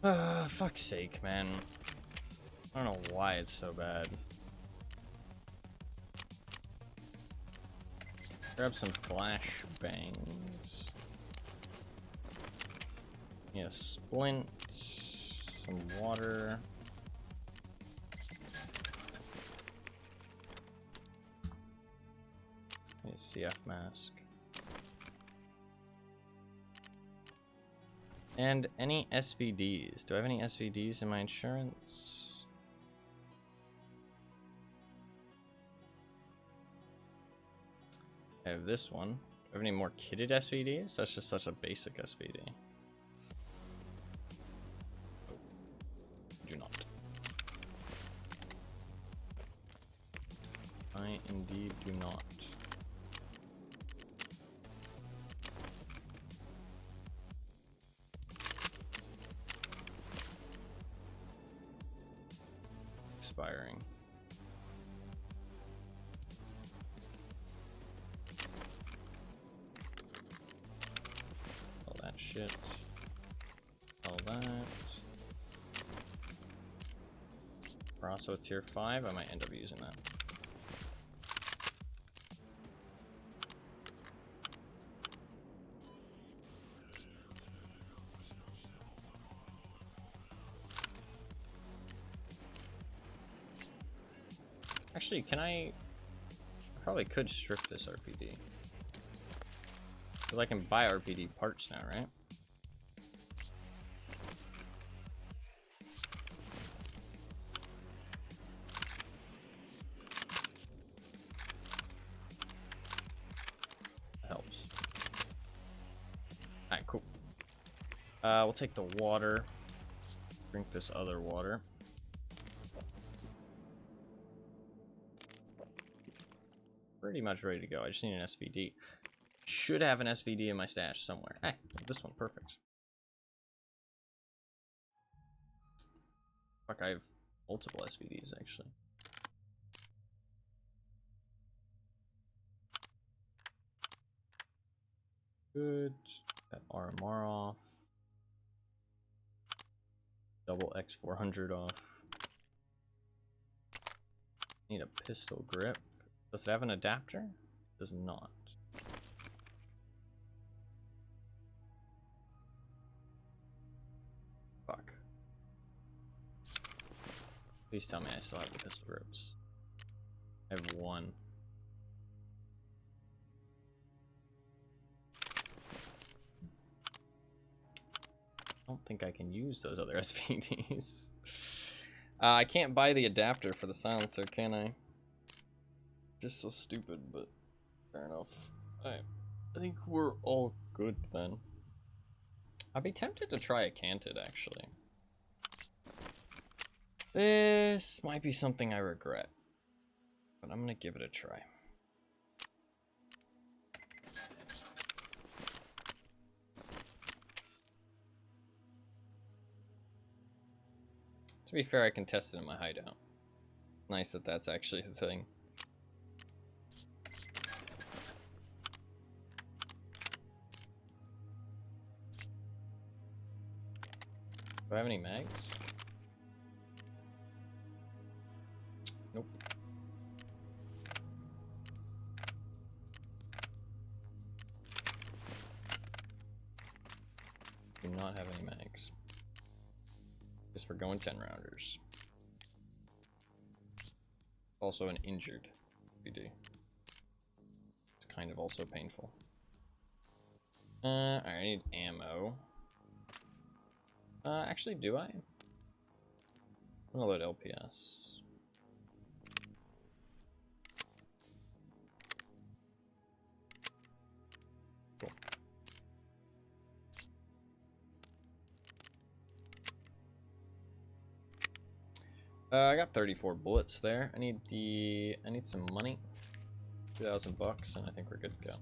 Fuck's sake, man. I don't know why it's so bad. Grab some flash bangs. Yeah, splint. Some water. A CF mask. And any SVDs. Do I have any SVDs in my insurance? I have this one. Do I have any more kitted SVDs? That's just such a basic SVD. Oh, do not. I indeed do not. Expiring. All that shit. All that. We're also at tier 5. I might end up using that. Actually, can I probably could strip this RPD. Because I can buy RPD parts now, right? That helps. Alright, cool. We'll take the water. Drink this other water. Pretty much ready to go. I just need an SVD. Should have an SVD in my stash somewhere. Hey, this one, perfect. Fuck, I have multiple SVDs actually. Good. That RMR off. Double X400 off. Need a pistol grip. Does it have an adapter? It does not. Fuck. Please tell me I still have the pistol grips. I have one. I don't think I can use those other SVDs. I can't buy the adapter for the silencer, can I? Just so stupid, but fair enough. I think we're all good then. I'd be tempted to try a canted, actually. This might be something I regret, but I'm gonna give it a try. To be fair, I can test it in my hideout. Nice that that's actually a thing. Do I have any mags? Nope. Do not have any mags. Guess we're going 10 rounders. Also an injured VD. It's kind of also painful. Alright, I need ammo. Actually, do I? I'm gonna load LPS. Cool. I got 34 bullets there. I need some money. 2,000 bucks, and I think we're good to go.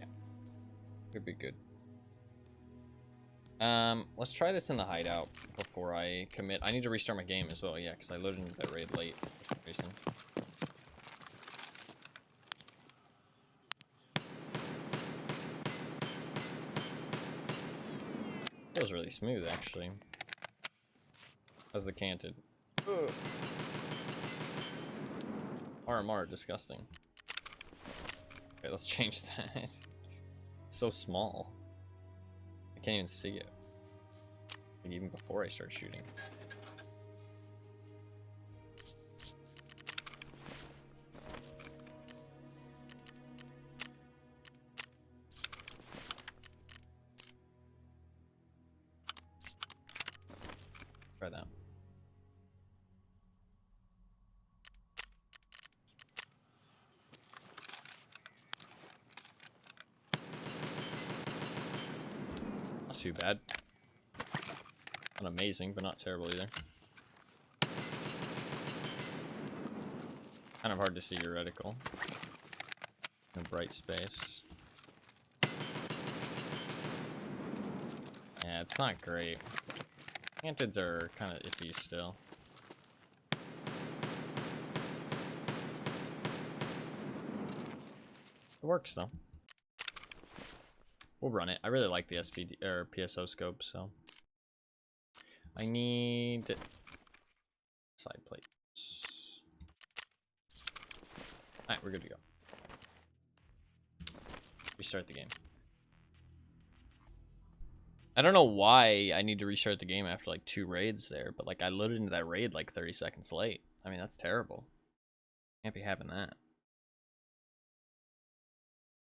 Yeah, could be good. Let's try this in the hideout before I commit. I need to restart my game as well, yeah, because I loaded into that raid late for some reason. feels really smooth, actually. How's the canted? Ugh. RMR, disgusting. Okay, let's change that. It's so small. I can't even see it. Like, even before I start shooting. Try that. Not too bad. Not amazing, but not terrible either. Kind of hard to see your reticle in a bright space. Yeah, it's not great. Cantids are kind of iffy still. It works though. We'll run it. I really like the SVD or PSO scope, so I need side plates. Alright, we're good to go. Restart the game. I don't know why I need to restart the game after like 2 raids there, but like I loaded into that raid like 30 seconds late. I mean, that's terrible. Can't be having that.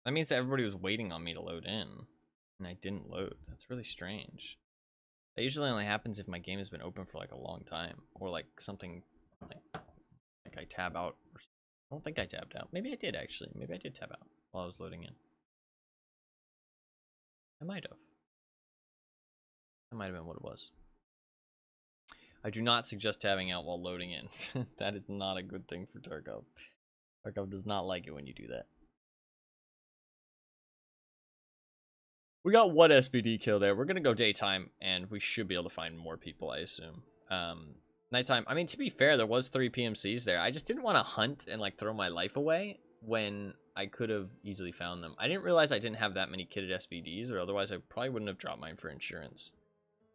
That means that everybody was waiting on me to load in, and I didn't load. That's really strange. That usually only happens if my game has been open for like a long time, or like something like I tab out. Or I don't think I tabbed out. Maybe I did actually. Maybe I did tab out while I was loading in. I might have. That might have been what it was. I do not suggest tabbing out while loading in. That is not a good thing for Tarkov. Tarkov does not like it when you do that. We got 1 SVD kill there. We're gonna go daytime, and we should be able to find more people, I assume. Nighttime, I mean, to be fair, there was 3 PMCs there. I just didn't want to hunt and like throw my life away when I could have easily found them. I didn't realize I didn't have that many kitted SVDs, or otherwise I probably wouldn't have dropped mine for insurance.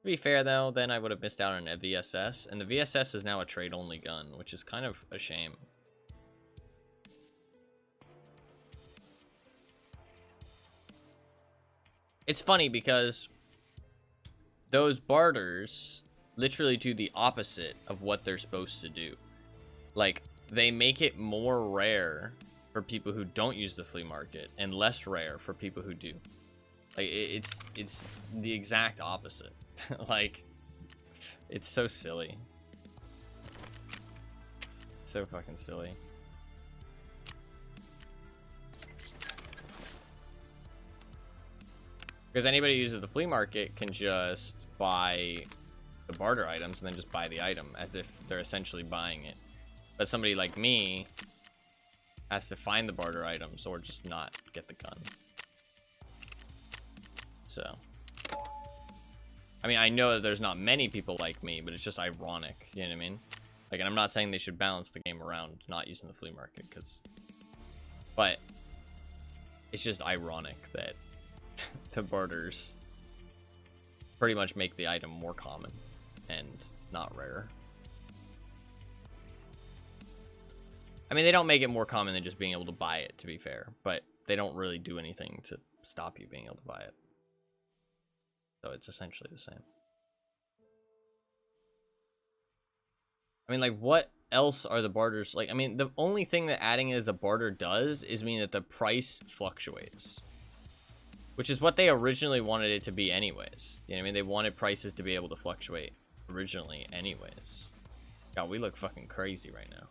To be fair though, then I would have missed out on a VSS, and the VSS is now a trade-only gun, which is kind of a shame. It's funny because those barters literally do the opposite of what they're supposed to do. Like, they make it more rare for people who don't use the flea market and less rare for people who do. Like, it's the exact opposite. Like, it's so silly. So fucking silly. Because anybody who uses the flea market can just buy the barter items and then just buy the item as if they're essentially buying it. But somebody like me has to find the barter items or just not get the gun. So, I mean, I know that there's not many people like me, but it's just ironic, you know what I mean? Like, and I'm not saying they should balance the game around not using the flea market, but it's just ironic that the barters pretty much make the item more common and not rare. I mean, they don't make it more common than just being able to buy it, to be fair, but they don't really do anything to stop you being able to buy it. So it's essentially the same. I mean, like, what else are the barters like? I mean, the only thing that adding it as a barter does is mean that the price fluctuates, which is what they originally wanted it to be anyways. You know what I mean? They wanted prices to be able to fluctuate originally anyways. God, we look fucking crazy right now.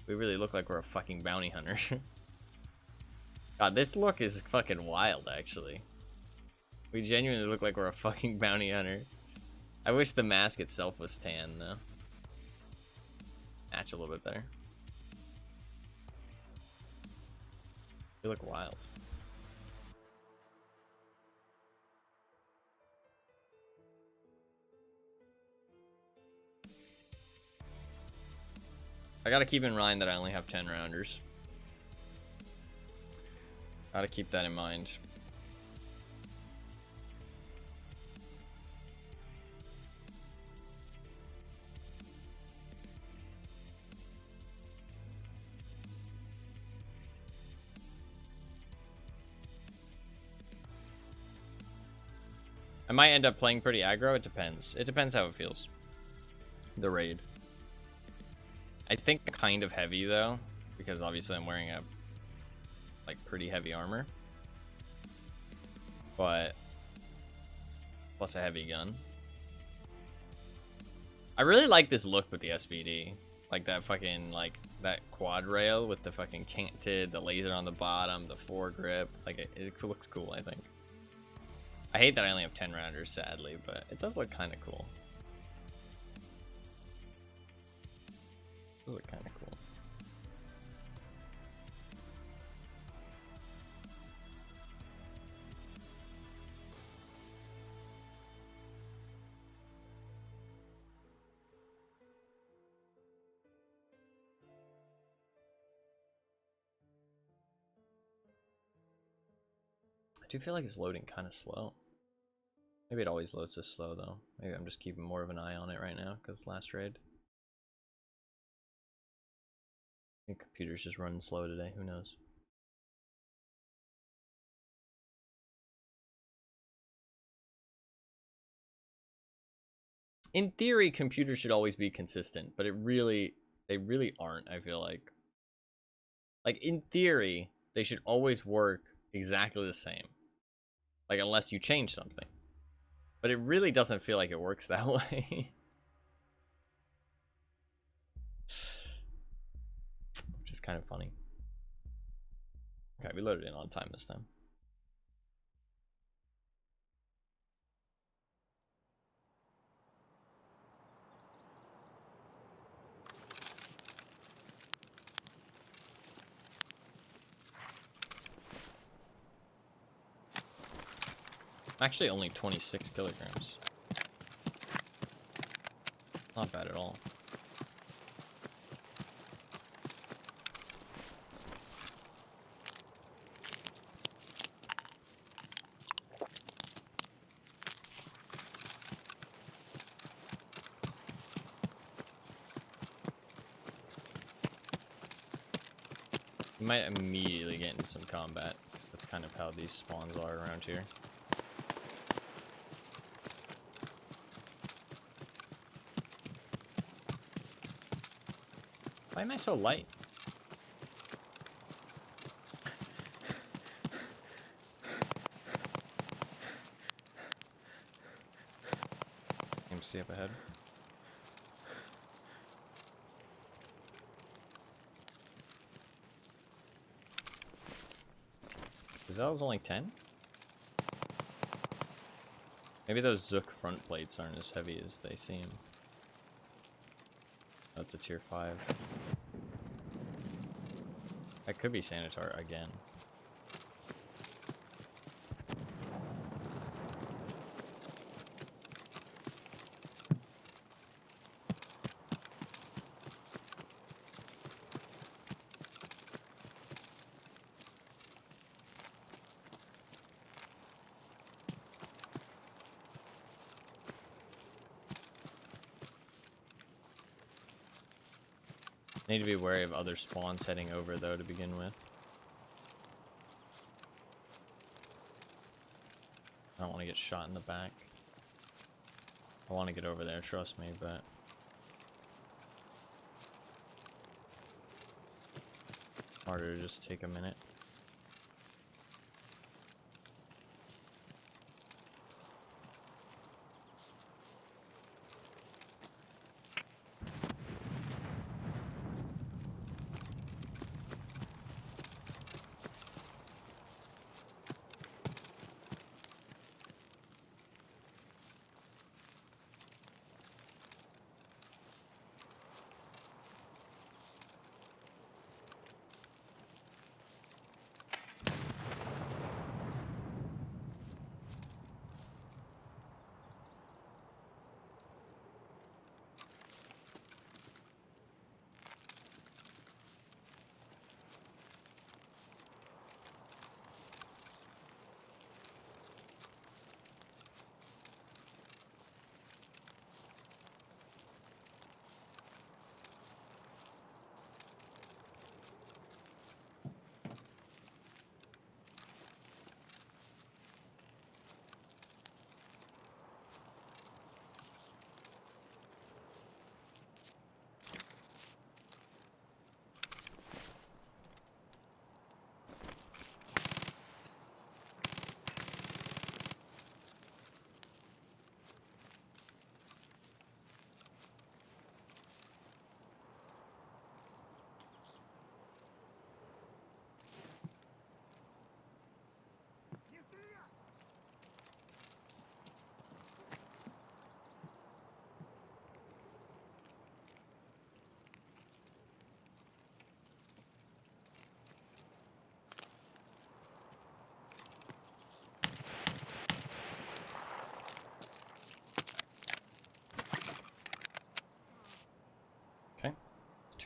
We really look like we're a fucking bounty hunter. God, this look is fucking wild, actually. We genuinely look like we're a fucking bounty hunter. I wish the mask itself was tan, though. Match a little bit better. We look wild. I gotta keep in mind that I only have 10 rounders. Gotta keep that in mind. I might end up playing pretty aggro. It depends. It depends how it feels. The raid. I think kind of heavy though, because obviously I'm wearing a like pretty heavy armor, but plus a heavy gun. I really like this look with the SVD, like that fucking like that quad rail with the fucking canted, the laser on the bottom, the foregrip. Like it looks cool. I think. I hate that I only have 10 rounders, sadly, but it does look kind of cool. It does look kind of cool. I do feel like it's loading kind of slow. Maybe it always loads this slow though. Maybe I'm just keeping more of an eye on it right now because last raid. I think computer's just running slow today. Who knows? In theory, computers should always be consistent, but they really aren't. I feel like in theory, they should always work exactly the same. Like unless you change something. But it really doesn't feel like it works that way. Which is kind of funny. Okay, we loaded in on time this time. Actually only 26 kilograms. Not bad at all. You might immediately get into some combat, because that's kind of how these spawns are around here. Why am I so light? MC up ahead. That was only 10? Maybe those Zook front plates aren't as heavy as they seem. That's a tier 5. That could be Sanitar again. Need to be wary of other spawns heading over though to begin with. I don't want to get shot in the back. I want to get over there, trust me, but harder to just take a minute.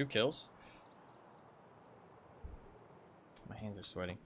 2 kills. My hands are sweating.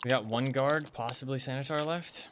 We got 1 guard, possibly Sanitar left.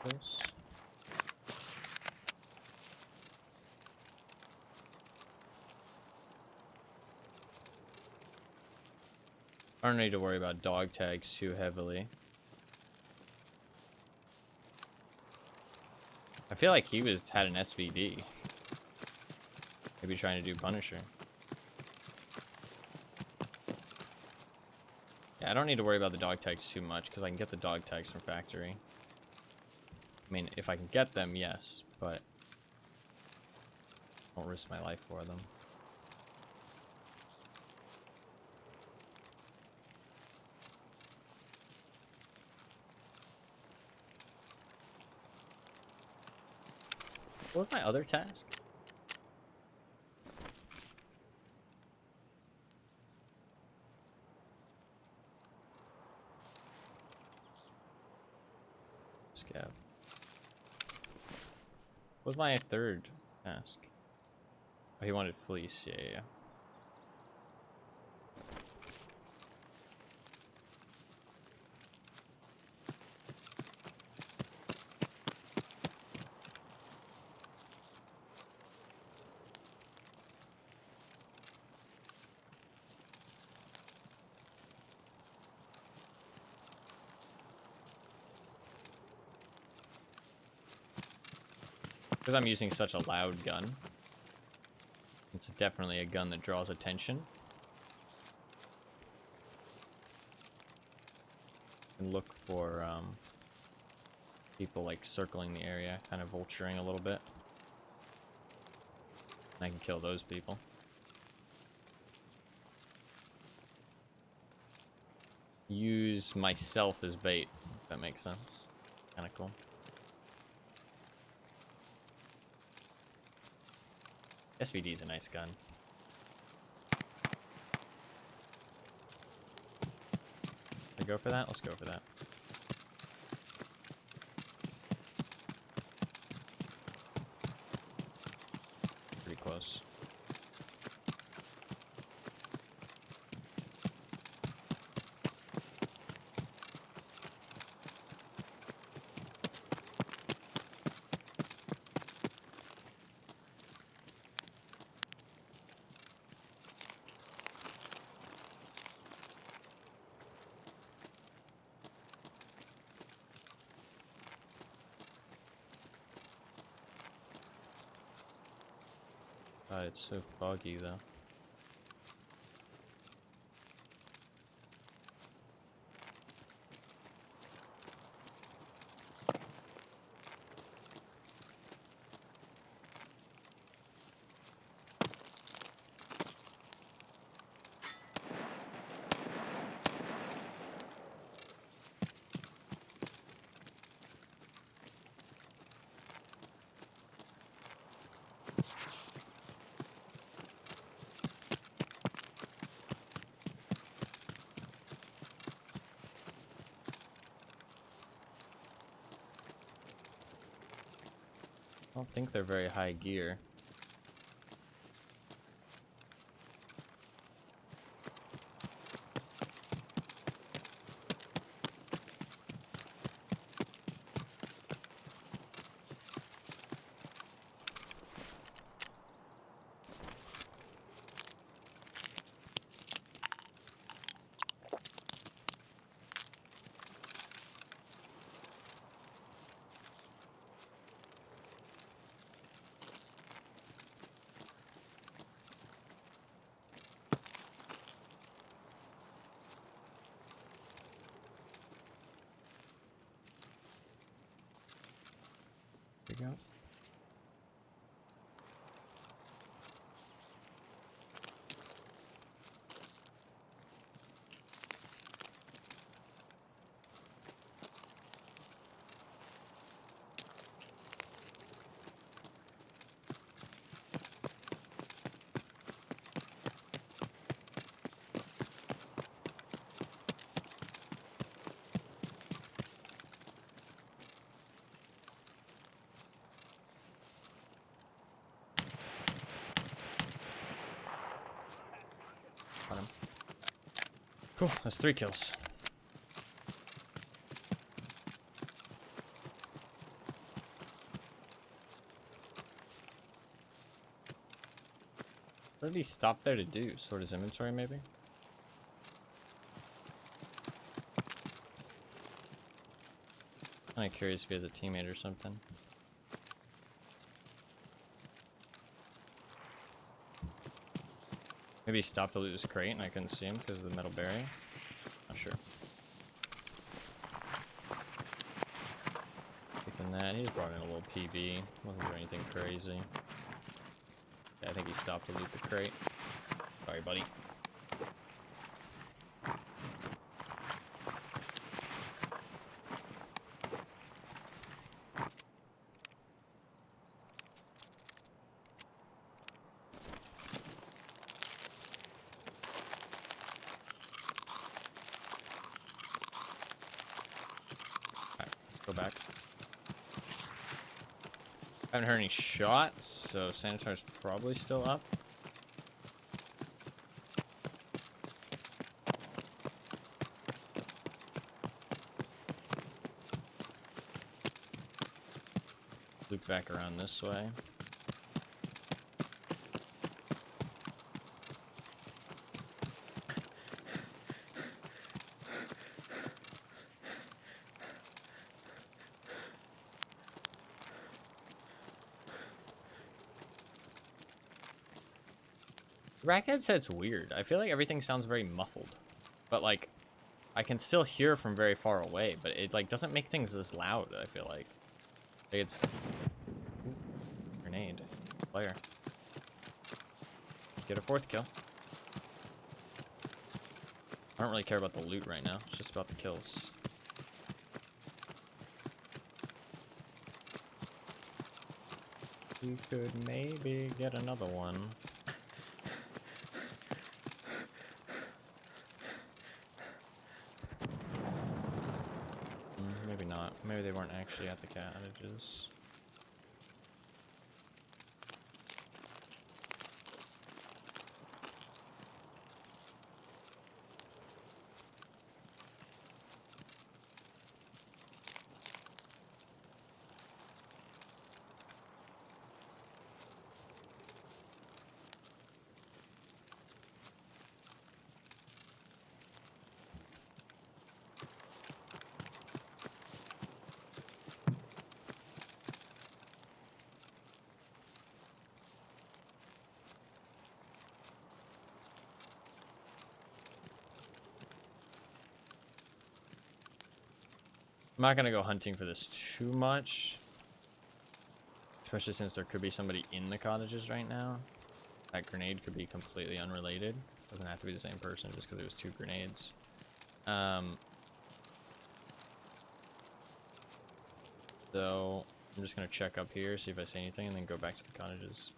Close. I don't need to worry about dog tags too heavily. I feel like he had an SVD. Maybe trying to do Punisher. Yeah, I don't need to worry about the dog tags too much because I can get the dog tags from factory. I mean, if I can get them, yes, but I won't risk my life for them. What was my other task? Scab. What was my third task? Oh, he wanted fleece. Yeah, yeah, yeah. Because I'm using such a loud gun. It's definitely a gun that draws attention. And look for people like circling the area, kind of vulturing a little bit. And I can kill those people. Use myself as bait, if that makes sense. Kinda cool. SVD is a nice gun. Should I go for that? Let's go for that. Pretty close. God, it's so foggy though. I don't think they're very high gear. There we go. Got him. Cool, that's 3 kills. What did he stop there to do? Sort his inventory, maybe? I'm curious if he has a teammate or something. Maybe he stopped to loot his crate and I couldn't see him because of the metal barrier. Not sure. Taking that, he just brought in a little PB. Wasn't doing anything crazy. Yeah, I think he stopped to loot the crate. Sorry, buddy. Go back. I haven't heard any shots, so Sanitar's probably still up. Loop back around this way. Rackhead said's weird. I feel like everything sounds very muffled. But like, I can still hear from very far away, but it like doesn't make things as loud, I feel like. Like it's... Grenade. Player. Get a 4th kill. I don't really care about the loot right now. It's just about the kills. We could maybe get another one. Maybe not. Maybe they weren't actually at the cottages. I'm not gonna go hunting for this too much. Especially since there could be somebody in the cottages right now. That grenade could be completely unrelated. Doesn't have to be the same person just because it was 2 grenades. So I'm just gonna check up here, see if I see anything, and then go back to the cottages.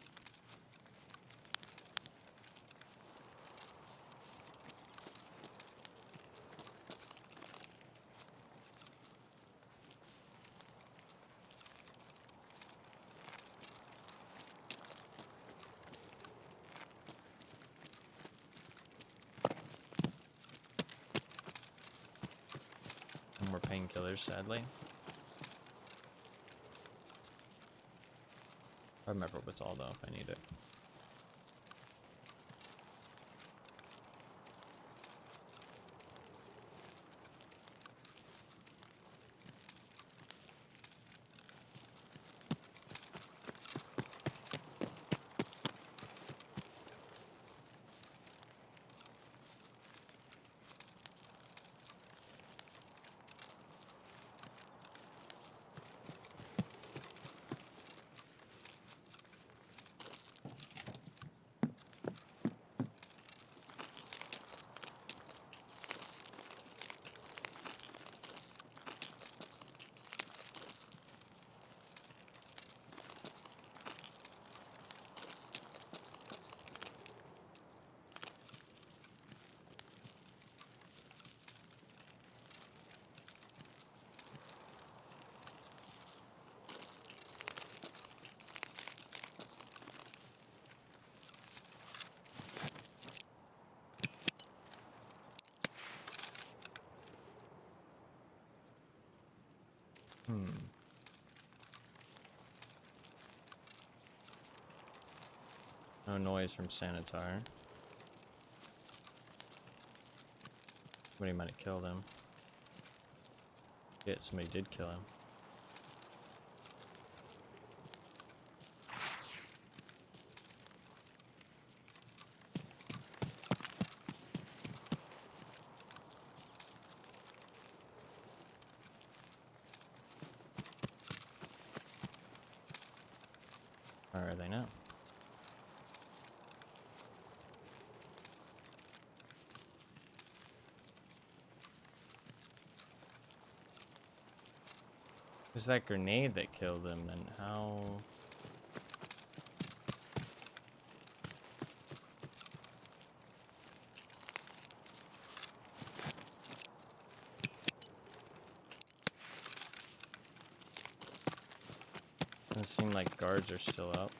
No more painkillers, sadly. I remember what's all though if I need it. No noise from Sanitar. Somebody might have killed him. Yeah, somebody did kill him. Or are they now? It was that grenade that killed him, and how... Doesn't seem like guards are still up.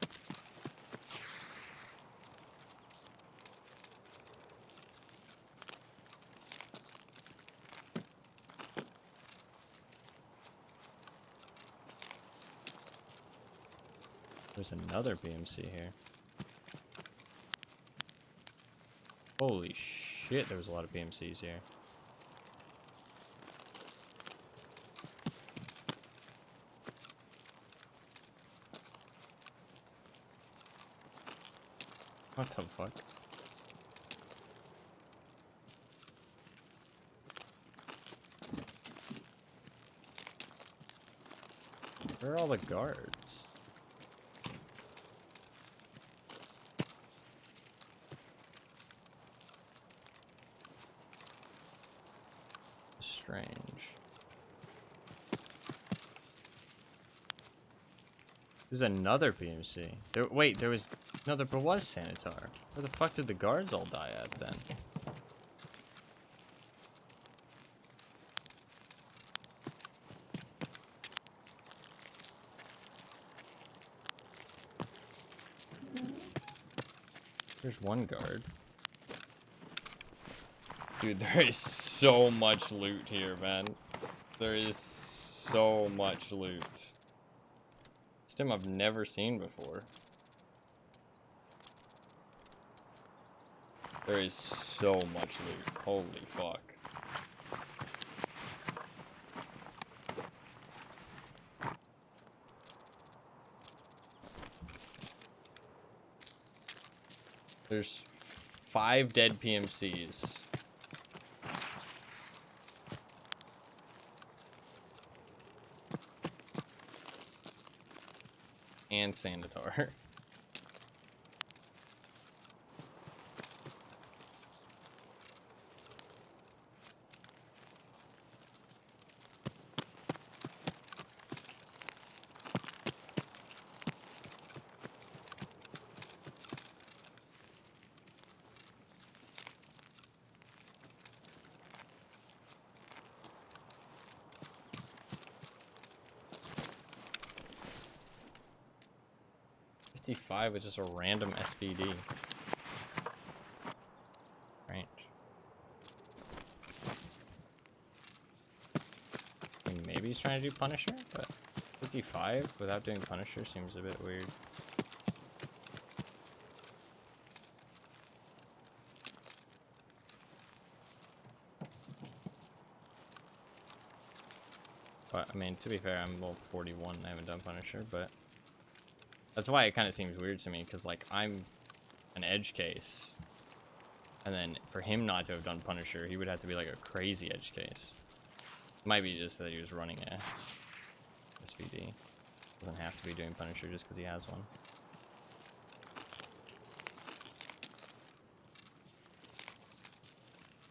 There's another BMC here. Holy shit, there was a lot of BMCs here. What the fuck? Where are all the guards? Strange. There's another BMC. Wait, there was... No, there was Sanitar. Where the fuck did the guards all die at then? There's one guard. Dude, there is so much loot here, man. There is so much loot. Stim I've never seen before. There is so much loot. Holy fuck. There's 5 dead PMCs. and Sanitar. 55 is just a random SVD. Range. I mean, maybe he's trying to do Punisher, but 55 without doing Punisher seems a bit weird. But, I mean, to be fair, I'm level 41 and I haven't done Punisher, but that's why it kind of seems weird to me, because, like, I'm an edge case, and then for him not to have done Punisher, he would have to be, like, a crazy edge case. It might be just that he was running a SVD. Doesn't have to be doing Punisher just because he has one.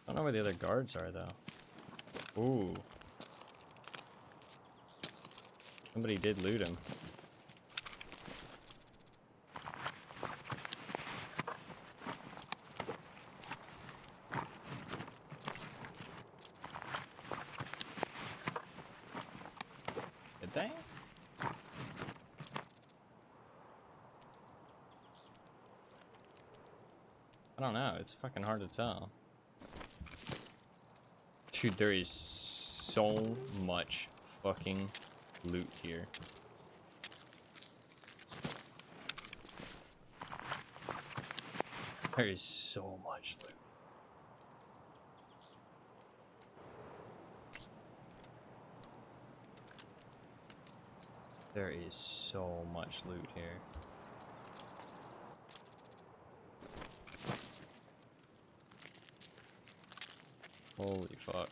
I don't know where the other guards are, though. Ooh. Somebody did loot him. Did they? I don't know. It's fucking hard to tell. Dude, there is so much fucking loot here. There is so much loot. There is so much loot here. Holy fuck.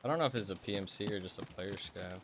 I don't know if it's a PMC or just a player scav.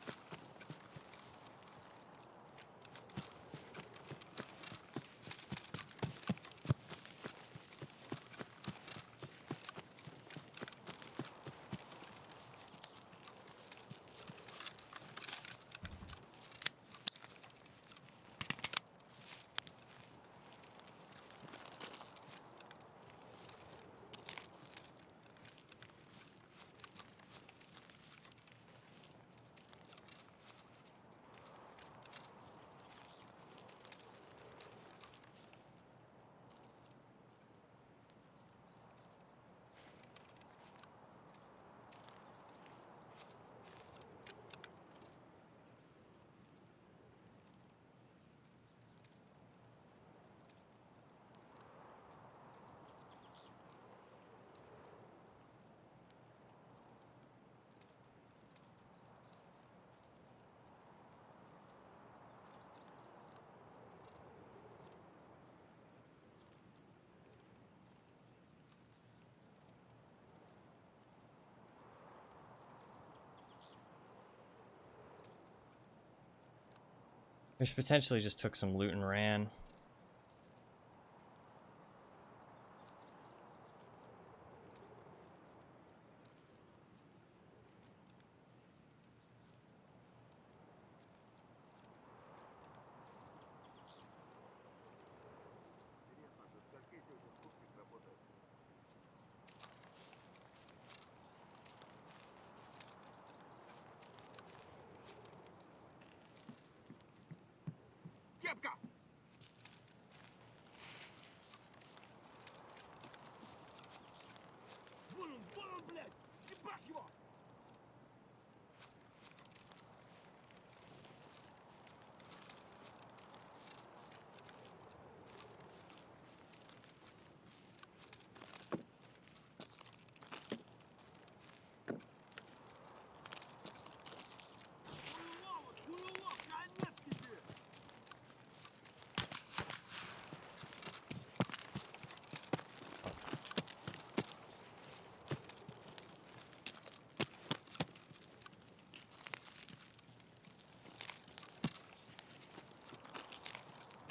Which potentially just took some loot and ran.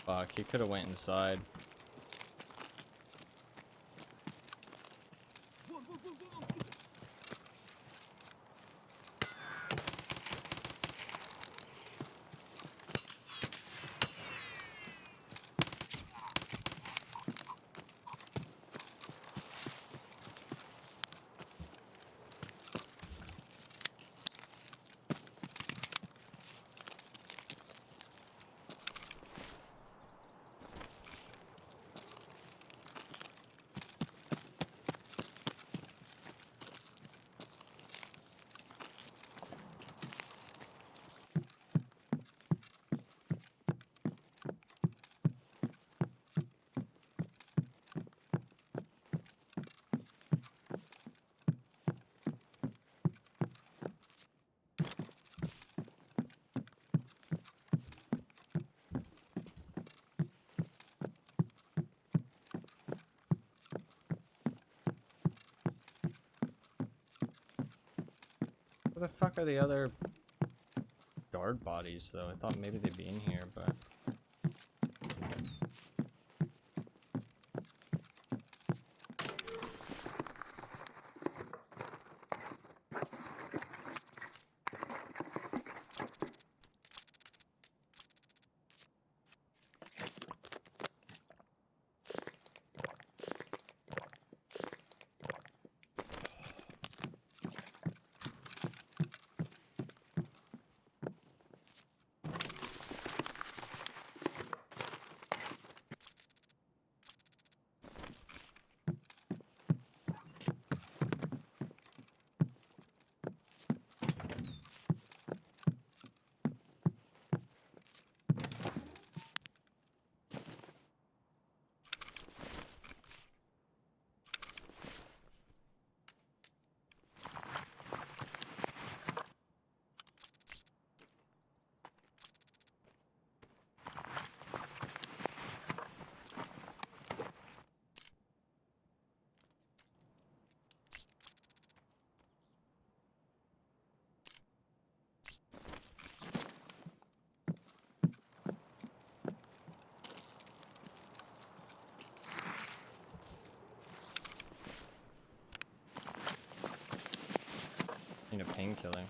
Fuck, he could have went inside. Where the fuck are the other guard bodies, though? I thought maybe they'd be in here, but... Need a painkiller.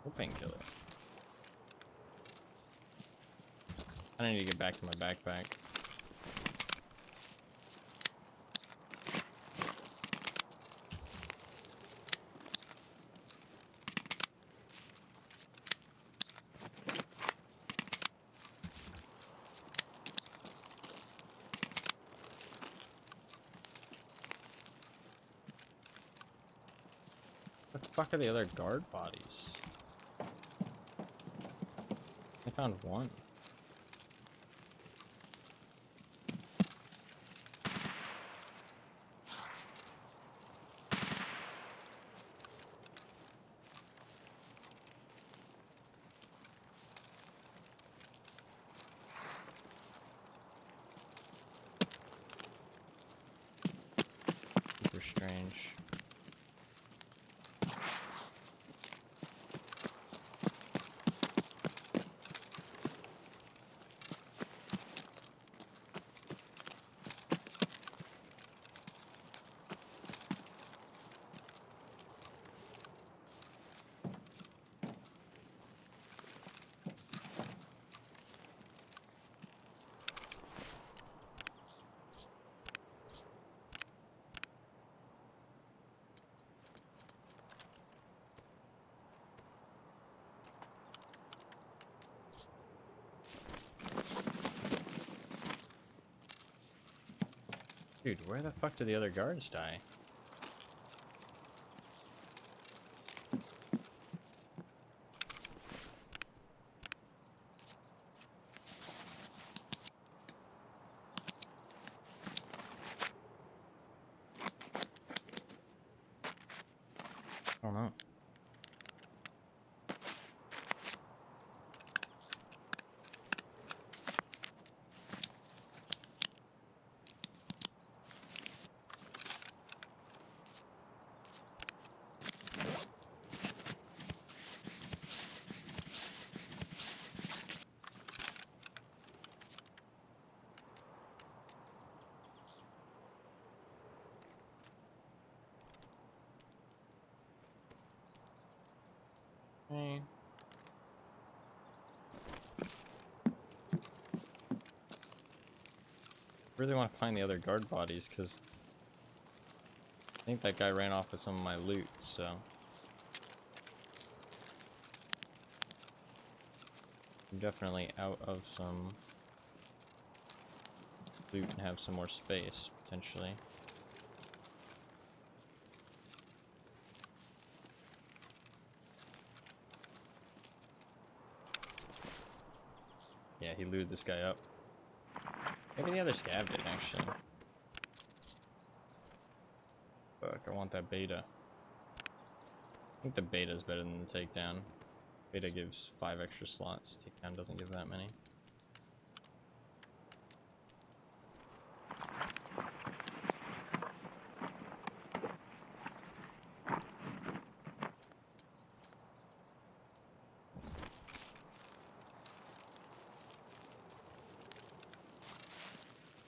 No painkiller. I need to get back to my backpack. Where the fuck are the other guard bodies? I found one. Super strange. Dude, where the fuck did the other guards die? I don't know. Hey. Really want to find the other guard bodies because I think that guy ran off with some of my loot, so I'm definitely out of some loot and have some more space potentially. Yeah, he looted this guy up. Maybe the other scav did, actually. Fuck, I want that beta. I think the beta is better than the takedown. Beta gives 5 extra slots. Takedown doesn't give that many.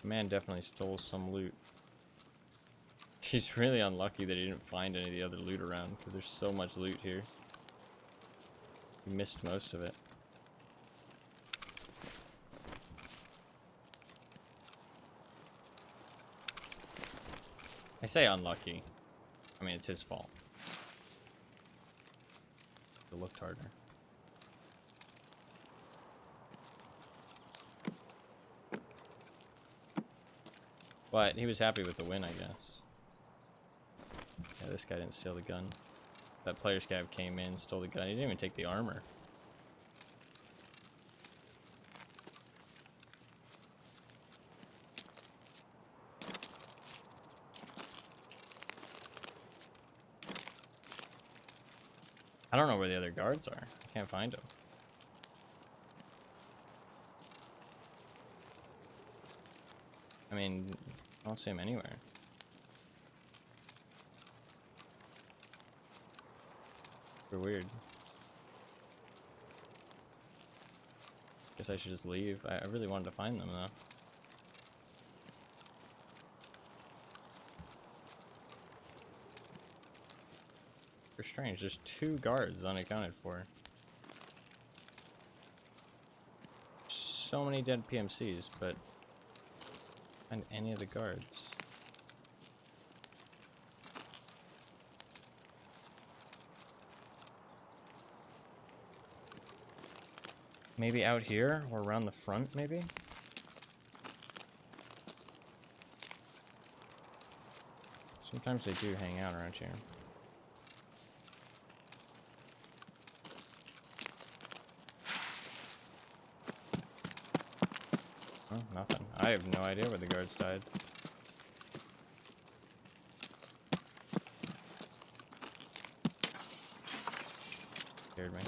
Man definitely stole some loot. He's really unlucky that he didn't find any of the other loot around, because there's so much loot here. He missed most of it. I say unlucky. I mean, it's his fault. It looked harder. But he was happy with the win, I guess. Yeah, this guy didn't steal the gun. That player scav came in, stole the gun. He didn't even take the armor. I don't know where the other guards are. I can't find them. I mean, I don't see him anywhere. Super weird. Guess I should just leave. I really wanted to find them though. For strange, there's 2 guards unaccounted for. So many dead PMCs, but find any of the guards. Maybe out here or around the front, maybe? Sometimes they do hang out around here. Oh, nothing. I have no idea where the guards died. Scared me.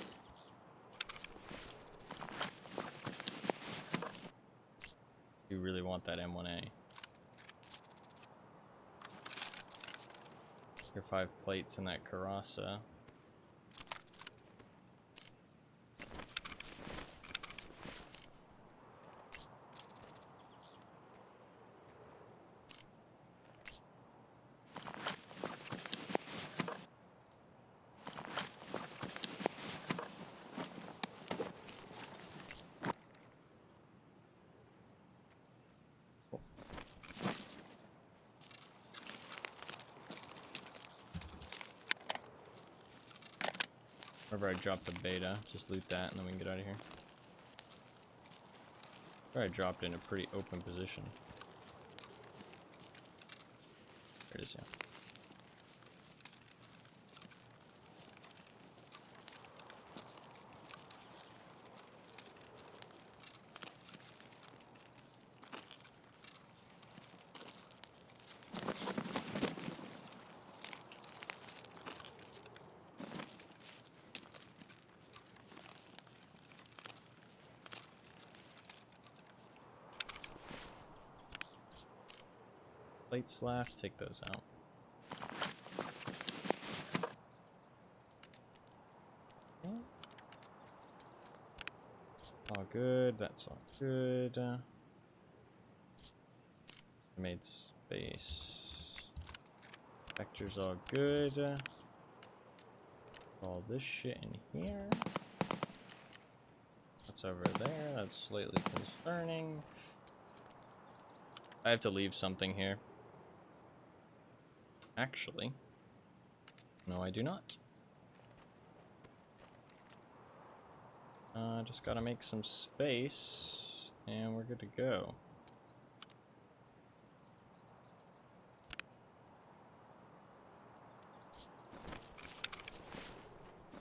You really want that M1A. Your 5 plates in that Karasa. Wherever I dropped the beta, just loot that and then we can get out of here. Where I dropped in a pretty open position. There it is, yeah. Plates left, take those out. Okay. All good, that's all good. Made space. Vector's all good. All this shit in here. That's over there, that's slightly concerning. I have to leave something here. Actually, no, I do not. Just gotta make some space, and we're good to go.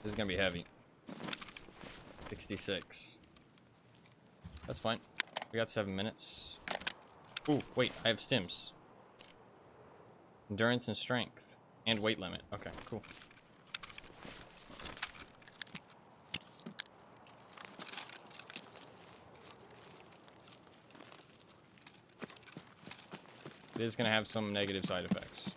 This is gonna be heavy. 66. That's fine. We got 7 minutes. Ooh, wait, I have stims. Endurance and strength. And weight limit. Okay, cool. It is going to have some negative side effects.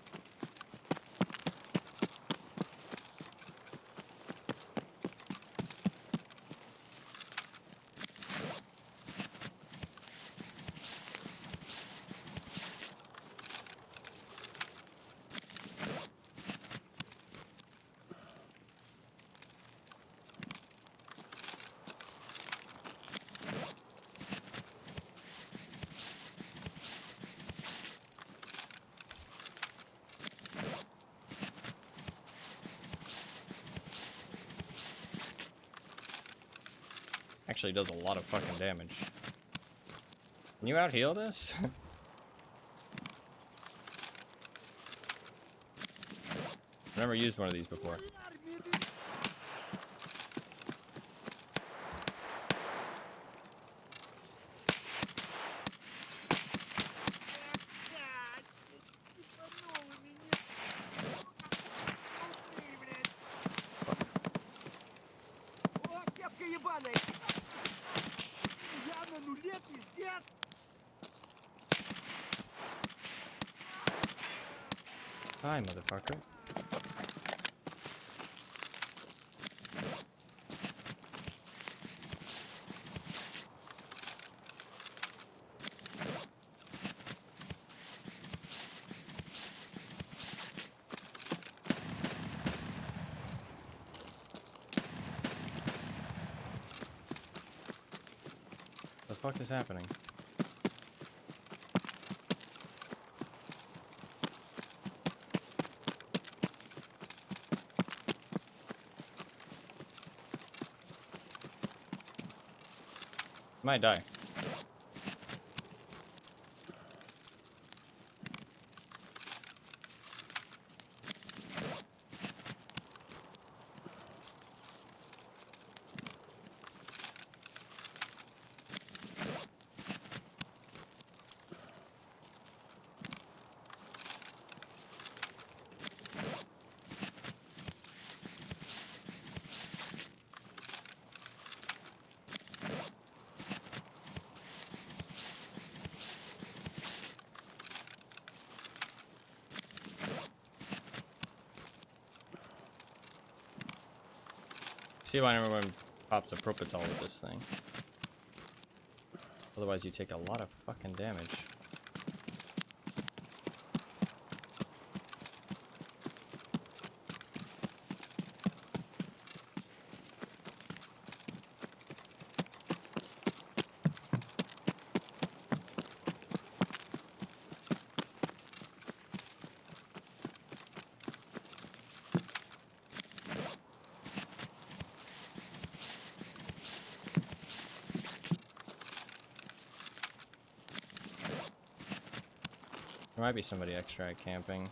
Actually does a lot of fucking damage. Can you out heal this? I've never used one of these before. Hi, motherfucker. The fuck is happening? Might die. See why everyone pops a Propital with this thing. Otherwise you take a lot of fucking damage. There might be somebody extra camping.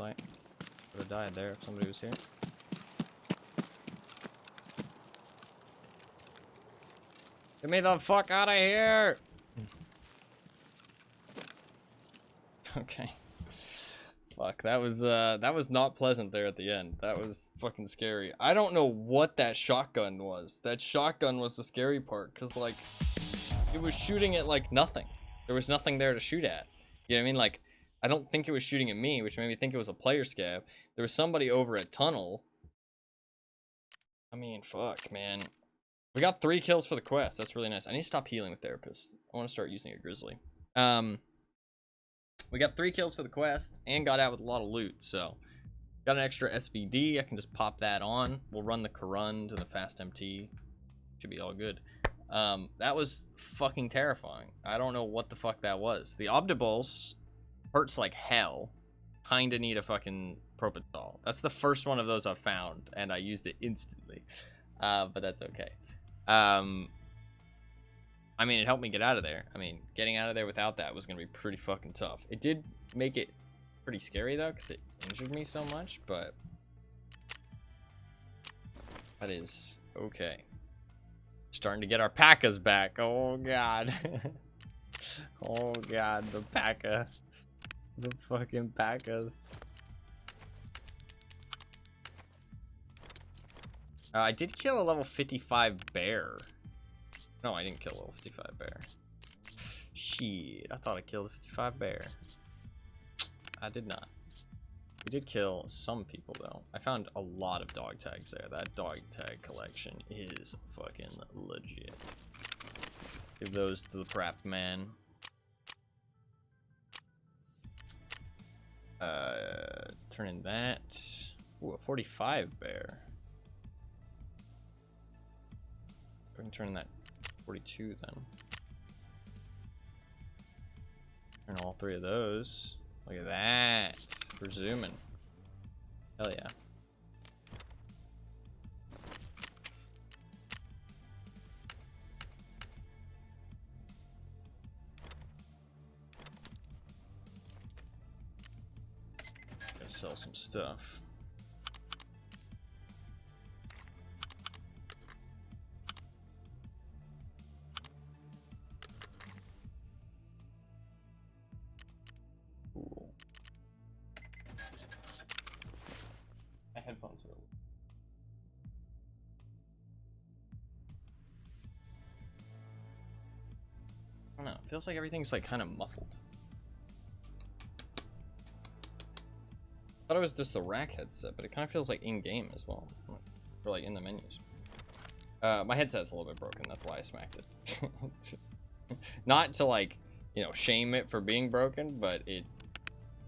flashlight. Would have died there if somebody was here. Get me the fuck out of here! Okay. Fuck, that was not pleasant there at the end. That was fucking scary. I don't know what that shotgun was. That shotgun was the scary part, because, like, it was shooting at, like, nothing. There was nothing there to shoot at. You know what I mean? Like, I don't think it was shooting at me, which made me think it was a player scav. There was somebody over at Tunnel. I mean, fuck, man. We got 3 kills for the quest. That's really nice. I need to stop healing with Therapist. I want to start using a Grizzly. We got 3 kills for the quest and got out with a lot of loot, so got an extra SVD. I can just pop that on. We'll run the Karun to the fast MT. Should be all good. That was fucking terrifying. I don't know what the fuck that was. The Obdibulse hurts like hell. Kinda need a fucking Propofol. That's the first one of those I've found, and I used it instantly. But that's okay. I mean, it helped me get out of there. I mean, getting out of there without that was going to be pretty fucking tough. It did make it pretty scary, though, because it injured me so much, but that is okay. Starting to get our P.A.K.As back. Oh, God. Oh, God, the P.A.K.A. The fucking P.A.K.As. I did kill a level 55 bear. No, I didn't kill a level 55 bear. Shit, I thought I killed a 55 bear. I did not. We did kill some people, though. I found a lot of dog tags there. That dog tag collection is fucking legit. Give those to the prap man. Turn in that. Ooh, a 45 bear. We can turn in that 42 then. Turn all 3 of those. Look at that. We're zooming. Hell yeah. Gotta sell some stuff. Headphones are. I don't know. It feels like everything's like kind of muffled. I thought it was just a rack headset, but it kind of feels like in game as well, or like in the menus. My headset's a little bit broken. That's why I smacked it. Not to like, you know, shame it for being broken, but it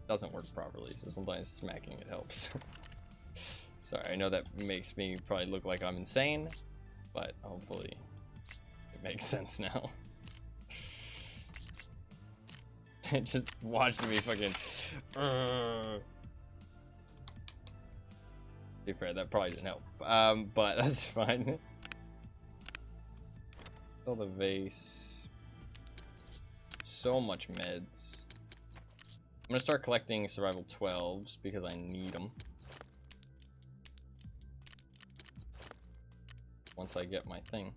doesn't work properly. So sometimes smacking it helps. Sorry, I know that makes me probably look like I'm insane, but hopefully it makes sense now. Just watching me fucking. To be fair, that probably didn't help, but that's fine. Fill the vase. So much meds. I'm gonna start collecting survival 12s because I need them. Once I get my thing.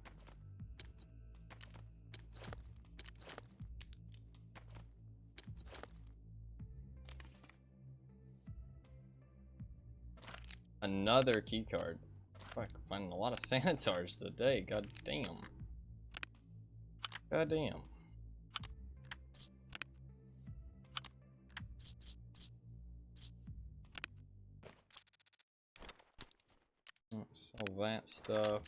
Another key card. Fuck, finding a lot of sanitars today. God damn. God damn. Sell that stuff.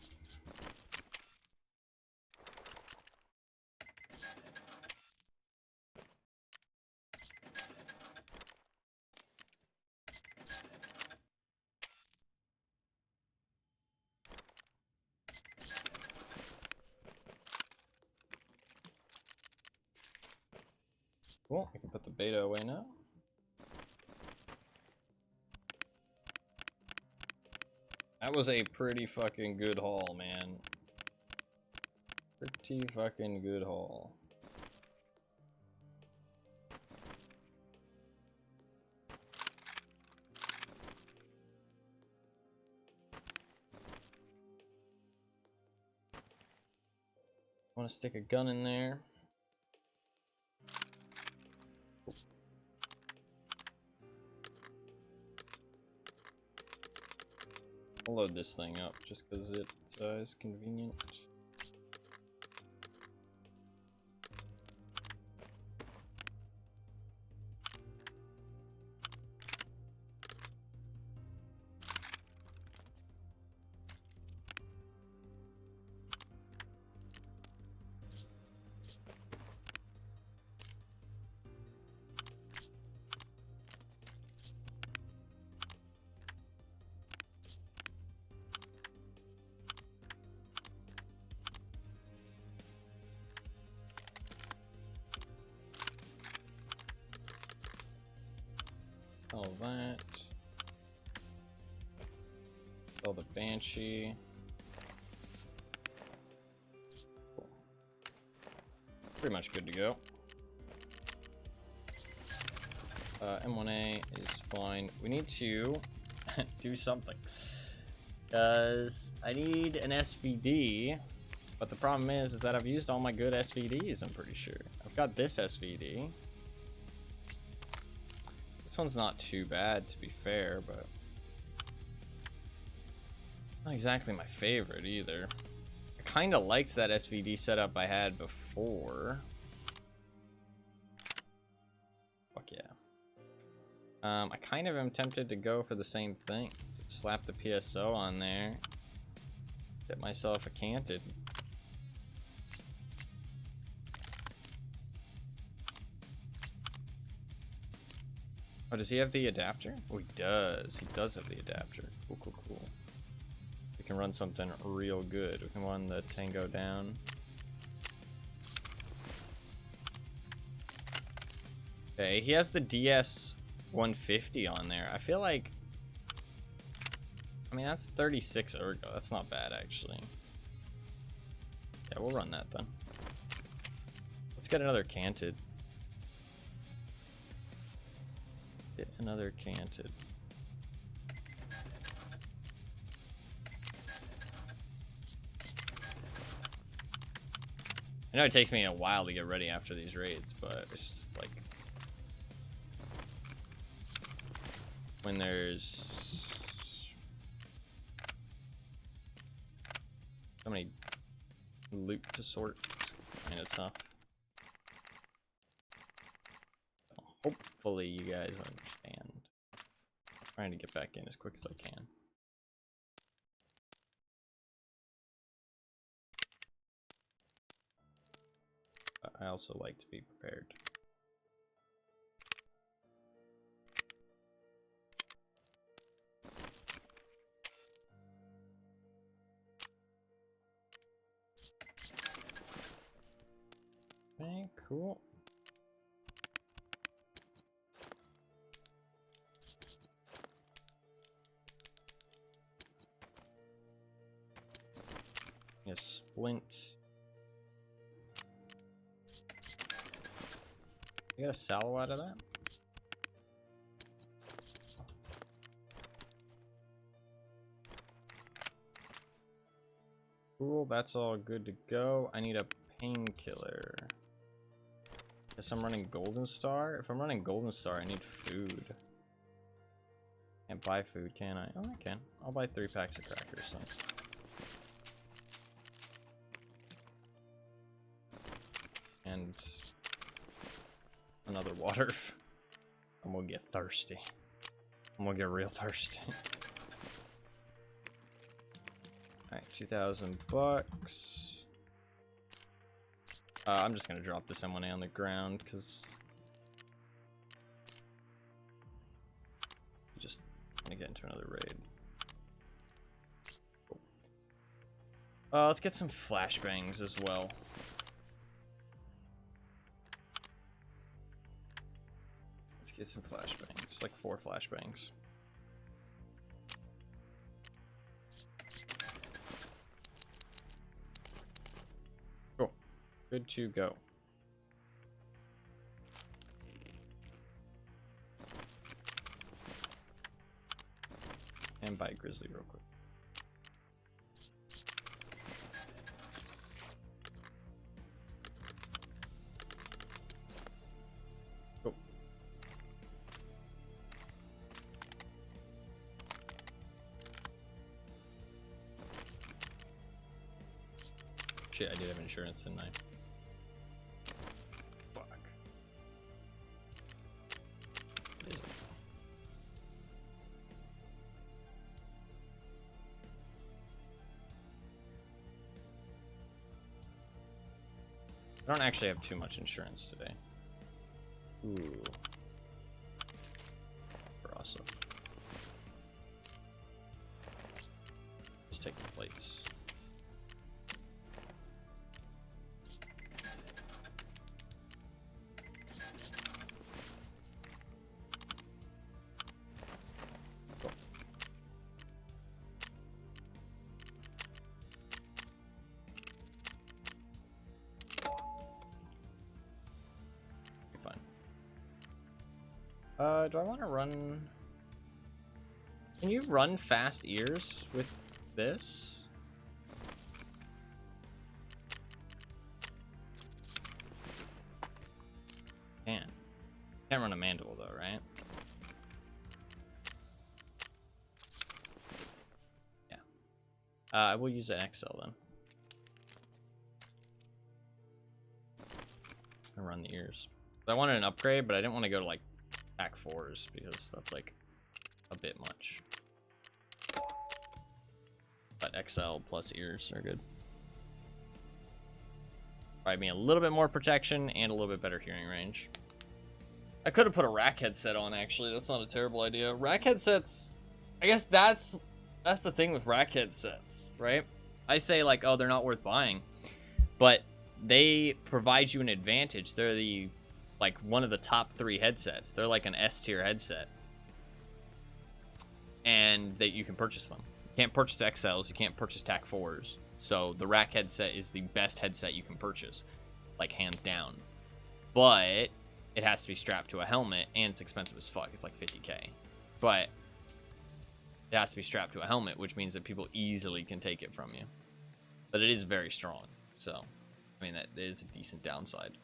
Cool, I can put the beta away now. That was a pretty fucking good haul, man. Pretty fucking good haul. Want to stick a gun in there. I'll load this thing up just because it is convenient. All that. All the Banshee. Cool. Pretty much good to go. M1A is fine. We need to do something. Because I need an SVD. But the problem is that I've used all my good SVDs, I'm pretty sure. I've got this SVD. This one's not too bad, to be fair, but not exactly my favorite either. I kind of liked that SVD setup I had before. Fuck yeah. I kind of am tempted to go for the same thing. Just slap the PSO on there. Get myself a canted. Oh, does he have the adapter? Oh, he does. He does have the adapter. Cool, cool, cool. We can run something real good. We can run the Tango down. Okay, he has the DS 150 on there. I feel like... I mean, that's 36 ergo. That's not bad, actually. Yeah, we'll run that then. Let's get another canted. Get another canted. I know it takes me a while to get ready after these raids, but it's just like when there's so many loot to sort, it's kind of tough. Hopefully you guys understand. I'm trying to get back in as quick as I can. But I also like to be prepared. Okay, cool. A splint. You got a salvo out of that? Cool, that's all good to go. I need a painkiller. Guess I'm running Golden Star. If I'm running Golden Star, I need food. Can't buy food, can I? Oh, I can. I'll buy 3 packs of crackers. So. And another water. I'm gonna get thirsty. I'm gonna get real thirsty. Alright, 2,000 bucks. I'm just gonna drop this M1A on the ground because I just want to get into another raid. Cool. Let's get some flashbangs as well. Let's get some flashbangs, like 4 flashbangs. Cool. Good to go. And buy Grizzly real quick. Shit, I did have insurance, didn't I? Fuck. What is it? I don't actually have too much insurance today. Ooh. Awesome. Just take the plates. Cool. Be fine. Do I want to run? Can you run fast ears with this? Can't run a mandible though, right? Yeah. I will use an XL then. And run the ears. I wanted an upgrade, but I didn't want to go to like Pack 4s because that's like a bit much. But XL plus ears are good. Provide me a little bit more protection and a little bit better hearing range. I could have put a rack headset on, actually. That's not a terrible idea. Rack headsets, I guess that's the thing with rack headsets, right? I say like, oh, they're not worth buying, but they provide you an advantage. They're the like one of the top 3 headsets. They're like an S tier headset, and that you can purchase them. You can't purchase XLs. You can't purchase TAC 4s. So the rack headset is the best headset you can purchase, like hands down. But it has to be strapped to a helmet, and it's expensive as fuck. It's like 50K. But it has to be strapped to a helmet, which means that people easily can take it from you. But it is very strong. So, I mean, that is a decent downside.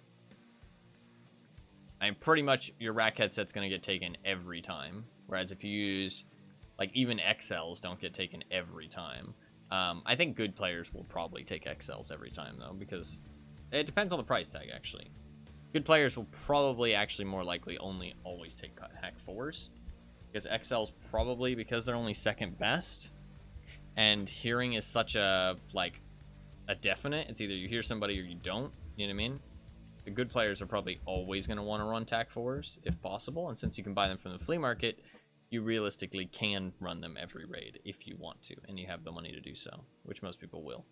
I mean, pretty much your rack headset's going to get taken every time. Whereas if you use, like, even XLs don't get taken every time. I think good players will probably take XLs every time, though, because it depends on the price tag, actually. Good players will probably actually more likely only always take TAC 4s. Because XLs probably, because they're only second best. And hearing is such a, like, a definite. It's either you hear somebody or you don't. You know what I mean? The good players are probably always going to want to run TAC 4s, if possible. And since you can buy them from the flea market, you realistically can run them every raid if you want to. And you have the money to do so, which most people will.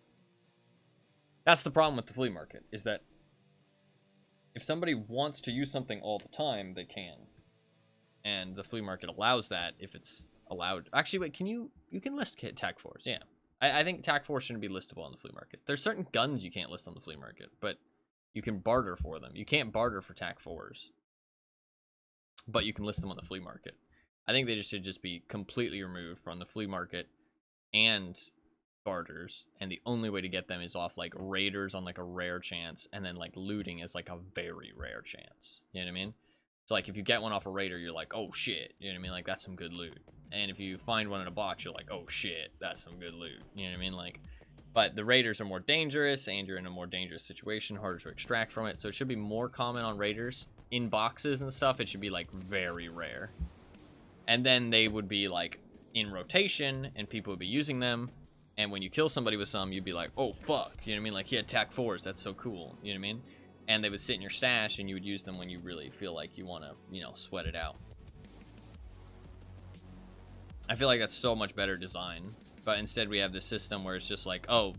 That's the problem with the flea market, is that if somebody wants to use something all the time, they can. And the flea market allows that if it's allowed. Actually, wait, you can list TAC 4s, yeah. I think TAC 4s shouldn't be listable on the flea market. There's certain guns you can't list on the flea market, but you can barter for them. You can't barter for TAC 4s, but you can list them on the flea market. I think they should just be completely removed from the flea market and barters, and the only way to get them is off like raiders on like a rare chance, and then like looting is like a very rare chance. You know what I mean? So like if you get one off a raider, you're like, oh shit, you know what I mean? Like that's some good loot. And if you find one in a box, you're like, oh shit, that's some good loot. You know what I mean? Like, but the raiders are more dangerous, and you're in a more dangerous situation, harder to extract from it. So it should be more common on raiders. In boxes and stuff, it should be like very rare. And then they would be like in rotation, and people would be using them. And when you kill somebody with some, you'd be like, oh fuck, you know what I mean? Like he had TAC 4s, that's so cool, you know what I mean? And they would sit in your stash, and you would use them when you really feel like you want to, you know, sweat it out. I feel like that's so much better design. But instead we have this system where it's just like, oh,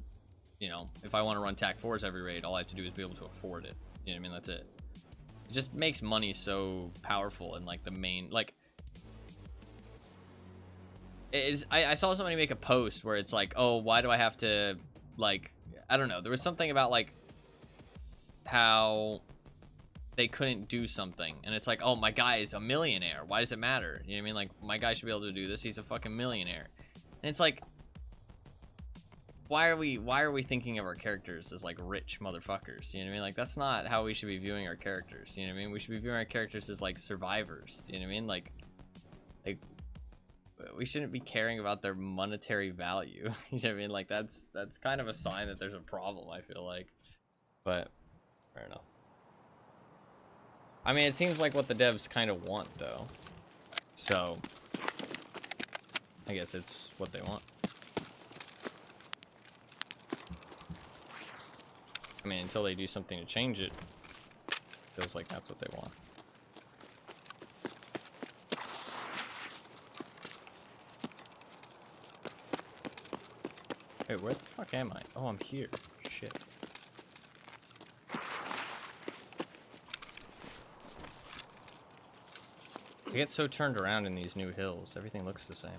you know, if I want to run TAC 4s every raid, all I have to do is be able to afford it. You know what I mean? That's it. It just makes money so powerful, and like the main, like, I saw somebody make a post where it's like, oh, why do I have to, like, I don't know. There was something about like how they couldn't do something, and it's like, oh, my guy is a millionaire, why does it matter? You know what I mean? Like, my guy should be able to do this, he's a fucking millionaire. And it's like, why are we thinking of our characters as like rich motherfuckers? You know what I mean? Like, that's not how we should be viewing our characters. You know what I mean? We should be viewing our characters as like survivors. You know what I mean? Like we shouldn't be caring about their monetary value. You know what I mean? Like that's kind of a sign that there's a problem, I feel like. But fair enough. I mean, it seems like what the devs kind of want though. So I guess it's what they want. I mean, until they do something to change it, feels like that's what they want. Wait, where the fuck am I? Oh, I'm here. Shit. I get so turned around in these new hills. Everything looks the same.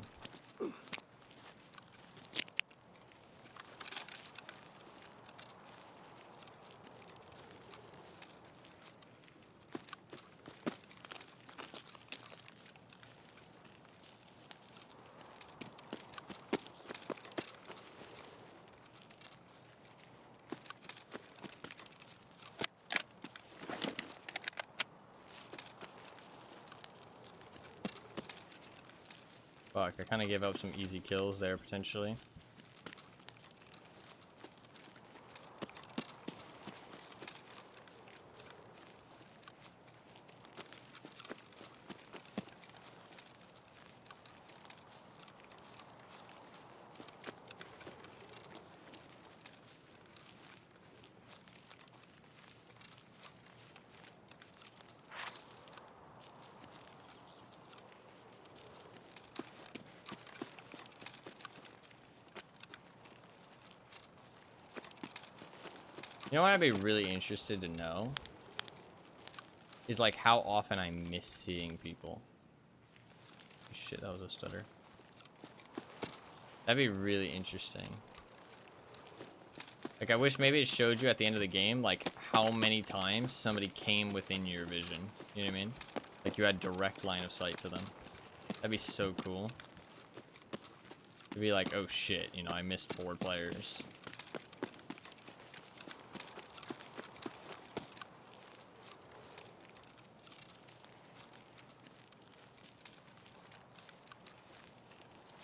Fuck, I kind of gave up some easy kills there, potentially. You know what I'd be really interested to know? Is like how often I miss seeing people. Shit, that was a stutter. That'd be really interesting. Like I wish maybe it showed you at the end of the game like how many times somebody came within your vision. You know what I mean? Like you had direct line of sight to them. That'd be so cool. It'd be like, oh shit, you know, I missed 4 players.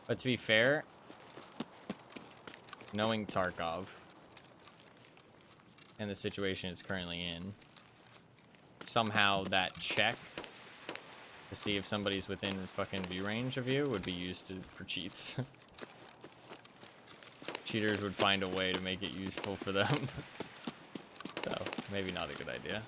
But to be fair, knowing Tarkov and the situation it's currently in, somehow that check to see if somebody's within fucking view range of you would be used for cheats. Cheaters would find a way to make it useful for them. So, maybe not a good idea.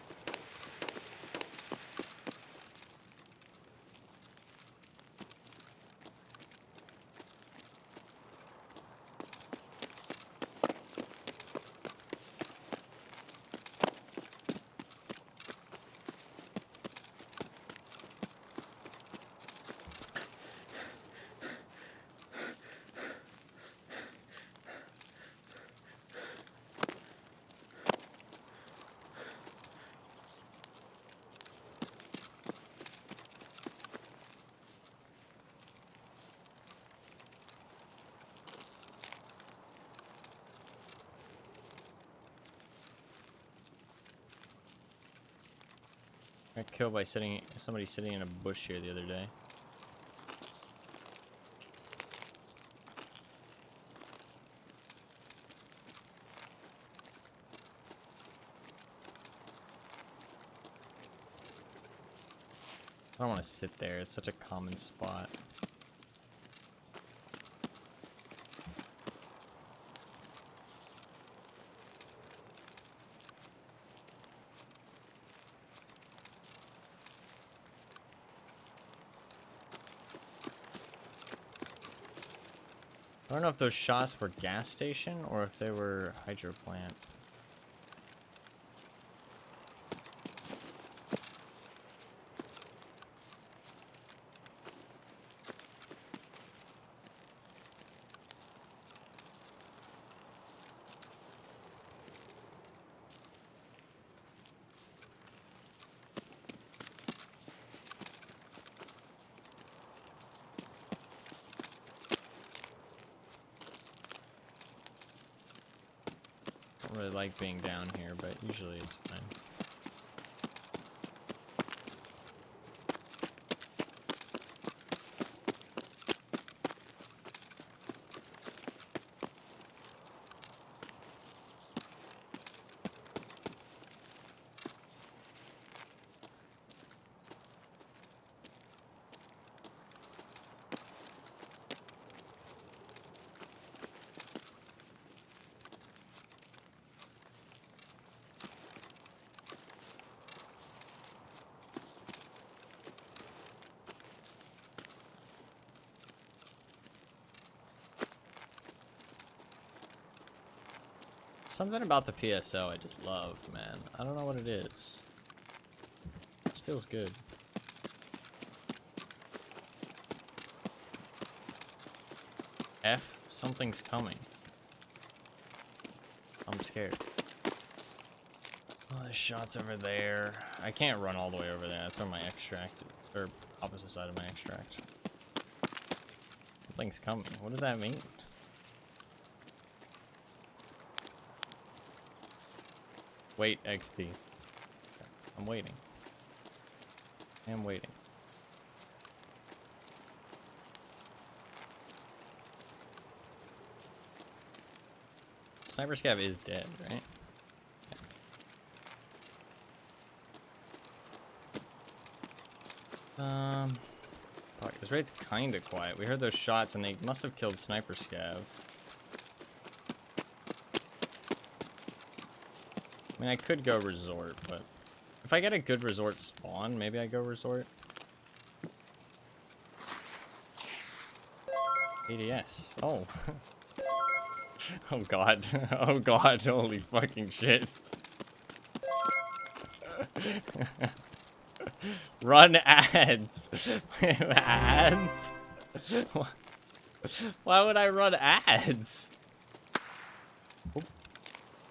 I got killed by somebody sitting in a bush here the other day. I don't want to sit there. It's such a common spot. I don't know if those shots were gas station or if they were hydro plant. I don't really like being down here, but usually it's fine. something about the PSO I just love, man. I don't know what it is. This feels good. F, something's coming. I'm scared. Oh, there's shots over there. I can't run all the way over there. That's where my extract, or opposite side of my extract. Something's coming. What does that mean? Wait, XD. Okay. I'm waiting. I'm waiting. Sniper Scav is dead, right? Yeah. Fuck, this raid's kinda quiet. We heard those shots and they must have killed Sniper Scav. I mean, I could go resort, but if I get a good resort spawn, maybe I go resort. ADS. Oh. Oh god. Oh god. Holy fucking shit. Run ads. Ads? Why would I run ads? Oh,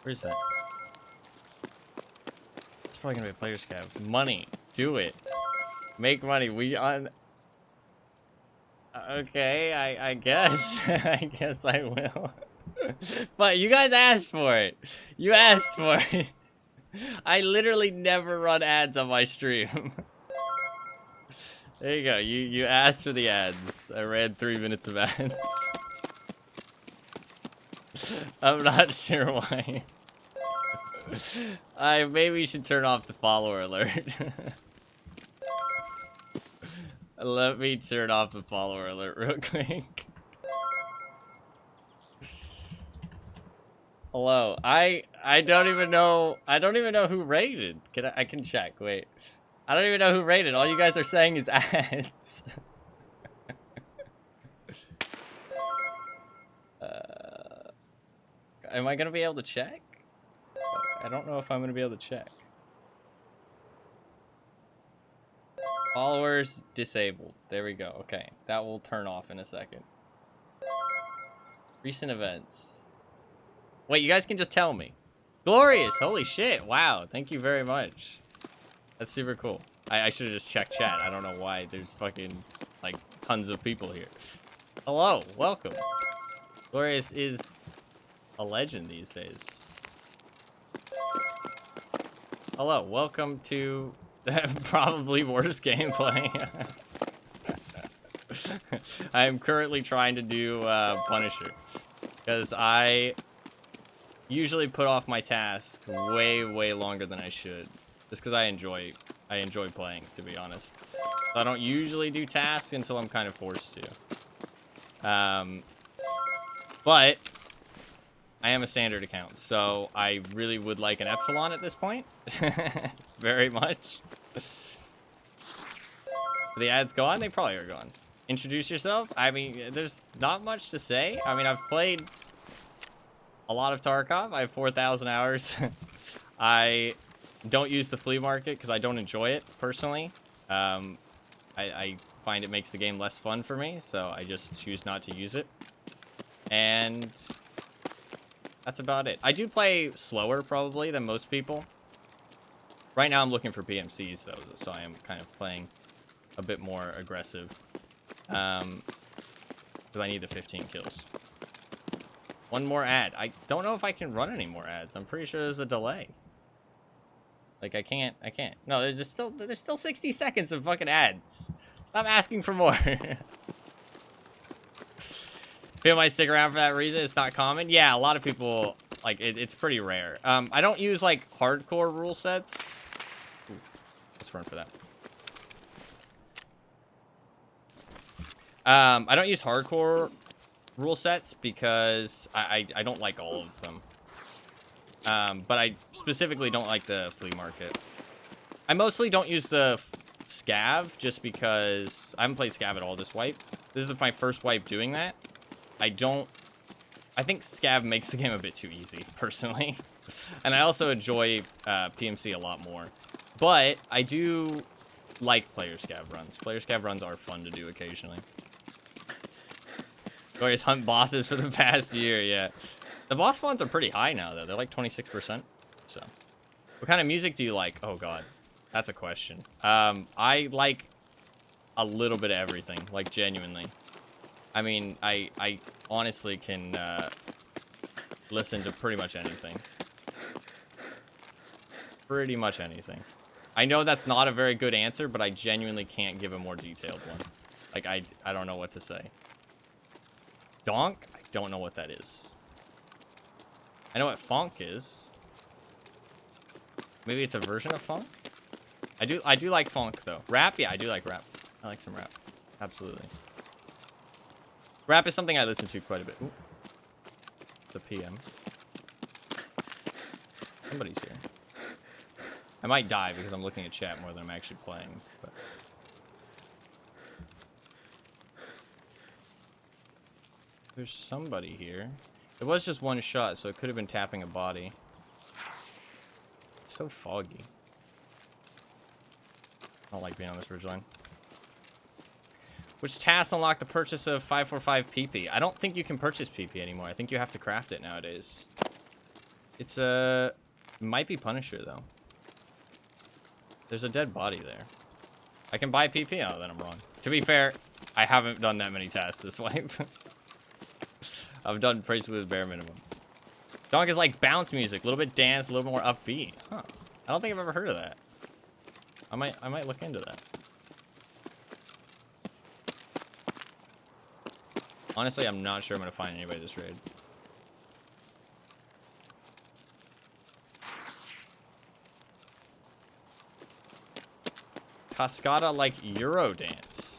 where's that? It's probably gonna be a player scav. Money. Do it. Make money. We on... Okay, I guess. I guess I will. But you guys asked for it. You asked for it. I literally never run ads on my stream. There you go. You asked for the ads. I ran 3 minutes of ads. I'm not sure why. Maybe we should turn off the follower alert. Let me turn off the follower alert real quick. Hello. I don't even know who raided. I can check. Wait. I don't even know who raided. All you guys are saying is ads. Am I gonna be able to check? I don't know if I'm gonna be able to check. Followers disabled. There we go. Okay, that will turn off in a second. Recent events. Wait, you guys can just tell me. Glorious! Holy shit! Wow, thank you very much. That's super cool. I should have just checked chat. I don't know why there's fucking, like, tons of people here. Hello, welcome. Glorious is a legend these days. Hello, welcome to probably worst gameplay. I'm currently trying to do Punisher. Because I usually put off my task way longer than I should. Just because I enjoy playing, to be honest. So I don't usually do tasks until I'm kind of forced to. But I am a standard account, so I really would like an Epsilon at this point. Very much. Are the ads gone? They probably are gone. Introduce yourself? I mean, there's not much to say. I mean, I've played a lot of Tarkov. I have 4,000 hours. I don't use the flea market because I don't enjoy it, personally. I find it makes the game less fun for me, so I just choose not to use it. And that's about it. I do play slower, probably, than most people. Right now, I'm looking for PMCs, though, so I am kind of playing a bit more aggressive. Because I need the 15 kills. One more ad. I don't know if I can run any more ads. I'm pretty sure there's a delay. Like, I can't. No, there's still 60 seconds of fucking ads. Stop asking for more. People might stick around for that reason. It's not common. Yeah, a lot of people, like, it's pretty rare. I don't use, like, hardcore rule sets. Ooh, let's run for that. I don't use hardcore rule sets because I don't like all of them. But I specifically don't like the flea market. I mostly don't use the scav just because I haven't played scav at all this wipe. This is my first wipe doing that. I don't I think Scav makes the game a bit too easy, personally. And I also enjoy PMC a lot more. But I do like player Scav runs. Player Scav runs are fun to do occasionally. Always hunt bosses for the past year, yeah. The boss spawns are pretty high now, though. They're like 26%. So, what kind of music do you like? Oh, God. That's a question. I like a little bit of everything, like, genuinely. I mean, I honestly can listen to pretty much anything. Pretty much anything. I know that's not a very good answer, but I genuinely can't give a more detailed one. Like, I don't know what to say. Donk? I don't know what that is. I know what funk is. Maybe it's a version of funk? I do like funk, though. Rap? Yeah, I do like rap. I like some rap. Absolutely. Rap is something I listen to quite a bit. Ooh. It's a PM. Somebody's here. I might die because I'm looking at chat more than I'm actually playing. But... there's somebody here. It was just one shot, so it could have been tapping a body. It's so foggy. I don't like being on this ridgeline. Which tasks unlock the purchase of 545 PP? I don't think you can purchase PP anymore. I think you have to craft it nowadays. It's a... might be Punisher, though. There's a dead body there. I can buy PP? Oh, then I'm wrong. To be fair, I haven't done that many tasks this wipe. I've done praise with bare minimum. Donk is like bounce music. A little bit dance, a little more upbeat. Huh. I don't think I've ever heard of that. I might look into that. Honestly, I'm not sure I'm going to find anybody this raid. Cascada like Eurodance.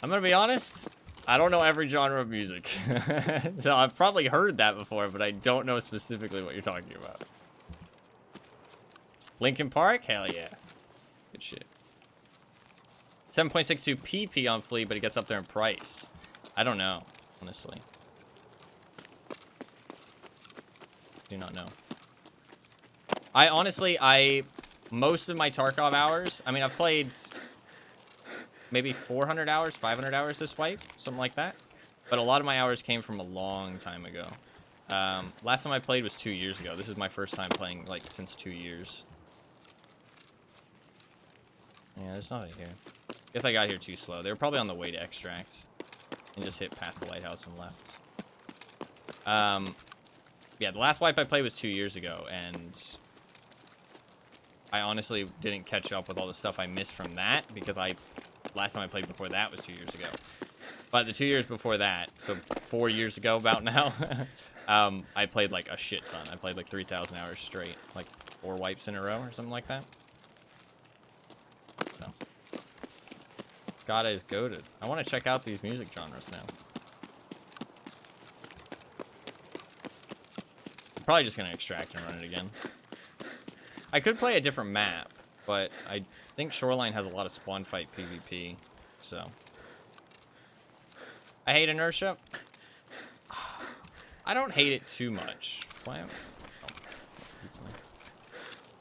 I'm going to be honest. I don't know every genre of music. So I've probably heard that before, but I don't know specifically what you're talking about. Linkin Park? Hell yeah. Good shit. 7.62 PP on Flea, but it gets up there in price. I don't know, honestly. Do not know. Most of my Tarkov hours, I mean, I've played maybe 400 hours, 500 hours this wipe, something like that. But a lot of my hours came from a long time ago. Last time I played was 2 years ago. This is my first time playing, like, since 2 years. Yeah, there's nobody here. Guess I got here too slow. They were probably on the way to extract. And just hit past the lighthouse and left. Yeah, the last wipe I played was 2 years ago, and I honestly didn't catch up with all the stuff I missed from that, because last time I played before that was 2 years ago. But the 2 years before that, so 4 years ago about now, I played like a shit ton. I played like 3,000 hours straight, like 4 wipes in a row or something like that. So. Scada is goated. I want to check out these music genres now. I'm probably just going to extract and run it again. I could play a different map, but I think Shoreline has a lot of spawn fight PvP, so. I hate inertia. I don't hate it too much.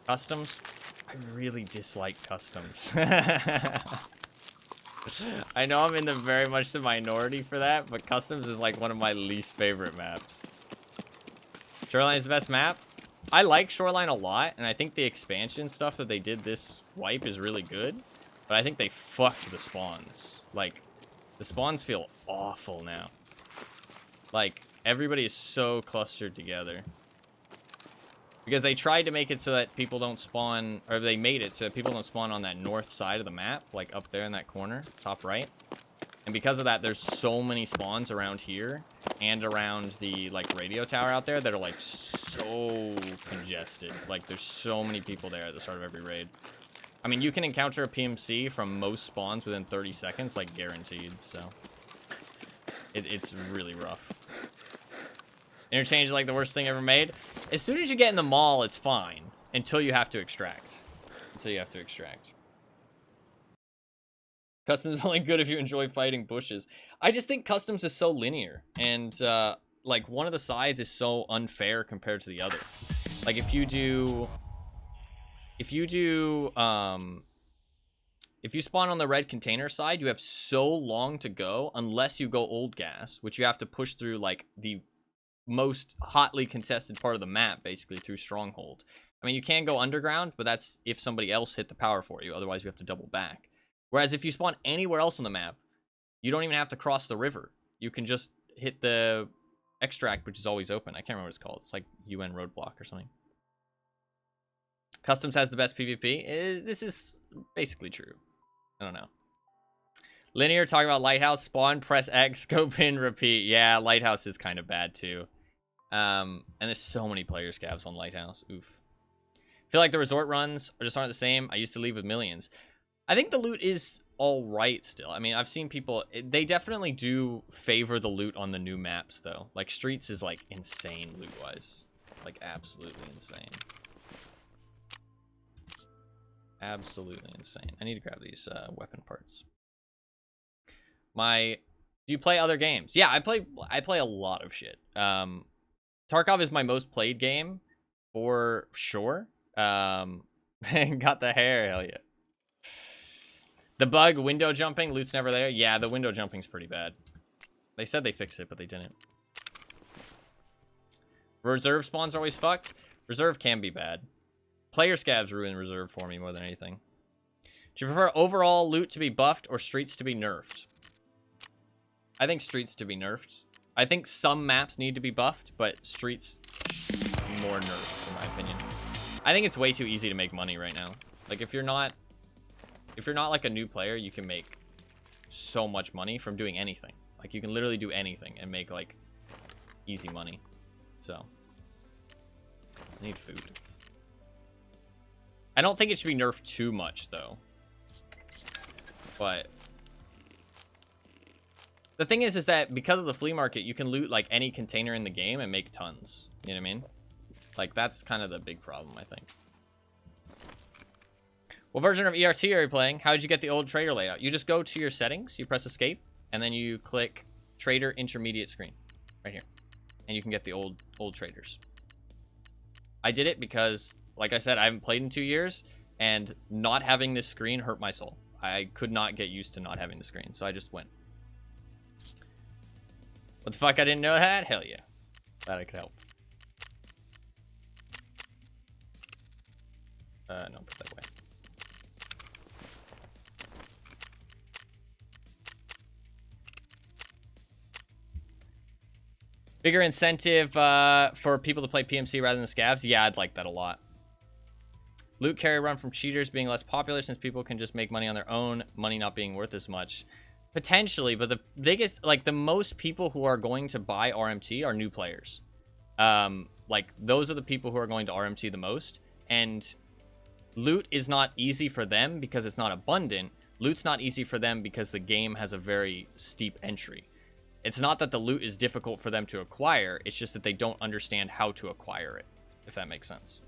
Customs? I really dislike customs. I know I'm in the very much the minority for that, but customs is like one of my least favorite maps. Shoreline is the best map. I like Shoreline a lot, and I think the expansion stuff that they did this wipe is really good. But I think they fucked the spawns. Like, the spawns feel awful now. Like, everybody is so clustered together. Because they tried to make it so that people don't spawn, or they made it so that people don't spawn on that north side of the map, like up there in that corner, top right. And because of that, there's so many spawns around here and around the, like, radio tower out there that are, like, so congested. Like, there's so many people there at the start of every raid. I mean, you can encounter a PMC from most spawns within 30 seconds, like, guaranteed, so. It's really rough. Interchange is like the worst thing ever made. As soon as you get in the mall, it's fine. Until you have to extract. Customs is only good if you enjoy fighting bushes. I just think customs is so linear, and like one of the sides is so unfair compared to the other. Like if you spawn on the red container side, you have so long to go unless you go old gas, which you have to push through like the most hotly contested part of the map, basically through stronghold. I mean, you can go underground, but that's if somebody else hit the power for you. Otherwise, you have to double back. Whereas if you spawn anywhere else on the map, you don't even have to cross the river. You can just hit the extract, which is always open. I can't remember what it's called. It's like UN roadblock or something. Customs has the best PvP. This is basically true. I don't know. Linear, talking about Lighthouse. Spawn, press X, scope in, repeat. Yeah, Lighthouse is kind of bad too. And there's so many player scavs on Lighthouse. Oof. Feel like the resort runs just aren't the same. I used to leave with millions. I think the loot is all right still. I mean, I've seen people, they definitely do favor the loot on the new maps though. Like Streets is like insane loot wise. Like absolutely insane. Absolutely insane. I need to grab these weapon parts. Do you play other games? Yeah, I play a lot of shit. Tarkov is my most played game for sure. Got the hair, hell yeah. The bug, window jumping, loot's never there. Yeah, the window jumping's pretty bad. They said they fixed it, but they didn't. Reserve spawns are always fucked. Reserve can be bad. Player scavs ruin reserve for me more than anything. Do you prefer overall loot to be buffed or streets to be nerfed? I think streets to be nerfed. I think some maps need to be buffed, but streets more nerfed, in my opinion. I think it's way too easy to make money right now. Like if you're not like a new player, you can make so much money from doing anything. Like you can literally do anything and make like easy money. So I need food. I don't think it should be nerfed too much though. But the thing is that because of the flea market, you can loot like any container in the game and make tons. You know what I mean? Like that's kind of the big problem, I think. What version of ERT are you playing? How did you get the old trader layout? You just go to your settings, you press escape, and then you click trader intermediate screen right here. And you can get the old traders. I did it because, like I said, I haven't played in 2 years, and not having this screen hurt my soul. I could not get used to not having the screen, so I just went. What the fuck, I didn't know that? Hell yeah. Glad I could help. No, put that away. Bigger incentive for people to play PMC rather than scavs? Yeah, I'd like that a lot. Loot carry run from cheaters being less popular since people can just make money on their own, money not being worth as much. Potentially, but the biggest, like the most people who are going to buy RMT are new players. Like those are the people who are going to RMT the most, and loot is not easy for them because it's not abundant. Loot's not easy for them because the game has a very steep entry. It's not that the loot is difficult for them to acquire, it's just that they don't understand how to acquire it, if that makes sense.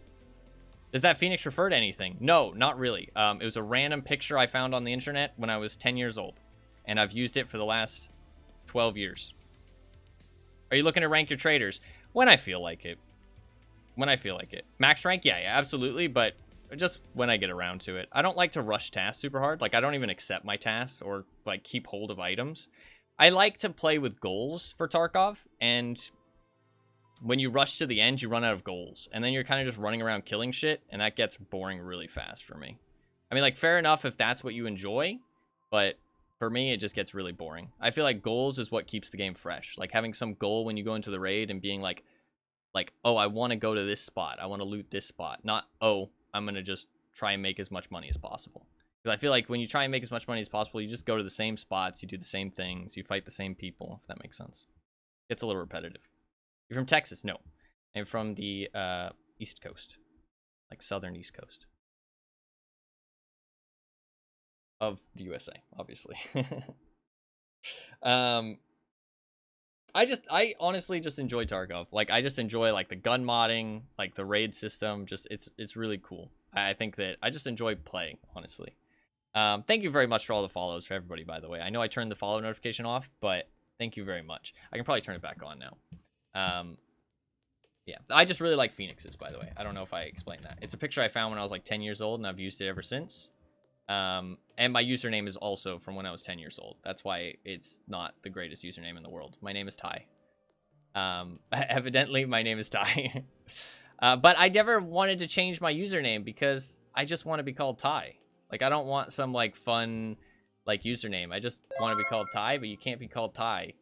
Does that Phoenix refer to anything? No, not really. It was a random picture I found on the internet when I was 10 years old, and I've used it for the last 12 years. Are you looking to rank your traders? When I feel like it. When I feel like it. Max rank? Yeah, absolutely, but just when I get around to it. I don't like to rush tasks super hard. Like, I don't even accept my tasks or, like, keep hold of items. I like to play with goals for Tarkov, and when you rush to the end, you run out of goals, and then you're kind of just running around killing shit, and that gets boring really fast for me. I mean, like, fair enough if that's what you enjoy, but for me, it just gets really boring. I feel like goals is what keeps the game fresh. Like, having some goal when you go into the raid and being like, oh, I want to go to this spot. I want to loot this spot. Not, oh, I'm going to just try and make as much money as possible. Because I feel like when you try and make as much money as possible, you just go to the same spots, you do the same things, you fight the same people, if that makes sense. It's a little repetitive. You're from Texas? No. I'm from the East Coast. Like southern East Coast. Of the USA, obviously. I honestly just enjoy Tarkov. Like, I just enjoy, like, the gun modding, like, the raid system. Just, it's really cool. I think that I just enjoy playing, honestly. Thank you very much for all the follows for everybody, by the way. I know I turned the follow notification off, but thank you very much. I can probably turn it back on now. Yeah, I just really like phoenixes, by the way. I don't know if I explained that. It's a picture I found when I was like 10 years old, and I've used it ever since. And my username is also from when I was 10 years old. That's why it's not the greatest username in the world. My name is Ty. Evidently, my name is Ty. But I never wanted to change my username because I just want to be called Ty. Like, I don't want some, like, fun, like, username. I just want to be called Ty, but you can't be called Ty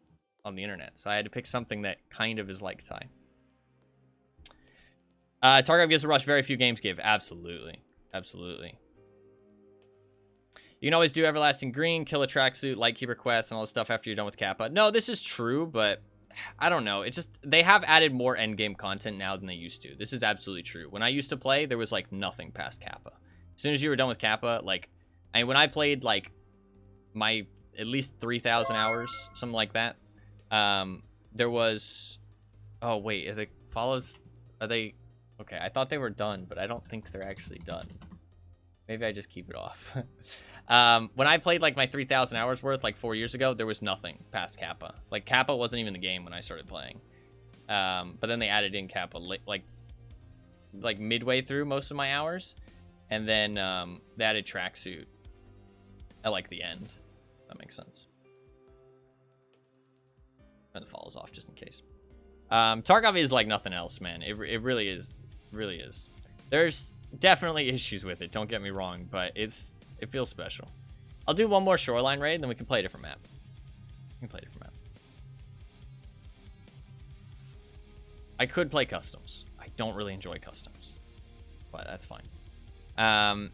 on the internet. So I had to pick something that kind of is like Ty. Tarkov gives a rush, very few games give. Absolutely. Absolutely. You can always do Everlasting Green, kill a tracksuit, Lightkeeper quest, and all this stuff after you're done with Kappa. No, this is true, but I don't know. It's just, they have added more endgame content now than they used to. This is absolutely true. When I used to play, there was, like, nothing past Kappa. As soon as you were done with Kappa, like, when I played, like, my at least 3,000 hours, something like that, there was... Oh, wait, are they follows? Are they... Okay, I thought they were done, but I don't think they're actually done. Maybe I just keep it off. When I played, like, my 3,000 hours worth, like, 4 years ago, there was nothing past Kappa. Like, Kappa wasn't even the game when I started playing. But then they added in Kappa, like midway through most of my hours. And then they added Tracksuit at, like, the end. That makes sense. And it falls off just in case. Tarkov is like nothing else, man. It really is. Really is. There's definitely issues with it, don't get me wrong, but it feels special. I'll do one more Shoreline raid, then we can play a different map. We can play a different map. I could play customs. I don't really enjoy customs, but that's fine. And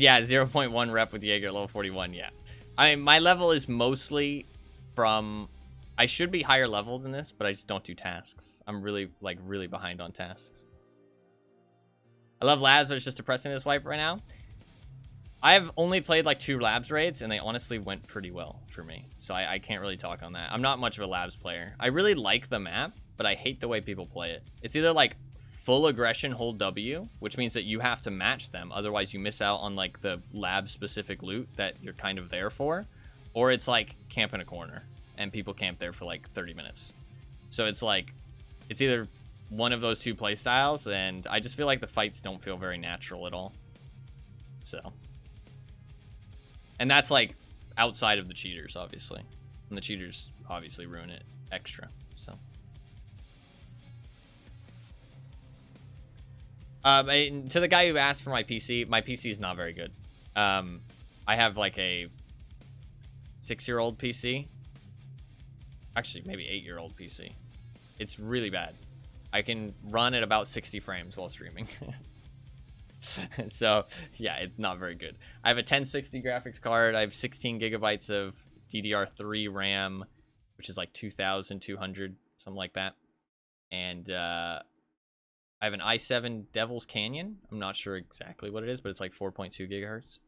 yeah, 0.1 rep with Jaeger, level 41, yeah. I mean, my level is mostly from... I should be higher level than this, but I just don't do tasks. I'm really, like, really behind on tasks. I love labs, but it's just depressing this wipe right now. I've only played, like, 2 labs raids, and they honestly went pretty well for me. So I can't really talk on that. I'm not much of a labs player. I really like the map, but I hate the way people play it. It's either, like, full aggression, hold W, which means that you have to match them. Otherwise, you miss out on, like, the lab-specific loot that you're kind of there for. Or it's, like, camp in a corner. And people camp there for like 30 minutes. So it's like, it's either one of those 2 play styles, and I just feel like the fights don't feel very natural at all. So. And that's like outside of the cheaters, obviously. And the cheaters obviously ruin it extra, so. To the guy who asked for my PC is not very good. I have like a 6-year-old PC. Actually, maybe 8-year-old PC. It's really bad. I can run at about 60 frames while streaming. So, yeah, it's not very good. I have a 1060 graphics card. I have 16 gigabytes of DDR3 RAM, which is like 2,200, something like that. And I have an i7 Devil's Canyon. I'm not sure exactly what it is, but it's like 4.2 gigahertz.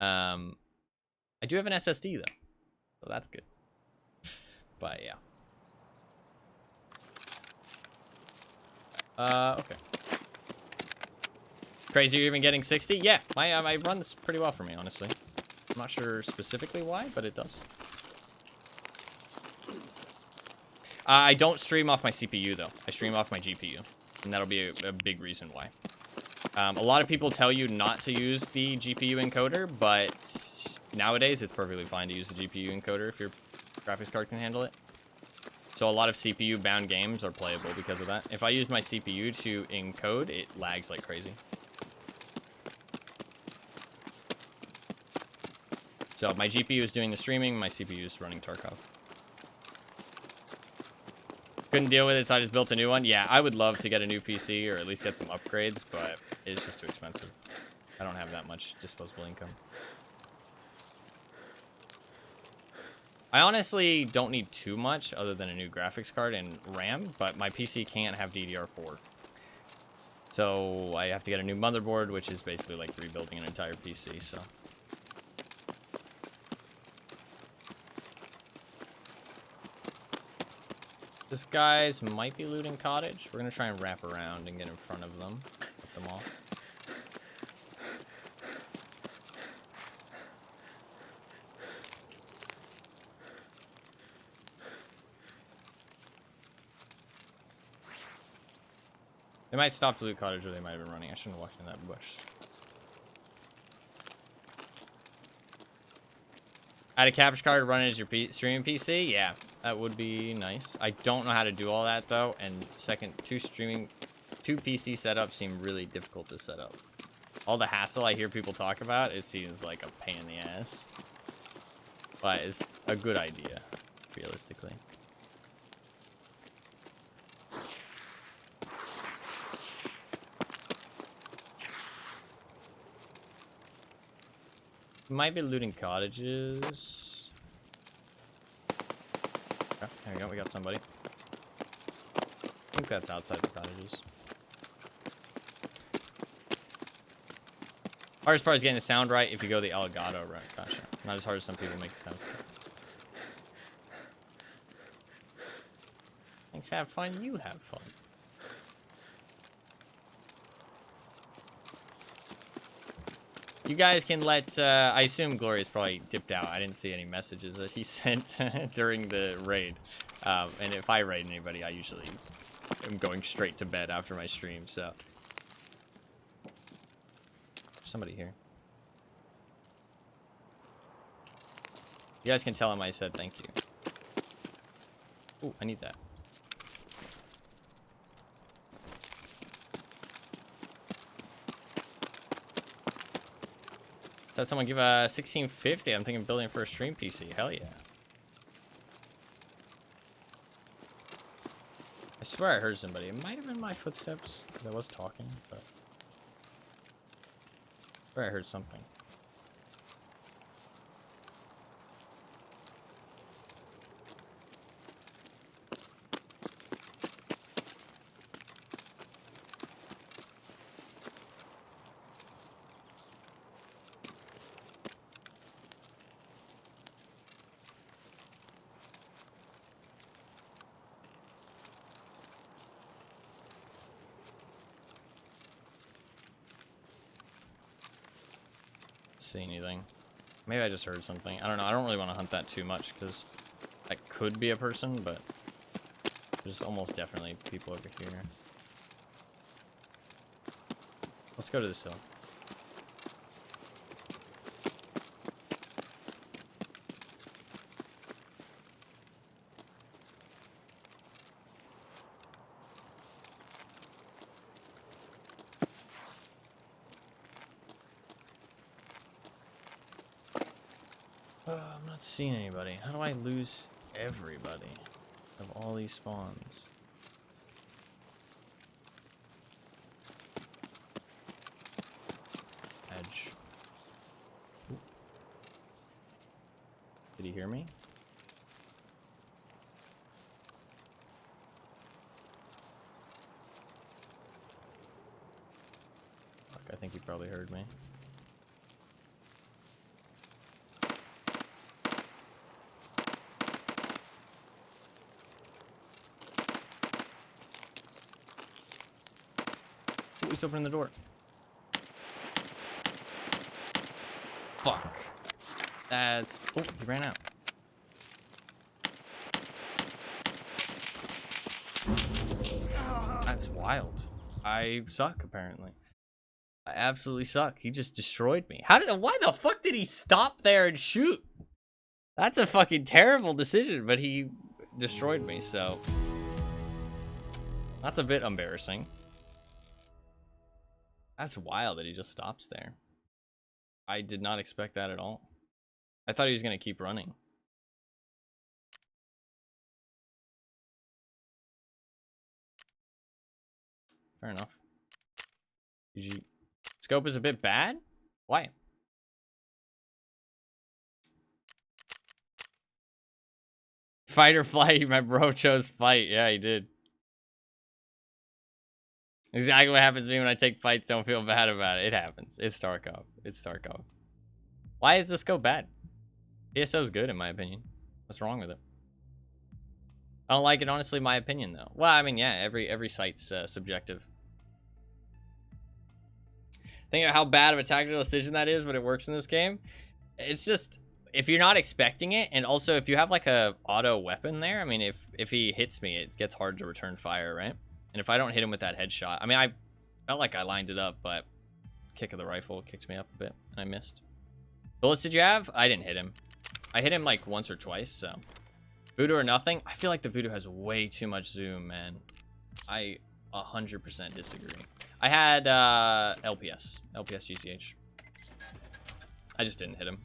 I do have an SSD, though. So that's good. But yeah. Okay. Crazy you're even getting 60? Yeah, I run this pretty well for me, honestly. I'm not sure specifically why, but it does. I don't stream off my CPU, though. I stream off my GPU. And that'll be a big reason why. A lot of people tell you not to use the GPU encoder, but nowadays it's perfectly fine to use the GPU encoder if your graphics card can handle it. So a lot of CPU-bound games are playable because of that. If I use my CPU to encode, it lags like crazy. So my GPU is doing the streaming, my CPU is running Tarkov. Couldn't deal with it, so I just built a new one. Yeah, I would love to get a new PC or at least get some upgrades, but it's just too expensive. I don't have that much disposable income. I honestly don't need too much other than a new graphics card and RAM, but my PC can't have DDR4. So I have to get a new motherboard, which is basically like rebuilding an entire PC, so. This guy's might be looting cottage. We're gonna try and wrap around and get in front of them. Cut them off. They might stop the loot cottage, or they might have been running. I shouldn't have walked in that bush. Add a capture card to run it as your streaming PC? Yeah, that would be nice. I don't know how to do all that, though. And second, two PC setups seem really difficult to set up. All the hassle I hear people talk about, it seems like a pain in the ass. But it's a good idea, realistically. Might be looting cottages. Oh, there we go, we got somebody. I think that's outside the cottages. Hardest part is getting the sound right if you go the Elgato route. Gotcha. Not as hard as some people make it sound. Thanks, have fun, you have fun. You guys can let, I assume Glorious probably dipped out. I didn't see any messages that he sent during the raid. And if I raid anybody, I usually am going straight to bed after my stream, so. Somebody here. You guys can tell him I said thank you. Ooh, I need that. So someone give a 1650. I'm thinking building for a stream PC. Hell yeah. I swear I heard somebody. It might have been my footsteps because I was talking, but I swear I heard something. See anything. Maybe I just heard something. I don't know. I don't really want to hunt that too much because that could be a person, but there's almost definitely people over here. Let's go to this hill. I'm not seeing anybody. How do I lose everybody of all these spawns? Edge. Ooh. Did he hear me? Fuck, I think he probably heard me. He's opening the door. Fuck. That's... Oh, he ran out. That's wild. I suck, apparently. I absolutely suck. He just destroyed me. Why the fuck did he stop there and shoot? That's a fucking terrible decision, but he destroyed me, so... That's a bit embarrassing. That's wild that he just stops there. I did not expect that at all. I thought he was going to keep running. Fair enough. GG. Scope is a bit bad? Why? Fight or flight, my bro chose fight. Yeah, he did. Exactly what happens to me when I take fights. Don't feel bad about it. It happens. It's Tarkov. It's Tarkov. Why is the scope bad? PSO's good in my opinion. What's wrong with it? I don't like it, honestly, my opinion though. Well, I mean, yeah, every site's subjective. Think of how bad of a tactical decision that is, but it works in this game. It's just, if you're not expecting it, and also if you have like a auto weapon there, I mean, if he hits me, it gets hard to return fire, right? And if I don't hit him with that headshot, I mean, I felt like I lined it up, but kick of the rifle kicked me up a bit, and I missed. Bullets did you have? I didn't hit him. I hit him like once or twice, so. Voodoo or nothing? I feel like the Voodoo has way too much zoom, man. I 100% disagree. I had LPS GCH. I just didn't hit him.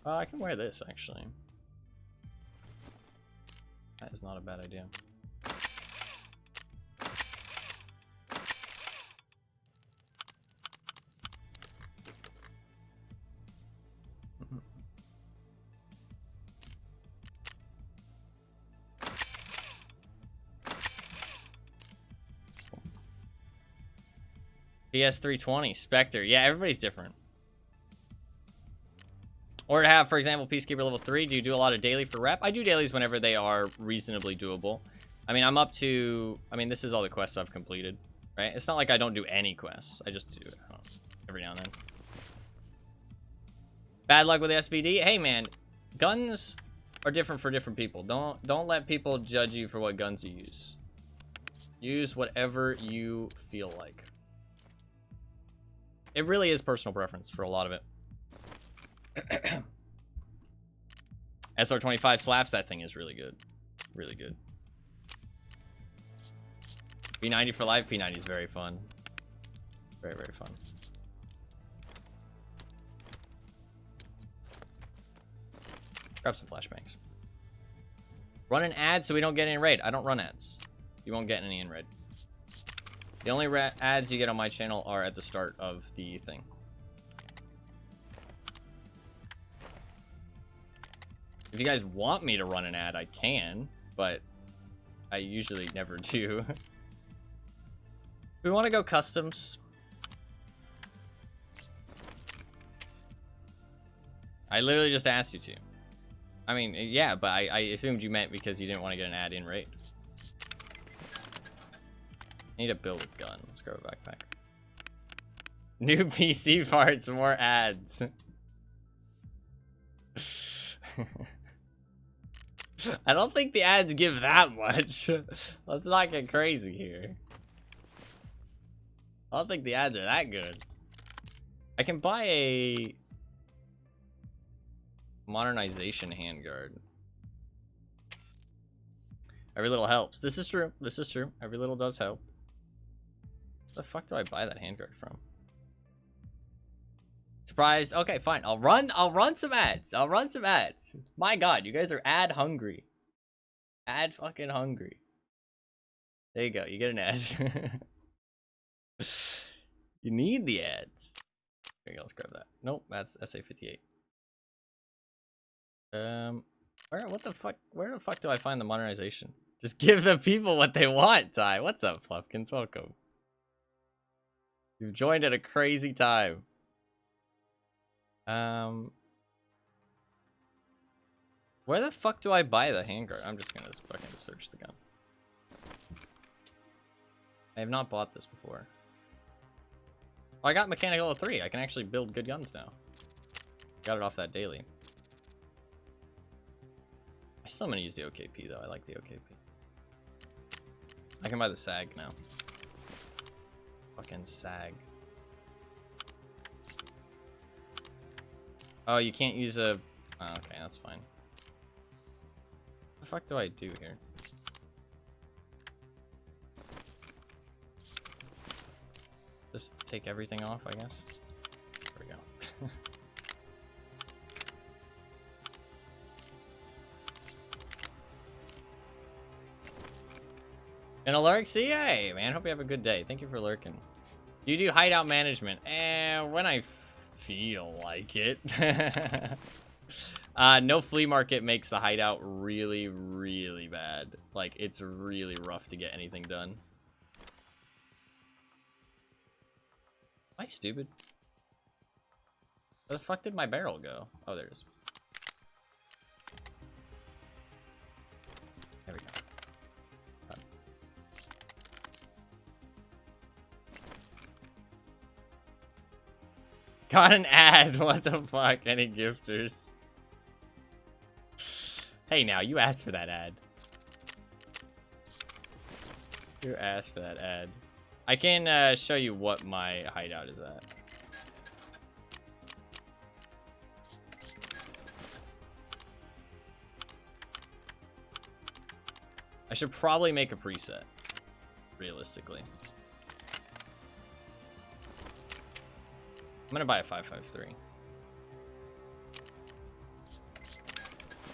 I can wear this, actually. That is not a bad idea. PS320, Spectre. Yeah, everybody's different. Or to have, for example, Peacekeeper level 3. Do you do a lot of daily for rep? I do dailies whenever they are reasonably doable. I mean, I'm up to... I mean, this is all the quests I've completed, right? It's not like I don't do any quests. I just do every now and then. Bad luck with the SVD? Hey, man. Guns are different for different people. Don't let people judge you for what guns you use. Use whatever you feel like. It really is personal preference for a lot of it. SR25 slaps. That thing is really good. Really good. P90 for life. P90 is very fun. Very, very fun. Grab some flashbangs. Run an ad so we don't get any raid. I don't run ads. You won't get any in raid. The only ads you get on my channel are at the start of the thing. If you guys want me to run an ad, I can, but I usually never do. We want to go customs. I literally just asked you to. I mean, yeah, but I assumed you meant because you didn't want to get an ad in raid. I need to build a gun. Let's grab a backpack. New PC parts, more ads. I don't think the ads give that much. Let's not get crazy here. I don't think the ads are that good. I can buy a modernization handguard. Every little helps. This is true. This is true. Every little does help. Where the fuck do I buy that handguard from? Surprised. Okay, fine. I'll run some ads. I'll run some ads. My god, you guys are ad hungry. Ad fucking hungry. There you go. You get an ad. You need the ads. There you go. Let's grab that. Nope, that's SA58. What the fuck? Where the fuck do I find the modernization? Just give the people what they want, Ty. What's up, Fluffkins? Welcome. You've joined at a crazy time. Where the fuck do I buy the handguard? I'm just gonna fucking search the gun. I have not bought this before. Oh, I got mechanical level 3. I can actually build good guns now. Got it off that daily. I still am gonna use the OKP though. I like the OKP. I can buy the SAG now. Fucking SAG. Oh, you can't use a... Oh, okay, that's fine. What the fuck do I do here? Just take everything off, I guess. There we go. Gonna lurk? See, hey, man. Hope you have a good day. Thank you for lurking. Do you do hideout management? When I feel like it. No flea market makes the hideout really, really bad. Like, it's really rough to get anything done. Am I stupid? Where the fuck did my barrel go? Oh, there it is. There we go. Got an ad. What the fuck? Any gifters? Hey, now, you asked for that ad. You asked for that ad. I can show you what my hideout is at. I should probably make a preset, realistically. I'm gonna buy a 553.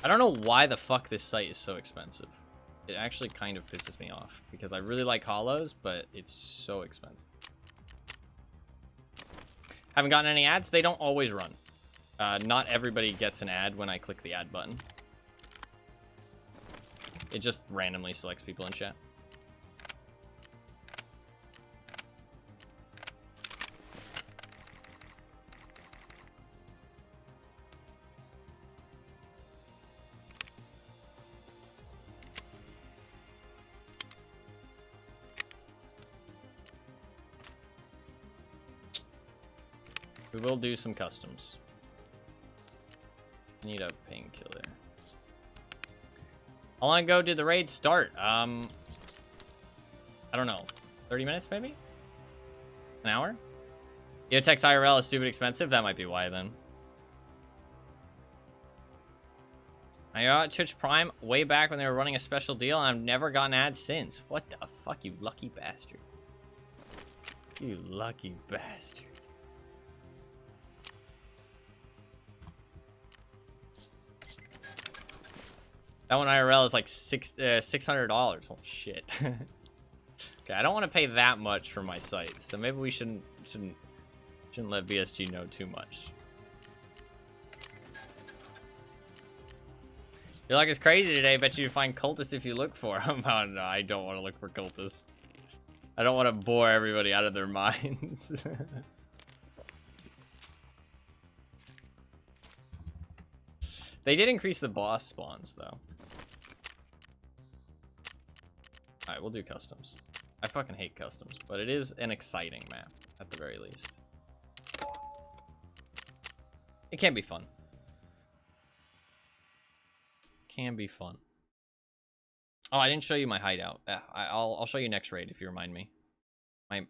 I don't know why the fuck this site is so expensive. It actually kind of pisses me off because I really like hollows, but it's so expensive. Haven't gotten any ads. They don't always run. Not everybody gets an ad when I click the ad button. It just randomly selects people in chat. We will do some customs. Need a painkiller. How long ago did the raid start? I don't know. 30 minutes, maybe? An hour? Text IRL is stupid expensive? That might be why, then. I got Twitch Prime way back when they were running a special deal, and I've never gotten ads since. What the fuck, you lucky bastard. You lucky bastard. That one IRL is like $600. Holy shit. Okay, I don't want to pay that much for my site, so maybe we shouldn't let BSG know too much. Your luck is crazy today. Bet you find cultists if you look for them. Oh no, I don't want to look for cultists. I don't want to bore everybody out of their minds. They did increase the boss spawns, though. Alright, we'll do customs. I fucking hate customs, but it is an exciting map, at the very least. It can be fun. Can be fun. Oh, I didn't show you my hideout. I'll show you next raid if you remind me.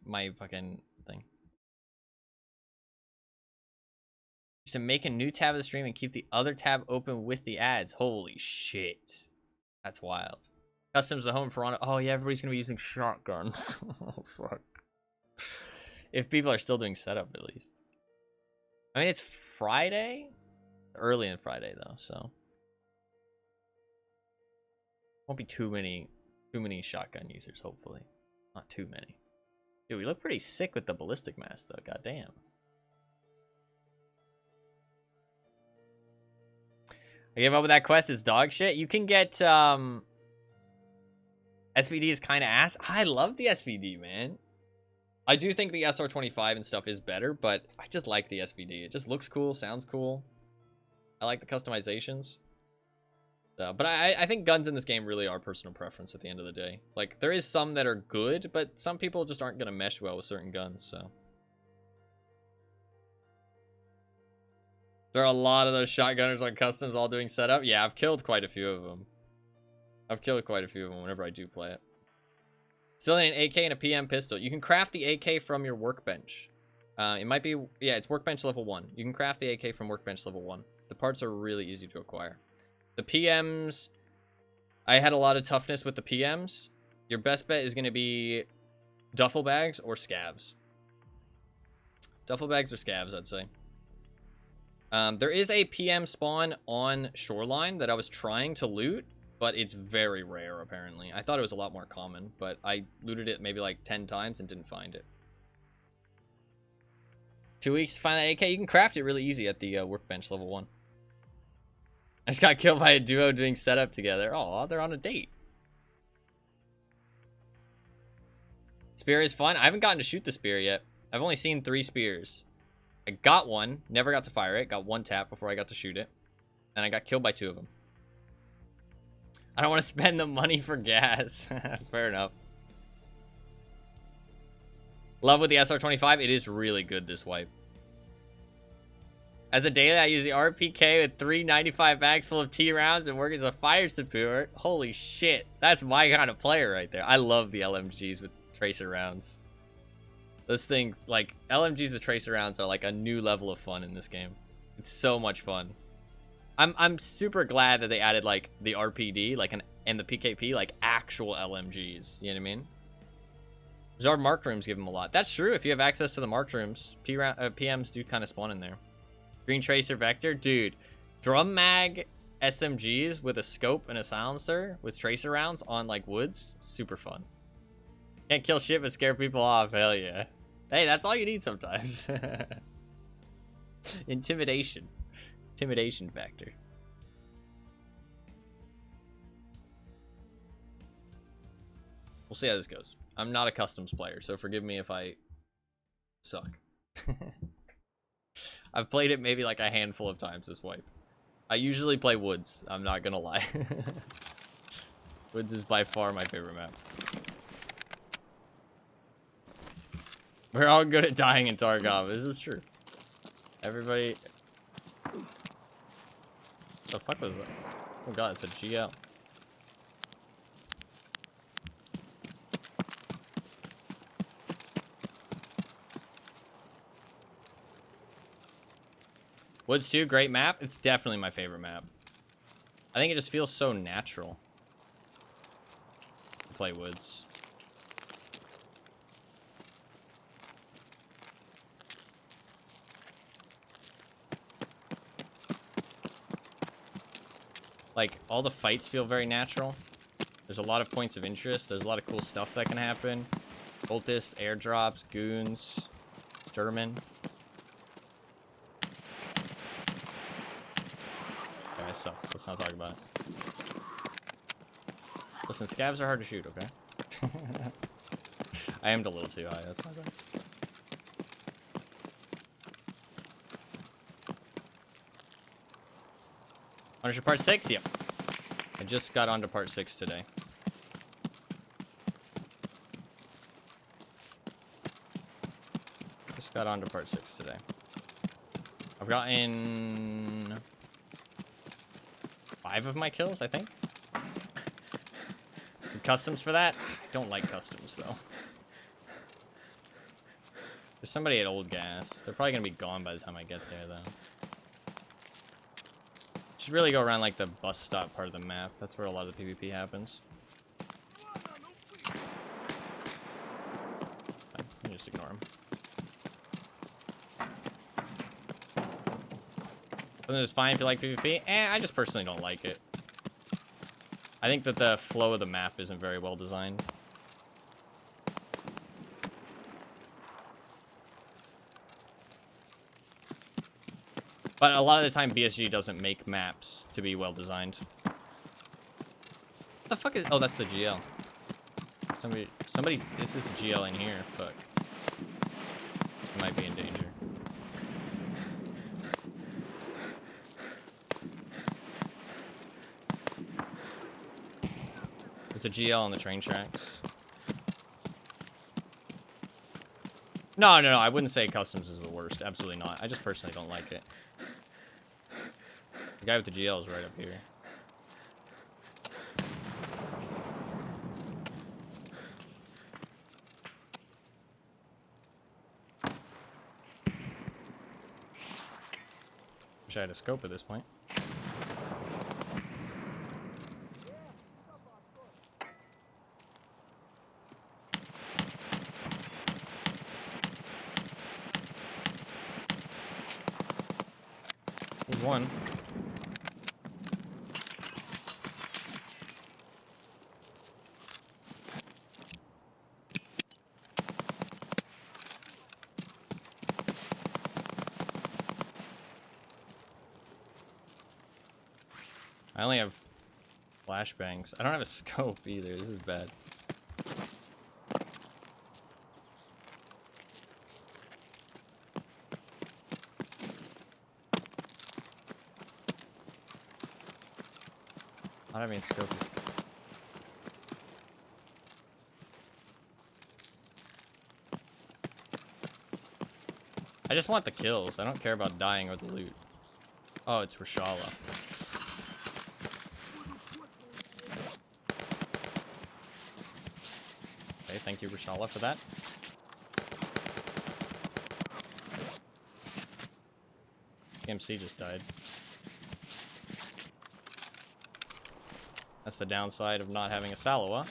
My fucking thing. Just to make a new tab of the stream and keep the other tab open with the ads. Holy shit. That's wild. Customs the home piranha. Oh yeah, everybody's gonna be using shotguns. Oh fuck. If people are still doing setup, at least. I mean, it's Friday? Early in Friday though, so won't be too many shotgun users, hopefully. Not too many. Dude, we look pretty sick with the ballistic mask though, goddamn. I gave up with that quest. It's dog shit. You can get SVD is kind of ass. I love the SVD, man. I do think the SR25 and stuff is better, but I just like the SVD. It just looks cool, sounds cool. I like the customizations. But I think guns in this game really are personal preference at the end of the day. Like, there is some that are good, but some people just aren't going to mesh well with certain guns, so. There are a lot of those shotgunners on customs all doing setup. Yeah, I've killed quite a few of them. I've killed quite a few of them whenever I do play it. Still need an AK and a PM pistol. You can craft the AK from your workbench. It might be, yeah, it's workbench level 1. You can craft the AK from workbench level 1. The parts are really easy to acquire. The PMs, I had a lot of toughness with the PMs. Your best bet is going to be duffel bags or scavs. Duffel bags or scavs, I'd say. There is a PM spawn on Shoreline that I was trying to loot, but it's very rare, apparently. I thought it was a lot more common, but I looted it maybe like 10 times and didn't find it. 2 weeks to find that AK. You can craft it really easy at the workbench level 1. I just got killed by a duo doing setup together. Oh, they're on a date. Spear is fun. I haven't gotten to shoot the spear yet. I've only seen 3 spears. I got one, never got to fire it. Got 1 tap before I got to shoot it. And I got killed by 2 of them. I don't want to spend the money for gas. Fair enough. Love with the SR25. It is really good this wipe. As a daily, I use the RPK with 395 bags full of T rounds and work as a fire support. Holy shit. That's my kind of player right there. I love the LMGs with tracer rounds. Those things, like, LMGs with tracer rounds are like a new level of fun in this game. It's so much fun. I'm super glad that they added, like, the RPD, like, and the PKP, like, actual LMGs. You know what I mean? Zard marked rooms give them a lot. That's true. If you have access to the marked rooms, PMs do kind of spawn in there. Green Tracer Vector. Dude, drum mag SMGs with a scope and a silencer with tracer rounds on, like, woods. Super fun. Can't kill shit but scare people off. Hell yeah. Hey, that's all you need sometimes. Intimidation. Intimidation factor. We'll see how this goes. I'm not a customs player, so forgive me if I suck. I've played it maybe like a handful of times this wipe. I usually play Woods, I'm not gonna lie. Woods is by far my favorite map. We're all good at dying in Tarkov. This is true. Everybody... The fuck was that? Oh god, it's a GL. Woods 2, great map. It's definitely my favorite map. I think it just feels so natural to play Woods. Like, all the fights feel very natural. There's a lot of points of interest. There's a lot of cool stuff that can happen. Cultists, airdrops, goons, German. Okay, I suck. Let's not talk about it. Listen, scavs are hard to shoot, okay? I aimed a little too high. That's my bad. Punisher Part 6? Yep. I just got onto Part 6 today. Just got onto Part 6 today. I've gotten 5 of my kills, I think. And customs for that? I don't like customs, though. There's somebody at Old Gas. They're probably going to be gone by the time I get there, though. Should really go around like the bus stop part of the map. That's where a lot of the PvP happens. Let me just ignore him. Something is fine if you like PvP. I just personally don't like it. I think that the flow of the map isn't very well designed. But a lot of the time, BSG doesn't make maps to be well designed. What the fuck is... Oh, that's the GL. Somebody's... This is the GL in here. Fuck. It might be in danger. There's a GL on the train tracks. No, I wouldn't say customs is the worst. Absolutely not. I just personally don't like it. The guy with the GL is right up here. Wish I had a scope at this point. There's one. I only have flashbangs. I don't have a scope either. This is bad. Not having a scope is... I just want the kills. I don't care about dying or the loot. Oh, it's Rashala. Okay, thank you, Rashala, for that. MC just died. That's the downside of not having a Salawa.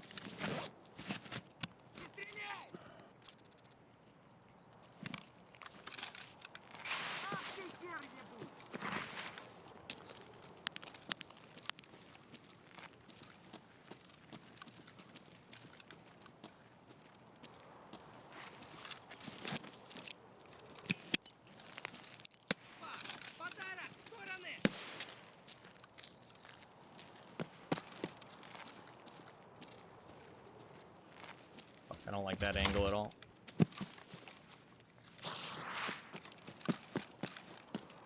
I don't like that angle at all.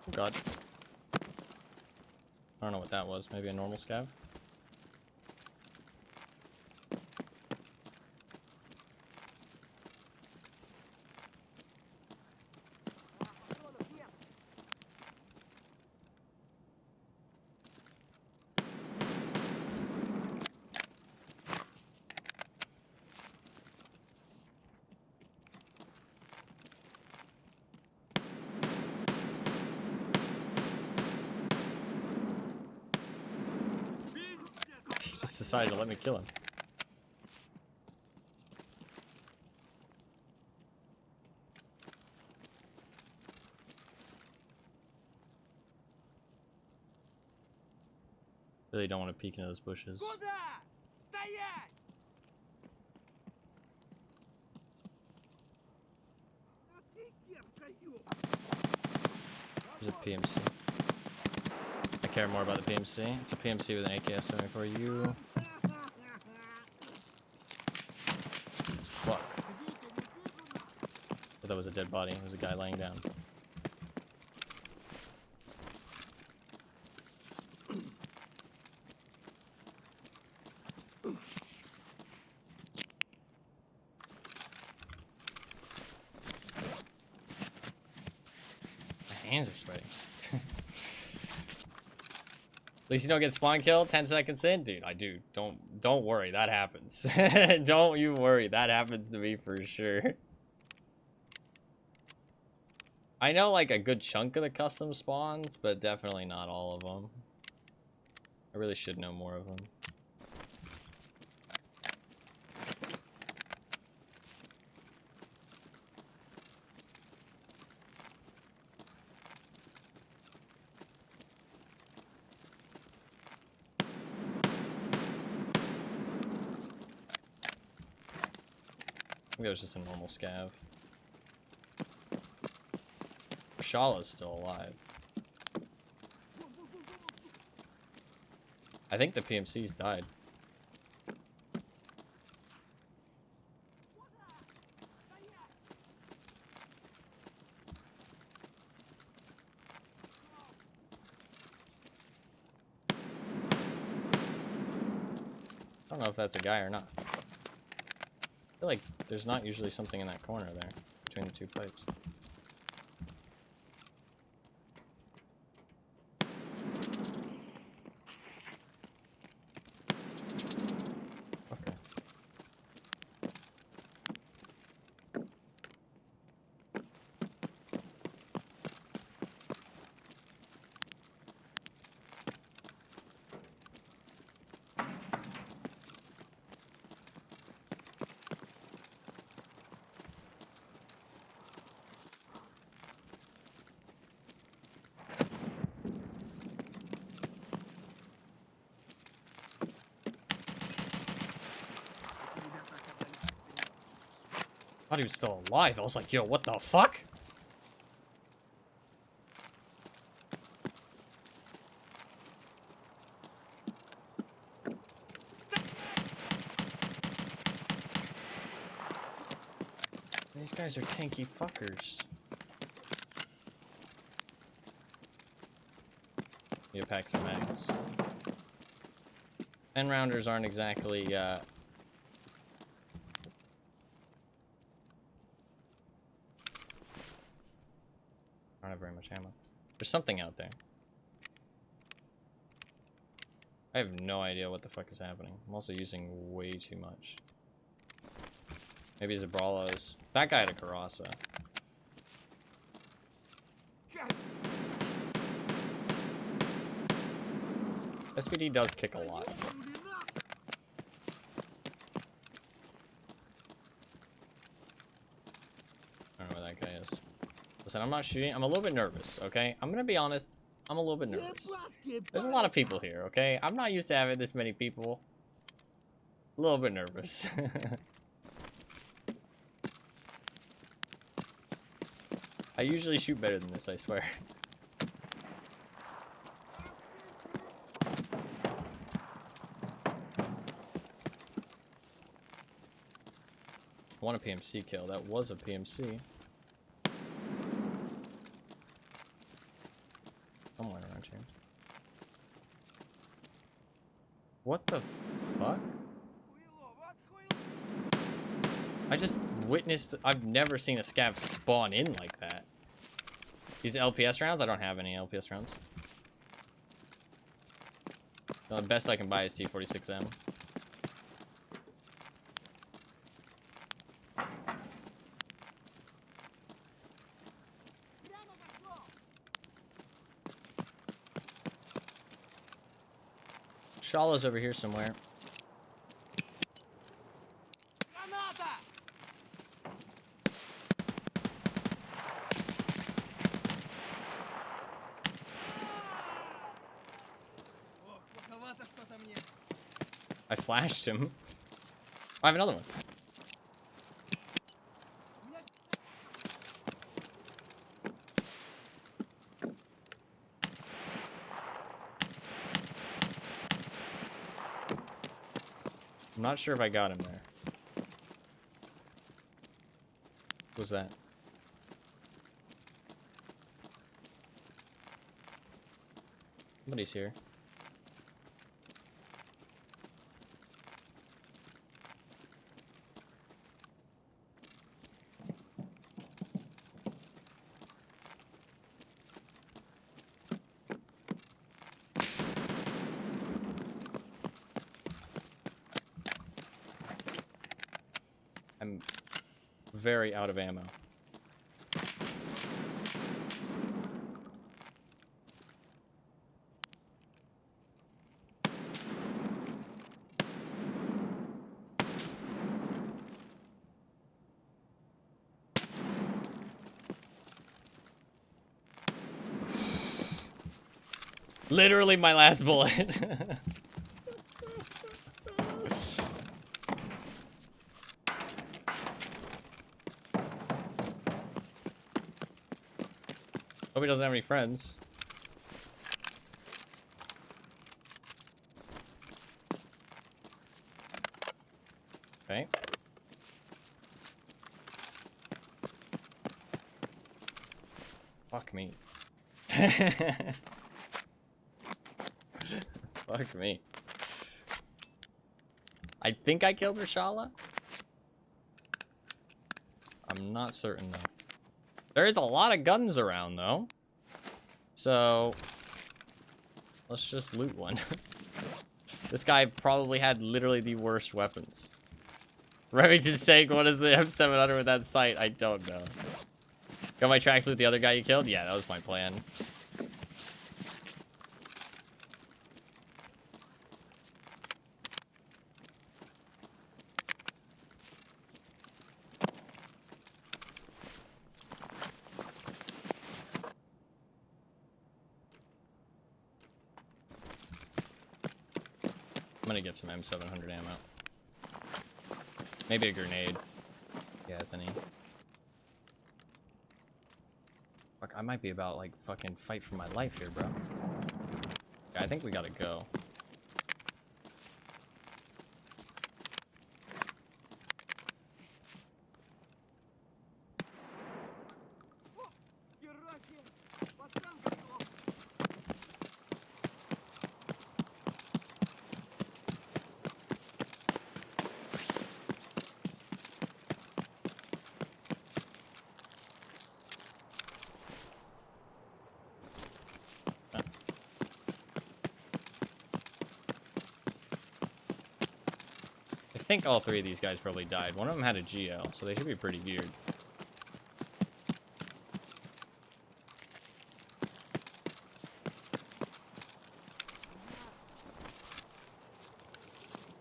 Oh god. I don't know what that was. Maybe a normal scav? He just decided to let me kill him. Really don't want to peek into those bushes. There's a PMC. I care more about the PMC. It's a PMC with an AKS-74U. Fuck. I thought that was a dead body. It was a guy laying down. My hands are sweating. At least you don't get spawn killed 10 seconds in? Dude, I do. Don't worry, that happens. Don't you worry, that happens to me for sure. I know like a good chunk of the custom spawns, but definitely not all of them. I really should know more of them. I think it was just a normal scav. Shala's still alive. I think the PMC's died. I don't know if that's a guy or not. I feel like there's not usually something in that corner there between the two pipes. Okay. I thought he was still alive. I was like, yo, what the fuck? These guys are tanky fuckers. You pack some mags. 10 rounders aren't exactly have very much ammo. There's something out there. I have no idea what the fuck is happening. I'm also using way too much. Maybe Zabralos. That guy had a Karasa. SVD does kick a lot. I don't know where that guy is. Listen, I'm not shooting. I'm a little bit nervous, okay? I'm gonna be honest. I'm a little bit nervous. There's a lot of people here, okay? I'm not used to having this many people. A little bit nervous. I usually shoot better than this, I swear. I want a PMC kill. That was a PMC. Somewhere around here. What the fuck? I just witnessed... I've never seen a scav spawn in like that. These LPS rounds? I don't have any LPS rounds. The best I can buy is T46M. Shala's over here somewhere. I flashed him. I have another one. I'm not sure if I got him there. What was that? Somebody's here. I'm very out of ammo. Literally my last bullet. Hope he doesn't have any friends. Okay. Fuck me. Fuck me. I think I killed Rashala. I'm not certain though. There is a lot of guns around though. So let's just loot one. This guy probably had literally the worst weapons. Remington's sake, what is the M700 with that sight? I don't know. Got my tracks with the other guy you killed? Yeah, that was my plan. I'm gonna get some M700 ammo. Maybe a grenade. Yeah, it's any. Fuck, I might be about like fucking fight for my life here, bro. Yeah, I think we gotta go. think all three of these guys probably died. One of them had a GL, so they should be pretty geared.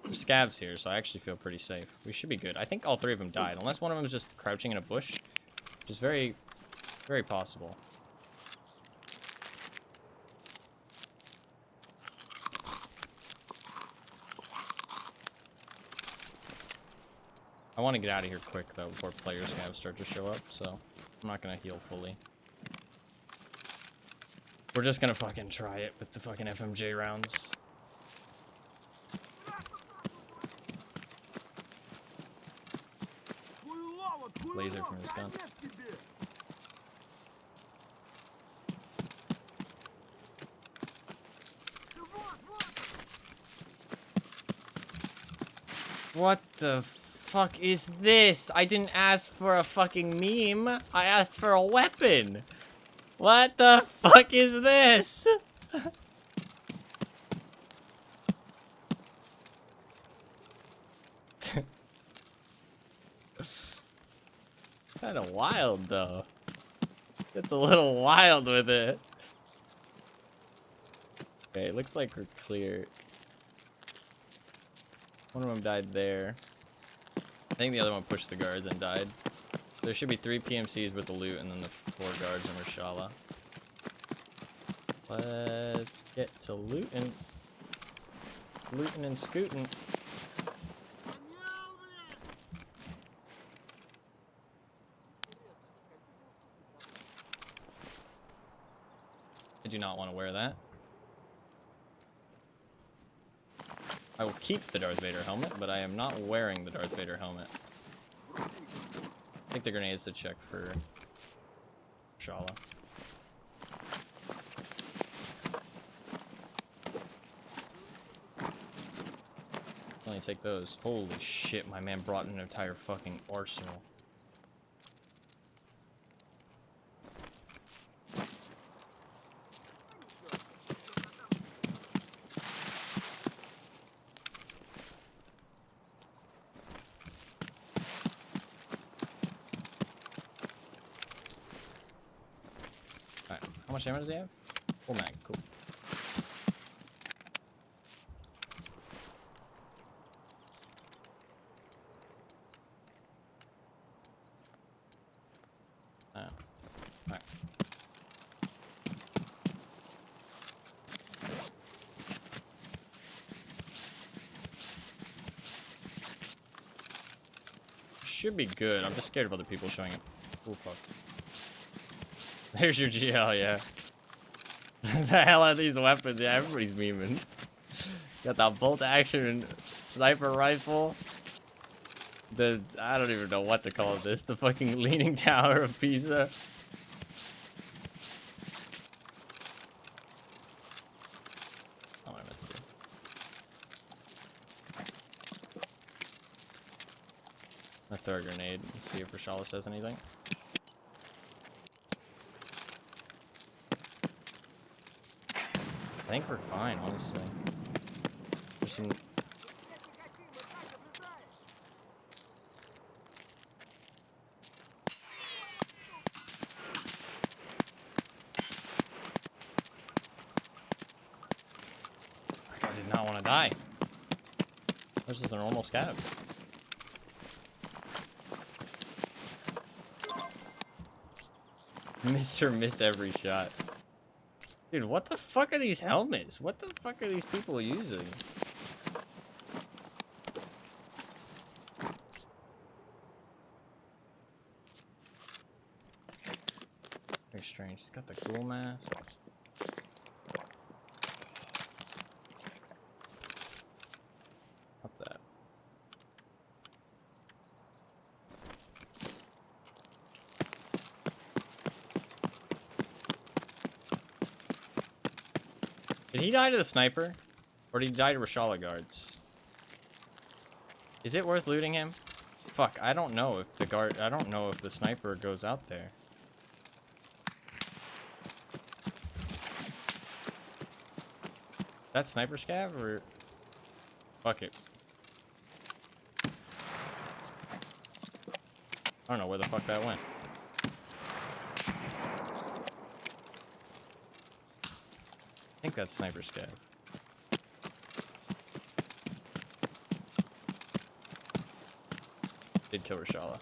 There's scavs here, so I actually feel pretty safe. We should be good. I think all three of them died, unless one of them is just crouching in a bush, which is very, very possible. I want to get out of here quick, though, before player scavs start to show up, so I'm not going to heal fully. We're just going to fucking try it with the fucking FMJ rounds. Laser from his gun. What the fuck is this? I didn't ask for a fucking meme. I asked for a weapon. What the fuck is this? Kind of wild, though. It's a little wild with it. Okay, it looks like we're clear. One of them died there. I think the other one pushed the guards and died. There should be 3 PMCs with the loot and then the 4 guards and Rashala. Let's get to looting. Looting and scooting. I do not want to wear that. I will keep the Darth Vader helmet, but I am not wearing the Darth Vader helmet. I think the grenades to check for Shala. Only take those. Holy shit, my man brought an entire fucking arsenal. How much ammo does he have? Full mag, cool. Alright. Should be good. I'm just scared of other people showing up. Oh fuck. There's your GL, yeah. The hell are these weapons? Yeah, everybody's memeing. Got that bolt action sniper rifle. I don't even know what to call this. The fucking Leaning Tower of Pisa. Oh, I meant to do. I'm gonna throw a grenade and see if Rashala says anything. I think we're fine, honestly. There's some... I did not want to die. This is the normal scav. Mr. Missed every shot. Dude, what the fuck are these helmets? What the fuck are these people using? Very strange. He's got the cool mask. Up that. Did he die to the sniper? Or did he die to Rashala guards? Is it worth looting him? Fuck, I don't know if the guard... I don't know if the sniper goes out there. That sniper scav or... Fuck it. I don't know where the fuck that went. I think that's Sniper Scav. Did kill Rashala.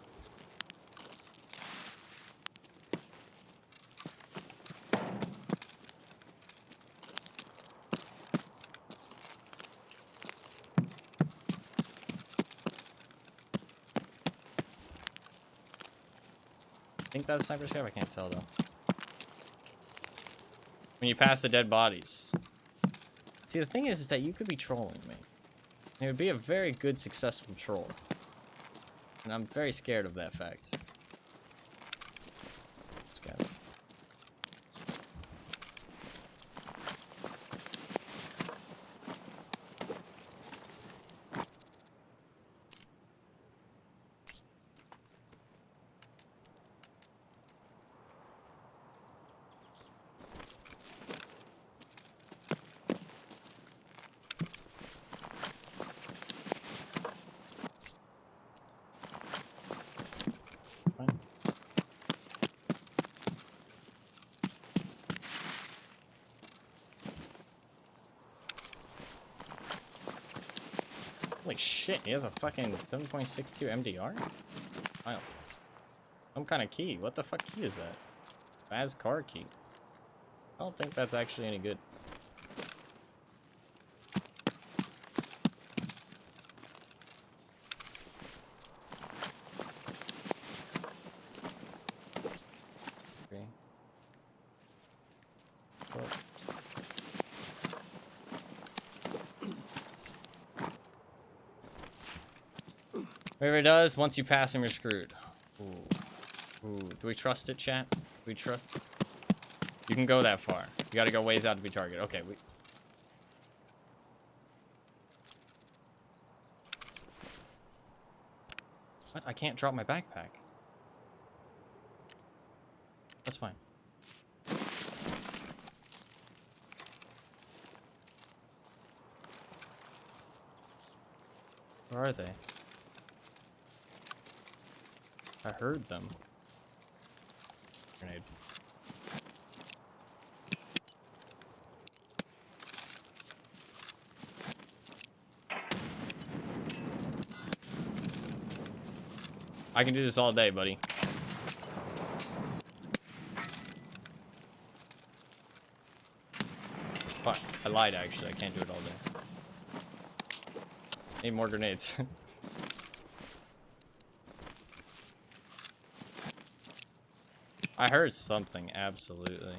I think that's Sniper Scav. I can't tell though. When you pass the dead bodies. See, the thing is that you could be trolling me. It would be a very good, successful troll. And I'm very scared of that fact. Scav. Holy shit, he has a fucking 7.62 MDR? Wow. Some kind of key. What the fuck key is that? Baz car key. I don't think that's actually any good. Okay. Oh. Whatever it does, once you pass him, you're screwed. Ooh. Ooh. Do we trust it, chat? Do we trust? You can go that far. You gotta go ways out to be targeted. Okay, What? I can't drop my backpack. That's fine. Where are they? I heard them. Grenade. I can do this all day, buddy. Fuck, I lied actually. I can't do it all day. Need more grenades. I heard something, absolutely.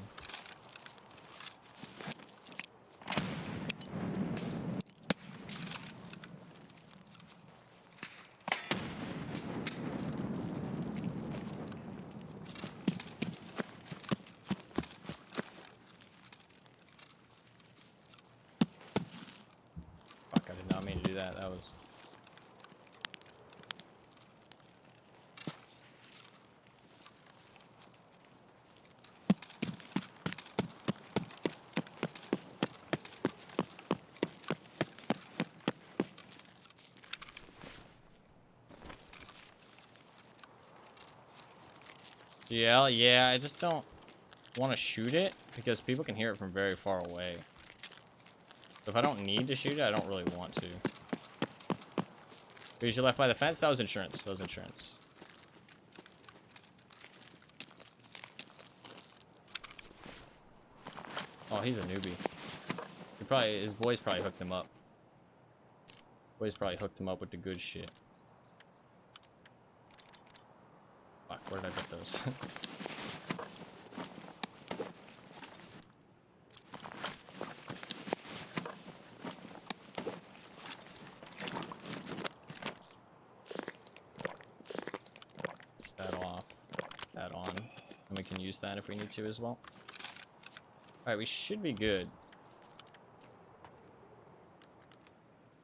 Fuck, I did not mean to do that. That was... Yeah, I just don't want to shoot it because people can hear it from very far away. So if I don't need to shoot it, I don't really want to. Because you left by the fence? That was insurance. That was insurance. Oh, he's a newbie. His boys probably hooked him up. Boys probably hooked him up with the good shit. Fuck, where did I get those? That off. That on. And we can use that if we need to as well. Alright, we should be good.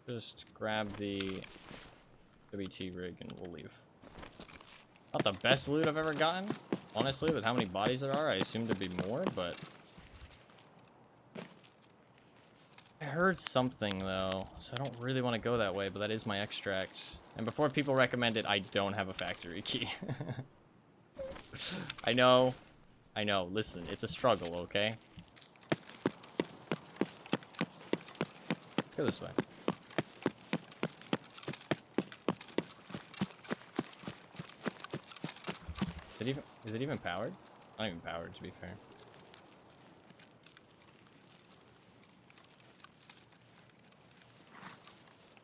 Just grab the WT rig and we'll leave. Not the best loot I've ever gotten. Honestly, with how many bodies there are, I assume there'd be more, but... I heard something, though, so I don't really want to go that way, but that is my extract. And before people recommend it, I don't have a factory key. I know. I know. Listen, it's a struggle, okay? Let's go this way. Is it even powered? Not even powered, to be fair.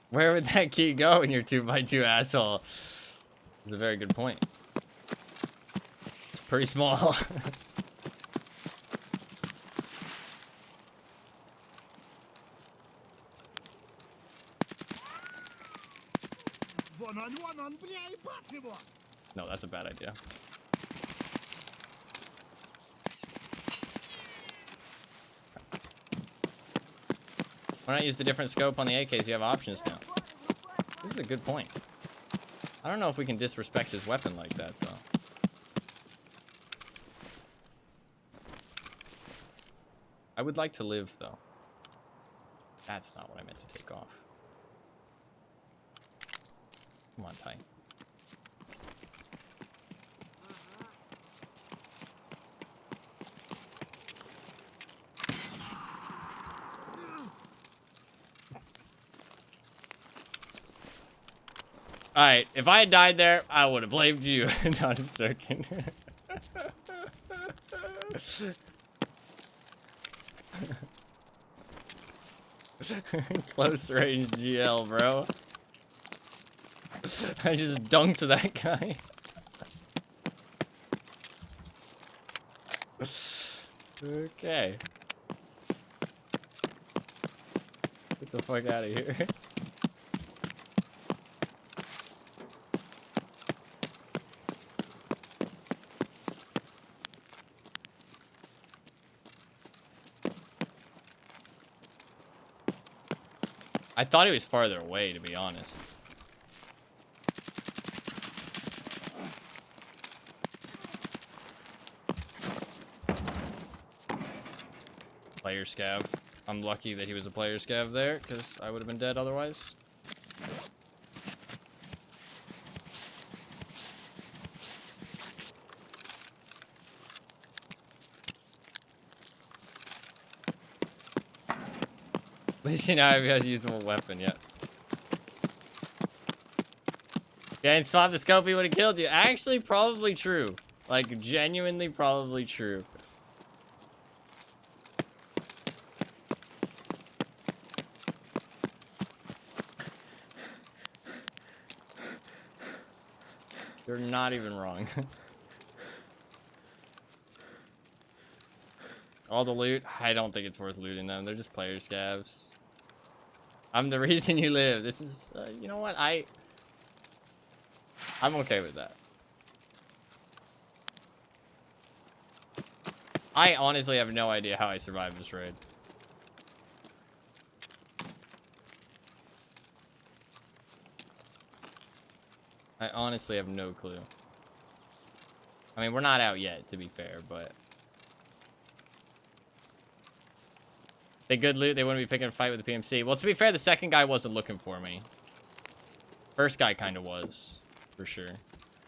Where would that key go in your 2x2 asshole? That's a very good point. It's pretty small. No, that's a bad idea. Why not use the different scope on the AKs? You have options now. This is a good point. I don't know if we can disrespect his weapon like that, though. I would like to live, though. That's not what I meant to take off. Come on, Ty. Alright, if I had died there, I would have blamed you. No, just joking. Close range GL, bro. I just dunked that guy. Okay. Get the fuck out of here. I thought he was farther away, to be honest. Player scav. I'm lucky that he was a player scav there, because I would have been dead otherwise. At least you know he has a usable weapon yet. Yeah, and swap the scope, he would have killed you. Actually, probably true. Like, genuinely probably true. You're not even wrong. All the loot, I don't think it's worth looting them. They're just player scavs. I'm the reason you live. This is, you know what? I'm okay with that. I honestly have no idea how I survived this raid. I honestly have no clue. I mean, we're not out yet, to be fair, but... They good loot, they wouldn't be picking a fight with the PMC. Well, to be fair, the second guy wasn't looking for me. First guy kind of was, for sure.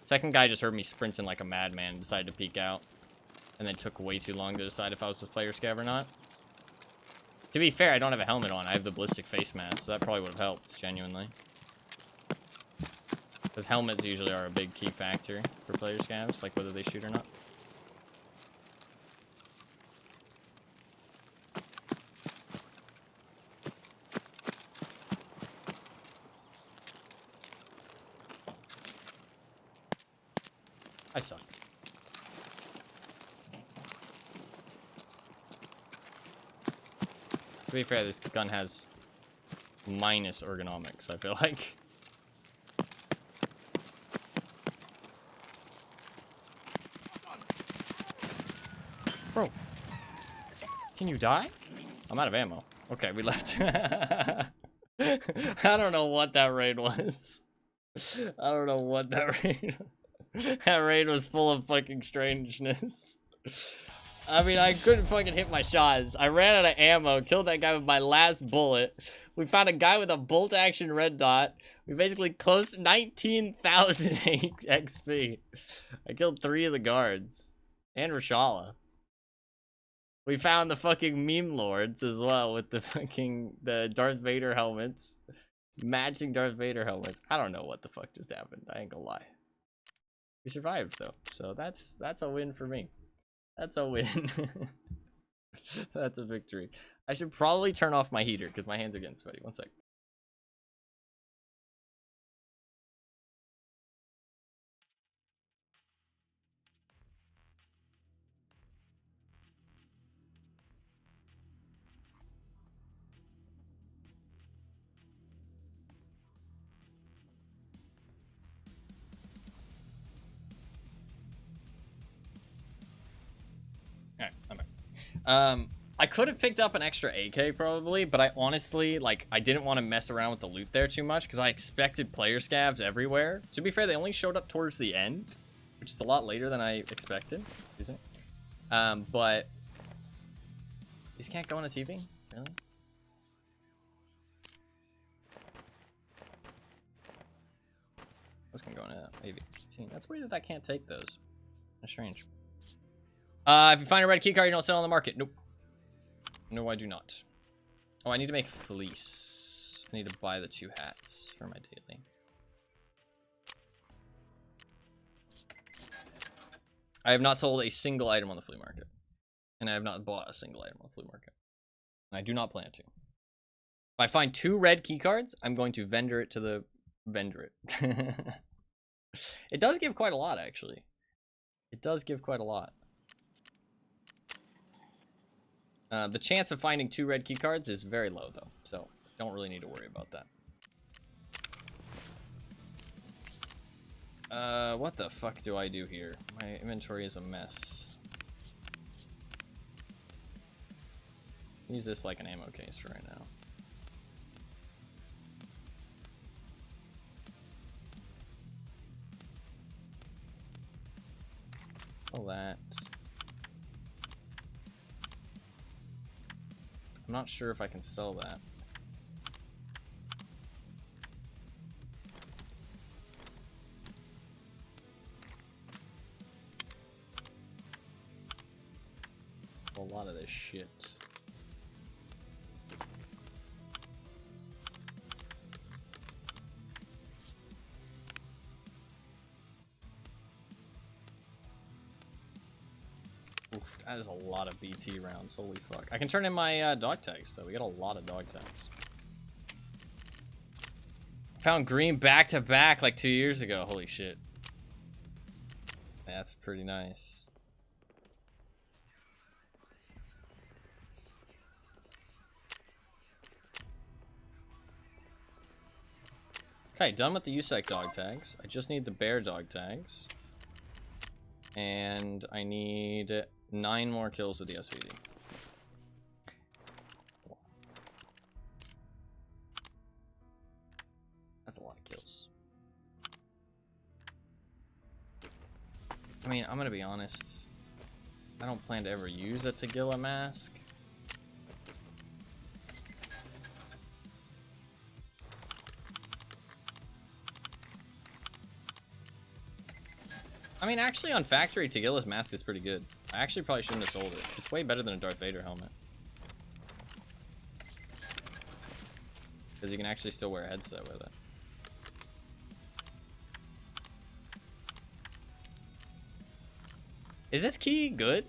Second guy just heard me sprinting like a madman and decided to peek out. And then took way too long to decide if I was this player scav or not. To be fair, I don't have a helmet on. I have the ballistic face mask, so that probably would have helped, genuinely. Because helmets usually are a big key factor for player scavs, like whether they shoot or not. I suck. To be fair, this gun has minus ergonomics, I feel like. Bro, can you die? I'm out of ammo. Okay, we left. I don't know what that raid was. I don't know what that raid was. That raid was full of fucking strangeness. I mean, I couldn't fucking hit my shots. I ran out of ammo, killed that guy with my last bullet. We found a guy with a bolt action red dot. We basically closed 19,000 XP. I killed 3 of the guards. And Rashala. We found the fucking meme lords as well with the Darth Vader helmets. Matching Darth Vader helmets. I don't know what the fuck just happened. I ain't gonna lie. We survived though. So that's a win for me. That's a win. That's a victory. I should probably turn off my heater because my hands are getting sweaty. One sec. Alright, I'm back. I could have picked up an extra AK probably, but I honestly, like, I didn't want to mess around with the loot there too much because I expected player scavs everywhere. To be fair, they only showed up towards the end, which is a lot later than I expected. Excuse me. But these can't go on a TV? Really? What's gonna go on a maybe 15? That's weird that that can't take those. That's strange. If you find a red keycard, you don't sell on the market. Nope. No, I do not. Oh, I need to make fleece. I need to buy the 2 hats for my daily. I have not sold a single item on the flea market. And I have not bought a single item on the flea market. And I do not plan to. If I find 2 red keycards, I'm going to vendor it to the... Vendor it. It does give quite a lot, actually. It does give quite a lot. The chance of finding 2 red keycards is very low, though. So, don't really need to worry about that. What the fuck do I do here? My inventory is a mess. Use this like an ammo case for right now. All that. I'm not sure if I can sell that. A lot of this shit. Oof, that is a lot of BT rounds. Holy fuck. I can turn in my dog tags, though. We got a lot of dog tags. Found green back to back like 2 years ago. Holy shit. That's pretty nice. Okay, done with the USEC dog tags. I just need the bear dog tags. And I need 9 more kills with the SVD. That's a lot of kills. I mean, I'm gonna be honest. I don't plan to ever use a Tagilla mask. I mean, actually, on factory, Tagilla's mask is pretty good. I actually probably shouldn't have sold it. It's way better than a Darth Vader helmet. Because you can actually still wear a headset with it. Is this key good?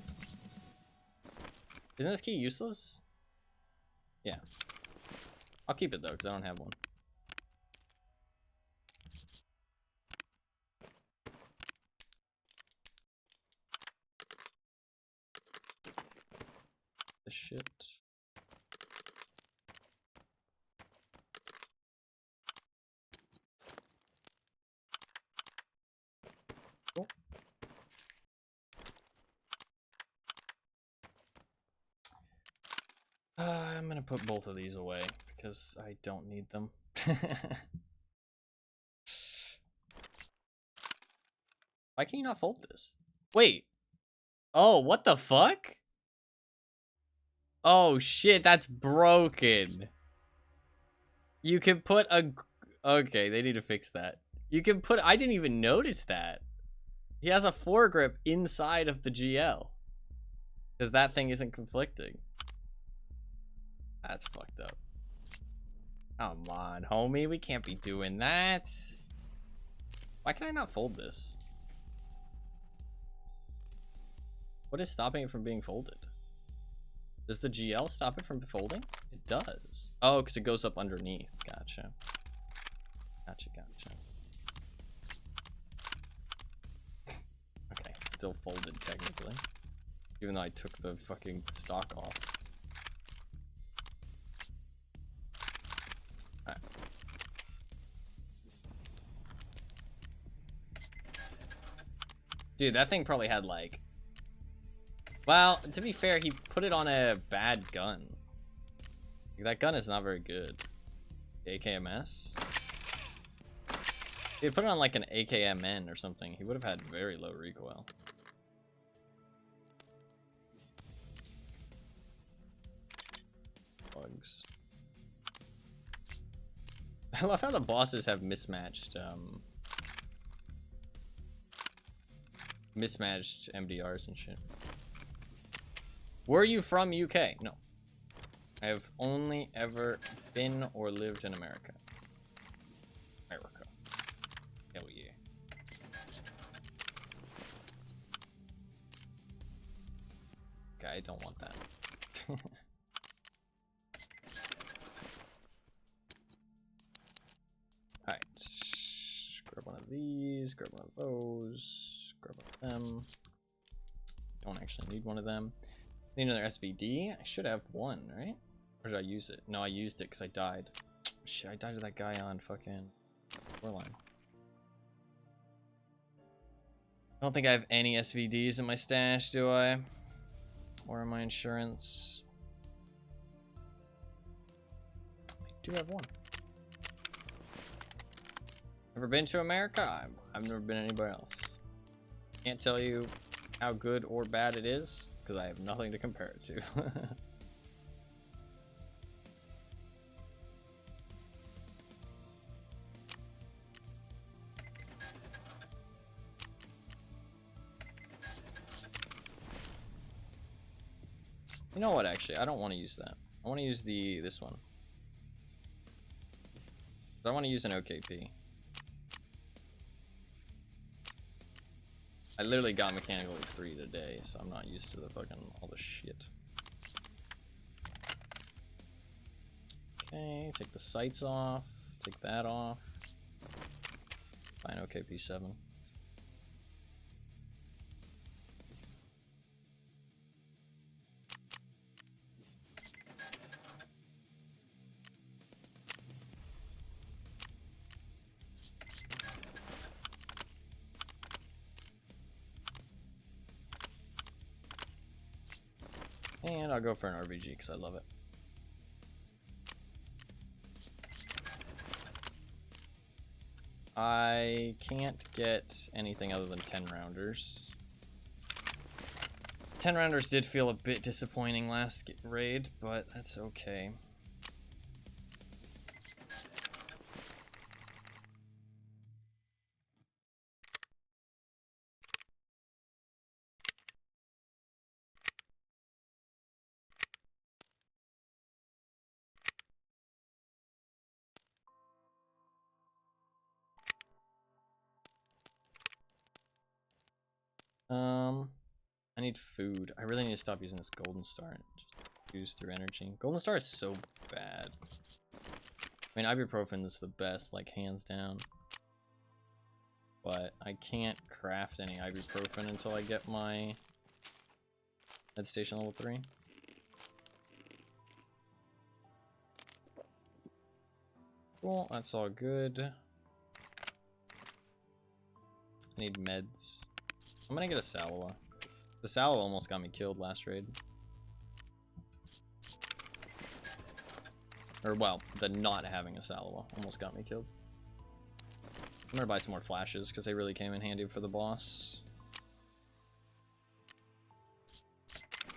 Isn't this key useless? Yeah. I'll keep it, though, because I don't have one. The shit. Cool. I'm gonna put both of these away because I don't need them. Why can you not fold this? Wait. Oh, what the fuck? Oh shit, that's broken. You can put a... Okay, they need to fix that. You can put... I didn't even notice that. He has a foregrip inside of the GL. Because that thing isn't conflicting. That's fucked up. Come on, homie. We can't be doing that. Why can I not fold this? What is stopping it from being folded? Does the GL stop it from folding? It does. Oh, because it goes up underneath. Gotcha. Gotcha. Okay, still folded technically. Even though I took the fucking stock off. Alright. Dude, that thing probably had like... Well, to be fair, he put it on a bad gun. That gun is not very good. AKMS? If he put it on like an AKMN or something, he would have had very low recoil. Bugs. I love how the bosses have mismatched MDRs and shit. Were you from UK? No. I have only ever been or lived in America. America. Hell yeah. Okay, I don't want that. Alright. Grab one of these, grab one of those, grab one of them. Don't actually need one of them. Need another SVD? I should have one, right? Or did I use it? No, I used it because I died. Shit, I died to that guy on fucking Questline. I don't think I have any SVDs in my stash, do I? Or in my insurance? I do have one. Never been to America? I've never been anywhere else. Can't tell you how good or bad it is, because I have nothing to compare it to. You know what, actually, I don't want to use that. I want to use this one. I want to use an OKP. I literally got mechanical 3 today, so I'm not used to the fucking all the shit. Okay, take the sights off, take that off. Fine, OKP 7. And I'll go for an RBG because I love it. I can't get anything other than 10 rounders. 10 rounders did feel a bit disappointing last raid, but that's okay. I need food. I really need to stop using this golden star and just use through energy. Golden star is so bad. I mean, ibuprofen is the best, like hands down. But I can't craft any ibuprofen until I get my med station level 3. Cool, that's all good. I need meds. I'm gonna get a Salwa. The Salwa almost got me killed last raid. Or, well, the not having a Salwa almost got me killed. I'm gonna buy some more flashes because they really came in handy for the boss.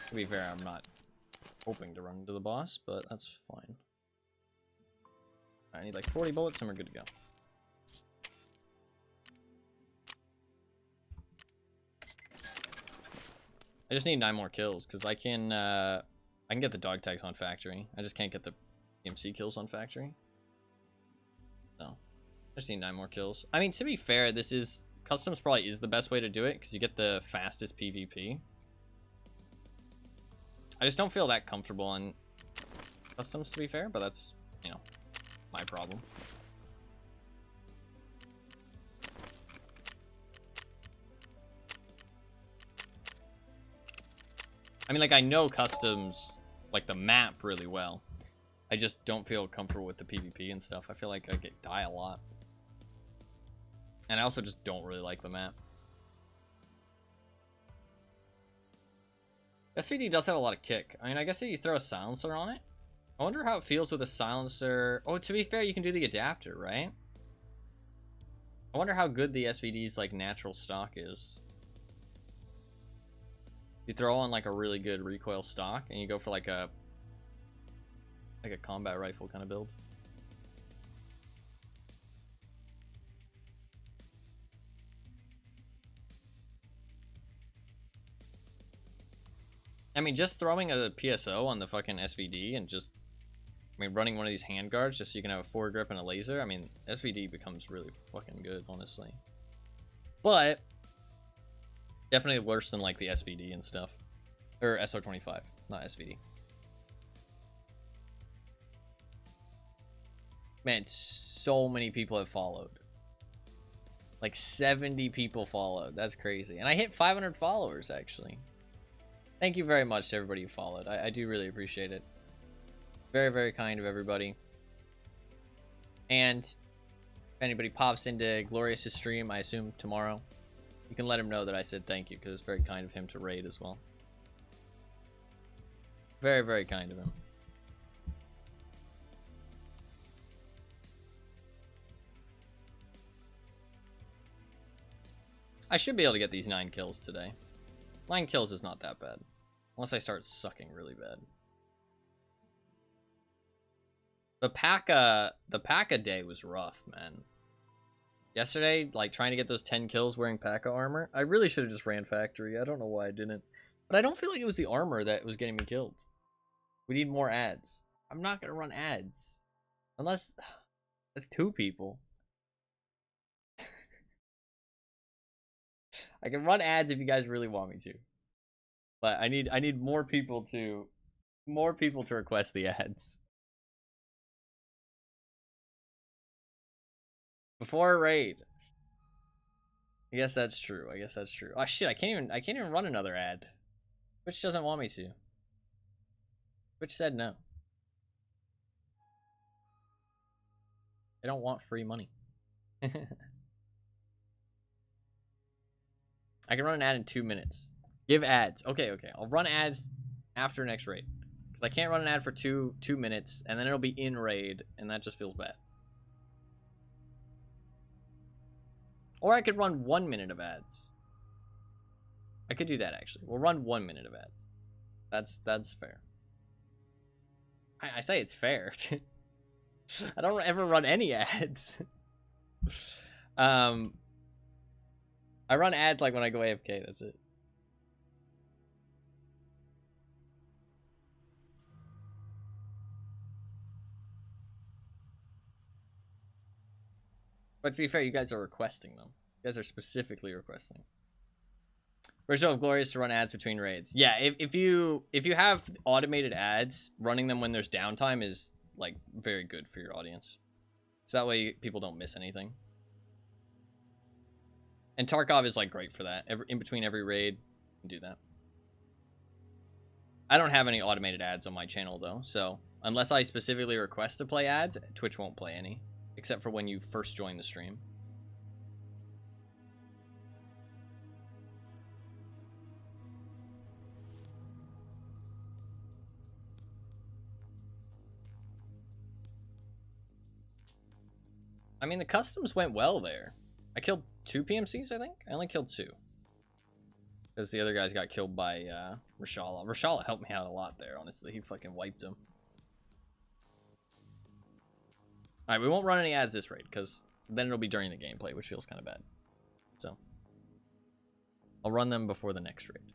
To be fair, I'm not hoping to run into the boss, but that's fine. I need like 40 bullets and we're good to go. I just need 9 more kills, because I can get the dog tags on factory. I just can't get the PMC kills on factory. So, I just need 9 more kills. I mean, to be fair, this is... Customs probably is the best way to do it, because you get the fastest PvP. I just don't feel that comfortable on customs, to be fair, but that's, you know, my problem. I mean, like, I know customs, like, the map really well. I just don't feel comfortable with the PvP and stuff. I feel like I die a lot. And I also just don't really like the map. SVD does have a lot of kick. I mean, I guess if you throw a silencer on it. I wonder how it feels with a silencer. Oh, to be fair, you can do the adapter, right? I wonder how good the SVD's, like, natural stock is. You throw on, like, a really good recoil stock, and you go for, like a combat rifle kind of build. I mean, just throwing a PSO on the fucking SVD and just, I mean, running one of these handguards just so you can have a foregrip and a laser. I mean, SVD becomes really fucking good, honestly. But definitely worse than, like, the SVD and stuff. Or SR25, not SVD. Man, so many people have followed. Like 70 people followed. That's crazy. And I hit 500 followers, actually. Thank you very much to everybody who followed. I do really appreciate it. Very, very kind of everybody. And if anybody pops into Glorious' stream, I assume tomorrow, you can let him know that I said thank you, because it's very kind of him to raid as well. Very, very kind of him. I should be able to get these 9 kills today. 9 kills is not that bad. Unless I start sucking really bad. The P.A.K.A day was rough, man. Yesterday, like, trying to get those 10 kills wearing P.A.K.A armor. I really should have just ran factory. I don't know why I didn't. But I don't feel like it was the armor that was getting me killed. We need more ads. I'm not going to run ads. Unless... That's 2 people. I can run ads if you guys really want me to. But I need more people to request the ads. Before a raid. I guess that's true. Oh shit, I can't even run another ad. Twitch doesn't want me to. Twitch said no. They don't want free money. I can run an ad in 2 minutes. Give ads. Okay. I'll run ads after next raid. Because I can't run an ad for two minutes, and then it'll be in raid, and that just feels bad. Or I could run 1 minute of ads. I could do that, actually. We'll run 1 minute of ads. That's fair. I say it's fair. I don't ever run any ads. I run ads like when I go AFK, that's it. But to be fair, you guys are requesting them. You guys are specifically requesting. Original of Glorious to run ads between raids. Yeah, if you have automated ads, running them when there's downtime is, like, very good for your audience. So that way people don't miss anything. And Tarkov is, like, great for that. In between every raid, you can do that. I don't have any automated ads on my channel, though, so unless I specifically request to play ads, Twitch won't play any, except for when you first join the stream. I mean, the customs went well there. I killed 2 PMCs, I think? I only killed 2. Because the other guys got killed by Rashala. Rashala helped me out a lot there, honestly. He fucking wiped him. Alright, we won't run any ads this raid, because then it'll be during the gameplay, which feels kind of bad. So, I'll run them before the next raid.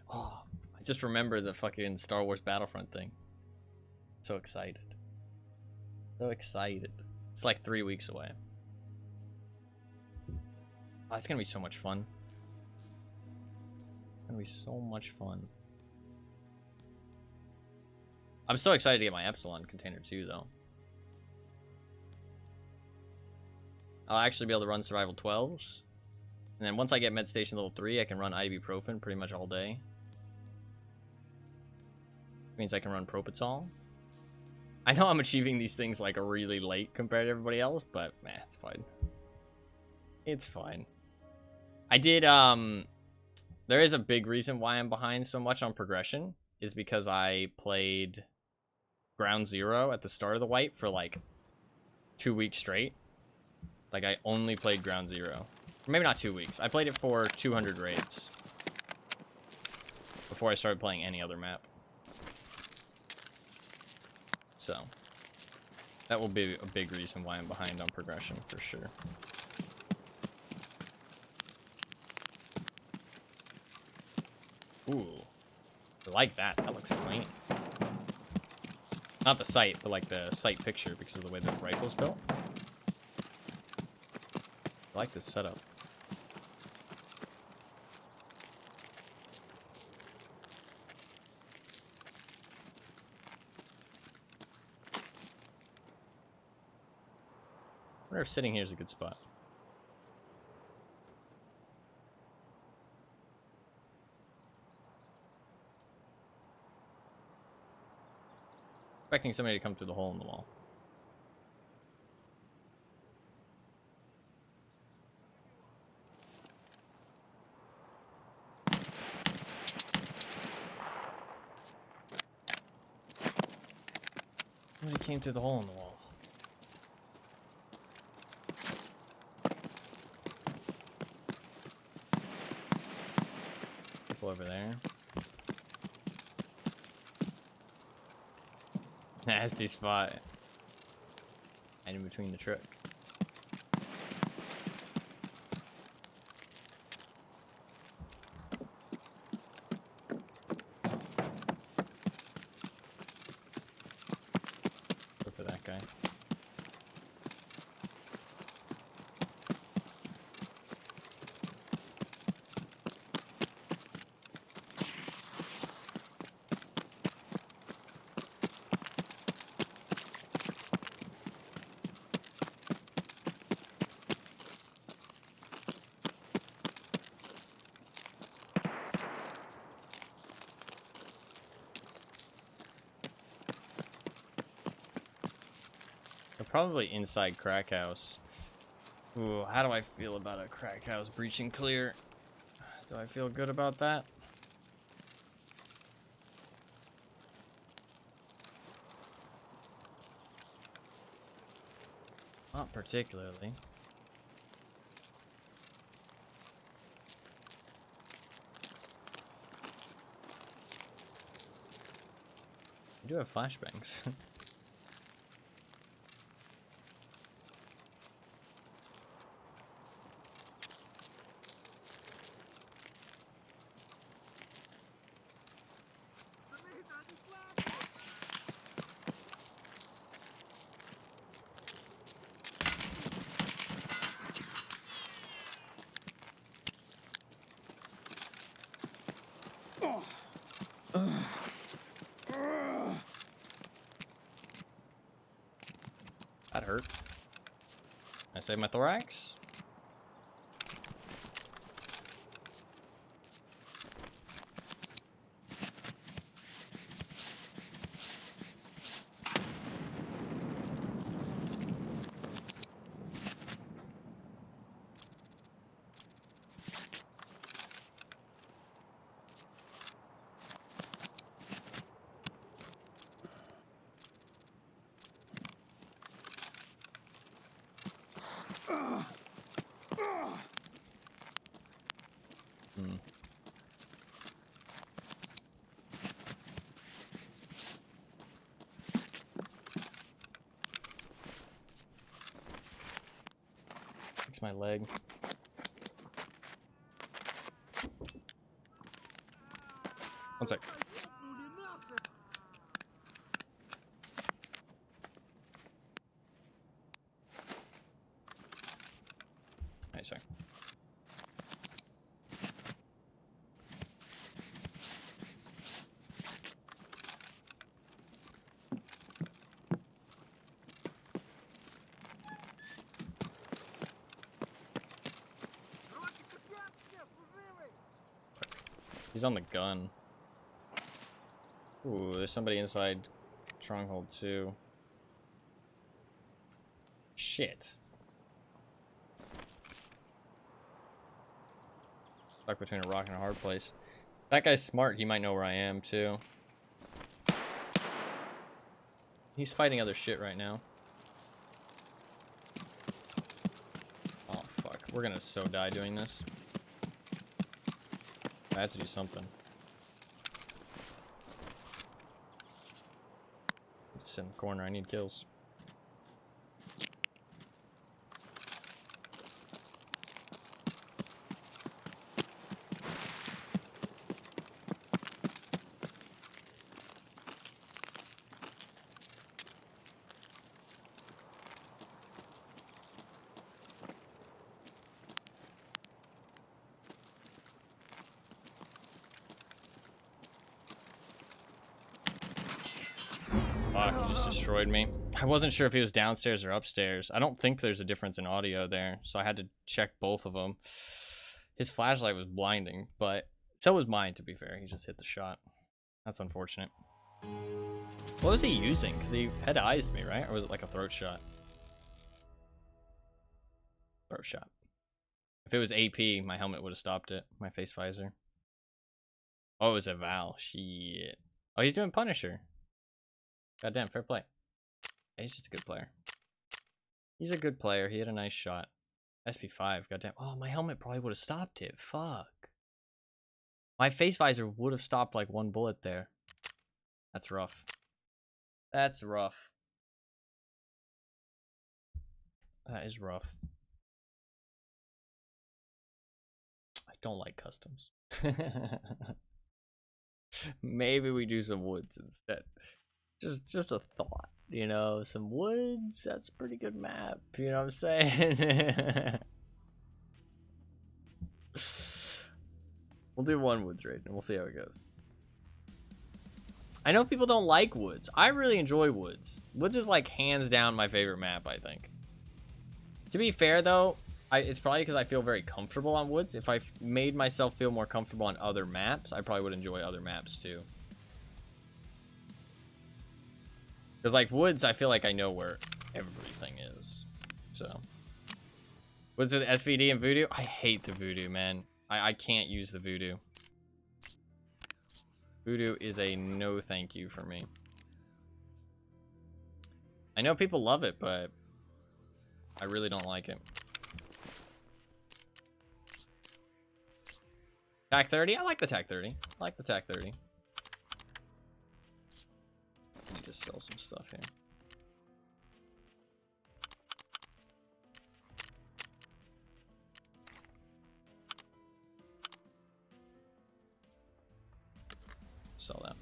Oh, I just remember the fucking Star Wars Battlefront thing. So excited. So excited. It's like 3 weeks away. Oh, it's gonna be so much fun. It's gonna be so much fun. I'm so excited to get my Epsilon container too, though. I'll actually be able to run Survival 12s. And then once I get Med Station level 3, I can run ibuprofen pretty much all day. Means I can run Propitol. I know I'm achieving these things like really late compared to everybody else, but man, it's fine. It's fine. I did, there is a big reason why I'm behind so much on progression, is because I played Ground Zero at the start of the wipe for like 2 weeks straight. Like, I only played Ground Zero. Or maybe not 2 weeks. I played it for 200 raids before I started playing any other map. So, that will be a big reason why I'm behind on progression, for sure. Ooh. I like that. That looks clean. Not the sight, but like the sight picture because of the way the rifle's built. I like this setup. I wonder if sitting here is a good spot. Expecting somebody to come through the hole in the wall. Somebody came through the hole in the wall. People over there. Nasty spot. Right in between the truck. Go for that guy. Probably inside crack house. Ooh, how do I feel about a crack house breaching clear? Do I feel good about that? Not particularly. I do have flashbangs. That hurt. I save my thorax. Fix my leg. One sec. Hey, sorry. He's on the gun. Ooh, there's somebody inside Stronghold too. Shit. Stuck between a rock and a hard place. That guy's smart. He might know where I am too. He's fighting other shit right now. Oh fuck. We're gonna so die doing this. I have to do something. Just in the corner. I need kills. Fuck, he just destroyed me. I wasn't sure if he was downstairs or upstairs. I don't think there's a difference in audio there, so I had to check both of them. His flashlight was blinding, but so was mine, to be fair. He just hit the shot. That's unfortunate. What was he using? Because he had eyes me, right? Or was it like a throat shot? Throat shot. If it was AP, my helmet would have stopped it. My face visor. Oh, it was a Val. Shit. Oh, he's doing Punisher. Goddamn, fair play. Yeah, he's just a good player. He's a good player. He had a nice shot. SP5, goddamn. Oh, my helmet probably would have stopped it. Fuck. My face visor would have stopped like one bullet there. That's rough. That's rough. That is rough. I don't like customs. Maybe we do some woods instead. Just a thought, you know, some woods, that's a pretty good map, you know what I'm saying? We'll do one woods raid and we'll see how it goes. I know people don't like woods. I really enjoy woods. Woods is like hands down my favorite map, I think. To be fair though, it's probably because I feel very comfortable on woods. If I made myself feel more comfortable on other maps, I probably would enjoy other maps too. Because, like, woods, I feel like I know where everything is. So. Woods with SVD and Voodoo? I hate the Voodoo, man. I can't use the Voodoo. Voodoo is a no thank you for me. I know people love it, but I really don't like it. TAC 30? I like the TAC 30. I like the TAC 30. Need to sell some stuff here. Sell that.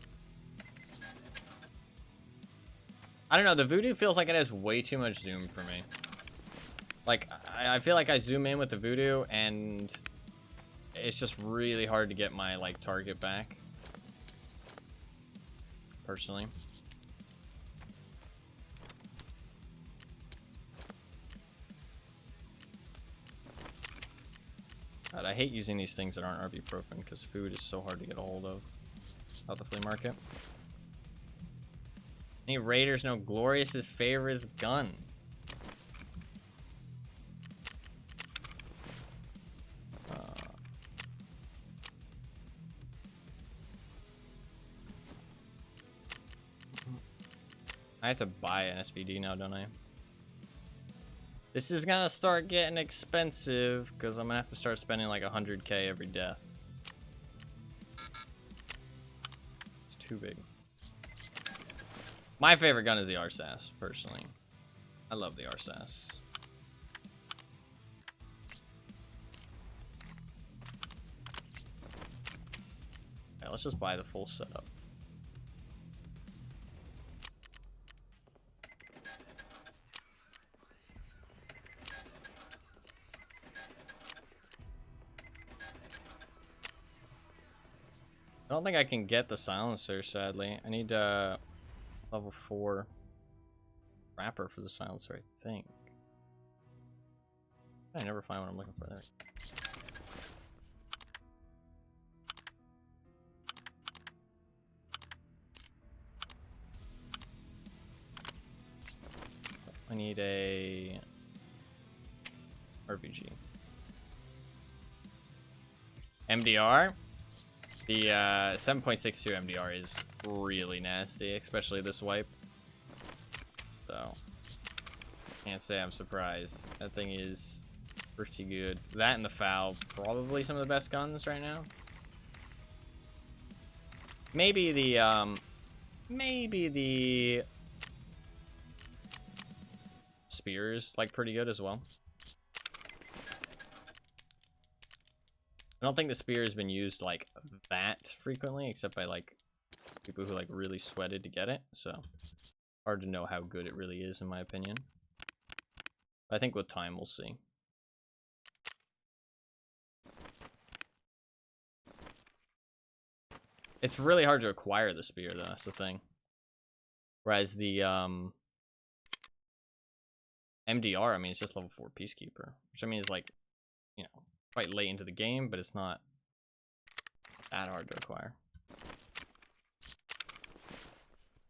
I don't know, the Voodoo feels like it has way too much zoom for me. Like, I feel like I zoom in with the Voodoo and it's just really hard to get my, like, target back. Personally. God, I hate using these things that aren't ibuprofen because food is so hard to get a hold of out the flea market. Any raiders know Glorious's favorite gun? I have to buy an SVD now, don't I? This is gonna start getting expensive because I'm gonna have to start spending like 100K every death. It's too big. My favorite gun is the RSAS, personally. I love the RSAS. Alright, let's just buy the full setup. I don't think I can get the silencer, sadly. I need level 4 wrapper for the silencer, I think. I never find what I'm looking for there. I need a RPG. MDR? The 7.62 MDR is really nasty, especially this wipe. So, can't say I'm surprised. That thing is pretty good. That and the FAL, probably some of the best guns right now. Maybe the spear is like pretty good as well. I don't think the spear has been used like that frequently, except by like people who like really sweated to get it. So hard to know how good it really is, in my opinion. I think with time we'll see. It's really hard to acquire the spear, though. That's the thing. Whereas the MDR, I mean, it's just level 4 Peacekeeper, which I mean is like, you know, quite late into the game, but it's not that hard to acquire.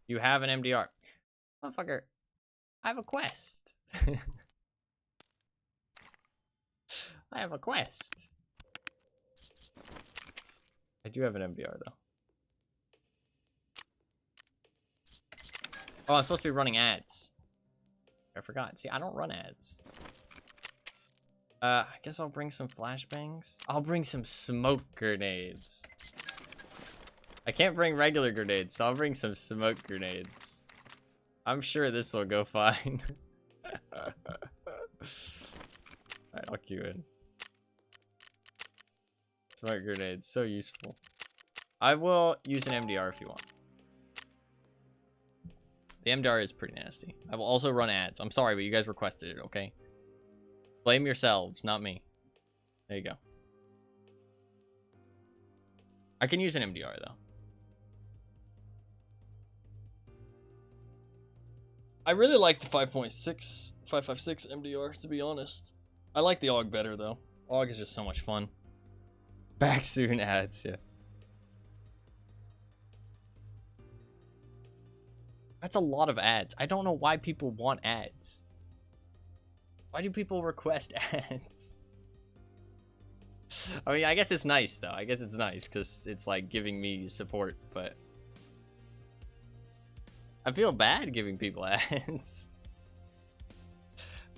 You have an MDR. Motherfucker, I have a quest. I have a quest. I do have an MDR, though. Oh, I'm supposed to be running ads. I forgot. See, I don't run ads. I guess I'll bring some flashbangs. I'll bring some smoke grenades. I can't bring regular grenades, so I'll bring some smoke grenades. I'm sure this will go fine. Alright, I'll queue in. Smoke grenades, so useful. I will use an MDR if you want. The MDR is pretty nasty. I will also run ads. I'm sorry, but you guys requested it, okay? Blame yourselves, not me. There you go. I can use an MDR, though. I really like the 5.6, 5.56 MDR, to be honest. I like the AUG better, though. AUG is just so much fun. Back soon ads, yeah. That's a lot of ads. I don't know why people want ads. Why do people request ads? I mean, I guess it's nice, though. I guess it's nice, because it's, like, giving me support, but... I feel bad giving people ads.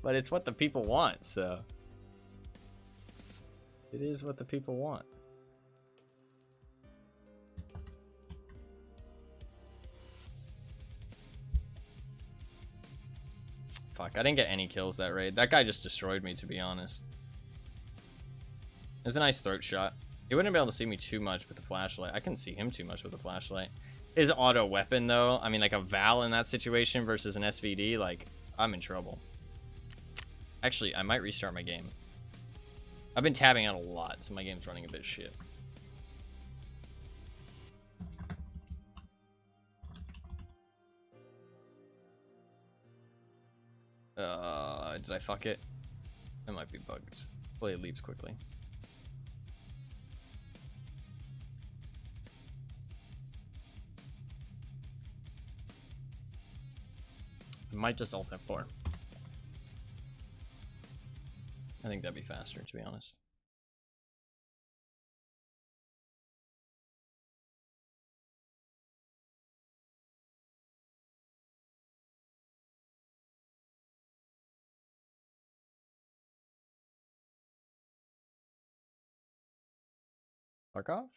But it's what the people want, so... It is what the people want. Fuck, I didn't get any kills that raid. That guy just destroyed me, to be honest. It was a nice throat shot. He wouldn't be able to see me too much with the flashlight. I couldn't see him too much with the flashlight. His auto weapon, though, I mean, like a Val in that situation versus an SVD, like, I'm in trouble. Actually, I might restart my game. I've been tabbing out a lot, so my game's running a bit shit. Did I fuck it? It might be bugged. Hopefully it leaves quickly. I might just alt F4. I think that'd be faster, to be honest. Tarkov?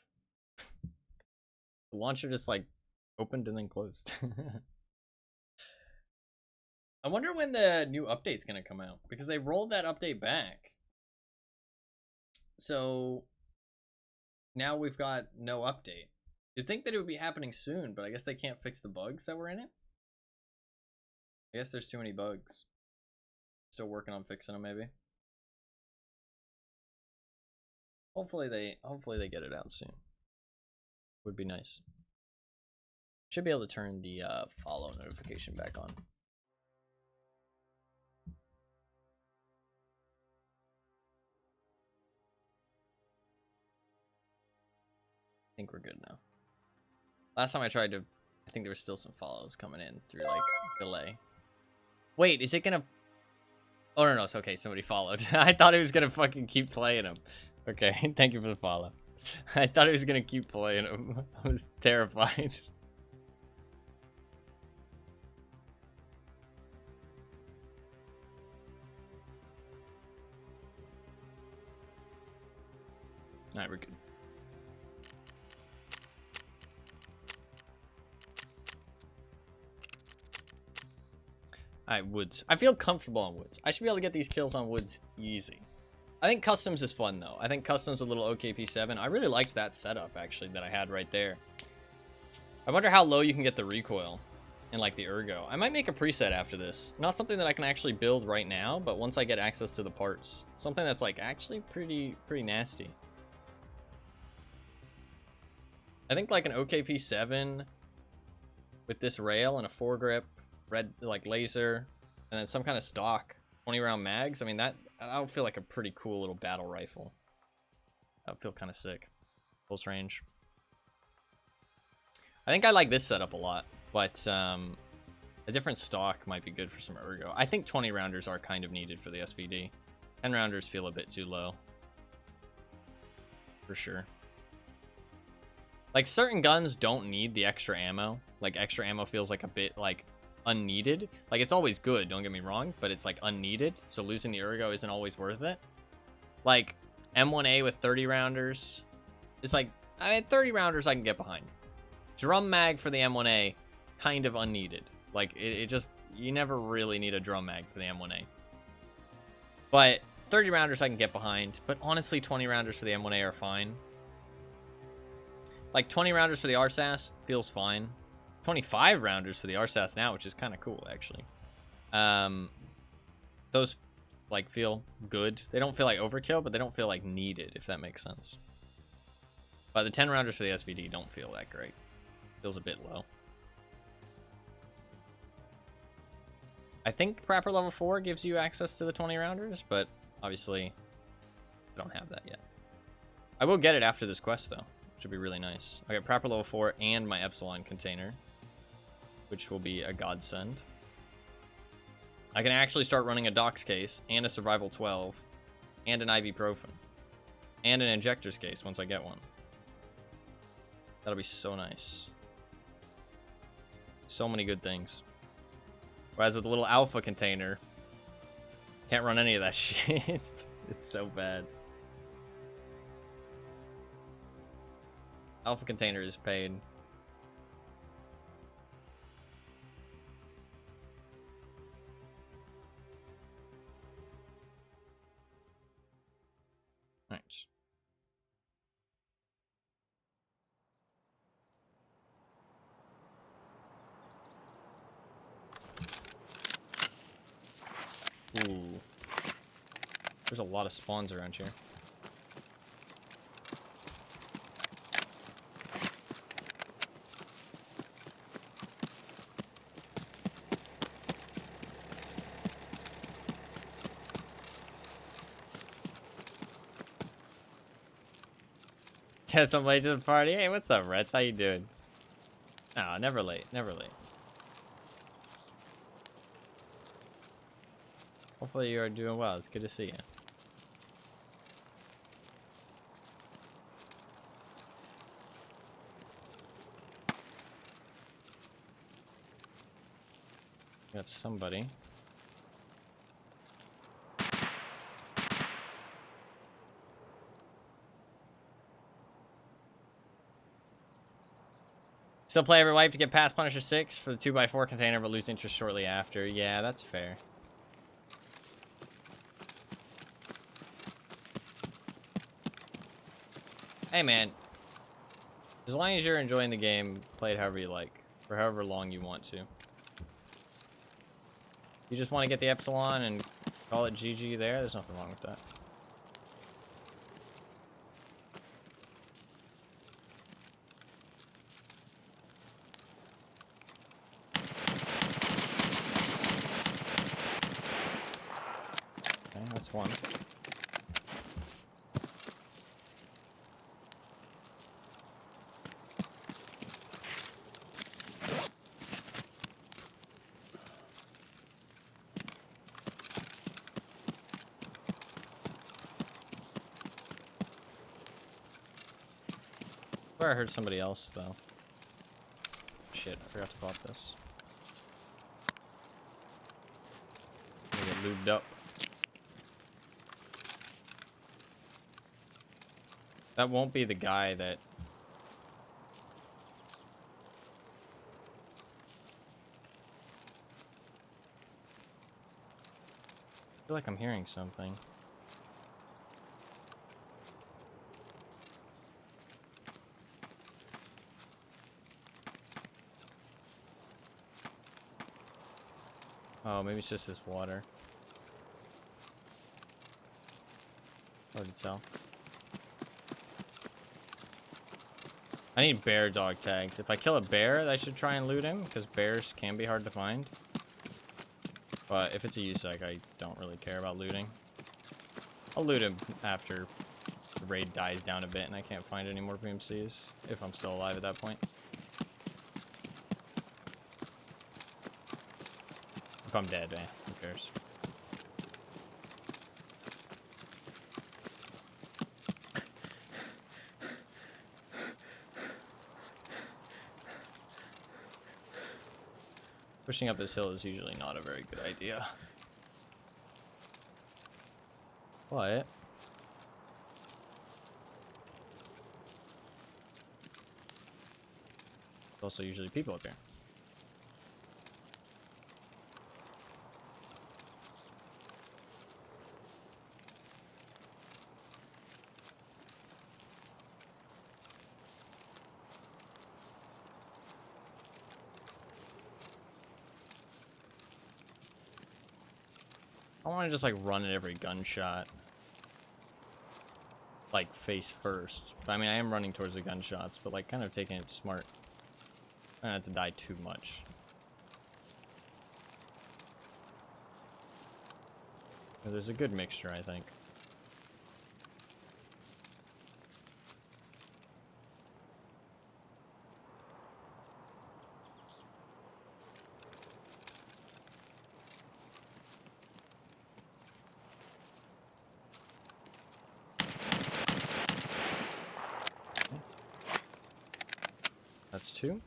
The launcher just like opened and then closed. I wonder when the new update's gonna come out, because they rolled that update back. So now we've got no update. You'd think that it would be happening soon, but I guess they can't fix the bugs that were in it. I guess there's too many bugs. Still working on fixing them, maybe. Hopefully they get it out soon. Would be nice. Should be able to turn the follow notification back on. I think we're good now. Last time I tried to, I think there were still some follows coming in through like delay. Wait, is it gonna? Oh no, it's okay. Somebody followed. I thought it was gonna fucking keep playing them. Okay, thank you for the follow. I thought it was gonna keep playing them. I was terrified. Alright, we're good. Alright, woods. I feel comfortable on woods. I should be able to get these kills on woods easy. I think customs is fun, though. I think customs with little OKP7. I really liked that setup, actually, that I had right there. I wonder how low you can get the recoil and, like, the ergo. I might make a preset after this. Not something that I can actually build right now, but once I get access to the parts. Something that's, like, actually pretty nasty. I think, like, an OKP7 with this rail and a foregrip, red, like, laser, and then some kind of stock 20-round mags. I mean, that would feel like a pretty cool little battle rifle. That would feel kind of sick. Close range. I think I like this setup a lot, but a different stock might be good for some ergo. I think 20-rounders are kind of needed for the SVD. 10-rounders feel a bit too low. For sure. Like, certain guns don't need the extra ammo. Like, extra ammo feels like a bit, like, unneeded. Like, it's always good, don't get me wrong, but it's, like, unneeded. So losing the ergo isn't always worth it. Like, M1A with 30-rounders. It's like, I mean, 30-rounders I can get behind. Drum mag for the M1A, kind of unneeded. Like, it just, you never really need a drum mag for the M1A. But 30-rounders I can get behind. But honestly, 20-rounders for the M1A are fine. Like, 20-rounders for the RSAS feels fine. 25-rounders for the RSAS now, which is kind of cool, actually. Those, like, feel good. They don't feel like overkill, but they don't feel like needed, if that makes sense. But the 10-rounders for the SVD don't feel that great. Feels a bit low. I think Prapor level 4 gives you access to the 20-rounders, but obviously I don't have that yet. I will get it after this quest, though. Should be really nice. I got Prapor level 4 and my Epsilon container, which will be a godsend. I can actually start running a Docs case and a Survival 12 and an ibuprofen and an Injector's case once I get one. That'll be so nice. So many good things. Whereas with the little Alpha container, can't run any of that shit. It's so bad. Alpha container is paid. Nice. Ooh. There's a lot of spawns around here. Get some late to the party. Hey, what's up, Reds? How you doing? Oh, never late. Never late. Hopefully you are doing well. It's good to see you. Got somebody. Still play every wipe to get past Punisher 6 for the 2x4 container, but lose interest shortly after. Yeah, that's fair. Hey, man. As long as you're enjoying the game, play it however you like, for however long you want to. You just want to get the Epsilon and call it GG there, there's nothing wrong with that. Okay, that's one. I heard somebody else though. Shit, I forgot to pop this. I'm gonna get lubed up. That won't be the guy that... I feel like I'm hearing something. Oh, maybe it's just this water. Hard to tell. I need bear dog tags. If I kill a bear, I should try and loot him, because bears can be hard to find. But if it's a USEC, I don't really care about looting. I'll loot him after the raid dies down a bit and I can't find any more PMCs, if I'm still alive at that point. If I'm dead, who cares? Pushing up this hill is usually not a very good idea. But... there's also usually people up here. I want to just like run at every gunshot, like face first. But I mean, I am running towards the gunshots, but like kind of taking it smart. Try not to die too much. There's a good mixture, I think. That's two.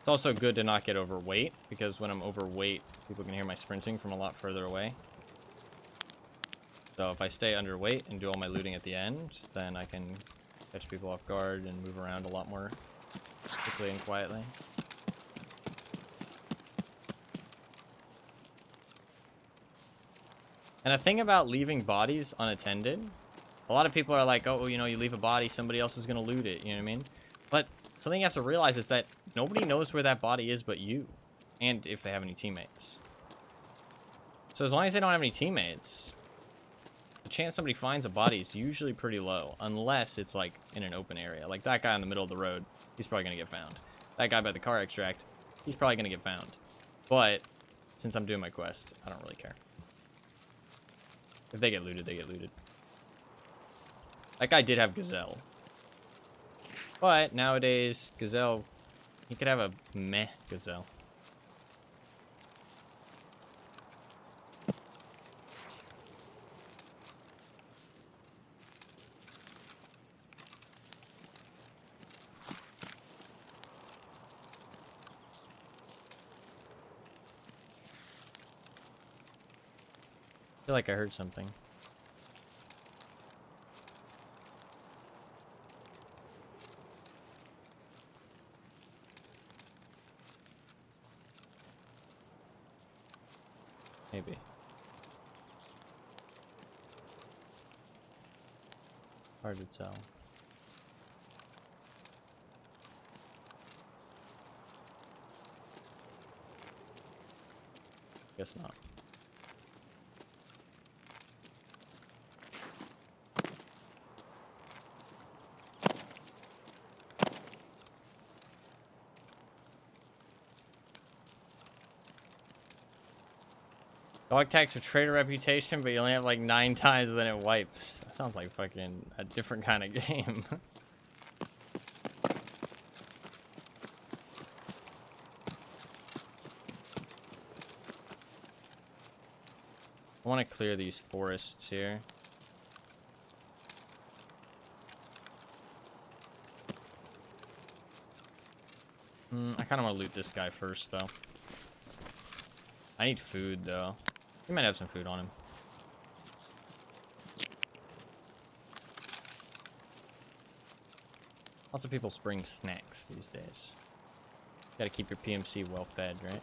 It's also good to not get overweight, because when I'm overweight, people can hear my sprinting from a lot further away. So if I stay underweight and do all my looting at the end, then I can catch people off guard and move around a lot more quickly and quietly. And a thing about leaving bodies unattended, a lot of people are like, oh, you know, you leave a body, somebody else is going to loot it, you know what I mean? But something you have to realize is that nobody knows where that body is but you, and if they have any teammates. So as long as they don't have any teammates, the chance somebody finds a body is usually pretty low, unless it's like in an open area. Like that guy in the middle of the road, he's probably going to get found. That guy by the car extract, he's probably going to get found. But since I'm doing my quest, I don't really care. If they get looted, they get looted. That guy did have Gazelle. But nowadays, Gazelle, he could have a meh Gazelle. I feel like I heard something. Hard to tell. Guess not. Dog tags for trader reputation, but you only have like 9 times and then it wipes. That sounds like fucking a different kind of game. I want to clear these forests here. I kind of want to loot this guy first, though. I need food, though. He might have some food on him. Lots of people bring snacks these days. Gotta keep your PMC well fed, right?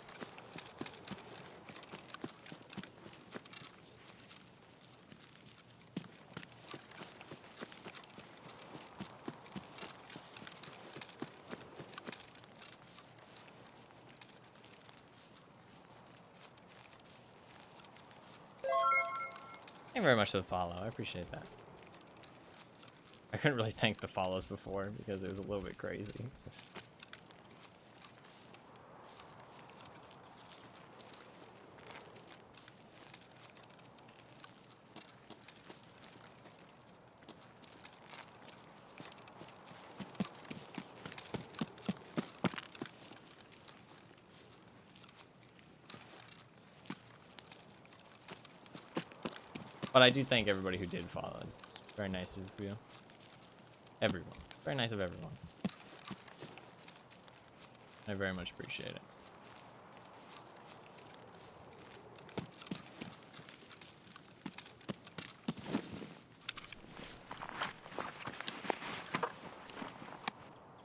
Thank you very much for the follow. I appreciate that. I couldn't really thank the follows before because it was a little bit crazy. But I do thank everybody who did follow. It's very nice of you. Everyone. Very nice of everyone. I very much appreciate it.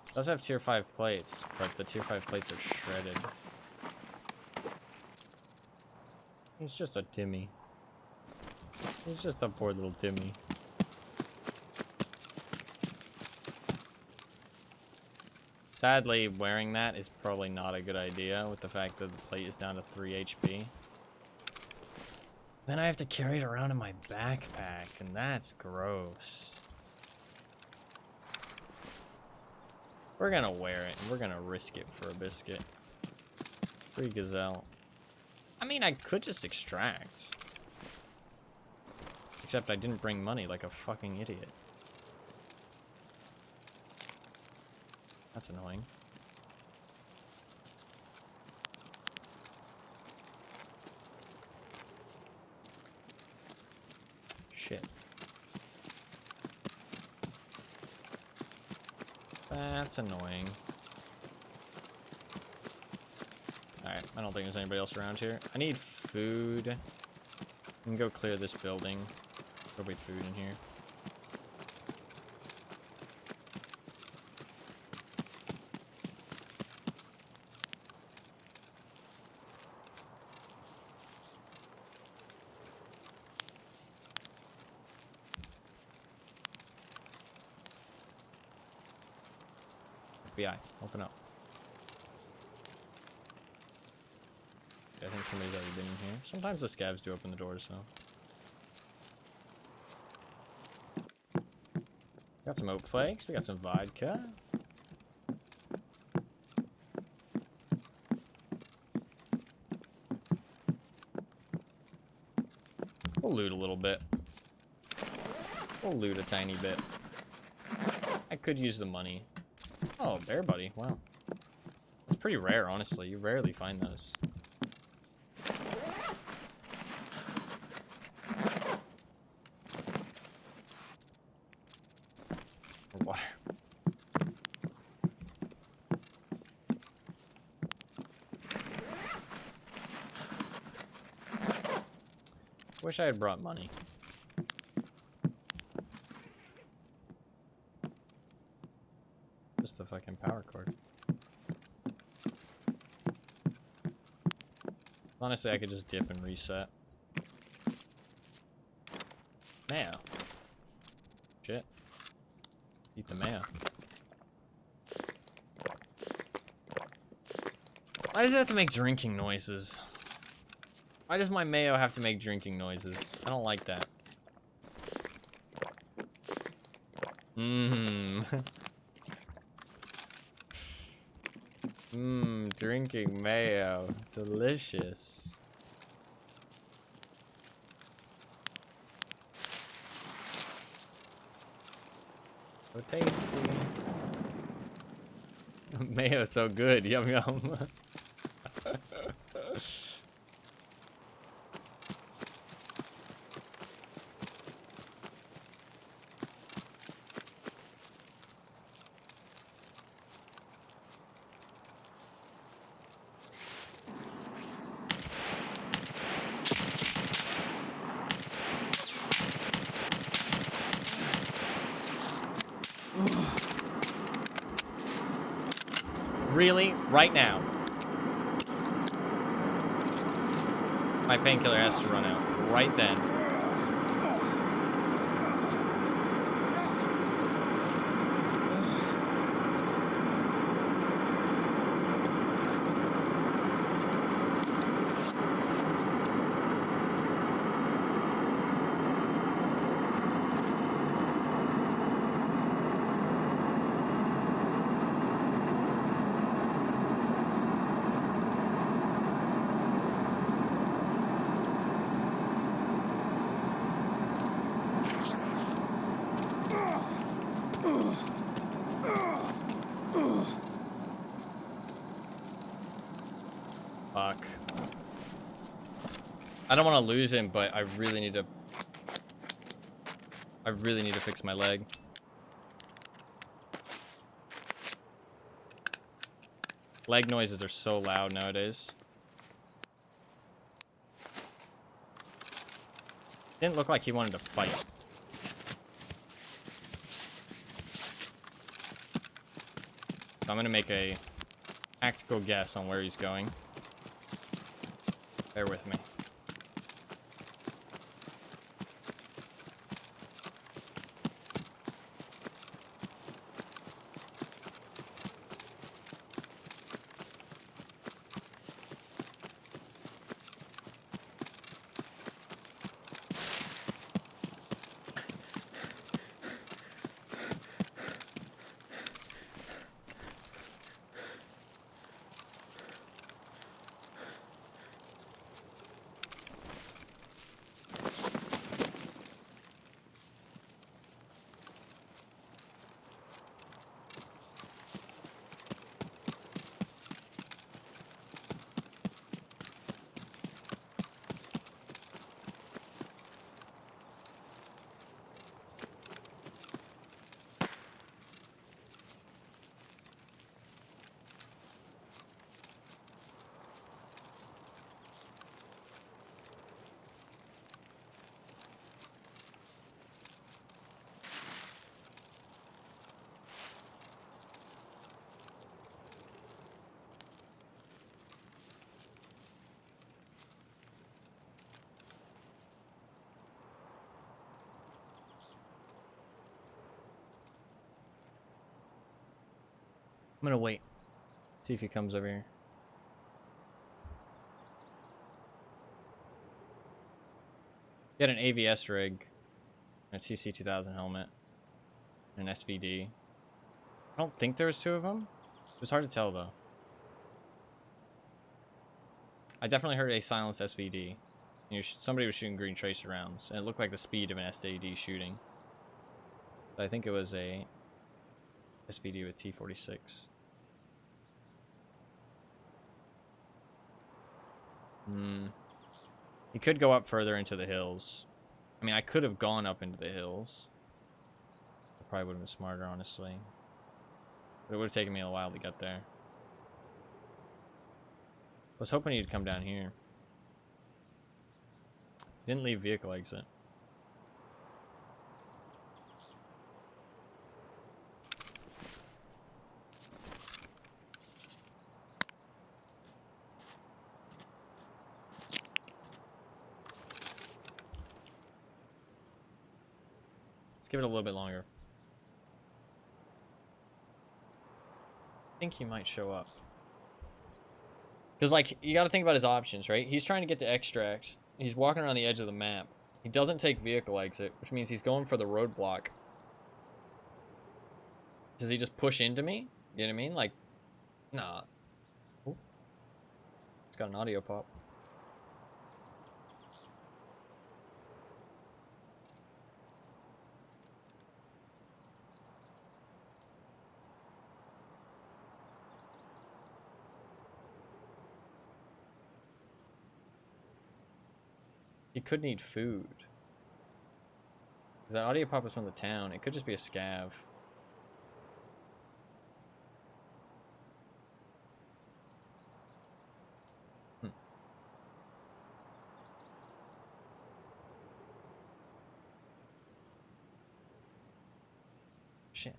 It does have tier 5 plates, but the tier 5 plates are shredded. He's just a Timmy. He's just a poor little Timmy. Sadly, wearing that is probably not a good idea with the fact that the plate is down to 3 HP. Then I have to carry it around in my backpack, and that's gross. We're gonna wear it, and we're gonna risk it for a biscuit. Free gazelle. I mean, I could just extract. Except I didn't bring money like a fucking idiot. That's annoying. Shit. That's annoying. Alright, I don't think there's anybody else around here. I need food. I can go clear this building. Probably food in here. FBI, open up. I think somebody's already been in here. Sometimes the scavs do open the doors, so. Got some oak flakes, we got some vodka. We'll loot a little bit. We'll loot a tiny bit. I could use the money. Oh, bear buddy, wow. That's pretty rare, honestly. You rarely find those. Water. Wish I had brought money. Just a fucking power cord. Honestly, I could just dip and reset. Now. Shit. Eat the mayo. Why does it have to make drinking noises? Why does my mayo have to make drinking noises? I don't like that. Mmm. Mmm, drinking mayo. Delicious. So tasty. Mayo so good. Yum yum. Really? Right now? My painkiller has to run out. Right then. Fuck. I don't want to lose him, but I really need to fix my leg. Leg noises are so loud nowadays. Didn't look like he wanted to fight. So I'm gonna make a tactical guess on where he's going. Bear with me. I'm gonna wait. See if he comes over here. He had an AVS rig, and a TC2000 helmet, and an SVD. I don't think there was two of them. It was hard to tell though. I definitely heard a silenced SVD. Somebody was shooting green tracer rounds, and it looked like the speed of an SVD shooting. But I think it was a SVD with T46. He could go up further into the hills. I mean, I could have gone up into the hills. I probably would have been smarter, honestly. But it would have taken me a while to get there. I was hoping he'd come down here. He didn't leave vehicle exit. Let's give it a little bit longer. think he might show up. Because, like, you got to think about his options, right? He's trying to get the extract. He's walking around the edge of the map. He doesn't take vehicle exit, which means he's going for the roadblock. Does he just push into me? You know what I mean? Like, nah. Ooh. It's got an audio pop. He could need food. That audio pop is from the town. It could just be a scav. Shit.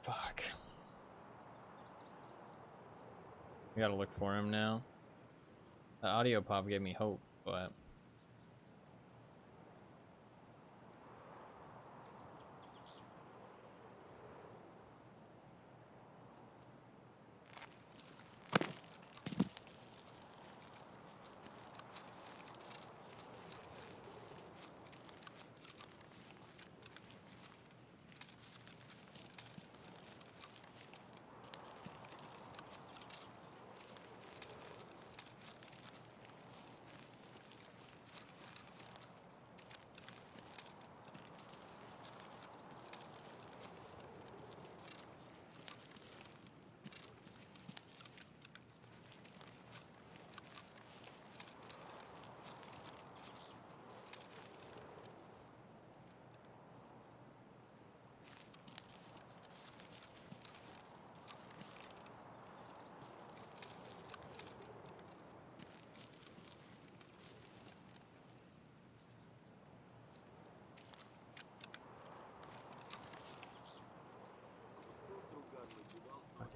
Fuck. We gotta look for him now. The audio pop gave me hope, but...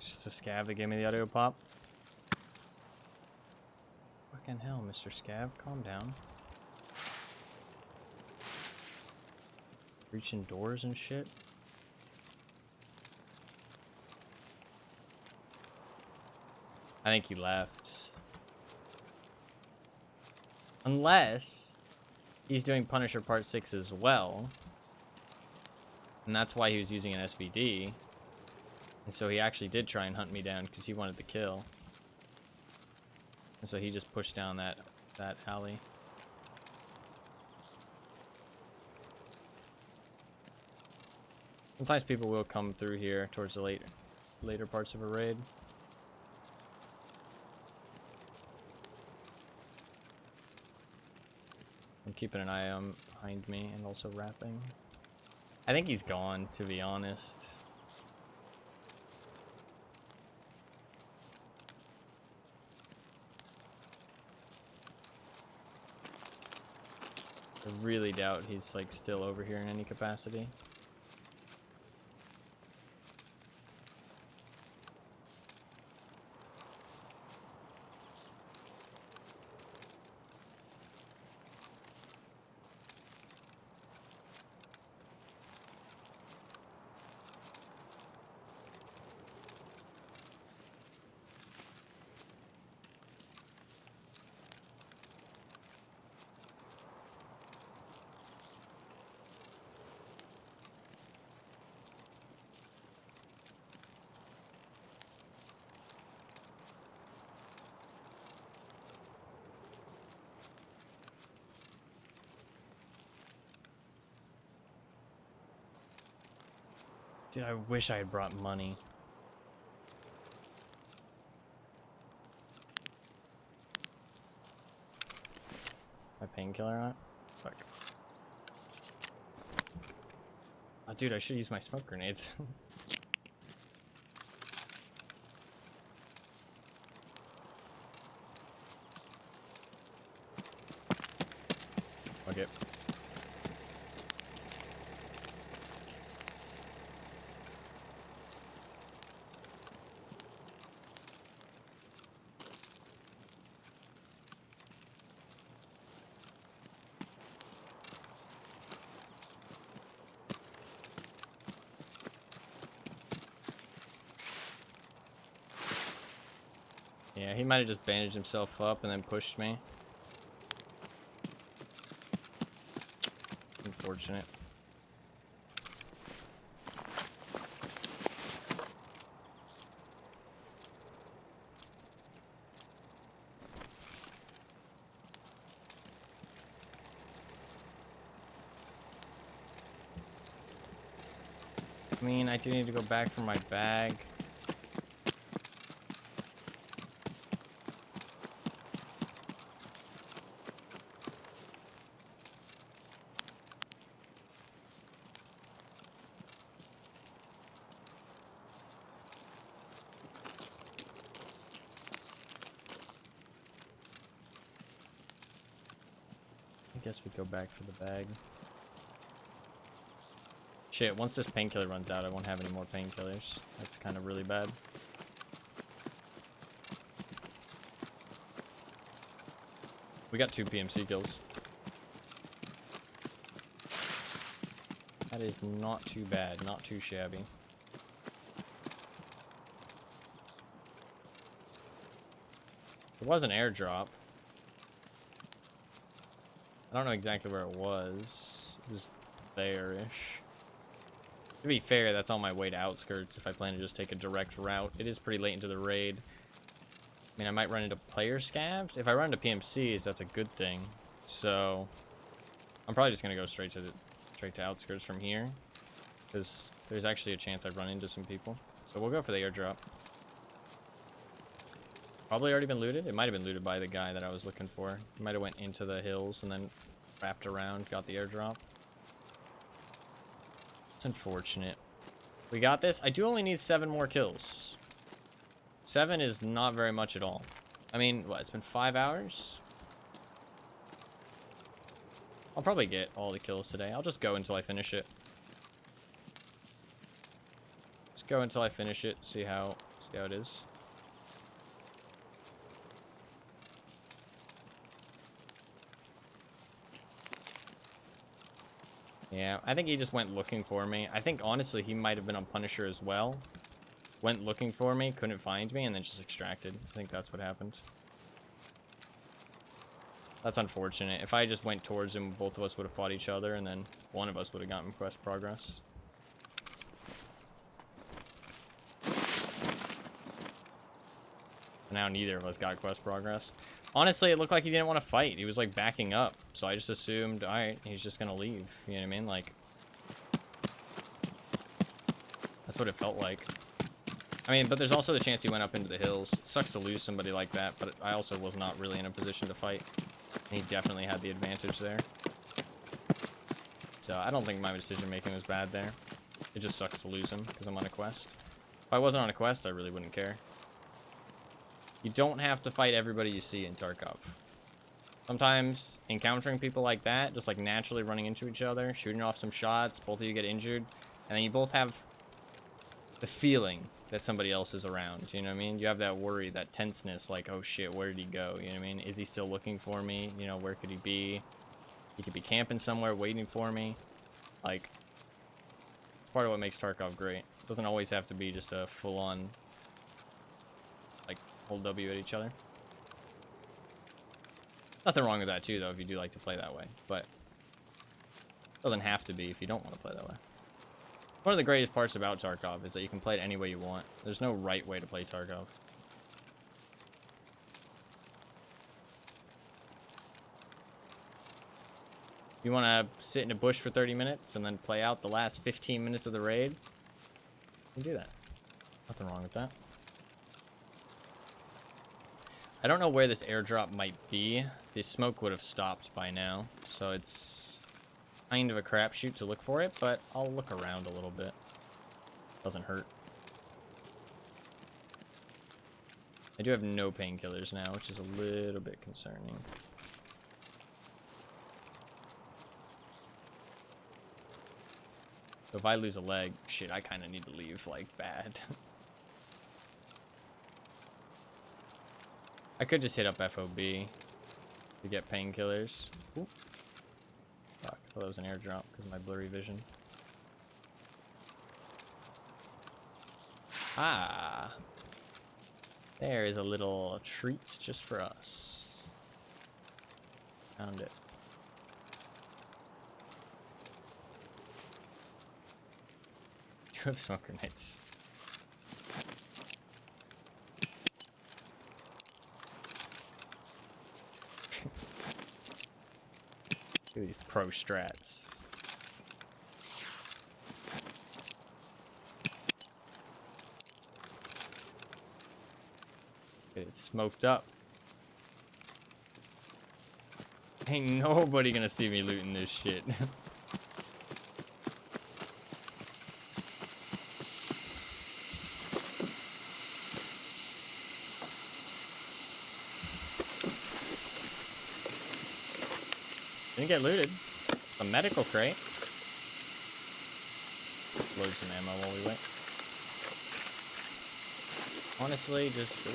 Just a scav that gave me the audio pop. Fucking hell, Mr. Scav, calm down. Reaching doors and shit. I think he left. Unless he's doing Punisher Part 6 as well. And that's why he was using an SVD. And so he actually did try and hunt me down because he wanted the kill. And so he just pushed down that alley. Sometimes people will come through here towards the later parts of a raid. I'm keeping an eye on behind me and also rapping. I think he's gone, to be honest. I really doubt he's like still over here in any capacity. Dude, I wish I had brought money. My painkiller on it? Fuck. Oh, dude, I should use my smoke grenades. Okay. Yeah, he might have just bandaged himself up and then pushed me. Unfortunate. I mean, I do need to go back for my bag. I guess we go back for the bag. Shit, once this painkiller runs out, I won't have any more painkillers. That's kind of really bad. We got 2 PMC kills. That is not too bad, not too shabby. There was an airdrop. I don't know exactly where it was. It was there-ish. To be fair, that's on my way to outskirts if I plan to just take a direct route. It is pretty late into the raid. I mean, I might run into player scavs. If I run into PMCs, that's a good thing. So, I'm probably just gonna go straight to outskirts from here, because there's actually a chance I'd run into some people. So we'll go for the airdrop. Probably already been looted. It might have been looted by the guy that I was looking for. He might have went into the hills and then wrapped around, got the airdrop. It's unfortunate. We got this. I do only need 7 more kills. 7 is not very much at all. I mean, what, it's been 5 hours? I'll probably get all the kills today. I'll just go until I finish it. Just go until I finish it, see how it is. Yeah, I think he just went looking for me. I think, honestly, he might have been on Punisher as well. Went looking for me, couldn't find me, and then just extracted. I think that's what happened. That's unfortunate. If I just went towards him, both of us would have fought each other, and then one of us would have gotten quest progress. Now neither of us got quest progress. Honestly, it looked like he didn't want to fight. He was, like, backing up. So I just assumed, alright, he's just gonna leave. You know what I mean? Like, that's what it felt like. I mean, but there's also the chance he went up into the hills. It sucks to lose somebody like that, but I also was not really in a position to fight. And he definitely had the advantage there. So I don't think my decision-making was bad there. It just sucks to lose him, because I'm on a quest. If I wasn't on a quest, I really wouldn't care. You don't have to fight everybody you see in Tarkov. Sometimes encountering people like that, just like naturally running into each other, shooting off some shots, both of you get injured, and then you both have the feeling that somebody else is around, you know what I mean? You have that worry, that tenseness, like, oh shit, where did he go? You know what I mean? Is he still looking for me? You know, where could he be? He could be camping somewhere waiting for me. Like, it's part of what makes Tarkov great. It doesn't always have to be just a full-on, like, hold W at each other. Nothing wrong with that too, though, if you do like to play that way, but it doesn't have to be if you don't want to play that way. One of the greatest parts about Tarkov is that you can play it any way you want. There's no right way to play Tarkov. You want to sit in a bush for 30 minutes and then play out the last 15 minutes of the raid? You can do that. Nothing wrong with that. I don't know where this airdrop might be. The smoke would have stopped by now, so it's kind of a crapshoot to look for it, but I'll look around a little bit. Doesn't hurt. I do have no painkillers now, which is a little bit concerning. So if I lose a leg, shit, I kind of need to leave, like, bad. I could just hit up FOB to get painkillers. Fuck, I thought that was an airdrop because of my blurry vision. Ah. There is a little treat just for us. Found it. You have smoke grenades. Look at these pro strats. Get it smoked up. Ain't nobody gonna see me looting this shit. Didn't get looted. A medical crate. Load some ammo while we wait. Honestly, just...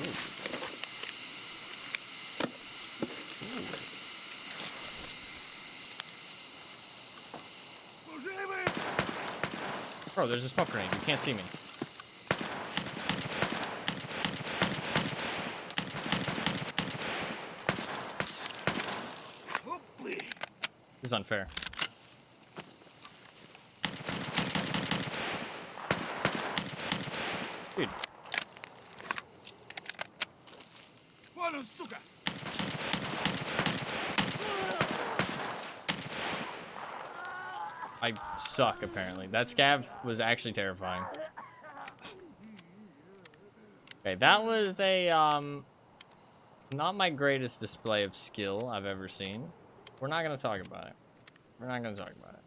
Bro, there's a smoke grenade. You can't see me. This is unfair. Dude. I suck, apparently. That scav was actually terrifying. Okay, that was a, not my greatest display of skill I've ever seen. We're not gonna talk about it. We're not gonna talk about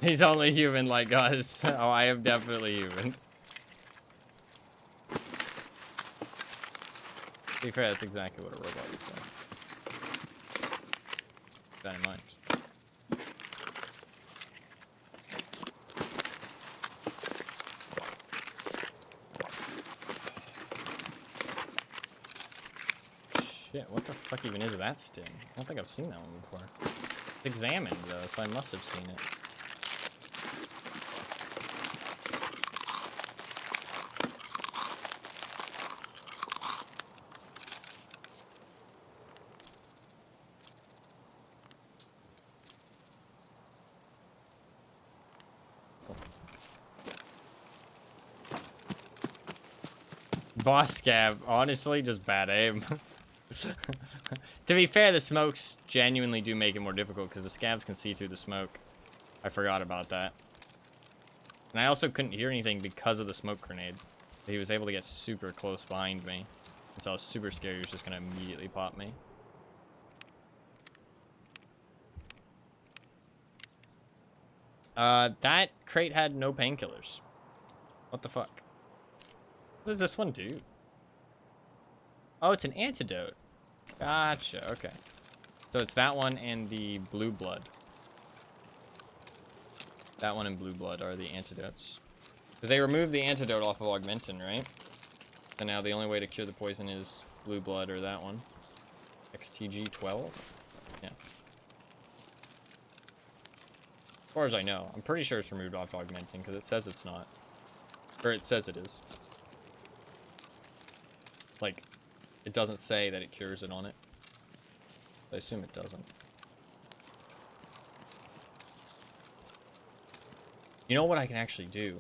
it. He's only human like us. Oh, I am definitely human. To be fair, that's exactly what a robot would say. Keep that in mind. Shit, what the fuck even is that sting? I don't think I've seen that one before. It's examined though, so I must have seen it. Boss scav, honestly, just bad aim. To be fair, the smokes genuinely do make it more difficult because the scavs can see through the smoke. I forgot about that. And I also couldn't hear anything because of the smoke grenade. He was able to get super close behind me. And so I was super scared he was just going to immediately pop me. That crate had no painkillers. What the fuck? What does this one do? Oh, it's an antidote. Gotcha, okay. So it's that one and the blue blood. That one and blue blood are the antidotes. Because they removed the antidote off of Augmentin, right? So now the only way to cure the poison is blue blood or that one. XTG 12? Yeah. As far as I know. I'm pretty sure it's removed off Augmentin because it says it's not. Or it says it is. Like, it doesn't say that it cures it on it. I assume it doesn't. You know what I can actually do?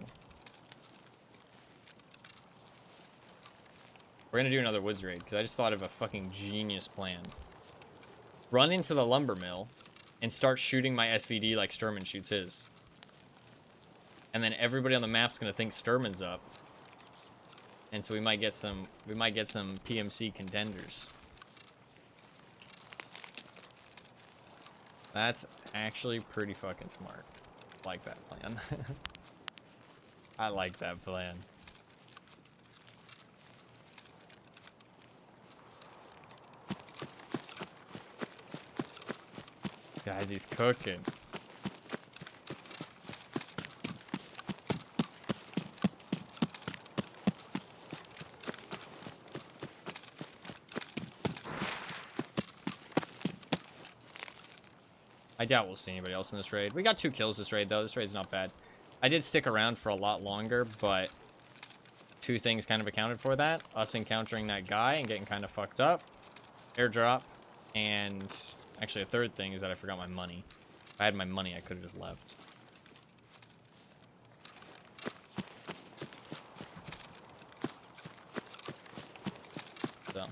We're gonna do another woods raid, because I just thought of a fucking genius plan. Run into the lumber mill, and start shooting my SVD like Sturman shoots his. And then everybody on the map's gonna think Sturman's up. And so we might get some PMC contenders. That's actually pretty fucking smart. I like that plan. I like that plan. Guys, he's cooking. I doubt we'll see anybody else in this raid. We got 2 kills this raid, though. This raid's not bad. I did stick around for a lot longer, but 2 things kind of accounted for that. Us encountering that guy and getting kind of fucked up. Airdrop. And actually a 3rd thing is that I forgot my money. If I had my money, I could have just left. So.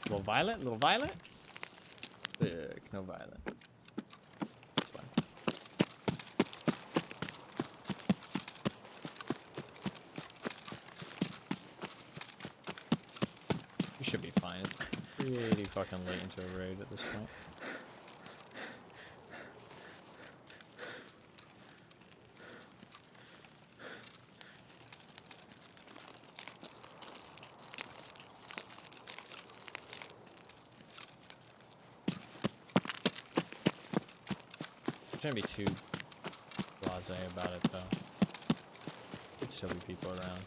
Little violet? Little violet? Sick. No violet. That's fine. We should be fine. It's pretty fucking late into a raid at this point. Shouldn't be too blasé about it, though. Could still be people around.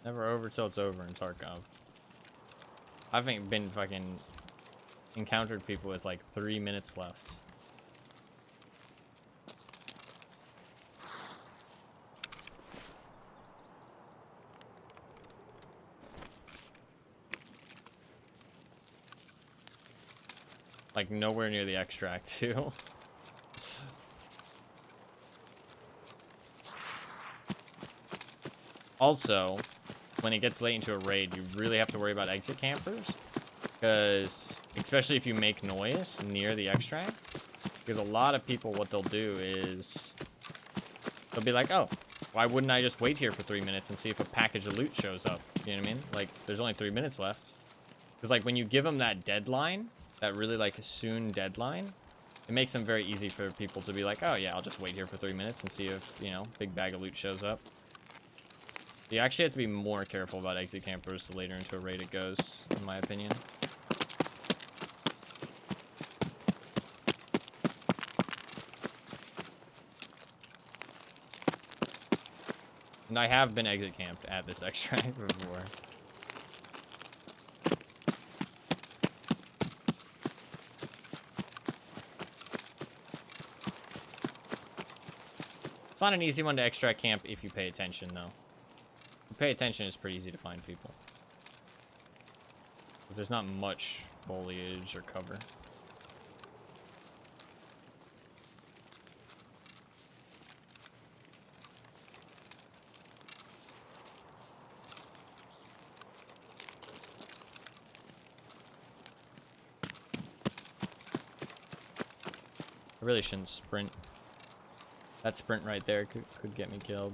Never over till it's over in Tarkov. I haven't been fucking encountered people with like 3 minutes left. Like nowhere near the extract too. Also, when it gets late into a raid, you really have to worry about exit campers. Because, especially if you make noise near the extract. Because a lot of people, what they'll do is... they'll be like, oh, why wouldn't I just wait here for 3 minutes and see if a package of loot shows up? You know what I mean? Like, there's only 3 minutes left. Because, like, when you give them that deadline, that really, like, soon deadline, it makes them very easy for people to be like, oh, yeah, I'll just wait here for 3 minutes and see if, you know, big bag of loot shows up. You actually have to be more careful about exit campers the later into a raid it goes, in my opinion. And I have been exit camped at this extract before. It's not an easy one to extract camp if you pay attention, though. If you pay attention, it's pretty easy to find people. There's not much foliage or cover. I really shouldn't sprint. That sprint right there could get me killed.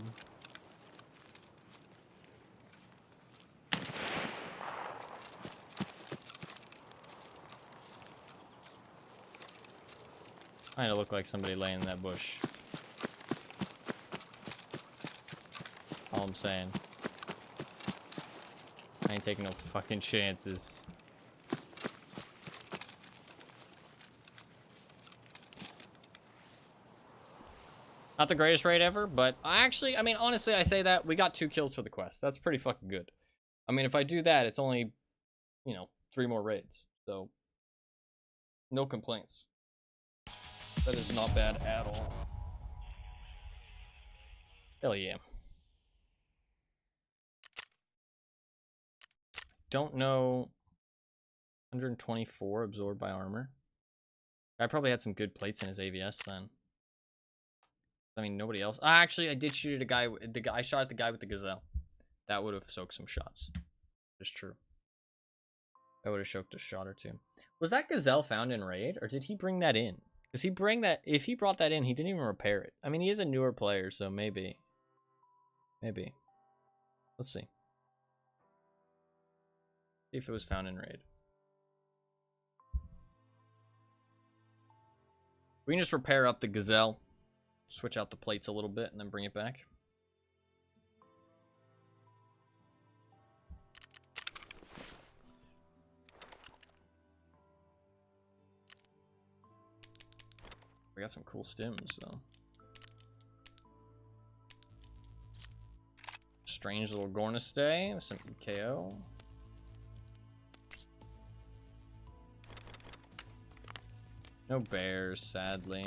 Kind of look like somebody laying in that bush. All I'm saying. I ain't taking no fucking chances. Not the greatest raid ever, but I mean, honestly, I say that we got 2 kills for the quest. That's pretty fucking good. I mean, if I do that, it's only, you know, 3 more raids. So, no complaints. That is not bad at all. Hell yeah. Don't know. 124 absorbed by armor. I probably had some good plates in his AVS then. I mean, nobody else. Actually, I did shoot at a guy. I shot at the guy with the gazelle. That would have soaked some shots. It's true. That would have soaked a shot or 2. Was that gazelle found in raid, or did he bring that in? Does he bring that? If he brought that in, he didn't even repair it. I mean, he is a newer player, so maybe. Maybe. Let's see. See if it was found in raid. We can just repair up the gazelle. Switch out the plates a little bit and then bring it back. We got some cool stims, though. strange little Gornistay with some EKO. No bears, sadly.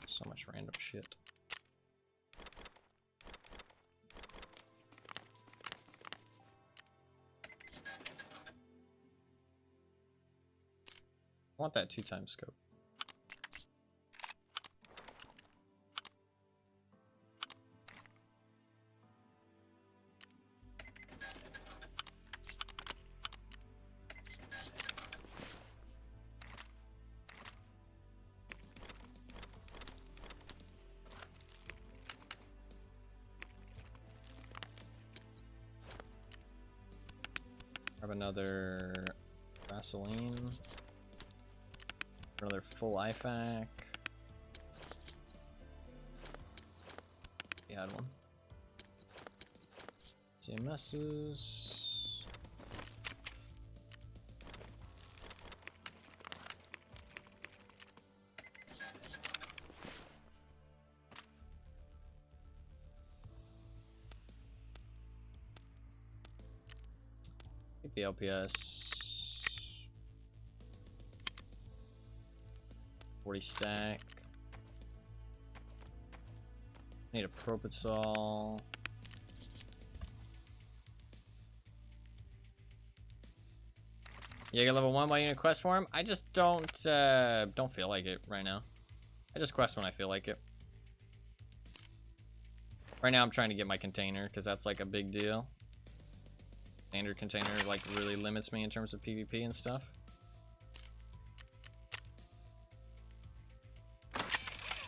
So much random shit. I want that 2x scope. Grab another Vaseline. Another full IFAC. We had one. CMS's. Keep the LPS. 40 stack. Need a Propitsol. Jaeger level 1 while you in a quest for him? I just don't feel like it right now. I just quest when I feel like it. Right now I'm trying to get my container because that's like a big deal. Standard container like really limits me in terms of PvP and stuff.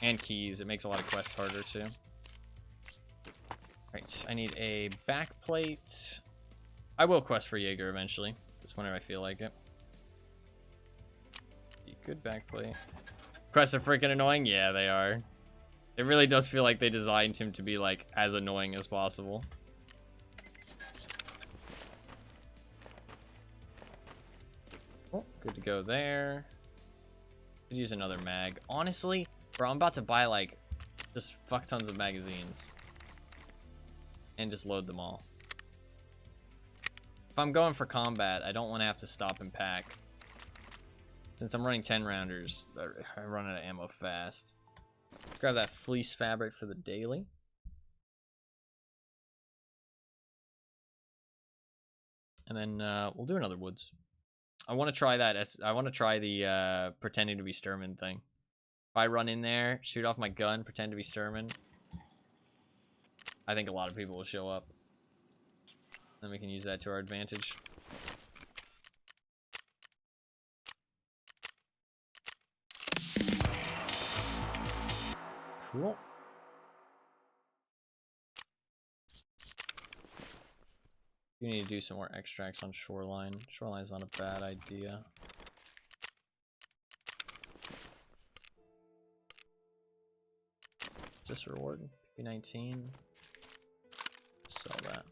And keys, it makes a lot of quests harder too. Right, I need a backplate. I will quest for Jaeger eventually, just whenever I feel like it. Good backplate. Quests are freaking annoying? Yeah, they are. It really does feel like they designed him to be like as annoying as possible. Oh, good to go there. Could use another mag. Honestly, bro, I'm about to buy like just fuck tons of magazines and just load them all. If I'm going for combat, I don't want to have to stop and pack. Since I'm running 10 rounders, I run out of ammo fast. Let's grab that fleece fabric for the daily. And then we'll do another woods. I want to try that. I want to try the pretending to be Sturman thing. If I run in there, shoot off my gun, pretend to be Sturman, I think a lot of people will show up. Then we can use that to our advantage. Cool. You need to do some more extracts on Shoreline. Shoreline's not a bad idea. What's this reward? P19. Sell that.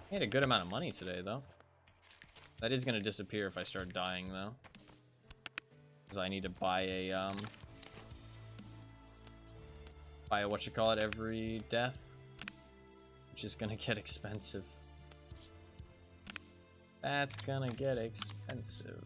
I had a good amount of money today, though. That is going to disappear if I start dying, though. Because I need to buy a, whatchamacallit every death. Which is going to get expensive. That's going to get expensive.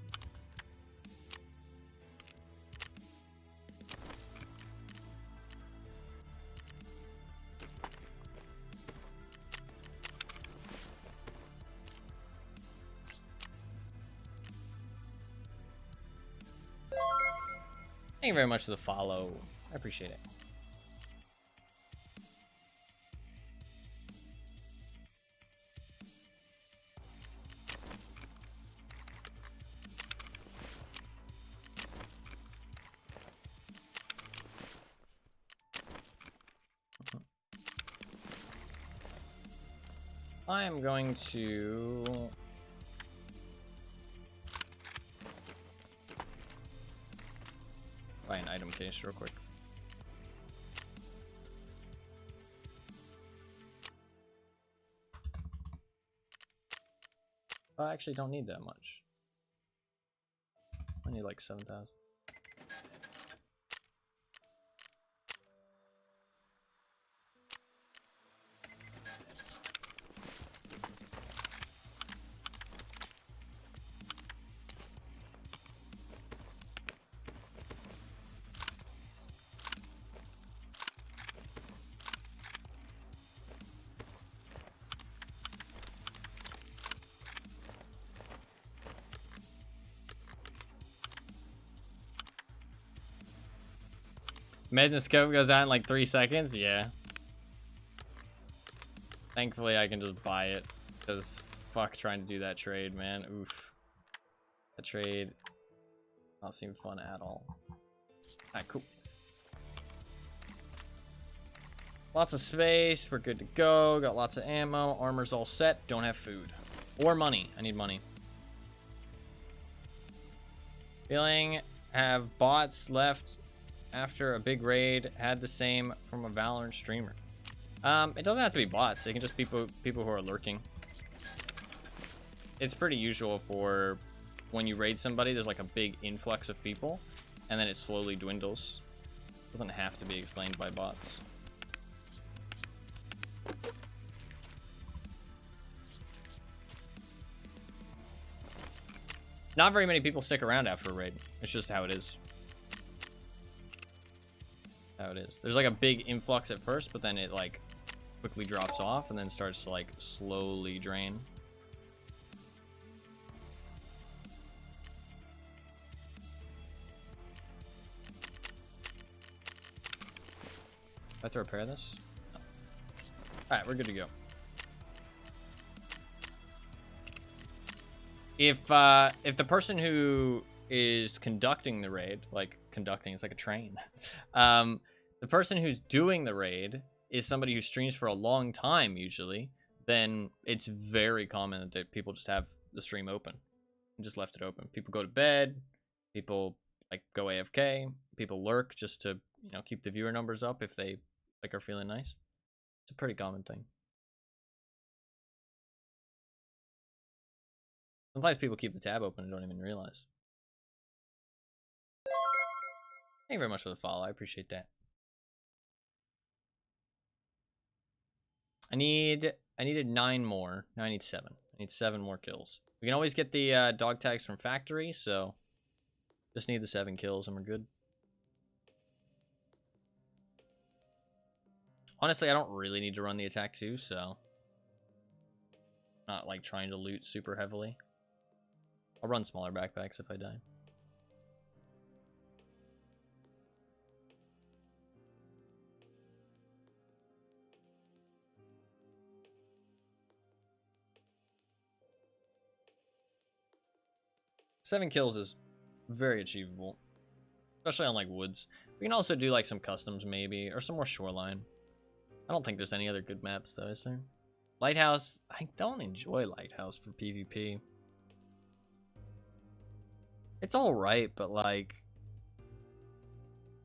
Thank you very much for the follow. I appreciate it. I am going to buy an item case real quick. I actually don't need that much. I need like 7,000. Imagine the scope goes out in like 3 seconds? Yeah. Thankfully, I can just buy it. Because fuck trying to do that trade, man. Oof. That trade not seem fun at all. Alright, cool. Lots of space. We're good to go. Got lots of ammo. Armor's all set. Don't have food. Or money. I need money. Feeling have bots left after a big raid. Had the same from a Valorant streamer. It doesn't have to be bots. It can just be people who are lurking. It's pretty usual for when you raid somebody, there's like a big influx of people, and then it slowly dwindles. It doesn't have to be explained by bots. Not very many people stick around after a raid. It's just how it is. How it is. There's like a big influx at first, but then it like quickly drops off and then starts to like slowly drain. I have to repair this? No. Alright, we're good to go. If the person who is conducting the raid, like conducting, it's like a train. The person who's doing the raid is somebody who streams for a long time usually, then it's very common that people just have the stream open and just left it open. People go to bed, people like go AFK, people lurk just to, you know, keep the viewer numbers up if they like are feeling nice. It's a pretty common thing. Sometimes people keep the tab open and don't even realize. Thank you very much for the follow. I appreciate that. I needed 9 more. Now I need 7. I need 7 more kills. We can always get the dog tags from factory, so just need the 7 kills and we're good. Honestly, I don't really need to run the attack too, so not like trying to loot super heavily. I'll run smaller backpacks if I die. Seven kills is very achievable, especially on like woods. We can also do like some customs maybe, or some more shoreline. I don't think there's any other good maps though, is there? Lighthouse, I don't enjoy Lighthouse for PvP. It's alright, but like,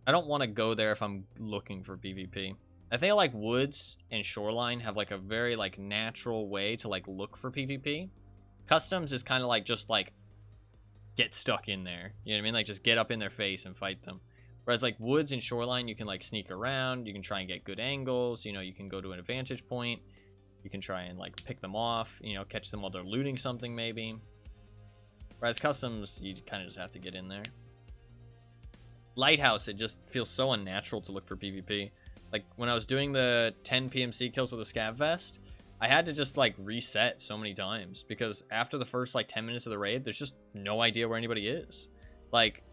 I don't want to go there if I'm looking for PvP. I think like woods and shoreline have like a very like natural way to like look for PvP. Customs is kind of like just like get stuck in there. You know what I mean? Like just get up in their face and fight them. Whereas like woods and shoreline, you can like sneak around, you can try and get good angles, you know, you can go to an advantage point, you can try and like pick them off, you know, catch them while they're looting something maybe. Whereas customs, you kind of just have to get in there. Lighthouse, it just feels so unnatural to look for PvP. Like when I was doing the 10 PMC kills with a scav vest, I had to just like reset so many times because after the first like 10 minutes of the raid, there's just no idea where anybody is. Like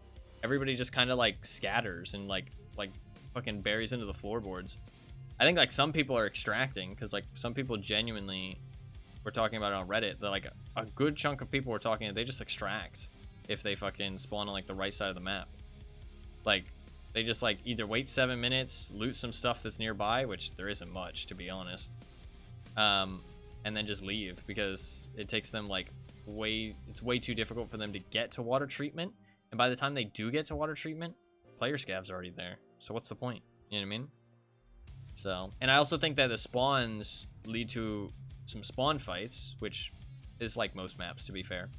everybody just kind of like scatters and like fucking buries into the floorboards. I think like some people are extracting because like some people genuinely were talking about it on Reddit. That like a good chunk of people were talking, they just extract if they fucking spawn on like the right side of the map. Like they just like either wait 7 minutes, loot some stuff that's nearby, which there isn't much to be honest. And then just leave because it takes them like it's way too difficult for them to get to water treatment. And by the time they do get to water treatment, player scav's already there. So what's the point? You know what I mean? So, and I also think that the spawns lead to some spawn fights, which is like most maps, to be fair.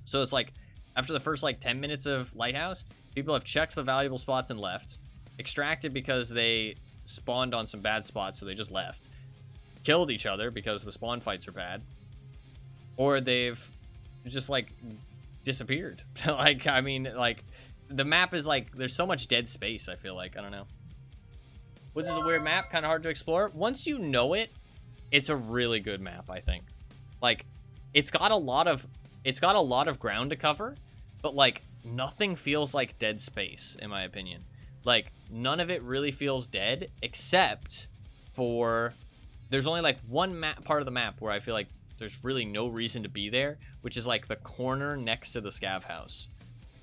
So it's like, after the first like 10 minutes of Lighthouse, people have checked the valuable spots and left, extracted because they spawned on some bad spots, so they just left, killed each other because the spawn fights are bad, or they've just like disappeared. Like, I mean, like, the map is like, there's so much dead space, I feel like. I don't know. Woods is a weird map, kind of hard to explore. Once you know it, it's a really good map, I think. Like, it's got a lot of ground to cover, but like nothing feels like dead space, in my opinion. Like, none of it really feels dead, except for there's only like one part of the map where I feel like there's really no reason to be there, which is like the corner next to the scav house.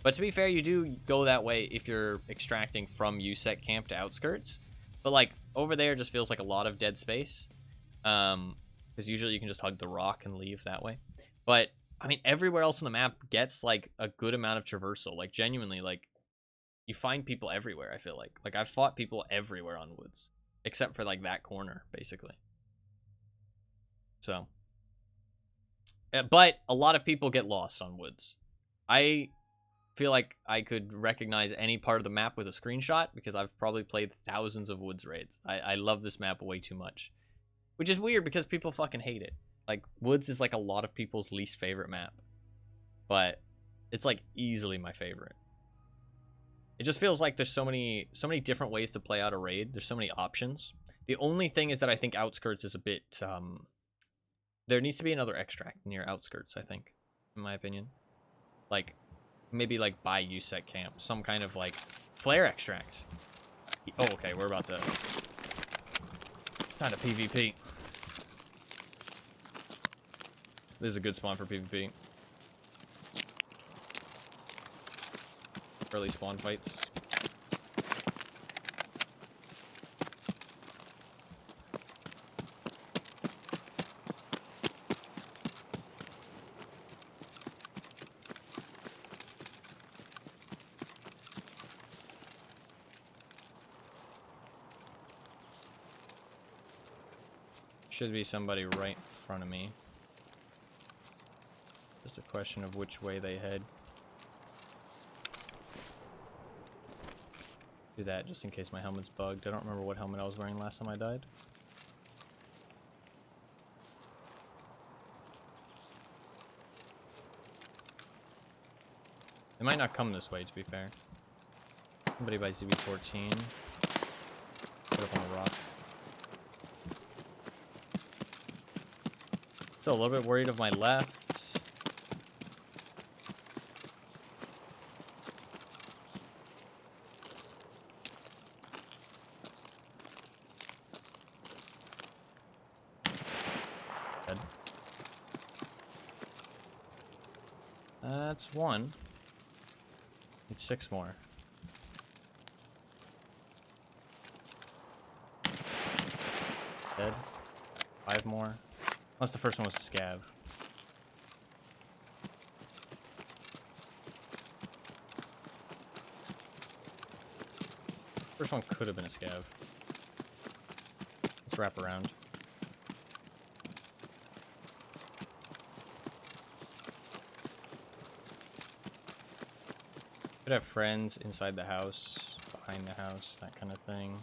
But to be fair, you do go that way if you're extracting from USEC camp to outskirts. But like over there just feels like a lot of dead space. Because usually you can just hug the rock and leave that way. But I mean, everywhere else on the map gets like a good amount of traversal. Like, genuinely, like, you find people everywhere, I feel like. Like, I've fought people everywhere on Woods, except for like that corner, basically. So, but a lot of people get lost on Woods. I feel like I could recognize any part of the map with a screenshot because I've probably played thousands of Woods raids. I love this map way too much, which is weird because people fucking hate it. Like, Woods is like a lot of people's least favorite map, but it's like easily my favorite. It just feels like there's so many different ways to play out a raid. There's so many options. The only thing is that I think Outskirts is a bit there needs to be another extract near Outskirts, I think, in my opinion. Like, maybe like by USEC camp, some kind of like flare extract. Oh, okay, we're about to kind of PvP. This is a good spawn for PvP. Early spawn fights. Should be somebody right in front of me. Just a question of which way they head. Do that just in case my helmet's bugged. I don't remember what helmet I was wearing last time I died. They might not come this way, to be fair. Somebody by ZB14. Put up on a rock. Still a little bit worried of my left. Dead. That's one. Need 6 more. Dead. 5 more. Unless the first one was a scav. First one could have been a scav. Let's wrap around. Could have friends inside the house, behind the house, that kind of thing.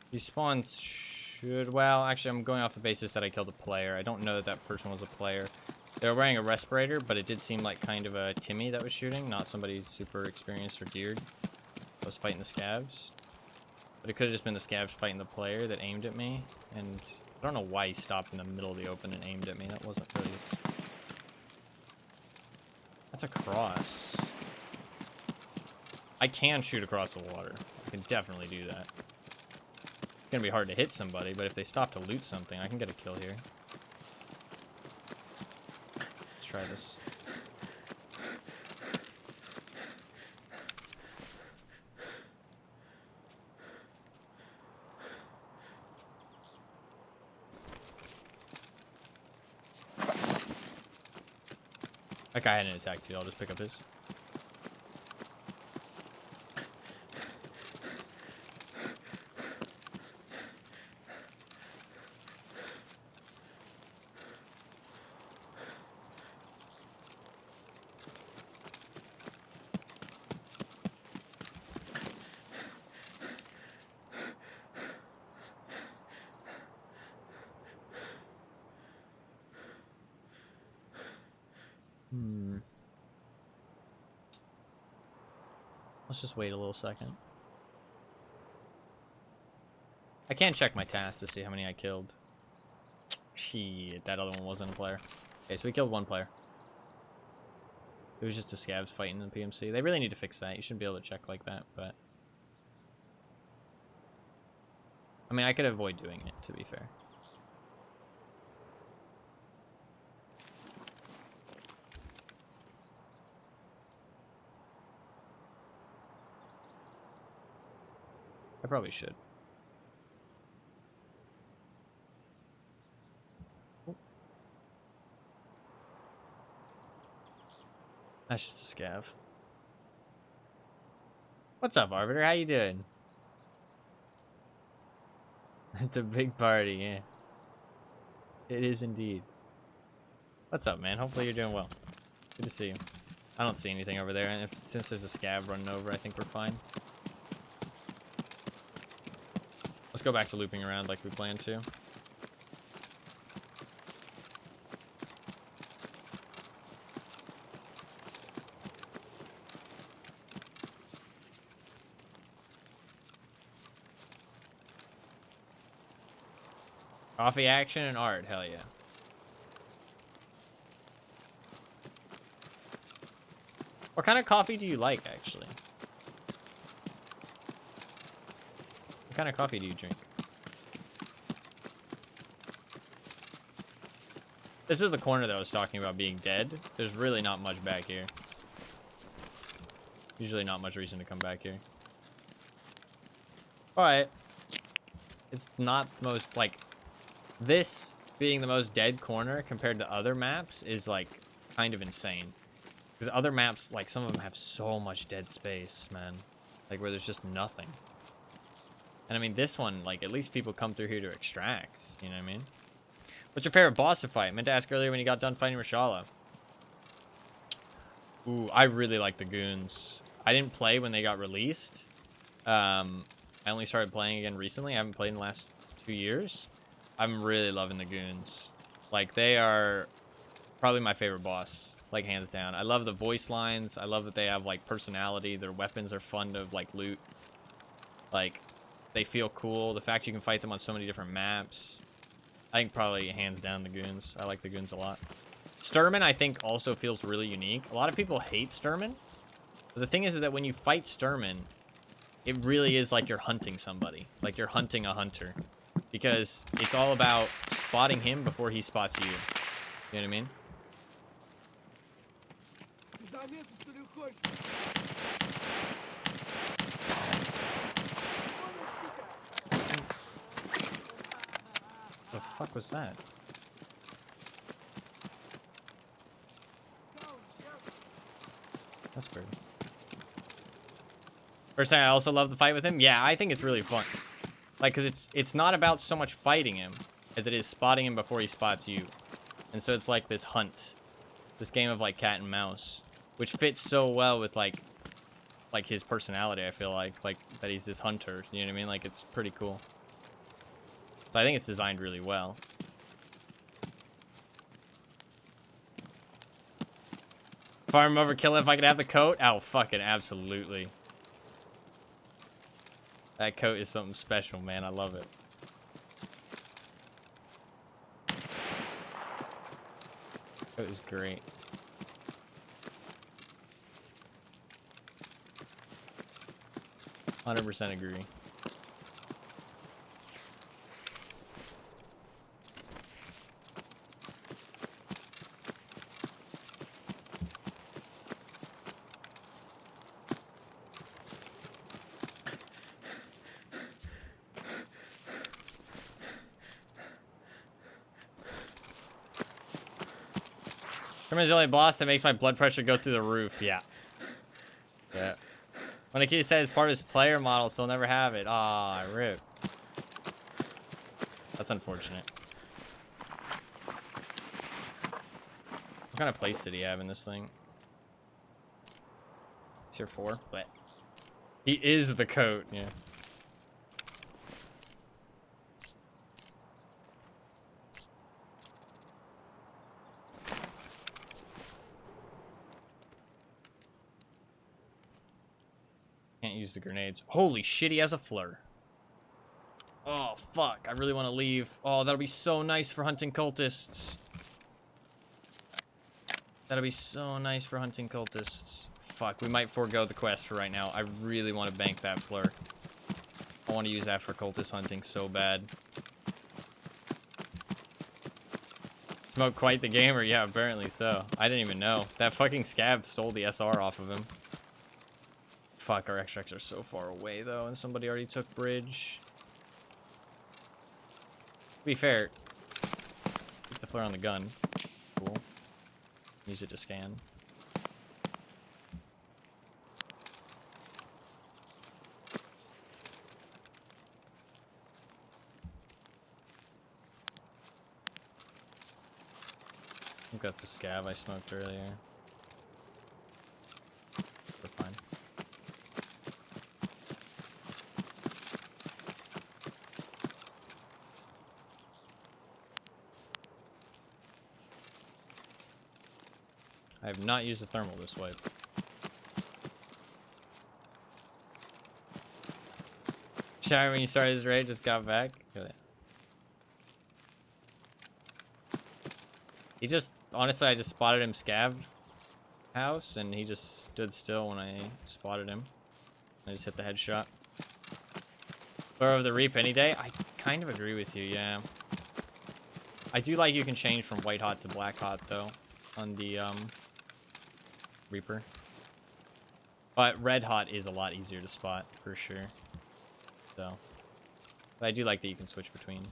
These spawns should... Well, actually, I'm going off the basis that I killed a player. I don't know that that person was a player. They were wearing a respirator, but it did seem like kind of a Timmy that was shooting, not somebody super experienced or geared. I was fighting the scavs. But it could have just been the scavs fighting the player that aimed at me. And I don't know why he stopped in the middle of the open and aimed at me. That wasn't really... That's a cross. I can shoot across the water. I can definitely do that. It's gonna be hard to hit somebody, but if they stop to loot something, I can get a kill here. Let's try this. That guy had an attack too, I'll just pick up his. Hmm. Let's just wait a little second. I can't check my tasks to see how many I killed. Shit, that other one wasn't a player. Okay, so we killed one player. It was just the scavs fighting in the PMC. They really need to fix that. You shouldn't be able to check like that, but... I mean, I could avoid doing it, to be fair. I probably should. That's just a scav. What's up, Arbiter? How you doing? It's a big party, yeah. It is indeed. What's up, man? Hopefully you're doing well. Good to see you. I don't see anything over there, and since there's a scav running over, I think we're fine. Let's go back to looping around like we planned to. Coffee, action, and art. Hell yeah. What kind of coffee do you like, actually? What kind of coffee do you drink? This is the corner that I was talking about being dead. There's really not much back here. Usually not much reason to come back here. But it's not the most, like, this being the most dead corner compared to other maps is, like, kind of insane. Because other maps, like, some of them have so much dead space, man. Like, where there's just nothing. And, I mean, this one, like, at least people come through here to extract. You know what I mean? What's your favorite boss to fight? I meant to ask earlier when you got done fighting Rashala. Ooh, I really like the goons. I didn't play when they got released. I only started playing again recently. I haven't played in the last 2 years. I'm really loving the goons. Like, they are probably my favorite boss. Like, hands down. I love the voice lines. I love that they have, like, personality. Their weapons are fun to, like, loot. Like, they feel cool. The fact you can fight them on so many different maps. I think probably hands down the goons. I like the goons a lot. Sturman, I think, also feels really unique. A lot of people hate Sturman. But the thing is that when you fight Sturman, it really is like you're hunting somebody. Like you're hunting a hunter. Because it's all about spotting him before he spots you. You know what I mean? The fuck was that? That's weird. Personally, I also love the fight with him. Yeah, I think it's really fun. Like, because it's not about so much fighting him as it is spotting him before he spots you. And so it's like this hunt. This game of, like, cat and mouse. Which fits so well with, like his personality, I feel like. Like, that he's this hunter. You know what I mean? Like, it's pretty cool. So I think it's designed really well. Farm overkill if I could have the coat? Oh, fucking absolutely. That coat is something special, man. I love it. Coat is great. %100 agree. Sherman's the only boss that makes my blood pressure go through the roof. Yeah. Yeah. When the kid said it's part of his player model, so he'll never have it. Ah, rip. That's unfortunate. What kind of place did he have in this thing? Tier 4, but he is the coat, yeah. Can't use the grenades. Holy shit, he has a flare. Oh, fuck. I really want to leave. Oh, that'll be so nice for hunting cultists. That'll be so nice for hunting cultists. Fuck, we might forego the quest for right now. I really want to bank that flare. I want to use that for cultist hunting so bad. Smoke quite the gamer? Yeah, apparently so. I didn't even know. That fucking scab stole the SR off of him. Fuck, our extracts are so far away, though, and somebody already took bridge. To be fair, keep the flare on the gun. Cool. Use it to scan. I think that's a scab I smoked earlier. We're fine. I have not used a thermal this wipe. Shower when you started his raid, just got back. He just, honestly, I just spotted him scav house, and he just stood still when I spotted him. I just hit the headshot. Flare of the Reap any day? I kind of agree with you, yeah. I do like you can change from white hot to black hot, though, on the, Reaper. But red hot is a lot easier to spot, for sure. So, but I do like that you can switch between.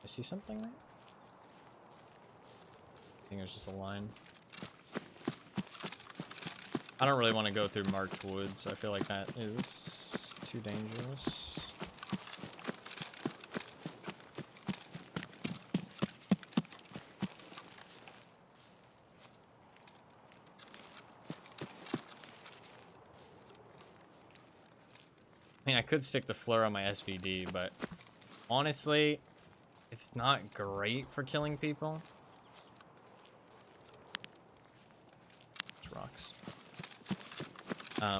I see something right? I think there's just a line. I don't really want to go through marked woods. I feel like that is too dangerous. I mean, I could stick the flare on my SVD, but honestly, it's not great for killing people. It's rocks.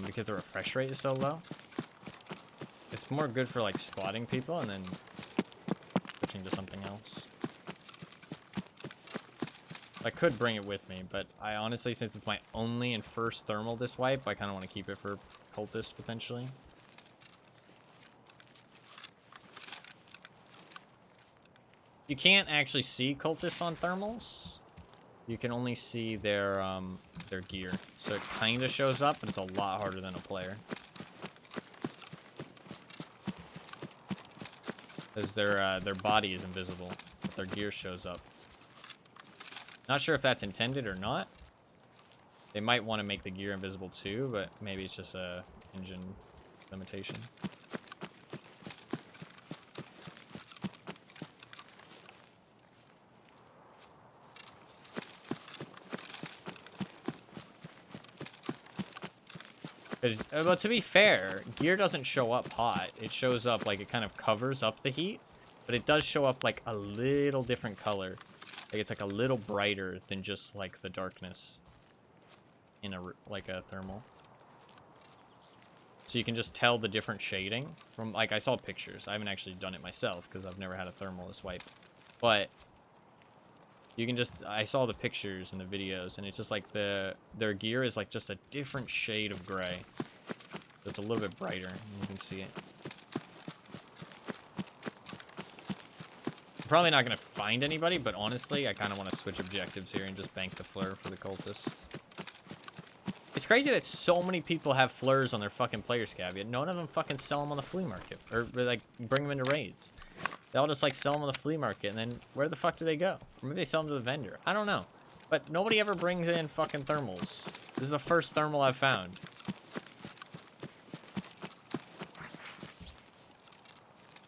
Because the refresh rate is so low. It's more good for like spotting people and then switching to something else. I could bring it with me, but I honestly, since it's my only and first thermal this wipe, I kind of want to keep it for cultists potentially. You can't actually see cultists on thermals. You can only see their gear. So it kind of shows up, but it's a lot harder than a player. Because their body is invisible, but their gear shows up. Not sure if that's intended or not. They might want to make the gear invisible too, but maybe it's just a engine limitation. But to be fair, gear doesn't show up hot. It shows up like it kind of covers up the heat, but it does show up like a little different color. Like it's like a little brighter than just like the darkness in a like a thermal. So you can just tell the different shading from, like, I saw pictures. I haven't actually done it myself because I've never had a thermal this wipe, but you can just, I saw the pictures and the videos, and it's just like their gear is like just a different shade of gray. So it's a little bit brighter, and you can see it. I'm probably not going to find anybody, but honestly, I kind of want to switch objectives here and just bank the flare for the cultists. It's crazy that so many people have flares on their fucking player scab, yet none of them fucking sell them on the flea market, or like bring them into raids. They all just like sell them on the flea market, and then where the fuck do they go? Or maybe they sell them to the vendor. I don't know. But nobody ever brings in fucking thermals. This is the first thermal I've found.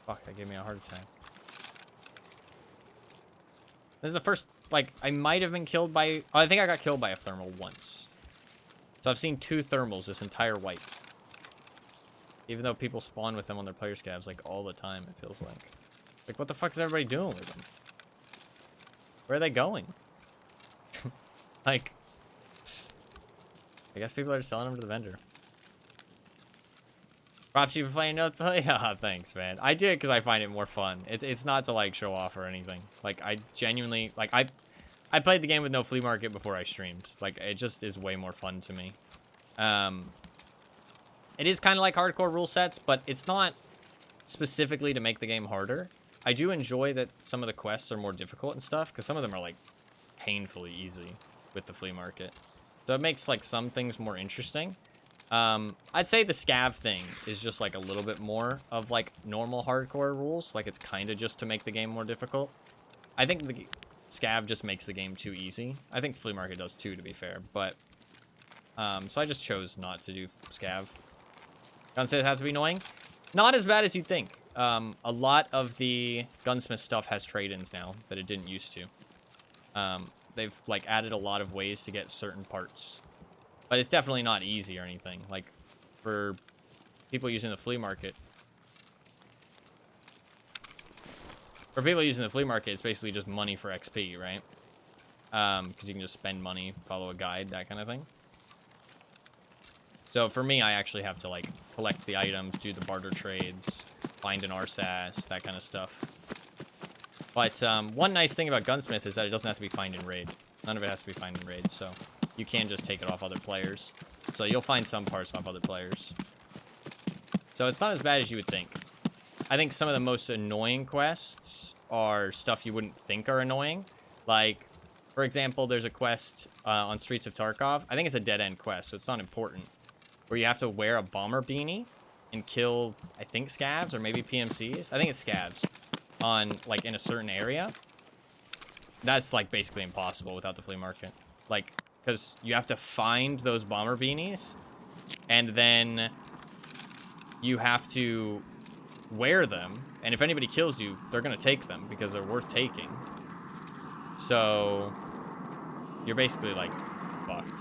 Fuck, that gave me a heart attack. This is the first, like, I might have been killed by... Oh, I think I got killed by a thermal once. So I've seen 2 thermals this entire wipe. Even though people spawn with them on their player scavs, like, all the time, it feels like. Like, what the fuck is everybody doing with them? Where are they going? Like... I guess people are just selling them to the vendor. Props you for playing no play? Yeah, thanks, man. I do it because I find it more fun. It's not to, like, show off or anything. Like, I genuinely... Like, I played the game with no flea market before I streamed. Like, it just is way more fun to me. It is kind of like hardcore rule sets, but it's not specifically to make the game harder. I do enjoy that some of the quests are more difficult and stuff, because some of them are, like, painfully easy with the flea market. So it makes, like, some things more interesting. I'd say the scav thing is just, like, a little bit more of, like, normal hardcore rules. Like, it's kind of just to make the game more difficult. I think the scav just makes the game too easy. I think flea market does too, to be fair. But, so I just chose not to do scav. Gunsmith has to be annoying. Not as bad as you'd think. A lot of the gunsmith stuff has trade-ins now that it didn't used to. They've, like, added a lot of ways to get certain parts. But it's definitely not easy or anything. Like, for people using the flea market. For people using the flea market, it's basically just money for XP, right? Because you can just spend money, follow a guide, that kind of thing. So for me, I actually have to, like, collect the items, do the barter trades, find an RSAS, that kind of stuff. But one nice thing about Gunsmith is that it doesn't have to be found in raid. None of it has to be found in raid, so you can just take it off other players. So you'll find some parts off other players. So it's not as bad as you would think. I think some of the most annoying quests are stuff you wouldn't think are annoying. Like, for example, there's a quest on Streets of Tarkov. I think it's a dead-end quest, so it's not important. Where you have to wear a bomber beanie and kill, I think, scavs or maybe PMCs. I think it's scavs on, like, in a certain area. That's, like, basically impossible without the flea market. Like, because you have to find those bomber beanies, and then you have to wear them, and if anybody kills you, they're gonna take them because they're worth taking. So you're basically, like, fucked.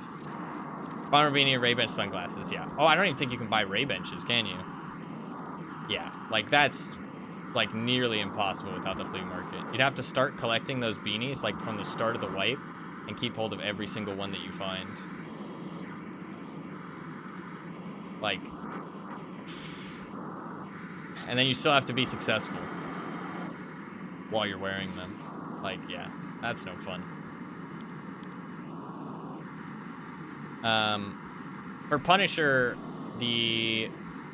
Bomber beanie and Ray-Bench sunglasses, yeah. Oh, I don't even think you can buy Ray-Benches, can you? Yeah, like, that's, like, nearly impossible without the flea market. You'd have to start collecting those beanies, like, from the start of the wipe, and keep hold of every single one that you find. Like, and then you still have to be successful while you're wearing them. Like, yeah, that's no fun. For Punisher, the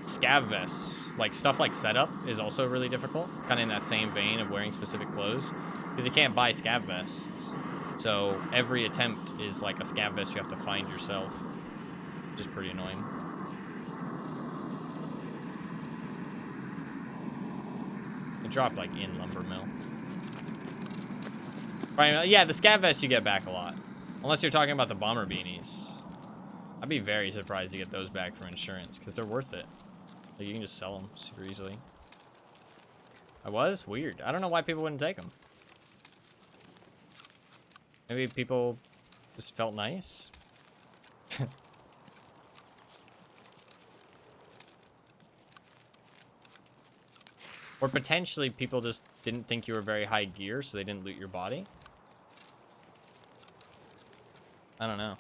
scav vests, like, stuff like setup is also really difficult. Kind of in that same vein of wearing specific clothes. Because you can't buy scav vests. So every attempt is like a scav vest you have to find yourself. Which is pretty annoying. It dropped, like, in Lumber Mill. Right, yeah, the scav vest you get back a lot. Unless you're talking about the bomber beanies. I'd be very surprised to get those back from insurance, because they're worth it. Like, you can just sell them super easily. I was? Weird. I don't know why people wouldn't take them. Maybe people just felt nice? Or potentially people just didn't think you were very high gear, so they didn't loot your body? I don't know.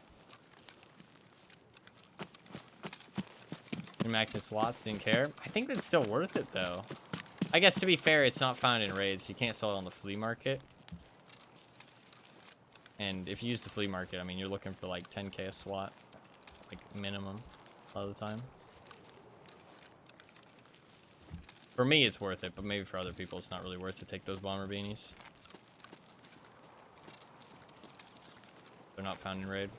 Maxing slots, didn't care. I think that's still worth it, though. I guess, to be fair, it's not found in raids, so you can't sell it on the flea market. And if you use the flea market, I mean, you're looking for, like, 10k a slot. Like, minimum, a lot of the time. For me, it's worth it, but maybe for other people, it's not really worth to take those bomber beanies. They're not found in raid.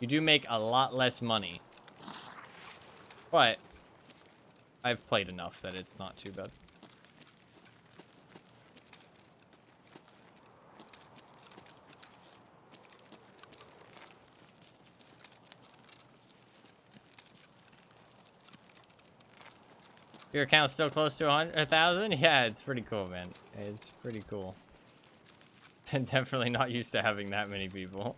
You do make a lot less money. But I've played enough that it's not too bad. Your account's still close to 100,000? Yeah, it's pretty cool, man. It's pretty cool. Definitely not used to having that many people.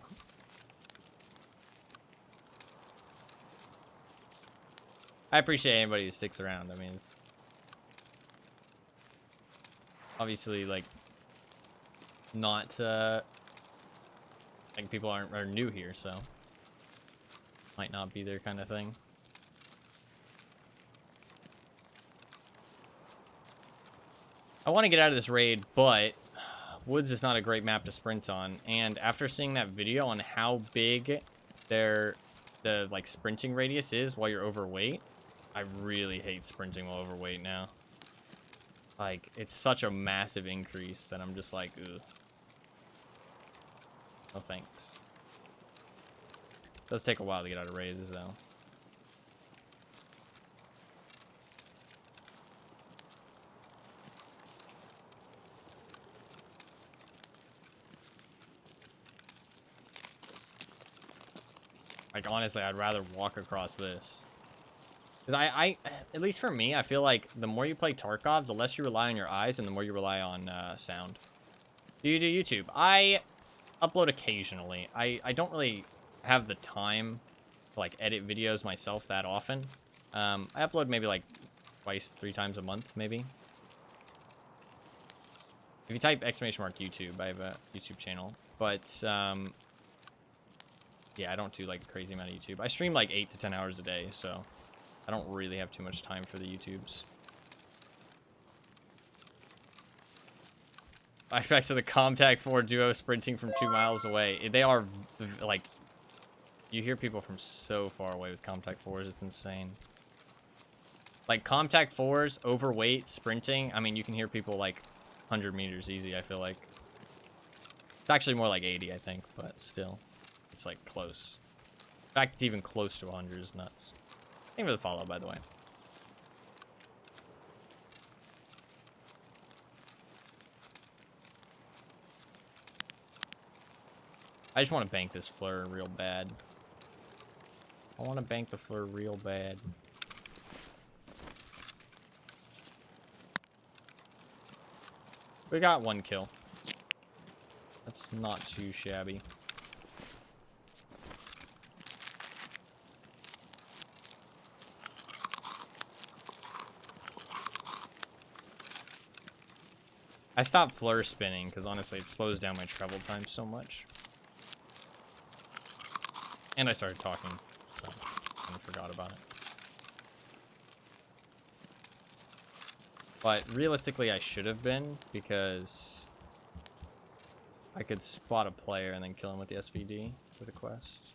I appreciate anybody who sticks around. I mean, it's obviously like not like people are new here, so might not be their kind of thing. I want to get out of this raid, but Woods is not a great map to sprint on. And after seeing that video on how big the like sprinting radius is while you're overweight, I really hate sprinting while overweight now. Like, it's such a massive increase that I'm just like, ugh. No thanks. Does take a while to get out of raids though. Like, honestly, I'd rather walk across this. Because I, at least for me, I feel like the more you play Tarkov, the less you rely on your eyes and the more you rely on sound. Do you do YouTube? I upload occasionally. I don't really have the time to, like, edit videos myself that often. I upload maybe, like, twice, 3 times a month, maybe. If you type !YouTube, I have a YouTube channel. But, yeah, I don't do, like, a crazy amount of YouTube. I stream, like, 8 to 10 hours a day, so I don't really have too much time for the YouTubes. Flashback to the Comtac 4 duo sprinting from 2 miles away. They are, like, you hear people from so far away with Comtac 4s. It's insane. Like, Comtac 4s, overweight, sprinting. I mean, you can hear people, like, 100 meters easy, I feel like. It's actually more like 80, I think, but still. It's, like, close. In fact, it's even close to 100 is nuts. Thank you for the follow, by the way. I just want to bank this fleur real bad. I want to bank the fleur real bad. We got 1 kill. That's not too shabby. I stopped fleur spinning because honestly it slows down my travel time so much. And I started talking, so I kind of forgot about it. But realistically I should have been, because I could spot a player and then kill him with the SVD with a quest.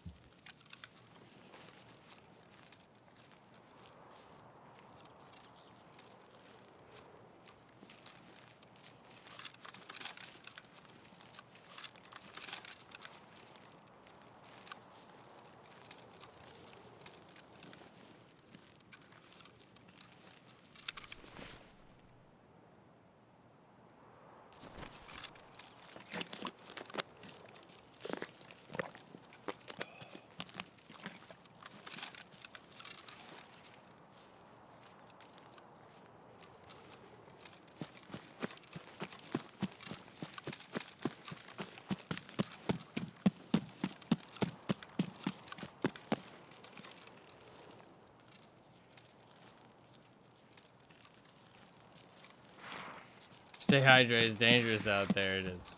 Stay hydrated. It's dangerous out there. It is.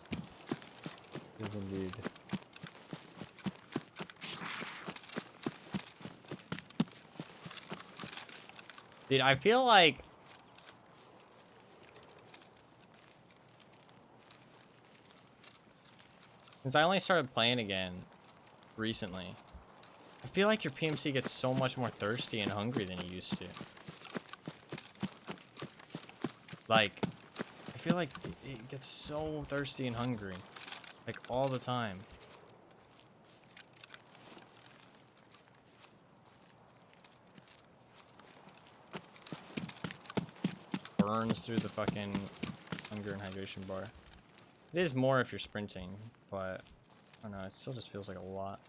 It is indeed. Dude, I feel like since I only started playing again recently, I feel like your PMC gets so much more thirsty and hungry than you used to. Like, I feel like it gets so thirsty and hungry, like, all the time. Burns through the fucking hunger and hydration bar. It is more if you're sprinting, but I don't know, it still just feels like a lot.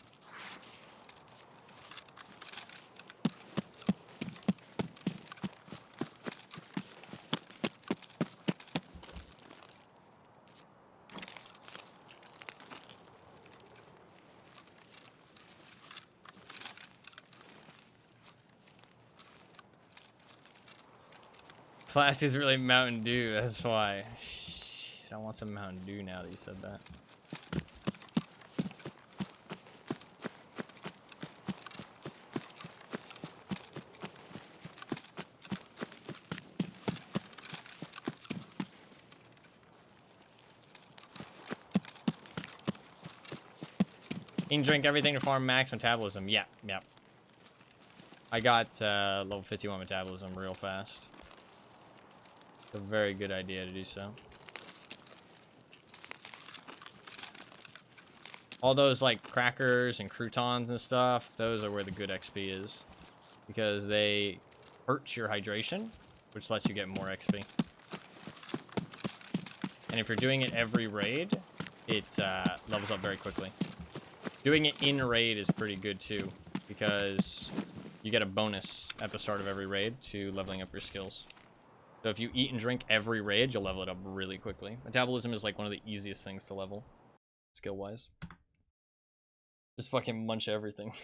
Flask is really Mountain Dew, that's why. Shit, I want some Mountain Dew now that you said that. You can drink everything to farm max metabolism. Yeah. I got level 51 metabolism real fast. It's a very good idea to do so. All those like crackers and croutons and stuff, those are where the good XP is. Because they hurt your hydration, which lets you get more XP. And if you're doing it every raid, it levels up very quickly. Doing it in raid is pretty good too, because you get a bonus at the start of every raid to leveling up your skills. So if you eat and drink every raid, you'll level it up really quickly. Metabolism is like one of the easiest things to level, skill-wise. Just fucking munch everything.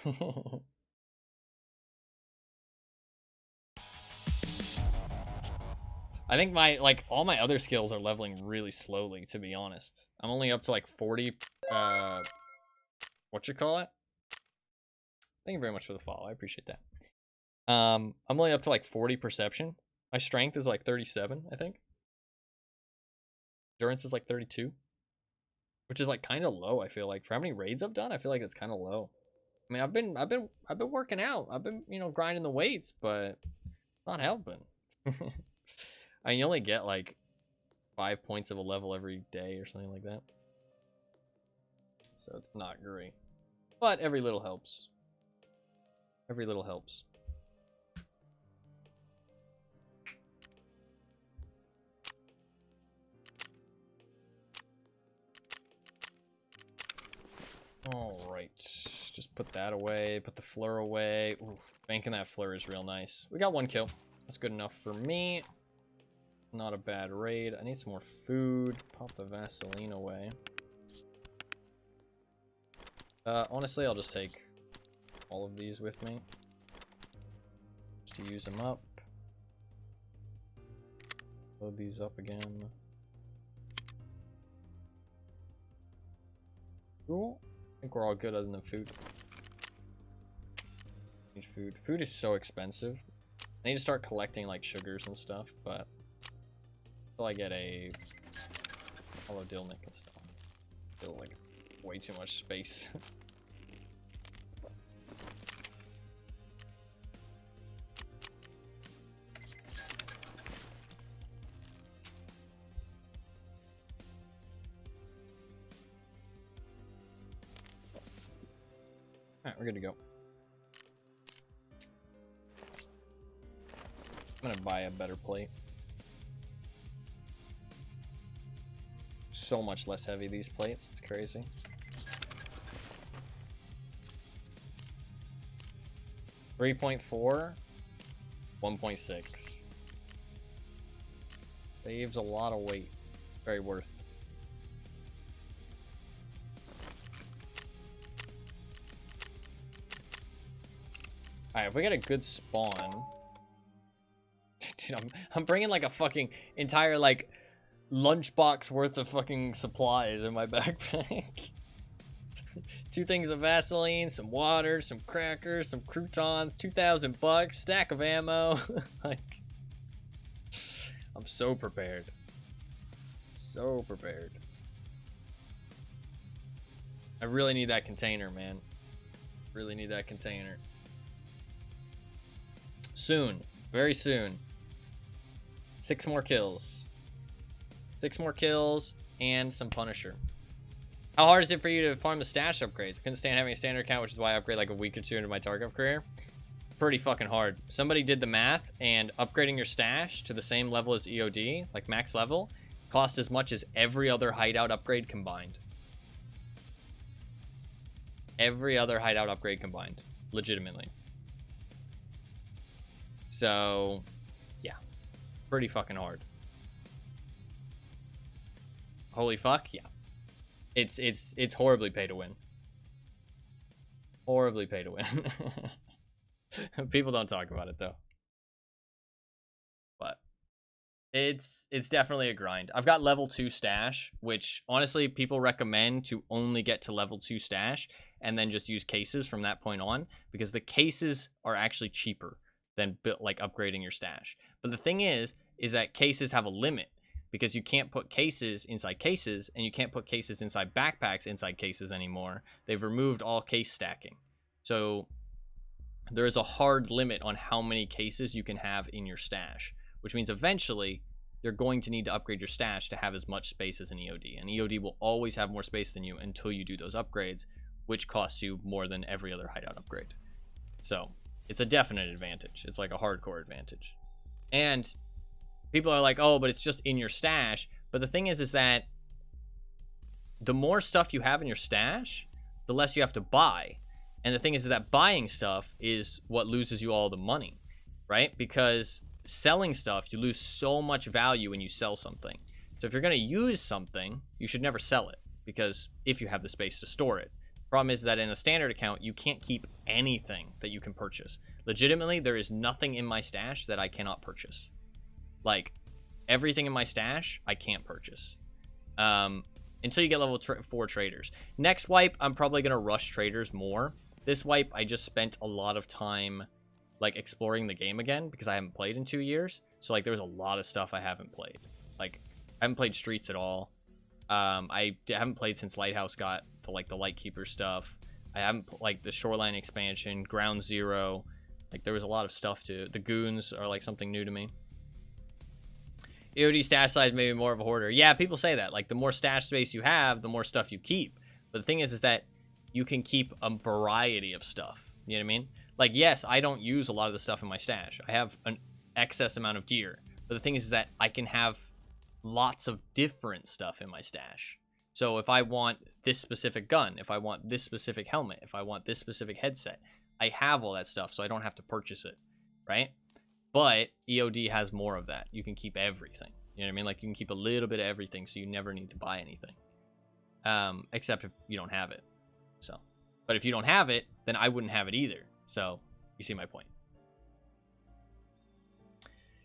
I think all my other skills are leveling really slowly, to be honest. I'm only up to like 40, whatchamacallit? Thank you very much for the follow. I appreciate that. I'm only up to like 40 perception. My strength is like 37, I think. Endurance is like 32, which is like kind of low. I feel like for how many raids I've done, I feel like it's kind of low. I mean, I've been working out. I've been, you know, grinding the weights, but it's not helping. I mean, you only get like 5 points of a level every day or something like that, so it's not great. But every little helps. Every little helps. Alright, just put that away, put the fleur away. Ooh, banking that fleur is real nice. We got 1 kill. That's good enough for me. Not a bad raid. I need some more food. Pop the Vaseline away. Honestly, I'll just take all of these with me. Just to use them up. Load these up again. Cool. I think we're all good other than food. Need food. Food is so expensive. I need to start collecting like sugars and stuff, but until I get a hollow Dilnick and stuff. Still like way too much space. Alright, we're good to go. I'm gonna buy a better plate. So much less heavy, these plates, it's crazy. $3.4, 1.6. Saves a lot of weight. Very worth. Alright, if we get a good spawn... Dude, I'm bringing like a fucking entire like lunchbox worth of fucking supplies in my backpack. 2 things of Vaseline, some water, some crackers, some croutons, 2,000 bucks, stack of ammo. Like, I'm so prepared. So prepared. I really need that container, man. Really need that container. Soon. Very soon. 6 more kills. 6 more kills and some Punisher. How hard is it for you to farm the stash upgrades? I couldn't stand having a standard account, which is why I upgrade like a week or 2 into my Tarkov career. Pretty fucking hard. Somebody did the math, and upgrading your stash to the same level as EOD, like max level, cost as much as every other hideout upgrade combined. Every other hideout upgrade combined. Legitimately. So, yeah. Pretty fucking hard. Holy fuck, yeah. It's horribly pay to win. Horribly pay to win. People don't talk about it though. But It's definitely a grind. I've got level 2 stash, which honestly people recommend to only get to level 2 stash and then just use cases from that point on, because the cases are actually cheaper than like upgrading your stash. But the thing is that cases have a limit, because you can't put cases inside cases, and you can't put cases inside backpacks inside cases anymore. They've removed all case stacking. So there is a hard limit on how many cases you can have in your stash, which means eventually you're going to need to upgrade your stash to have as much space as an EOD. And EOD will always have more space than you until you do those upgrades, which costs you more than every other hideout upgrade. So it's a definite advantage. It's like a hardcore advantage. And people are like, oh, but it's just in your stash. But the thing is that the more stuff you have in your stash, the less you have to buy. And the thing is that buying stuff is what loses you all the money, right? Because selling stuff, you lose so much value when you sell something. So if you're going to use something, you should never sell it, because if you have the space to store it. Problem is that in a standard account, you can't keep anything that you can purchase. Legitimately, there is nothing in my stash that I cannot purchase. Like, everything in my stash, I can't purchase. Until you get level 4 traders. Next wipe, I'm probably going to rush traders more. This wipe, I just spent a lot of time like exploring the game again, because I haven't played in 2 years. So like there's a lot of stuff I haven't played. Like I haven't played Streets at all. I haven't played since Lighthouse got to like the Lightkeeper stuff. I haven't like the Shoreline expansion, Ground Zero. Like there was a lot of stuff to. The Goons are like something new to me. EOD stash size maybe more of a hoarder. Yeah, people say that. Like the more stash space you have, the more stuff you keep. But the thing is that you can keep a variety of stuff. You know what I mean? Like, yes, I don't use a lot of the stuff in my stash. I have an excess amount of gear. But the thing is that I can have lots of different stuff in my stash. So if I want this specific gun, if I want this specific helmet, if I want this specific headset, I have all that stuff, so I don't have to purchase it, right? But EOD has more of that. You can keep everything. You know what I mean? Like, you can keep a little bit of everything, so you never need to buy anything. Except if you don't have it. So, but if you don't have it, then I wouldn't have it either. So, you see my point.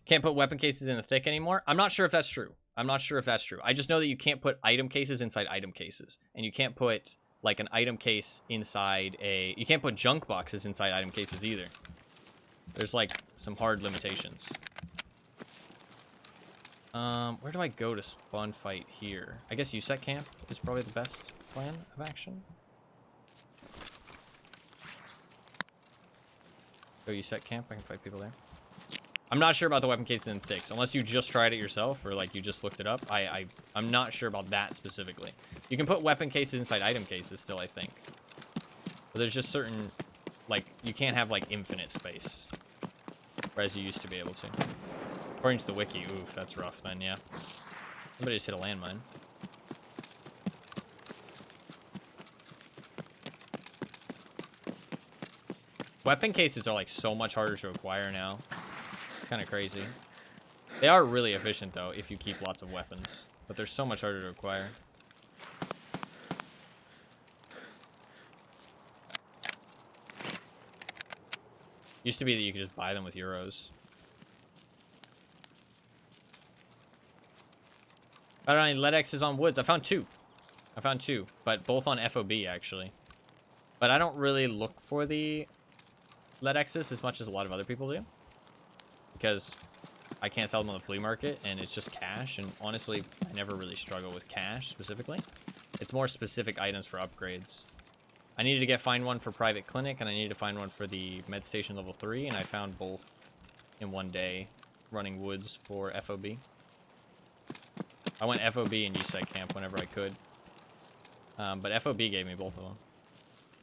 Can't put weapon cases in the thick anymore. I'm not sure if that's true. I just know that you can't put item cases inside item cases. And you can't put, like, an item case inside a... You can't put junk boxes inside item cases either. There's, like, some hard limitations. Where do I go to spawn fight here? I guess USEC camp is probably the best plan of action. Go USEC camp, I can fight people there. I'm not sure about the weapon cases in thicks, unless you just tried it yourself, or like you just looked it up. I'm not sure about that specifically. You can put weapon cases inside item cases still, I think. But there's just certain, like, you can't have like infinite space. Whereas you used to be able to. According to the wiki, oof, that's rough then, yeah. Somebody just hit a landmine. Weapon cases are like so much harder to acquire now. It's kind of crazy. They are really efficient though if you keep lots of weapons, but they're so much harder to acquire. Used to be that you could just buy them with euros. I don't know, any lead X's on woods. I found two, but both on FOB actually. But I don't really look for the lead X's as much as a lot of other people do, because I can't sell them on the flea market and it's just cash. And honestly, I never really struggle with cash specifically. It's more specific items for upgrades. I needed to find one for private clinic, and I needed to find one for the med station level 3, and I found both in one day running woods for FOB. I went FOB and USEC camp whenever I could. But FOB gave me both of them.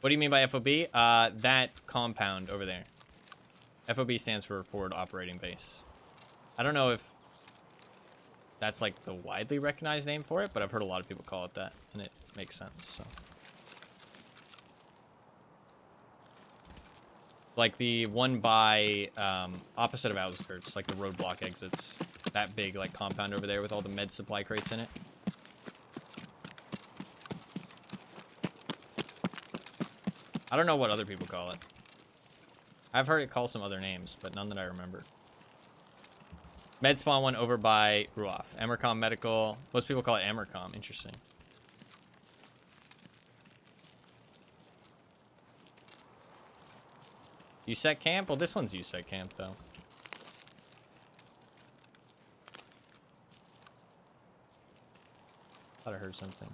What do you mean by FOB? That compound over there. FOB stands for Forward Operating Base. I don't know if that's like the widely recognized name for it, but I've heard a lot of people call it that, and it makes sense, so. Like the one by opposite of Outskirts, like the roadblock exits. That big like compound over there with all the med supply crates in it. I don't know what other people call it. I've heard it called some other names, but none that I remember. Med spawn one over by Ruoff. Emercom Medical. Most people call it Emercom. Interesting. USEC camp? Well, this one's USEC camp, though. Thought I heard something.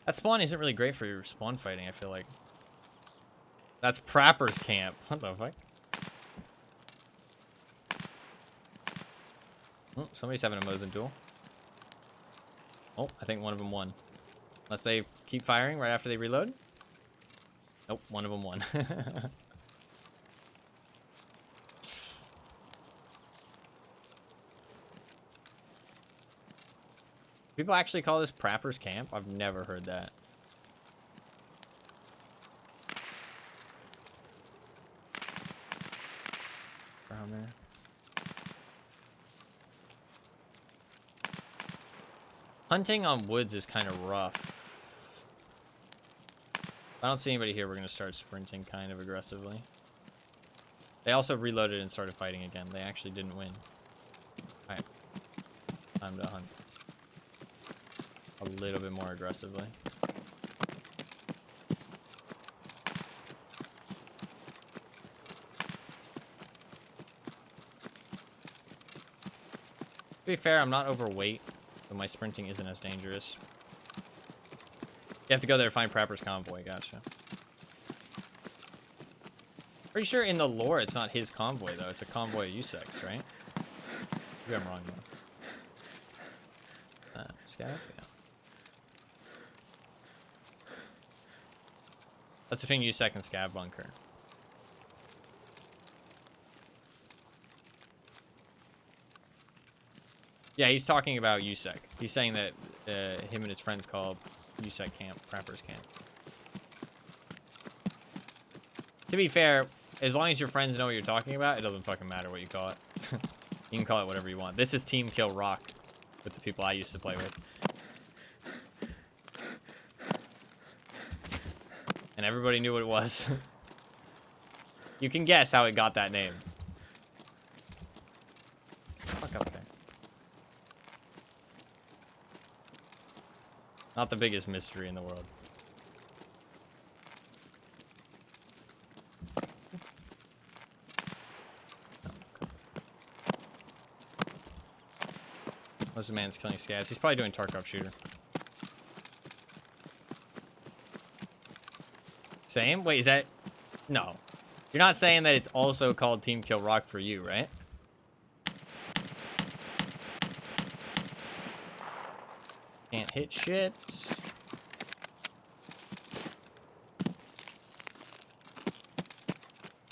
That spawn isn't really great for your spawn fighting, I feel like. That's Prapper's camp. What the fuck? Oh, somebody's having a Mosin duel. Oh, I think one of them won. Unless they keep firing right after they reload. Nope, one of them won. People actually call this Prapper's camp? I've never heard that. Around there. Hunting on woods is kind of rough. If I don't see anybody here, we're going to start sprinting kind of aggressively. They also reloaded and started fighting again. They actually didn't win. Alright. Time to hunt. A little bit more aggressively. To be fair, I'm not overweight, so my sprinting isn't as dangerous. You have to go there to find Prapper's convoy, gotcha. Pretty sure in the lore it's not his convoy, though. It's a convoy of USECs, right? Maybe I'm wrong, though. Scav? Yeah. That's between USEC and Scav bunker. Yeah, he's talking about USEC. He's saying that him and his friends call USEC camp Prapper's camp. To be fair, as long as your friends know what you're talking about, it doesn't fucking matter what you call it. You can call it whatever you want. This is Team Kill Rock with the people I used to play with. And everybody knew what it was. You can guess how it got that name. Fuck up there. Not the biggest mystery in the world. Most of the man's killing scavs. He's probably doing Tarkov shooter. Same? Wait, is that... No. You're not saying that it's also called Team Kill Rock for you, right? Can't hit shit.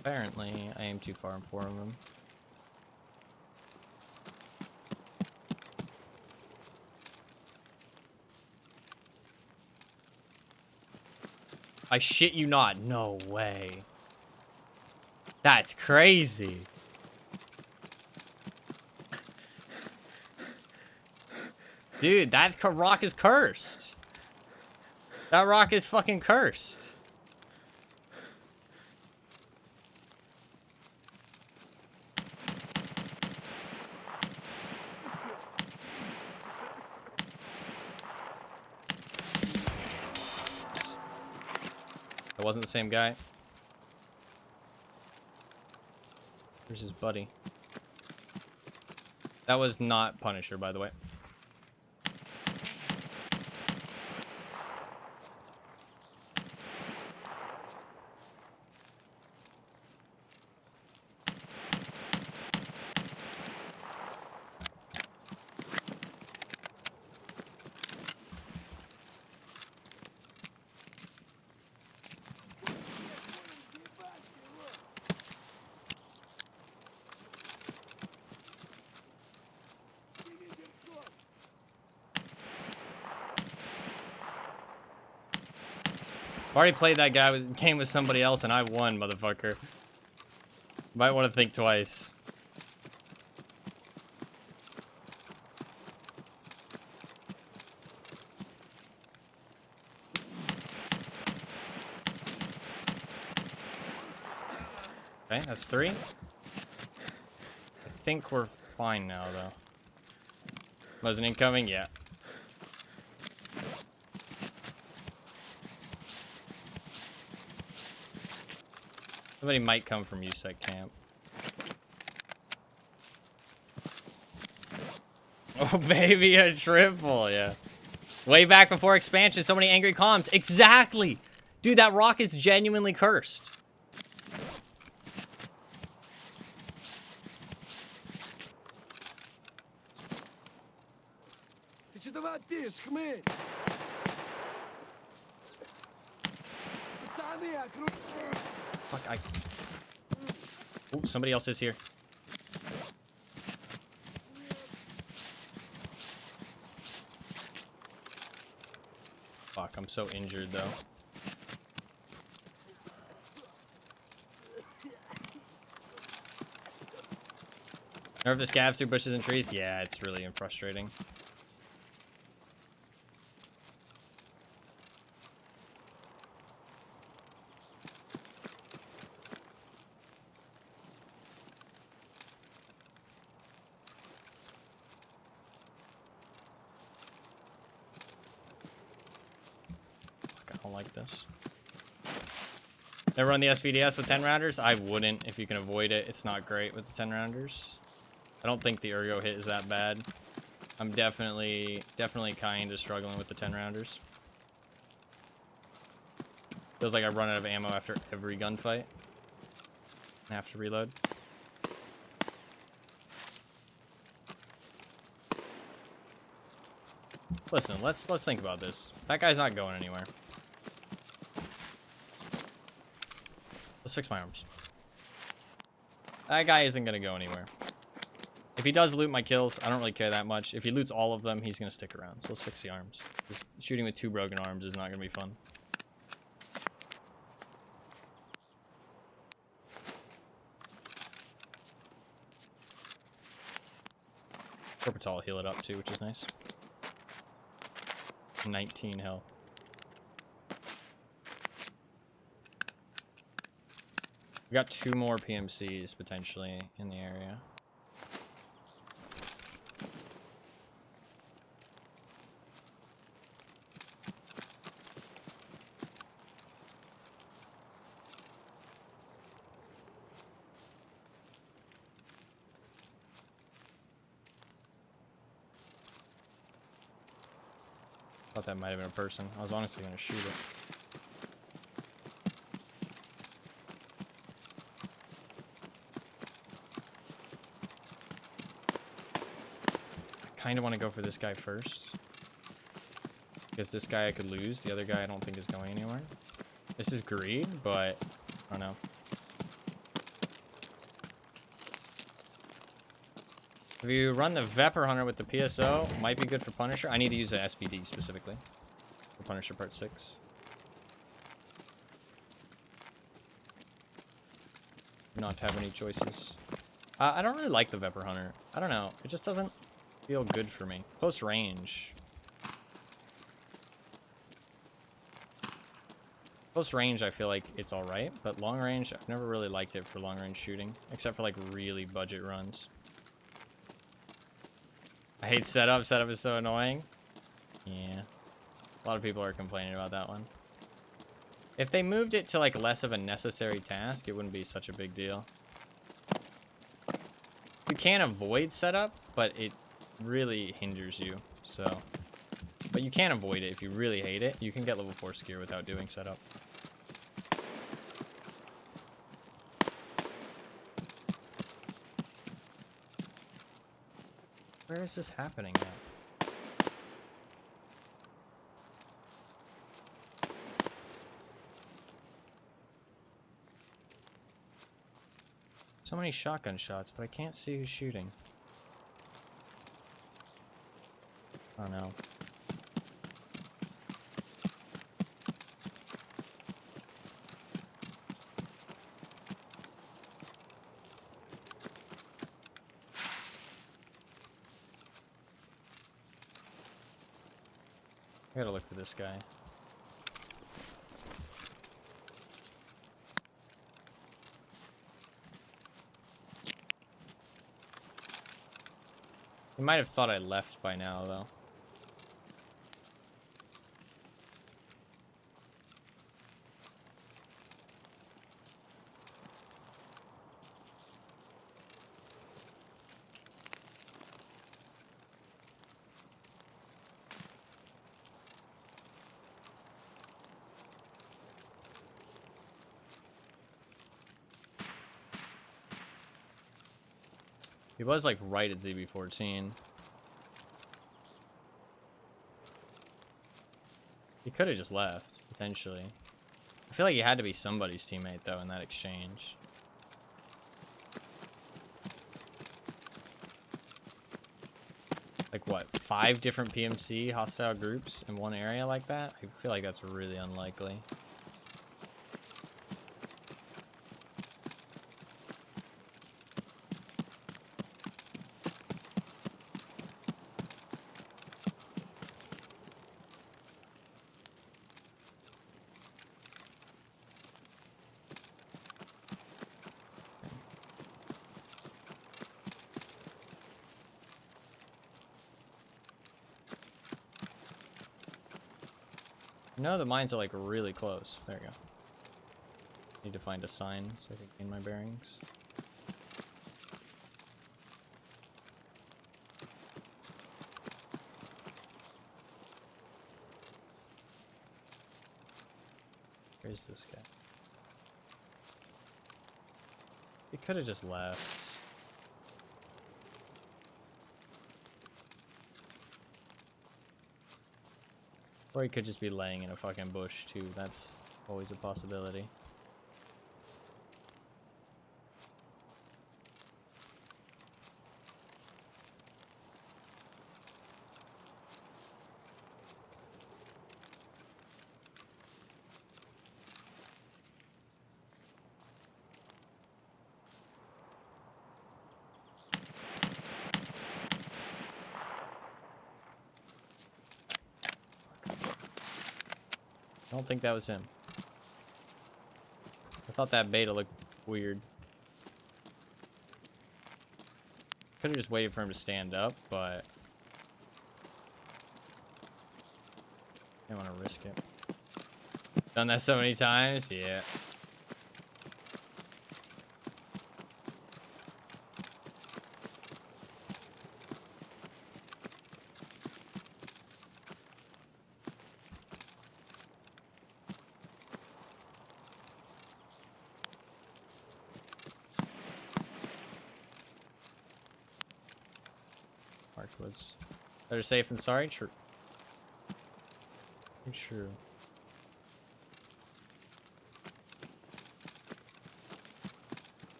Apparently, I am too far in front of him. I shit you not. No way. That's crazy. Dude, that rock is cursed. That rock is fucking cursed. That wasn't the same guy. Where's his buddy? That was not Punisher, by the way. Already played that game with somebody else and I won, motherfucker. Might want to think twice. Okay, that's 3. I think we're fine now, though. Wasn't incoming? Yeah. Somebody might come from USEC camp. Oh, baby, a triple, yeah. Way back before expansion, so many angry comms. Exactly! Dude, that rock is genuinely cursed. Fuck, oh, somebody else is here. Fuck, I'm so injured, though. Nerf the scabs through bushes and trees? Yeah, it's really frustrating. Fuck, I don't like this. Never run the SVDS with 10 rounders? I wouldn't if you can avoid it. It's not great with the 10 rounders. I don't think the ergo hit is that bad. I'm definitely kind of struggling with the 10 rounders. Feels like I run out of ammo after every gunfight. I have to reload. Listen, let's think about this. That guy's not going anywhere. Let's fix my arms. That guy isn't gonna go anywhere. If he does loot my kills, I don't really care that much. If he loots all of them, he's gonna stick around. So let's fix the arms. Just shooting with 2 broken arms is not gonna be fun. Corporatal will heal it up too, which is nice. 19 health. We got 2 more PMCs potentially in the area. Thought that might have been a person. I was honestly gonna shoot it. I kind of want to go for this guy first. Because this guy I could lose. The other guy I don't think is going anywhere. This is greed, but I don't know. If you run the Vepr Hunter with the PSO, might be good for Punisher. I need to use the SVD specifically for Punisher Part 6. Not have any choices. I don't really like the Vepr Hunter. I don't know. It just doesn't feel good for me. Close range. Close range, I feel like it's alright, but long range, I've never really liked it for long range shooting, except for like really budget runs. I hate setup. Setup is so annoying. Yeah. A lot of people are complaining about that one. If they moved it to like less of a necessary task, it wouldn't be such a big deal. You can avoid setup, but it really hinders you. So, but you can avoid it if you really hate it. You can get level 4 skier without doing setup. Where is this happening at? So many shotgun shots, but I can't see who's shooting. Oh no. I gotta look for this guy. He might have thought I left by now, though. He was like right at ZB14. He could have just left, potentially. I feel like he had to be somebody's teammate, though, in that exchange. Like, what, 5 different PMC hostile groups in one area like that? I feel like that's really unlikely. No, the mines are like really close. There we go. Need to find a sign so I can gain my bearings. Where's this guy? He could have just left. Or he could just be laying in a fucking bush too. That's always a possibility. I don't think that was him. I thought that beta looked weird. Could have just waited for him to stand up, but I don't want to risk it. Done that so many times, yeah. Markwoods. Better safe than sorry? True. True.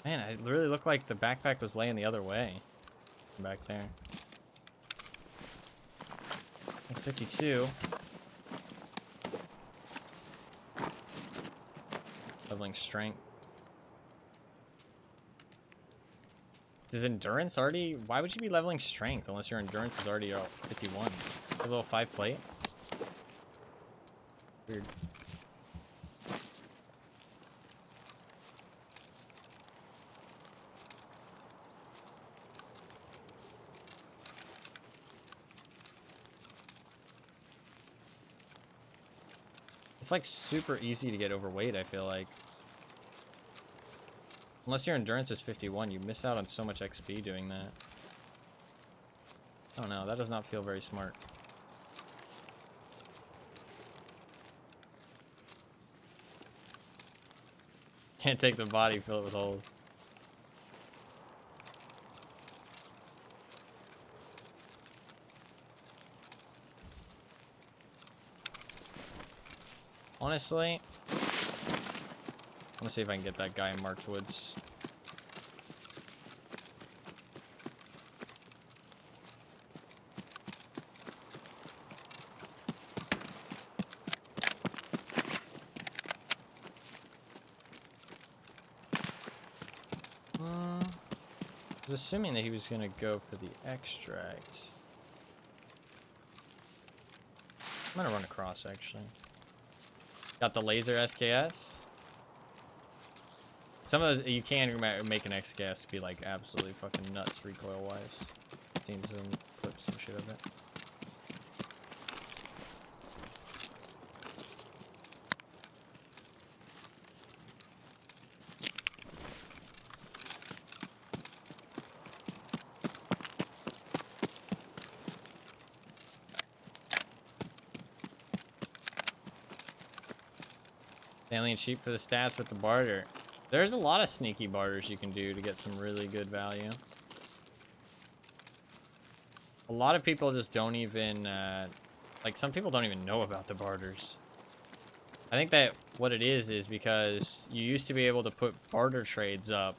Man, it really looked like the backpack was laying the other way. Back there. 52. Leveling strength. Is endurance already? Why would you be leveling strength unless your endurance is already 51? A little 5 plate? Weird. It's like super easy to get overweight, I feel like. Unless your endurance is 51, you miss out on so much XP doing that. Oh no, that does not feel very smart. Can't take the body, fill it with holes. Honestly, I'm gonna see if I can get that guy in Marked Woods. I was assuming that he was gonna go for the extract. I'm gonna run across, actually. Got the laser SKS. Some of those, you can make an X-Gas be like absolutely fucking nuts recoil-wise. Seen some clips and shit of it. Alien sheep for the stats with the barter. There's a lot of sneaky barters you can do to get some really good value. A lot of people just don't even, like some people don't even know about the barters. I think that what it is because you used to be able to put barter trades up.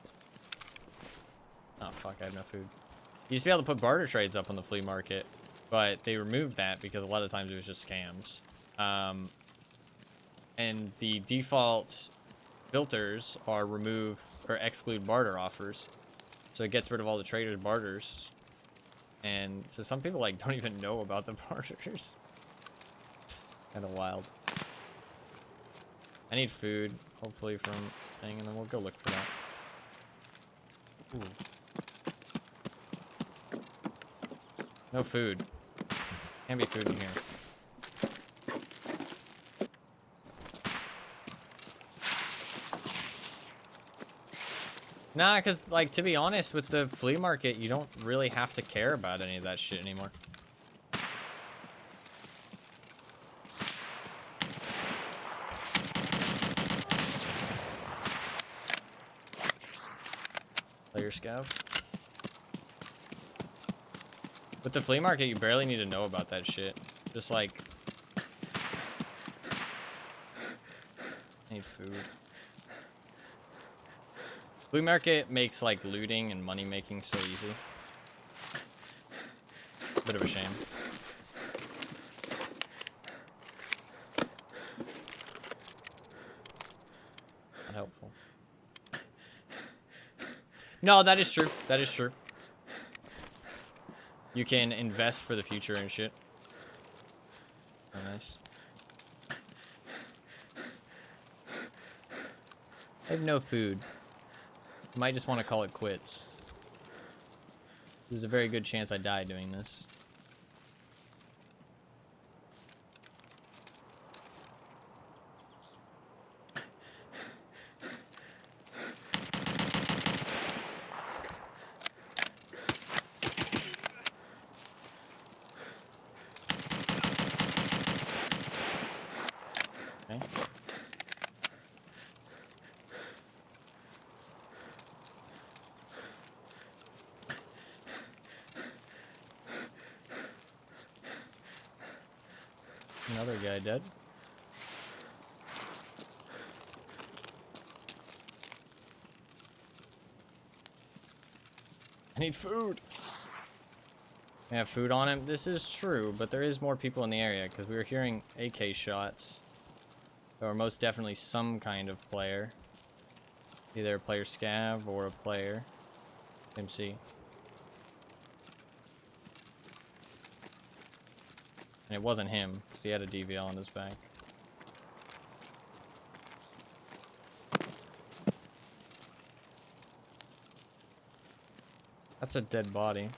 Oh fuck, I have no food. You used to be able to put barter trades up on the flea market, but they removed that because a lot of times it was just scams. And the default filters are remove or exclude barter offers. So it gets rid of all the traders' barters. And so some people like don't even know about the barters. Kind of wild. I need food, hopefully from thing, and then we'll go look for that. Ooh. No food. Can't be food in here. Nah, because, like, to be honest, with the flea market, you don't really have to care about any of that shit anymore. Player scav. With the flea market, you barely need to know about that shit. Just, like... I need food. Flea market makes like looting and money making so easy. Bit of a shame. Not helpful. No, that is true. That is true. You can invest for the future and shit. Oh, nice. I have no food. Might just want to call it quits. There's a very good chance I die doing this. Okay. Another guy dead. I need food. I have food on him. This is true, but there is more people in the area because we were hearing AK shots. There are most definitely some kind of player. Either a player scav or a player MC. And it wasn't him, because he had a DVL on his back. That's a dead body.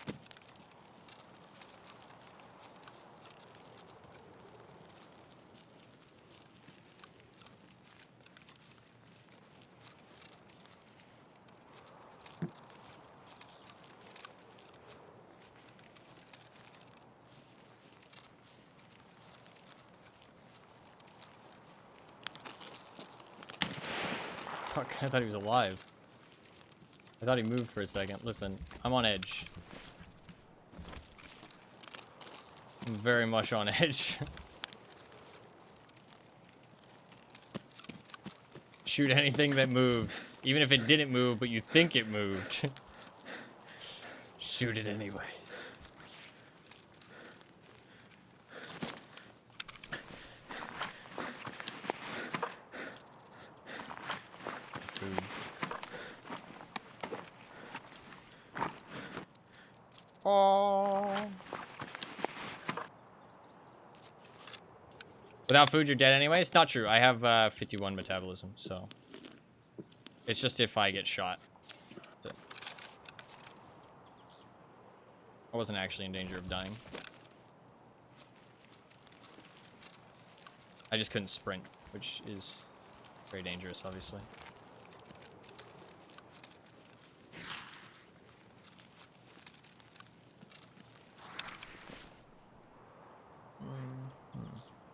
Fuck, I thought he was alive. I thought he moved for a second. Listen, I'm on edge. I'm very much on edge. Shoot anything that moves. Even if it didn't move, but you think it moved. Shoot it anyways. Food. Oh. Without food, you're dead anyways? Not true. I have 51 metabolism, so. It's just if I get shot. That's it. I wasn't actually in danger of dying. I just couldn't sprint, which is very dangerous, obviously.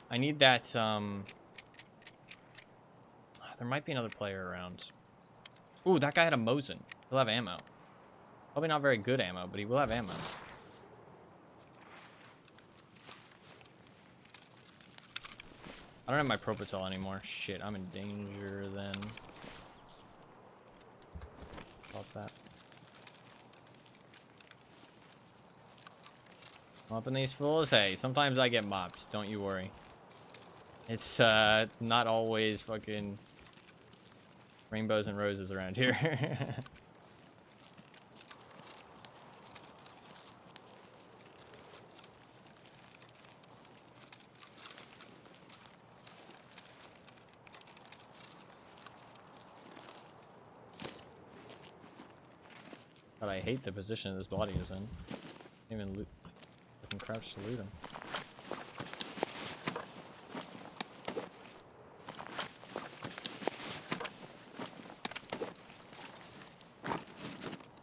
I need that, there might be another player around. Ooh, that guy had a Mosin. He'll have ammo. Probably not very good ammo, but he will have ammo. I don't have my Propatel anymore. Shit, I'm in danger then. About that. Mopping these fools? Hey, sometimes I get mopped. Don't you worry. It's, not always fucking rainbows and roses around here. But I hate the position this body is in. Can't even loot. I can crouch to loot him.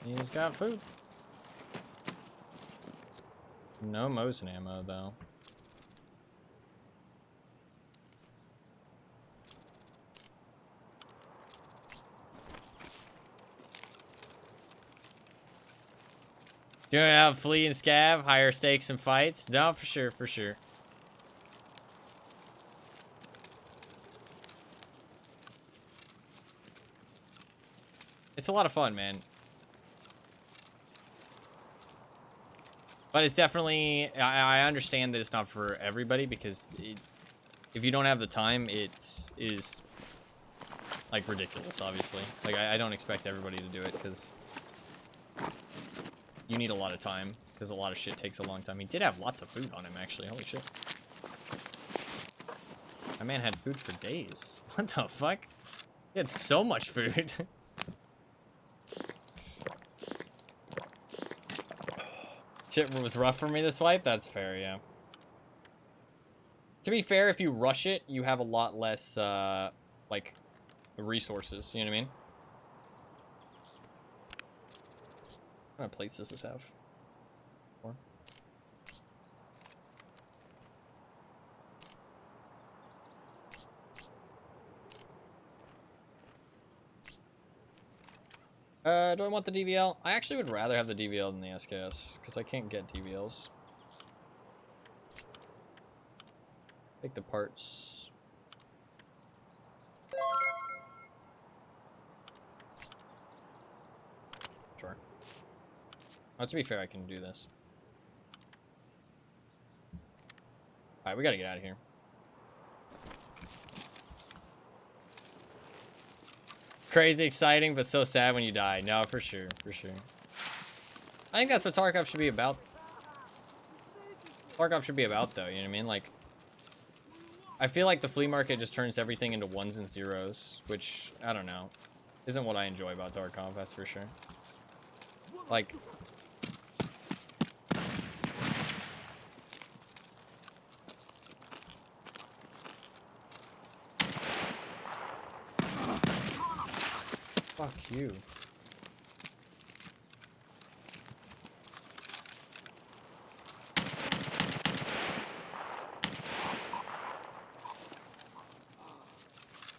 He's got food. No Mosin ammo, though. Do you have Flea and Scav? Higher stakes and fights? No, for sure, for sure. It's a lot of fun, man. But it's definitely... I understand that it's not for everybody, because if you don't have the time, it is like ridiculous, obviously. Like, I don't expect everybody to do it, because you need a lot of time, because a lot of shit takes a long time. He did have lots of food on him, actually. Holy shit. My man had food for days. What the fuck? He had so much food. Shit was rough for me this fight? That's fair, yeah. To be fair, if you rush it, you have a lot less, like, resources. You know what I mean? What kind of plates does this have? 4. Do I want the DVL? I actually would rather have the DVL than the SKS, because I can't get DVLs. Take the parts. Sure. Oh, to be fair, I can do this. Alright, we gotta get out of here. Crazy exciting, but so sad when you die. No, for sure, for sure. I think that's what Tarkov should be about. Tarkov should be about, though, you know what I mean? Like, I feel like the flea market just turns everything into ones and zeros, which, I don't know, isn't what I enjoy about Tarkov, that's for sure. Like... Fuck you.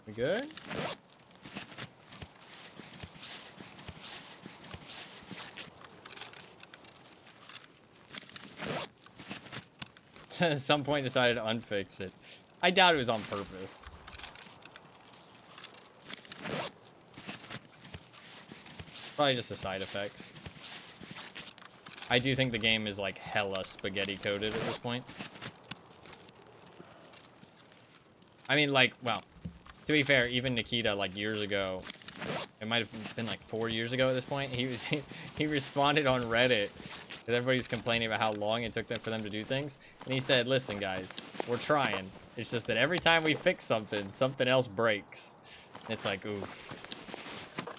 We good? At some point decided to unfix it. I doubt it was on purpose. Probably just a side effect. I do think the game is like hella spaghetti coded at this point. I mean, like, well, to be fair, even Nikita, like years ago, it might have been like 4 years ago at this point, he responded on Reddit because everybody was complaining about how long it took for them to do things, and he said, "Listen, guys, we're trying. It's just that every time we fix something, something else breaks." And it's like, ooh.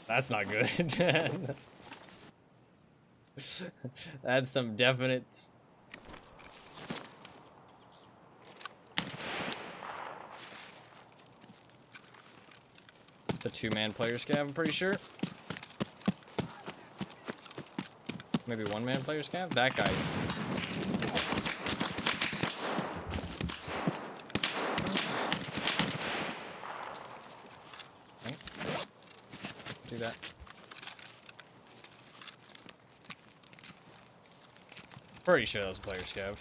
That's not good. That's some definite. It's a two-man player scav, I'm pretty sure. Maybe one-man player scav? That guy. Okay. Do that. Pretty sure that was a player scav.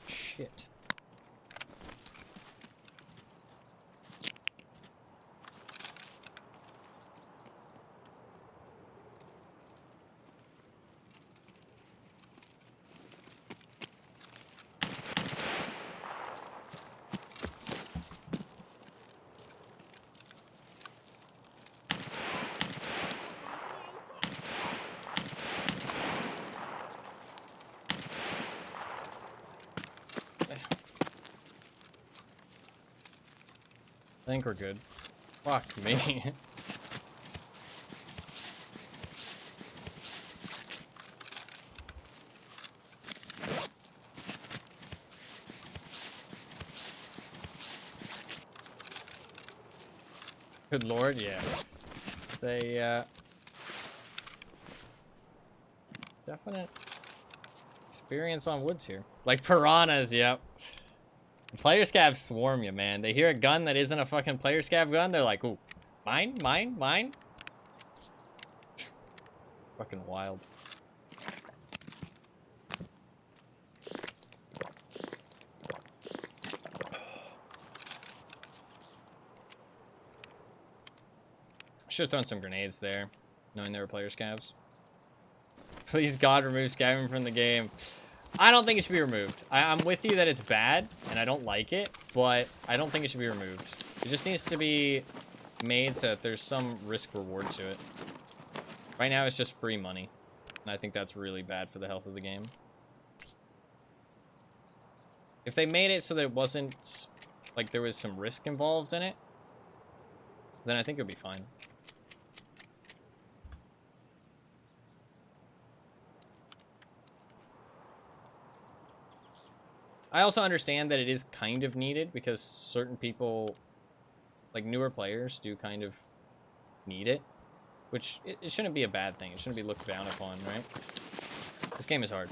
Shit. I think we're good. Fuck me. Good lord, yeah. It's a definite experience on woods here. Like piranhas, yep. Player scavs swarm you, man. They hear a gun that isn't a fucking player scav gun, they're like, ooh, mine, mine, mine. Fucking wild. Should have thrown some grenades there, knowing they were player scavs. Please God, remove scabbing from the game. I don't think it should be removed. I'm with you that it's bad, and I don't like it, but I don't think it should be removed. It just needs to be made so that there's some risk reward to it. Right now, it's just free money, and I think that's really bad for the health of the game. If they made it so that it wasn't, like, there was some risk involved in it, then I think it would be fine. I also understand that it is kind of needed because certain people, like newer players, do kind of need it, which it shouldn't be a bad thing. It shouldn't be looked down upon, right? This game is hard.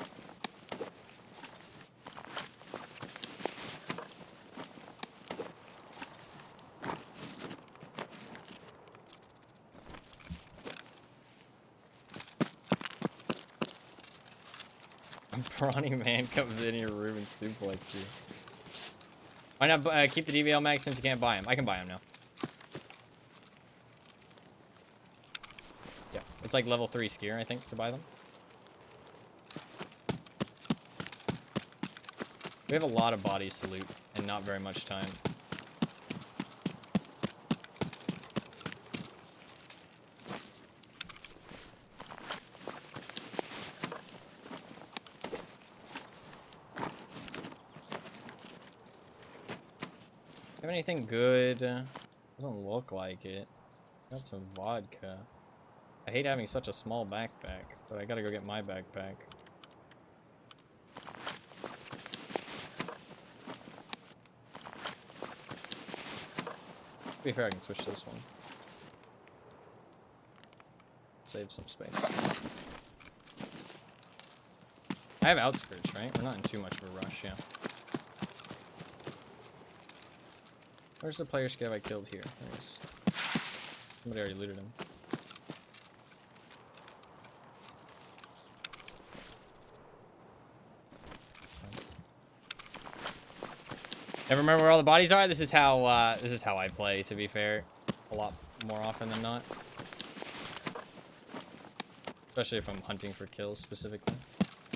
Brawny man comes in your room and suplex you. Why not keep the DVL max since you can't buy him? I can buy him now. Yeah, it's like level 3 skier, I think, to buy them. We have a lot of bodies to loot and not very much time. Have anything good? Doesn't look like it. Got some vodka. I hate having such a small backpack, but I gotta go get my backpack. To be fair, I can switch to this one. Save some space. I have outskirts, right? We're not in too much of a rush, yeah. Where's the player scav I killed here? There he is. Somebody already looted him. Never remember where all the bodies are. This is how I play, to be fair. A lot more often than not. Especially if I'm hunting for kills specifically.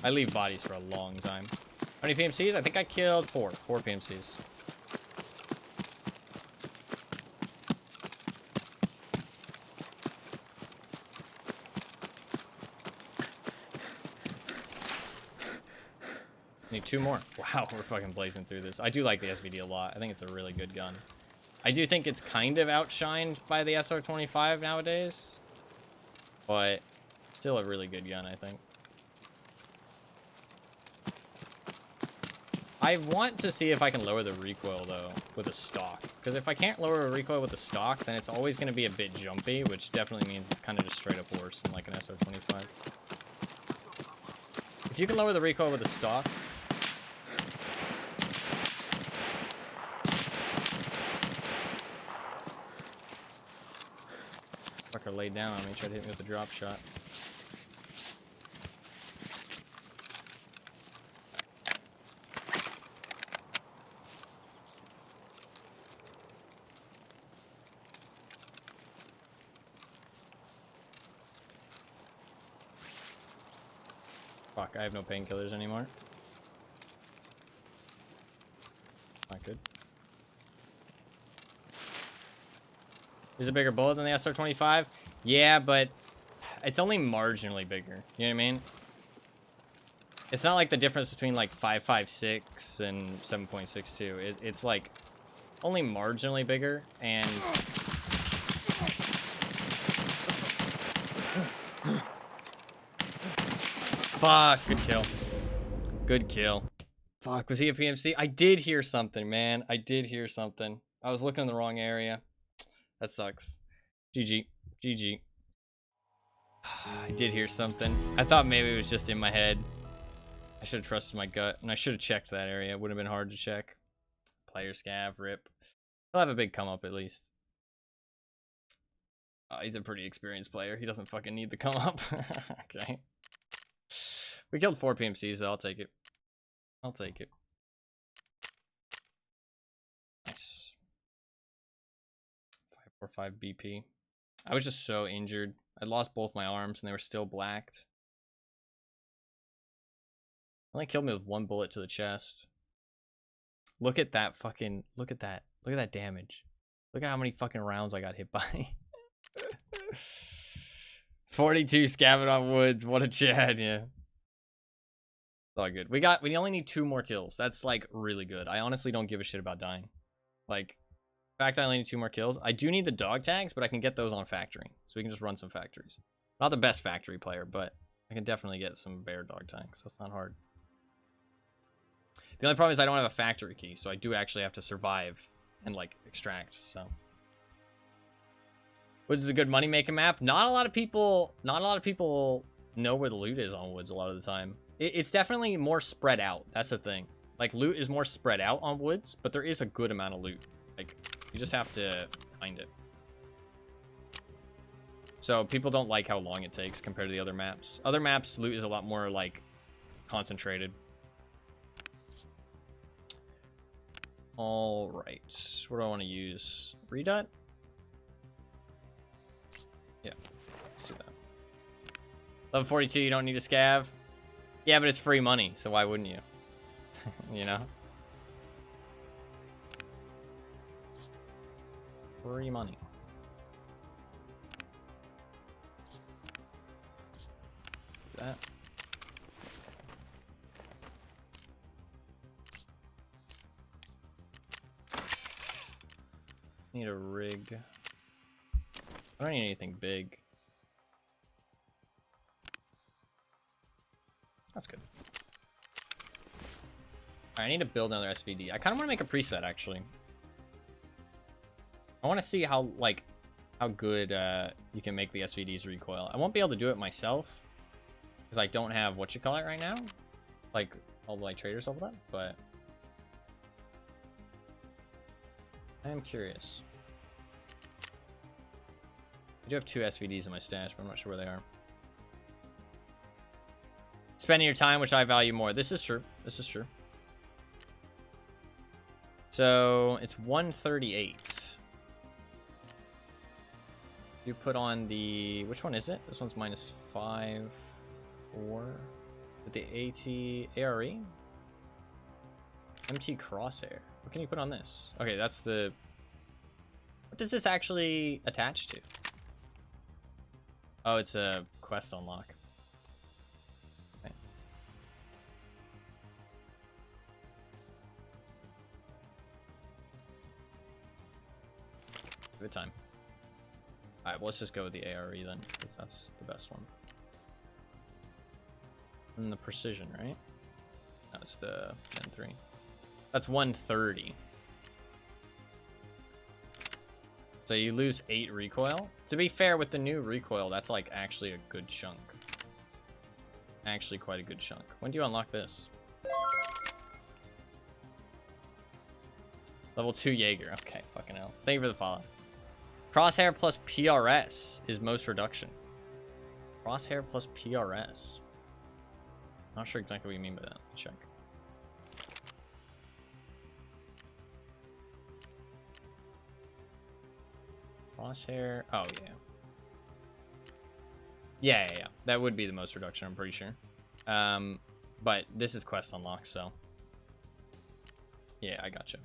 I leave bodies for a long time. How many PMCs? I think I killed 4 PMCs. Need 2 more. Wow, we're fucking blazing through this. I do like the SVD a lot. I think it's a really good gun. I do think it's kind of outshined by the SR25 nowadays. But still a really good gun, I think. I want to see if I can lower the recoil, though, with a stock. Because if I can't lower a recoil with a stock, then it's always going to be a bit jumpy, which definitely means it's kind of just straight up worse than like an SR25. If you can lower the recoil with a stock... Fucker laid down on me, tried to hit me with a drop shot. Fuck, I have no painkillers anymore. Not good. Is it a bigger bullet than the SR25? Yeah, but it's only marginally bigger. You know what I mean? It's not like the difference between like 5.56 and 7.62. It's like only marginally bigger, and fuck, good kill. Good kill. Fuck, was he a PMC? I did hear something, man. I did hear something. I was looking in the wrong area. That sucks. GG. GG. I did hear something. I thought maybe it was just in my head. I should have trusted my gut, and I should have checked that area. It would have been hard to check. Player scav, rip. He'll have a big come up at least. He's a pretty experienced player. He doesn't fucking need the come up. Okay. We killed 4 PMCs, so I'll take it. I'll take it. Nice. 545 BP. I was just so injured. I lost both my arms and they were still blacked. Only killed me with 1 bullet to the chest. Look at that fucking, look at that. Look at that damage. Look at how many fucking rounds I got hit by. 42 scabbing on woods. What a Chad, yeah. It's all good. We only need 2 more kills. That's like really good. I honestly don't give a shit about dying. Like, in fact, I only need 2 more kills. I do need the dog tags, but I can get those on factory. So we can just run some factories. Not the best factory player, but I can definitely get some bear dog tags. That's not hard. The only problem is I don't have a factory key, so I do actually have to survive and like extract. So, Woods is a good money making map. Not a lot of people know where the loot is on Woods a lot of the time. It's definitely more spread out. That's the thing. Like, loot is more spread out on Woods, but there is a good amount of loot. Like, you just have to find it. So people don't like how long it takes compared to the other maps. Other maps, loot is a lot more like concentrated. All right, what do I want to use? Redot? Yeah, let's do that. Level 42, you don't need a scav. Yeah, but it's free money, so why wouldn't you? You know? Free money. Do that. Need a rig. I don't need anything big. That's good. Alright, I need to build another SVD. I kind of want to make a preset, actually. I want to see how good you can make the SVDs recoil. I won't be able to do it myself because I don't have whatchamacallit right now, like all the traders, all that. But I am curious. I do have 2 SVDs in my stash, but I'm not sure where they are. Spending your time, which I value more. This is true. This is true. So it's 138. You put on the, which one is it? This one's -5, 4. With the AT ARE? MT Crosshair. What can you put on this? Okay, that's the, what does this actually attach to? Oh, it's a quest unlock. Okay. Give it time. Alright, well, let's just go with the ARE then, because that's the best one. And the precision, right? No, it's the Gen 3. That's 130. So you lose 8 recoil. To be fair, with the new recoil, that's like actually a good chunk. Actually quite a good chunk. When do you unlock this? Level 2 Jaeger. Okay, fucking hell. Thank you for the follow. Crosshair plus PRS is most reduction. Crosshair plus PRS. Not sure exactly what you mean by that. Let's check. Crosshair. Oh, yeah. Yeah. That would be the most reduction, I'm pretty sure. But this is quest unlock, so. Yeah, I gotcha.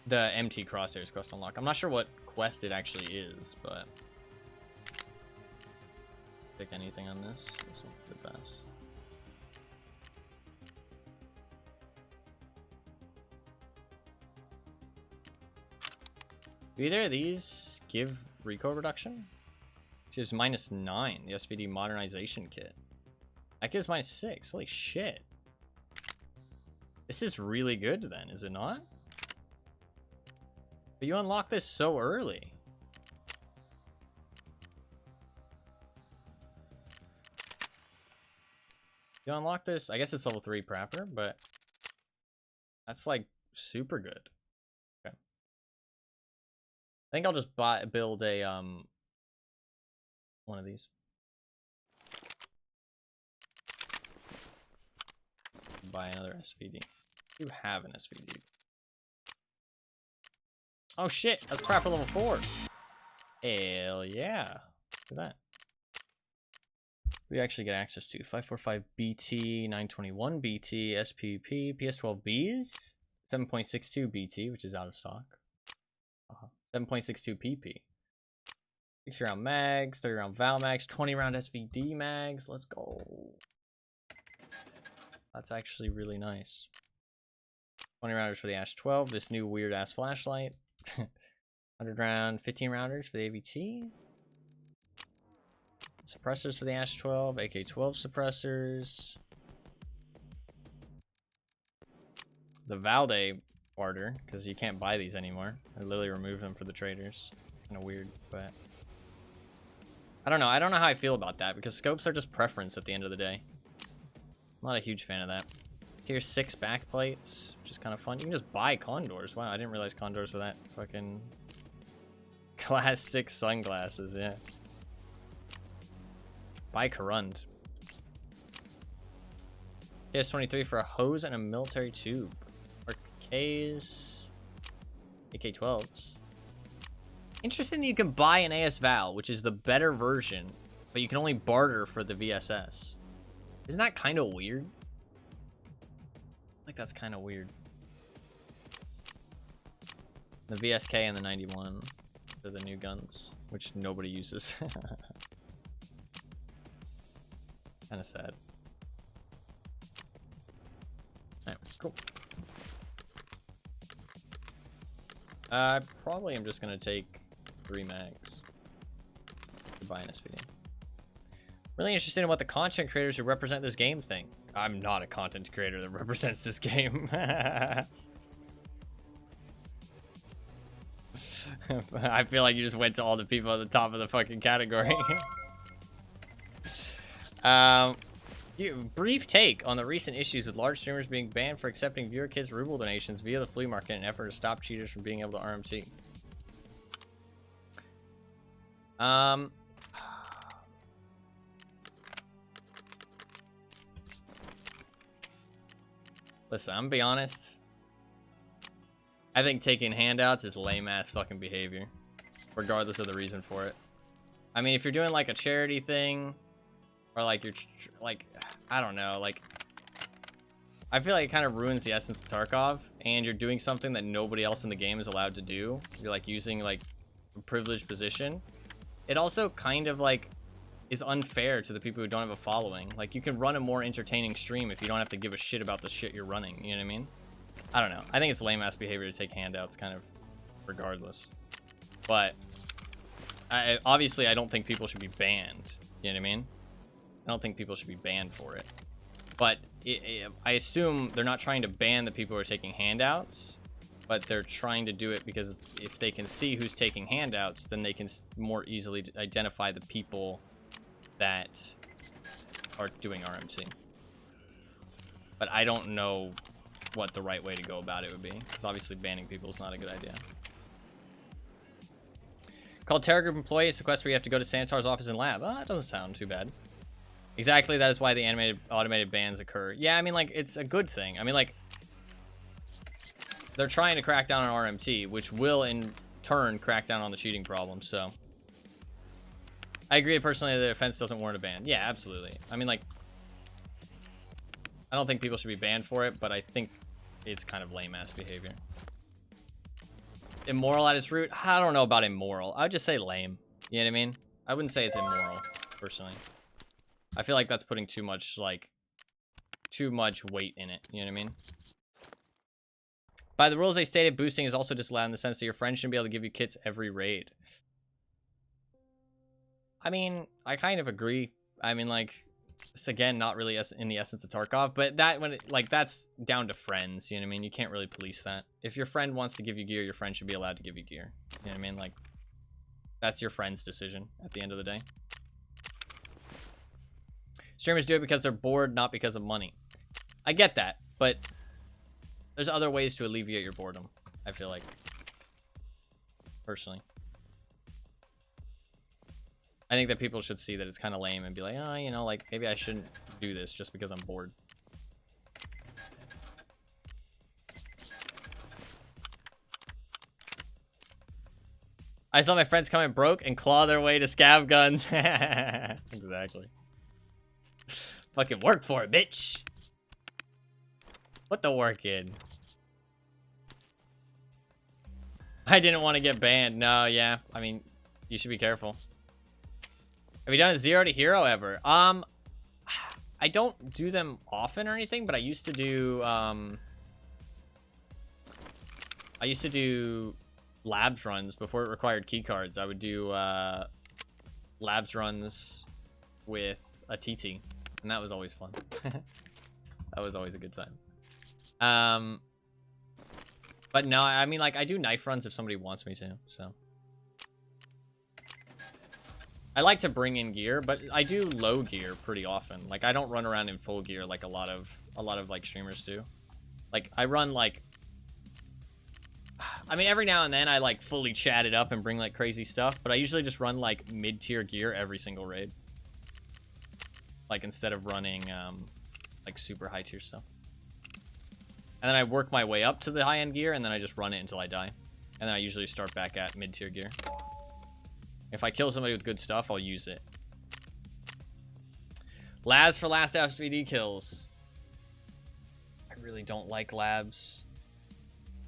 The MT crosshairs quest unlock. I'm not sure what quest it actually is, but. Pick anything on this. This one's the best. Do either of these give recoil reduction? It gives -9, the SVD modernization kit. That gives -6. Holy shit. This is really good then, is it not? But you unlock this so early. You unlock this, I guess it's level 3 prepper, but that's like super good. Okay. I think I'll just build a one of these. Buy another SVD. You have an SVD. Oh shit, that's prepper level 4. Hell yeah. Look at that. We actually get access to 545 BT, 921 BT, SPP, PS12Bs, 7.62 BT, which is out of stock. 7.62 PP. 6 round mags, 30 round Val mags, 20 round SVD mags. Let's go. That's actually really nice. 20 rounders for the Ash 12, this new weird ass flashlight. 100 round, 15 rounders for the AVT. Suppressors for the Ash 12, AK-12 suppressors. The Valde order, because you can't buy these anymore. I literally removed them for the traders. Kind of weird, but I don't know. I don't know how I feel about that, because scopes are just preference at the end of the day. I'm not a huge fan of that. Here's 6 backplates, which is kind of fun. You can just buy condors. Wow, I didn't realize condors were that fucking class 6 sunglasses, yeah. Buy Corund. PS23 for a hose and a military tube. RKs. AK-12s. Interesting that you can buy an AS Val, which is the better version, but you can only barter for the VSS. Isn't that kind of weird? I think that's kind of weird. The VSK and the 91 are the new guns, which nobody uses. Kind of sad. Anyway, cool. I probably am just gonna take 3 mags to buy an SVD. Really interested in what the content creators who represent this game think. I'm not a content creator that represents this game. I feel like you just went to all the people at the top of the fucking category. Brief take on the recent issues with large streamers being banned for accepting viewer kids' ruble donations via the flea market in an effort to stop cheaters from being able to RMT. Listen, I'm gonna be honest. I think taking handouts is lame-ass fucking behavior, regardless of the reason for it. I mean, if you're doing like a charity thing, or like you're like, I don't know, like I feel like it kind of ruins the essence of Tarkov, and you're doing something that nobody else in the game is allowed to do. You're like using like a privileged position. It also kind of like is unfair to the people who don't have a following. Like, you can run a more entertaining stream if you don't have to give a shit about the shit you're running, you know what I mean? I don't know. I think it's lame-ass behavior to take handouts kind of regardless. But obviously, I don't think people should be banned. You know what I mean? I don't think people should be banned for it. But I assume they're not trying to ban the people who are taking handouts, but they're trying to do it because if they can see who's taking handouts, then they can more easily identify the people that are doing RMT. But I don't know what the right way to go about it would be, because obviously banning people is not a good idea. Called Terra Group employee. It's a quest where you have to go to Sanitar's office and lab. Oh, that doesn't sound too bad. Exactly, that is why the automated bans occur. Yeah, I mean, like, it's a good thing. I mean, like, they're trying to crack down on RMT, which will, in turn, crack down on the cheating problem, so. I agree personally that the offense doesn't warrant a ban. Yeah, absolutely. I mean, like, I don't think people should be banned for it, but I think it's kind of lame-ass behavior. Immoral at its root? I don't know about immoral. I would just say lame. You know what I mean? I wouldn't say it's immoral, personally. I feel like that's putting too much, like, too much weight in it. You know what I mean? By the rules they stated, boosting is also disallowed in the sense that your friend shouldn't be able to give you kits every raid. I mean, I kind of agree. I mean, like, it's again not really in the essence of Tarkov, but that that's down to friends. You know what I mean? You can't really police that. If your friend wants to give you gear, your friend should be allowed to give you gear. You know what I mean? Like, that's your friend's decision at the end of the day. Streamers do it because they're bored, not because of money. I get that, but there's other ways to alleviate your boredom, I feel like. Personally. I think that people should see that it's kind of lame and be like, oh, you know, like, maybe I shouldn't do this just because I'm bored. I saw my friends come in broke and claw their way to scav guns. Exactly. Fucking work for it, bitch. Put the work in. I didn't want to get banned. No, yeah. I mean, you should be careful. Have you done a 0 to hero ever? I don't do them often or anything, but I used to do labs runs before it required key cards. I would do labs runs with a TT, and that was always fun. That was always a good time. But no, I mean, like, I do knife runs if somebody wants me to, so. I like to bring in gear, but I do low gear pretty often. Like, I don't run around in full gear like a lot of like streamers do. Like, I run like, I mean, every now and then I like fully chat it up and bring like crazy stuff, but I usually just run like mid-tier gear every single raid. Like, instead of running like super high tier stuff. And then I work my way up to the high-end gear, and then I just run it until I die. And then I usually start back at mid-tier gear. If I kill somebody with good stuff, I'll use it. Labs for last FVD kills. I really don't like labs.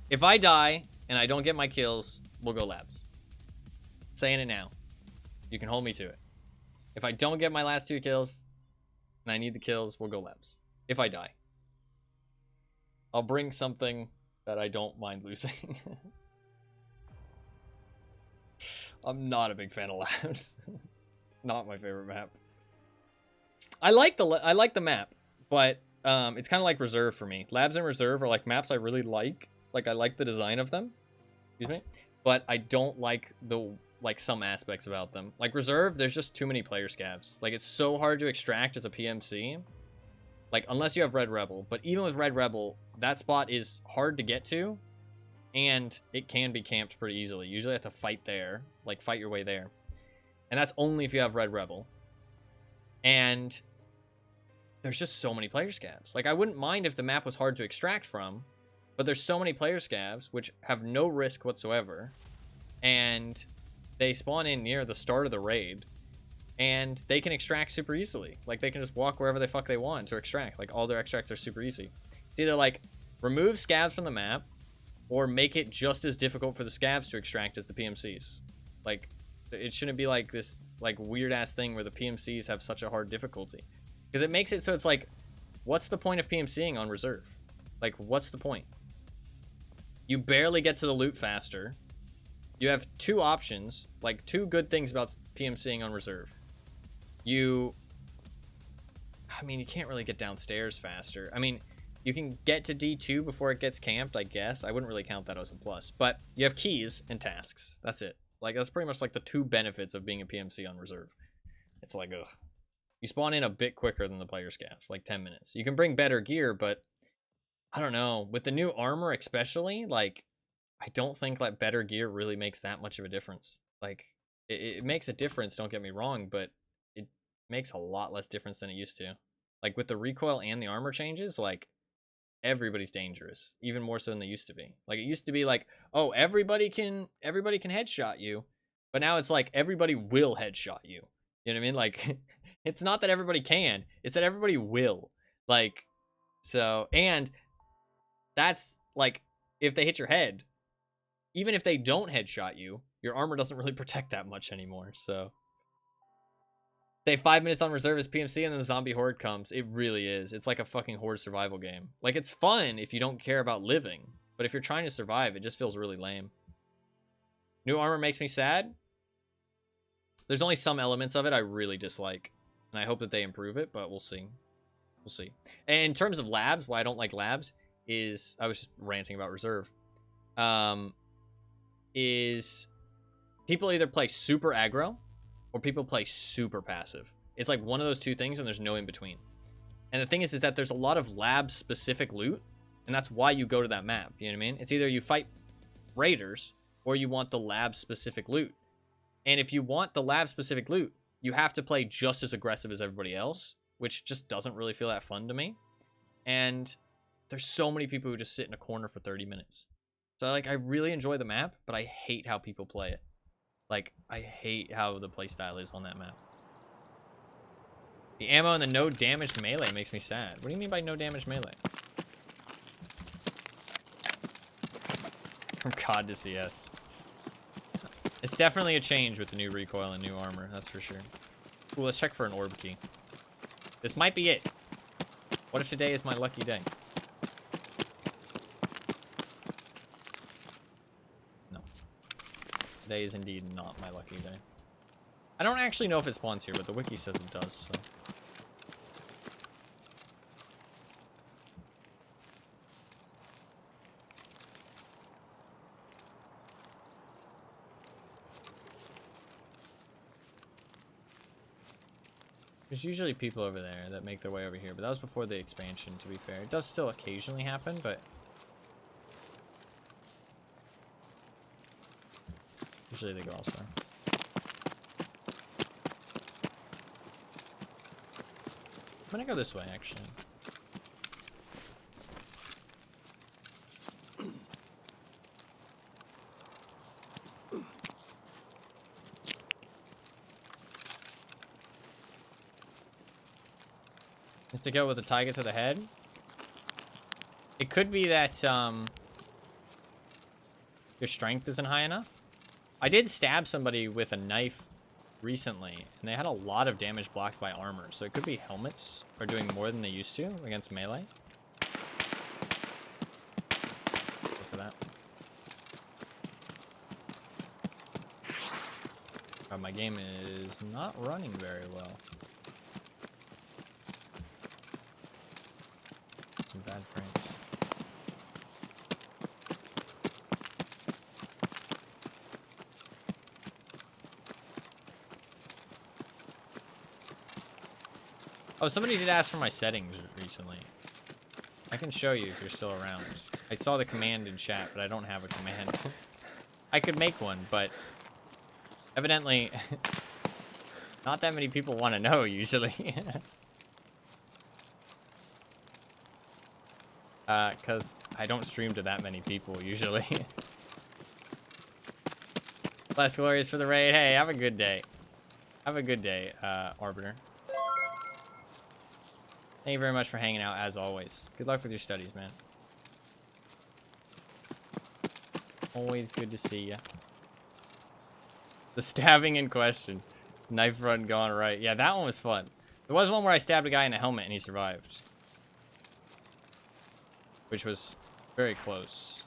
If I die and I don't get my kills, we'll go labs. Saying it now. You can hold me to it. If I don't get my last 2 kills and I need the kills, we'll go labs. If I die. I'll bring something that I don't mind losing. I'm not a big fan of labs. Not my favorite map. I like the map, but it's kind of like reserve for me. Labs and reserve are like maps I really like. Like, I like the design of them. Excuse me. But I don't like some aspects about them. Like reserve, there's just too many player scavs. Like, it's so hard to extract as a PMC. Like, unless you have Red Rebel. But even with Red Rebel, that spot is hard to get to. And it can be camped pretty easily. You usually have to fight there. Like, fight your way there. And that's only if you have Red Rebel. And there's just so many player scavs. Like, I wouldn't mind if the map was hard to extract from. But there's so many player scavs, which have no risk whatsoever. And they spawn in near the start of the raid. And they can extract super easily. Like, they can just walk wherever the fuck they want to extract. Like, all their extracts are super easy. It's either, like, remove scavs from the map, or make it just as difficult for the scavs to extract as the PMCs. Like, it shouldn't be like this, like, weird-ass thing where the PMCs have such a hard difficulty. Because it makes it so it's like, what's the point of PMCing on reserve? Like, what's the point? You barely get to the loot faster. You have two options, like two good things about PMCing on reserve. I mean, you can't really get downstairs faster. I mean, you can get to D2 before it gets camped, I guess. I wouldn't really count that as a plus. But you have keys and tasks. That's it. Like, that's pretty much like the two benefits of being a PMC on reserve. It's like, ugh. You spawn in a bit quicker than the player scavs, like 10 minutes. You can bring better gear, but I don't know. With the new armor especially, like, I don't think like better gear really makes that much of a difference. Like, it makes a difference, don't get me wrong, but it makes a lot less difference than it used to. Like, with the recoil and the armor changes, like, everybody's dangerous, even more so than they used to be. Like, it used to be like, oh, everybody can headshot you, but now it's like everybody will headshot you. You know what I mean? Like, it's not that everybody can, it's that everybody will. Like, so, and that's like, if they hit your head, even if they don't headshot you, your armor doesn't really protect that much anymore. So, say 5 minutes on reserve as PMC and then the zombie horde comes. It really is. It's like a fucking horde survival game. Like, it's fun if you don't care about living, but if you're trying to survive, it just feels really lame. New armor makes me sad. There's only some elements of it I really dislike, and I hope that they improve it, but we'll see. We'll see. And in terms of labs, why I don't like labs is, I was just ranting about reserve, is people either play super aggro or people play super passive. It's like one of those two things, and there's no in between. And the thing is that there's a lot of lab specific loot, and that's why you go to that map. You know what I mean? It's either you fight raiders or you want the lab specific loot. And if you want the lab specific loot, you have to play just as aggressive as everybody else, which just doesn't really feel that fun to me. And there's so many people who just sit in a corner for 30 minutes. So, like, I really enjoy the map, but I hate how people play it. Like, I hate how the playstyle is on that map. The ammo and the no damage melee makes me sad. What do you mean by no damage melee? From COD to CS. It's definitely a change with the new recoil and new armor, that's for sure. Ooh, let's check for an orb key. This might be it. What if today is my lucky day? No. Today is indeed not my lucky day. I don't actually know if it spawns here, but the wiki says it does, so. There's usually people over there that make their way over here, but that was before the expansion, to be fair. It does still occasionally happen, but usually they go elsewhere. I'm gonna go this way, actually. Is to go with a tiger to the head. It could be that your strength isn't high enough. I did stab somebody with a knife recently, and they had a lot of damage blocked by armor, so it could be helmets are doing more than they used to against melee. Look for that. God, my game is not running very well. Some bad frames. Oh, somebody did ask for my settings recently. I can show you if you're still around. I saw the command in chat, but I don't have a command. I could make one, but evidently not that many people want to know usually. Because I don't stream to that many people usually. Less glorious for the raid. Hey, have a good day. Have a good day, Arbiter. Thank you very much for hanging out, as always. Good luck with your studies, man. Always good to see ya. The stabbing in question. Knife run gone right. Yeah, that one was fun. There was one where I stabbed a guy in a helmet and he survived. Which was very close.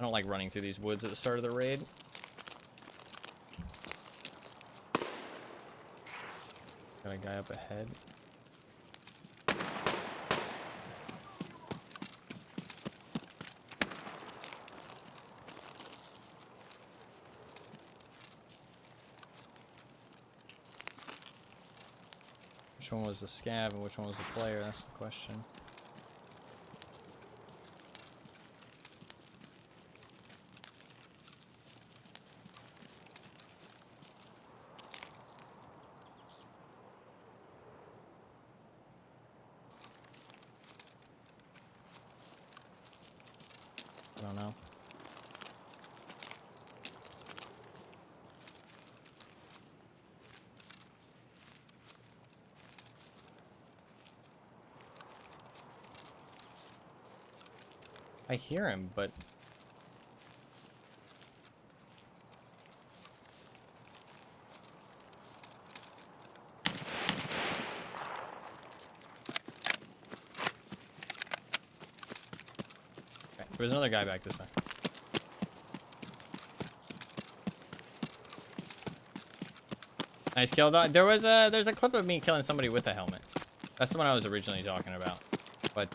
I don't like running through these woods at the start of the raid. Got a guy up ahead. Which one was the scav and which one was the player? That's the question. I don't know. I hear him, but okay, there's another guy back this way. Nice kill. There's a clip of me killing somebody with a helmet. That's the one I was originally talking about. But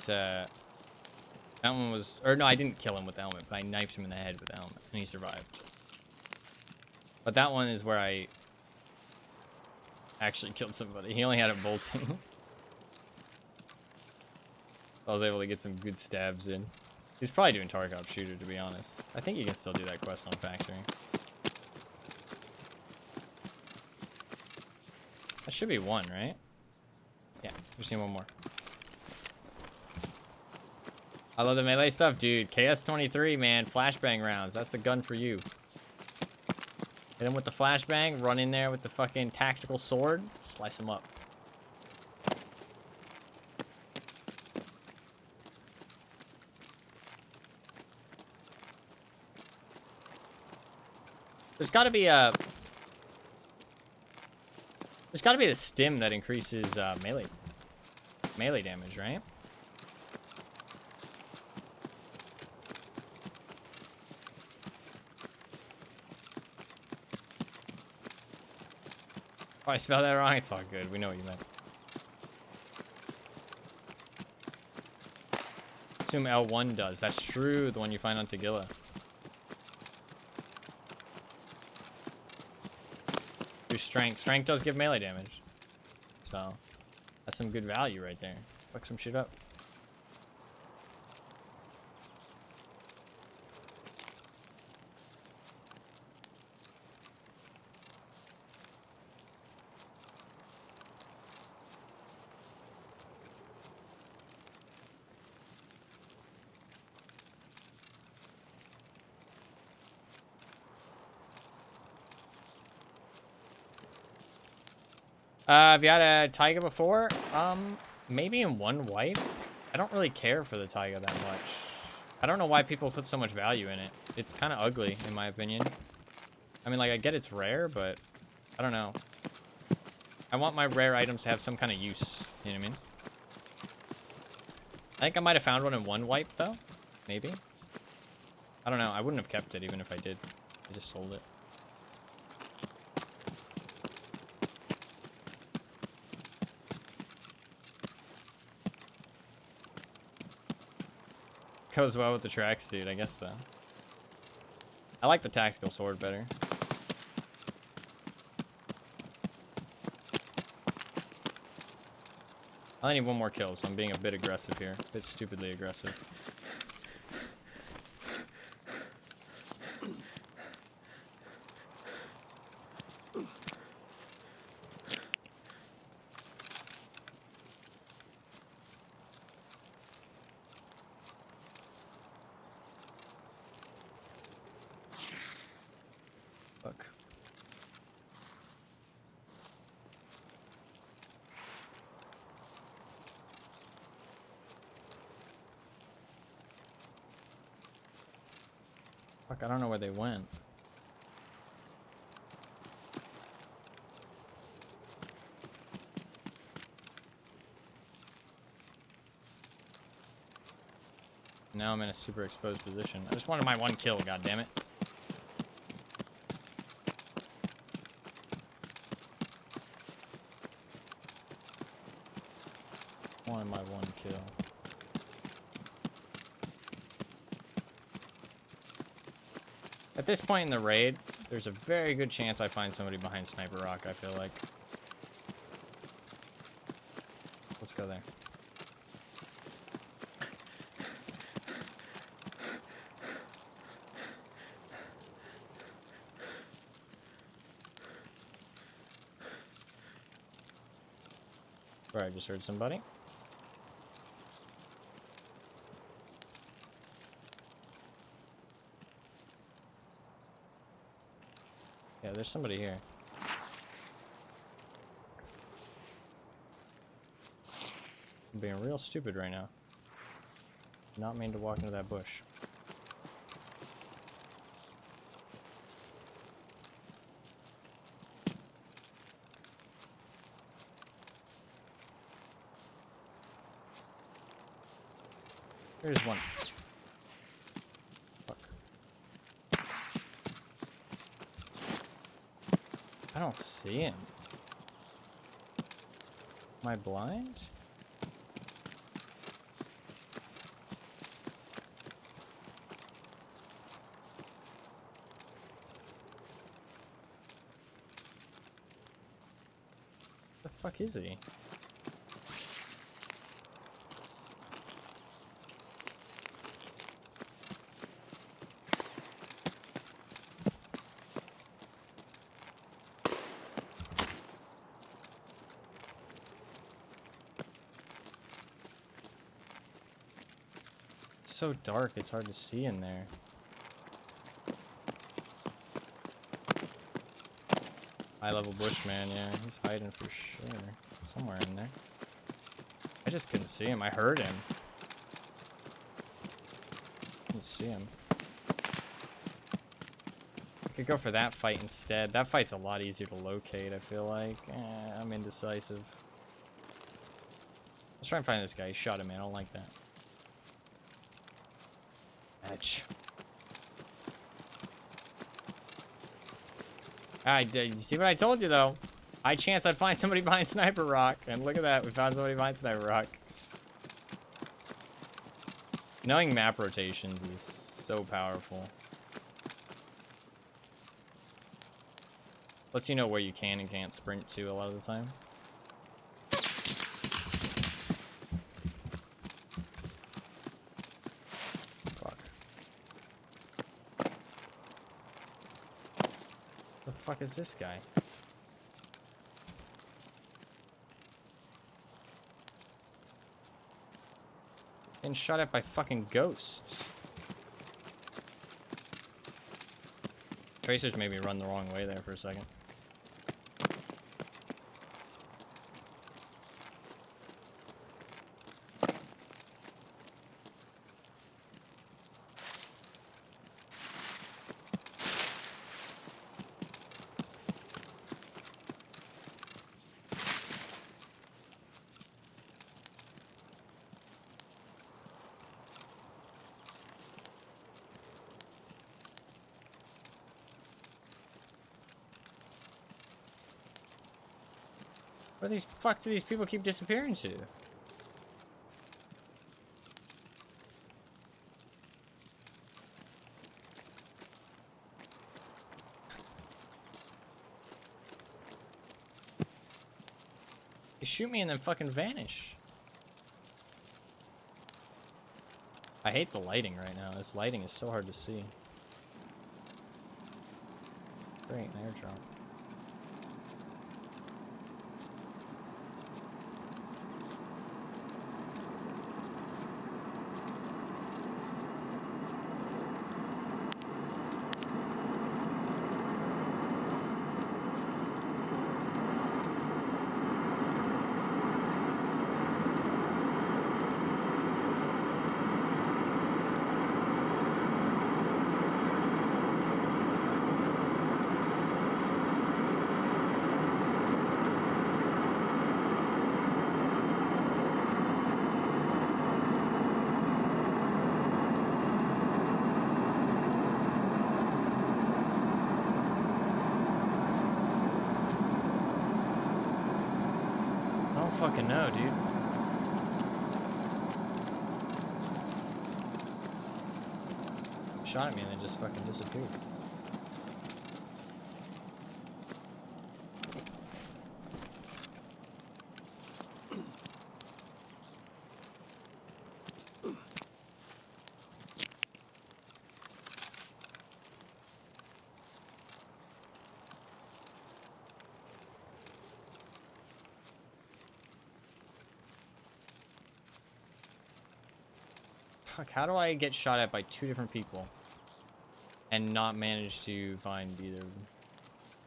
that one was, or no, I didn't kill him with the helmet, but I knifed him in the head with the helmet, and he survived. But that one is where I actually killed somebody. He only had it bolting. I was able to get some good stabs in. He's probably doing target op shooter, to be honest. I think you can still do that quest on factory. That should be one, right? Yeah, just need one more. I love the melee stuff, dude. KS-23, man. Flashbang rounds. That's the gun for you. Hit him with the flashbang. Run in there with the fucking tactical sword. Slice him up. There's got to be a... There's got to be a stim that increases melee damage, right? Oh, I spelled that wrong. It's all good. We know what you meant. Assume L1 does. That's true. The one you find on Tagilla. Do strength. Strength does give melee damage. So, that's some good value right there. Fuck some shit up. Have you had a taiga before? Maybe in one wipe. I don't really care for the taiga that much. I don't know why people put so much value in it. It's kind of ugly, in my opinion. I mean, like, I get it's rare, but I don't know. I want my rare items to have some kind of use. You know what I mean? I think I might have found one in one wipe, though. Maybe. I don't know. I wouldn't have kept it even if I did. I just sold it. Goes well with the tracksuit, I guess so. I like the tactical sword better. I only need one more kill, so I'm being a bit aggressive here. A bit stupidly aggressive. Fuck. Fuck, I don't know where they went. Now I'm in a super exposed position. I just wanted my 1 kill, goddammit. Wanted my 1 kill. At this point in the raid, there's a very good chance I find somebody behind Sniper Rock, I feel like. Let's go there. Alright, I just heard somebody. Yeah, there's somebody here. I'm being real stupid right now. Not mean to walk into that bush. There's one. Fuck. I don't see him. Am I blind? The fuck is he? It's so dark, it's hard to see in there. High level bushman, yeah, he's hiding for sure. Somewhere in there. I just couldn't see him. I heard him. Couldn't see him. I could go for that fight instead. That fight's a lot easier to locate, I feel like. I'm indecisive. Let's try and find this guy. He shot him, man. I don't like that. Edge. You see what I told you, though? High chance I'd find somebody behind Sniper Rock. And look at that. We found somebody behind Sniper Rock. Knowing map rotations is so powerful. Lets you know where you can and can't sprint to a lot of the time. Fuck. The fuck is this guy? Getting shot at by fucking ghosts. Tracers made me run the wrong way there for a second. Where the fuck do these people keep disappearing to? They shoot me and then fucking vanish. I hate the lighting right now. This lighting is so hard to see. Great, an airdrop. don't fucking know, dude. Shot at me and then just fucking disappeared. Fuck, how do I get shot at by 2 different people and not manage to find either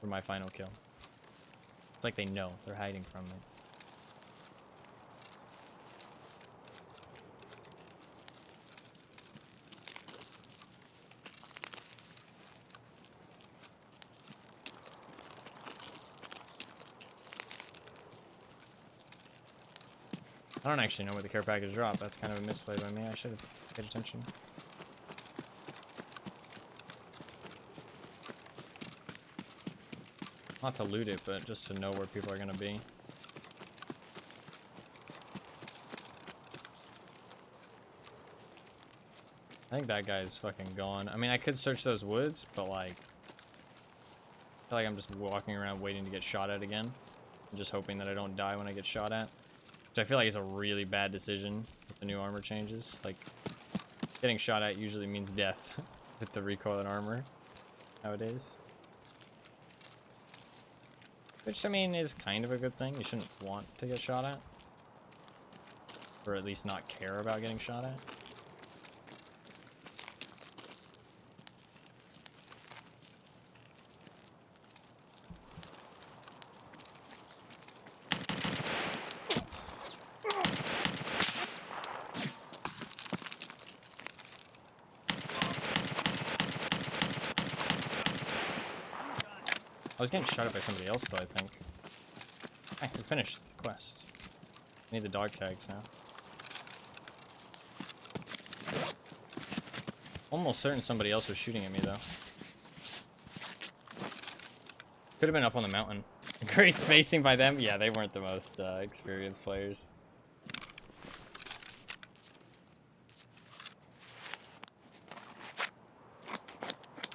for my final kill? It's like they know. They're hiding from me. I don't actually know where the care package dropped. That's kind of a misplay by me. I should have paid attention. Not to loot it, but just to know where people are gonna be. I think that guy's fucking gone. I mean, I could search those woods, but like, I feel like I'm just walking around waiting to get shot at again. I'm just hoping that I don't die when I get shot at. Which I feel like is a really bad decision with the new armor changes. Like, getting shot at usually means death with the recoil and armor nowadays. Which, I mean, is kind of a good thing. You shouldn't want to get shot at. Or at least not care about getting shot at. I was getting shot at by somebody else, though, I think. Hey, we finished the quest. I need the dog tags now. Almost certain somebody else was shooting at me, though. Could have been up on the mountain. Great spacing by them. Yeah, they weren't the most experienced players.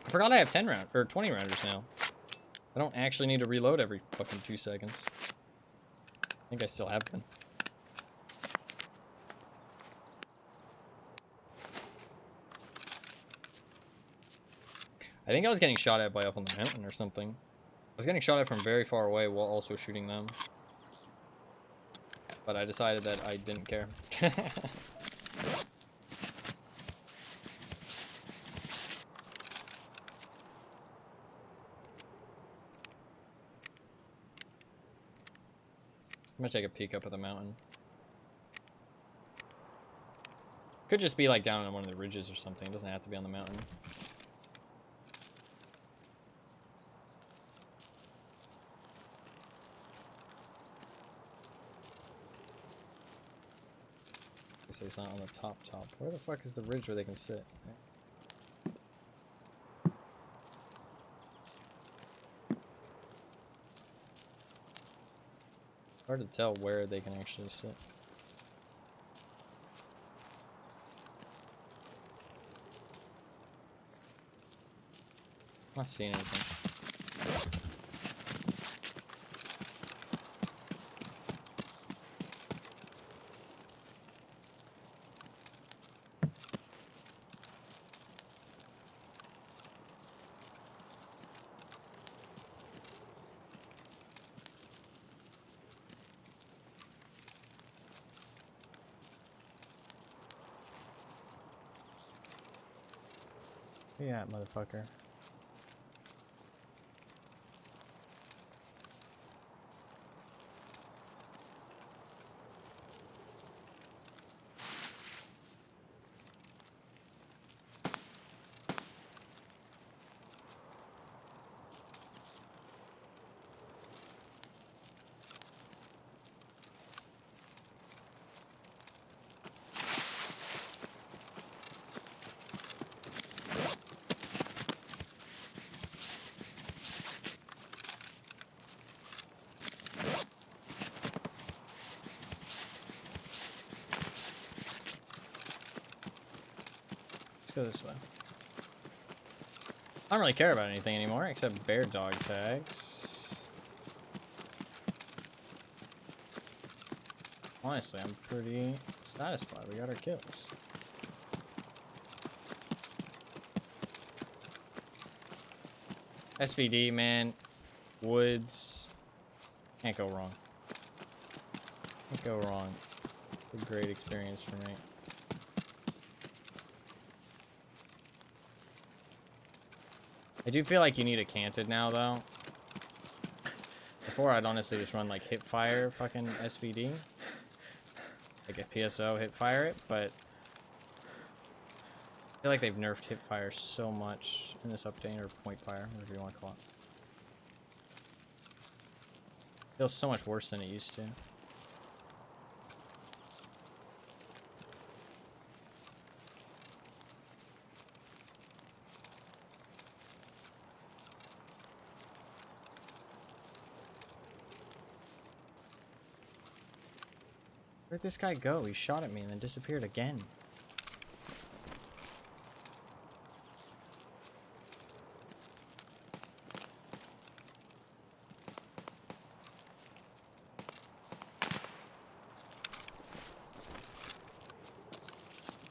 I forgot I have 10 round or 20 rounders now. I don't actually need to reload every fucking 2 seconds. I think I still have them. I think I was getting shot at by up on the mountain or something. I was getting shot at from very far away while also shooting them. But I decided that I didn't care. I'm gonna take a peek up at the mountain. Could just be like down on one of the ridges or something. It doesn't have to be on the mountain. I say it's not on the top. Where the fuck is the ridge where they can sit? Hard to tell where they can actually sit. I'm not seeing anything. Where you at, motherfucker? go this way. I don't really care about anything anymore except bear dog tags. Honestly, I'm pretty satisfied. We got our kills. SVD, man. Woods. Can't go wrong. Can't go wrong. It's a great experience for me. I do feel like you need a canted now, though. Before, I'd honestly just run, like, hip fire fucking SVD. Like a PSO hip fire it, but I feel like they've nerfed hip fire so much in this update, or point fire, whatever you want to call it. Feels so much worse than it used to. Where'd this guy go? He shot at me and then disappeared again.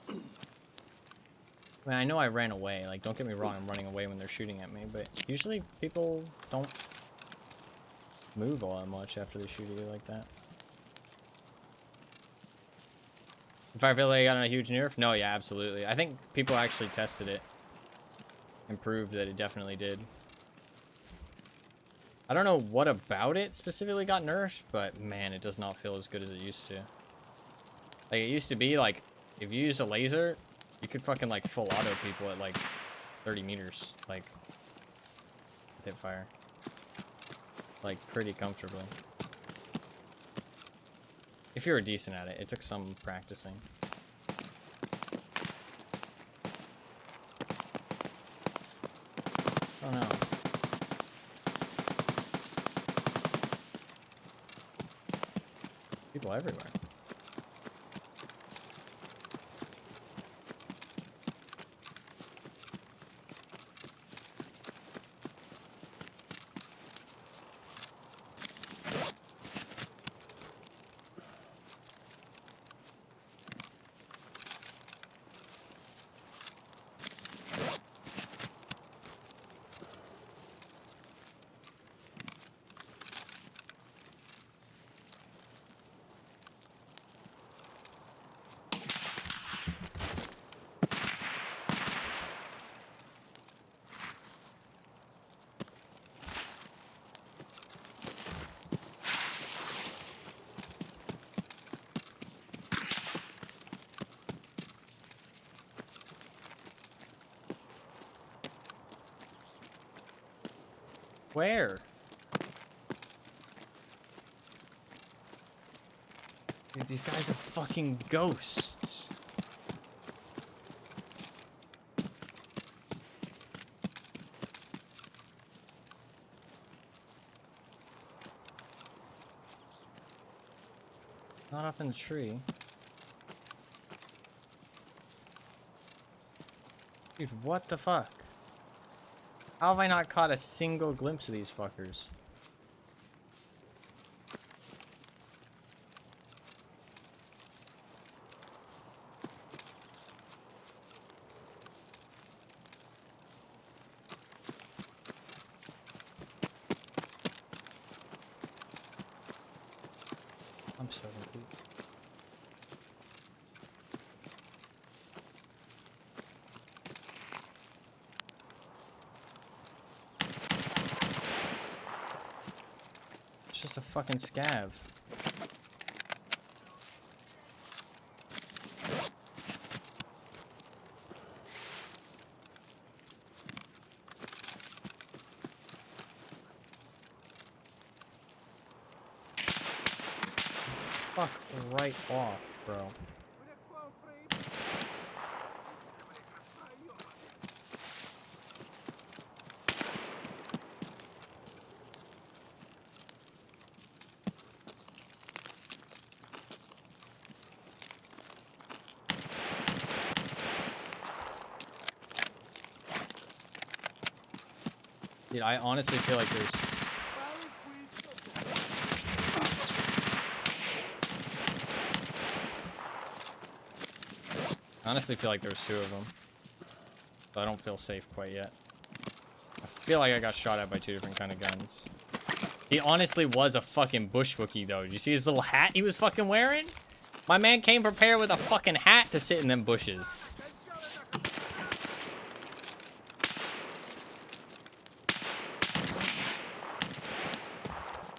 I mean, I know I ran away. Like, don't get me wrong, I'm running away when they're shooting at me, but usually people don't move all that much after they shoot at you like that. If I feel like I got a huge nerf? No, yeah, absolutely. I think people actually tested it and proved that it definitely did. I don't know what about it specifically got nerfed, but man, it does not feel as good as it used to. Like, it used to be, like, if you used a laser, you could fucking, like, full auto people at, like, 30 meters, like, with hip fire. Like, pretty comfortably. If you were decent at it. It took some practicing. Oh no. People everywhere. Where? Dude, these guys are fucking ghosts. Not up in the tree. Dude, what the fuck? How have I not caught a single glimpse of these fuckers? I'm so confused. It's just a fucking scav. Fuck right off, bro. Dude, I honestly feel like there's... I honestly feel like there's 2 of them. So I don't feel safe quite yet. I feel like I got shot at by 2 different kind of guns. He honestly was a fucking bush Wookie, though. Did you see his little hat he was fucking wearing? My man came prepared with a fucking hat to sit in them bushes.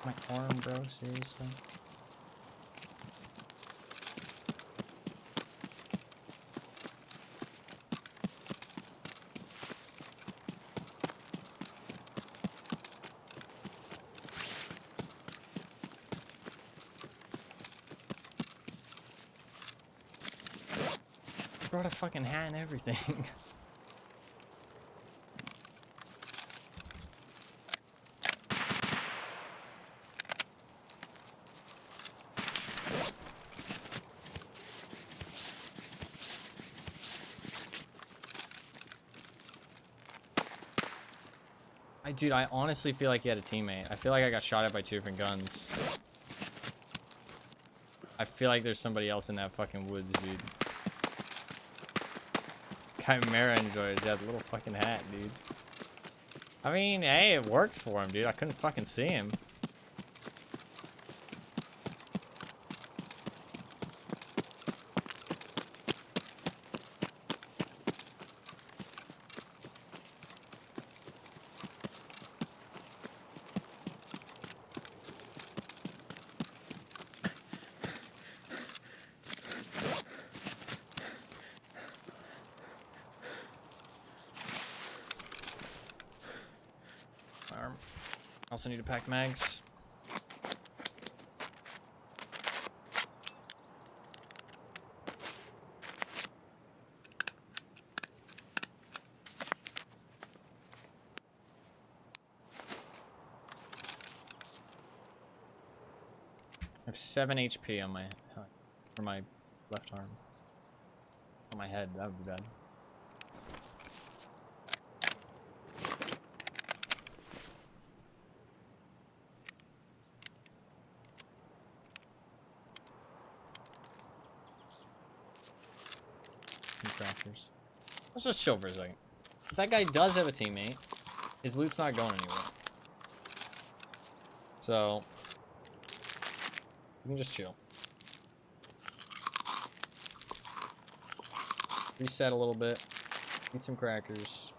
My arm, bro, seriously. Brought a fucking hat and everything. Dude, I honestly feel like he had a teammate. I feel like I got shot at by 2 different guns. I feel like there's somebody else in that fucking woods, dude. Chimera enjoys that little fucking hat, dude. I mean, hey, it worked for him, dude. I couldn't fucking see him. Also need to pack mags. I have 7 HP on my for my left arm. On my head, that would be bad. Crackers. Let's just chill for a second. If that guy does have a teammate, his loot's not going anywhere. So, we can just chill. Reset a little bit. Eat some crackers.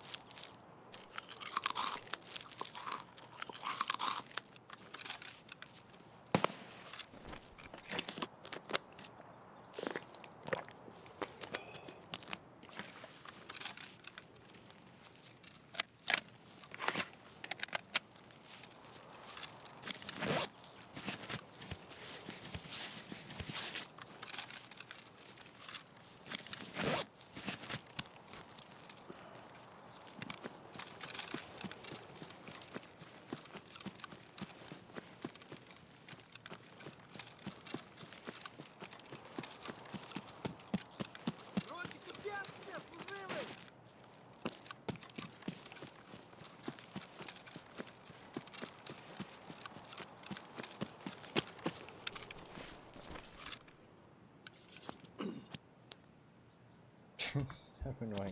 So annoying.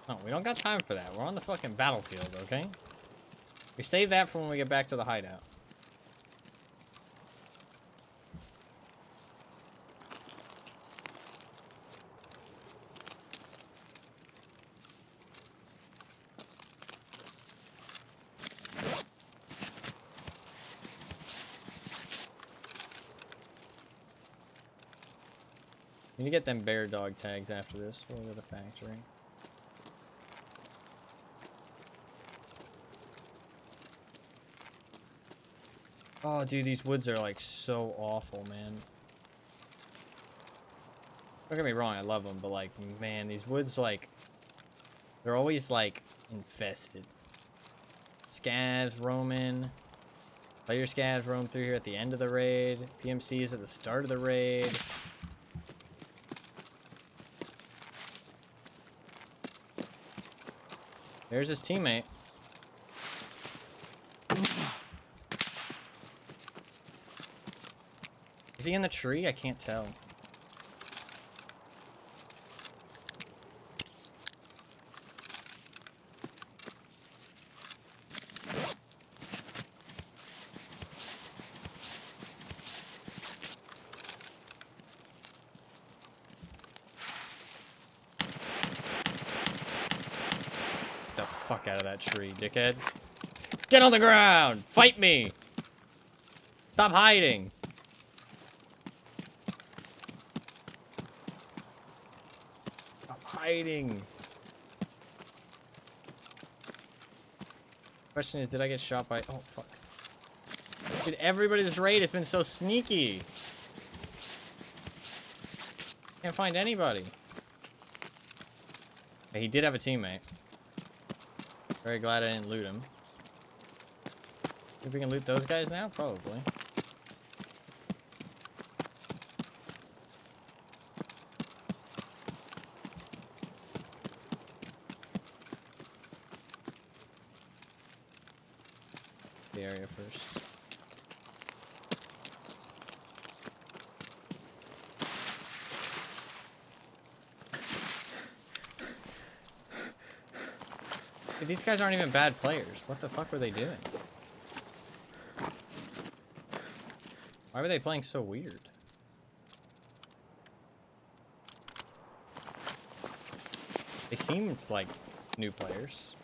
Oh, we don't got time for that. We're on the fucking battlefield, okay? We save that for when we get back to the hideout. Need to get them bear dog tags after this. We'll go to the factory. Oh, dude, these woods are like so awful, man. Don't get me wrong, I love them, but like, man, these woods, like, they're always like infested. Scavs roaming. Player scavs roam through here at the end of the raid. PMCs at the start of the raid. There's his teammate. Is he in the tree? I can't tell. Get the fuck out of that tree, dickhead. Get on the ground! Fight me! Stop hiding! Stop hiding! Question is, did I get shot by... Oh, fuck. Dude, everybody's raid has been so sneaky. Can't find anybody. Yeah, he did have a teammate. Very glad I didn't loot him. If we can loot those guys now? Probably. The area first. Dude, these guys aren't even bad players. What the fuck were they doing? Why were they playing so weird? They seemed like new players.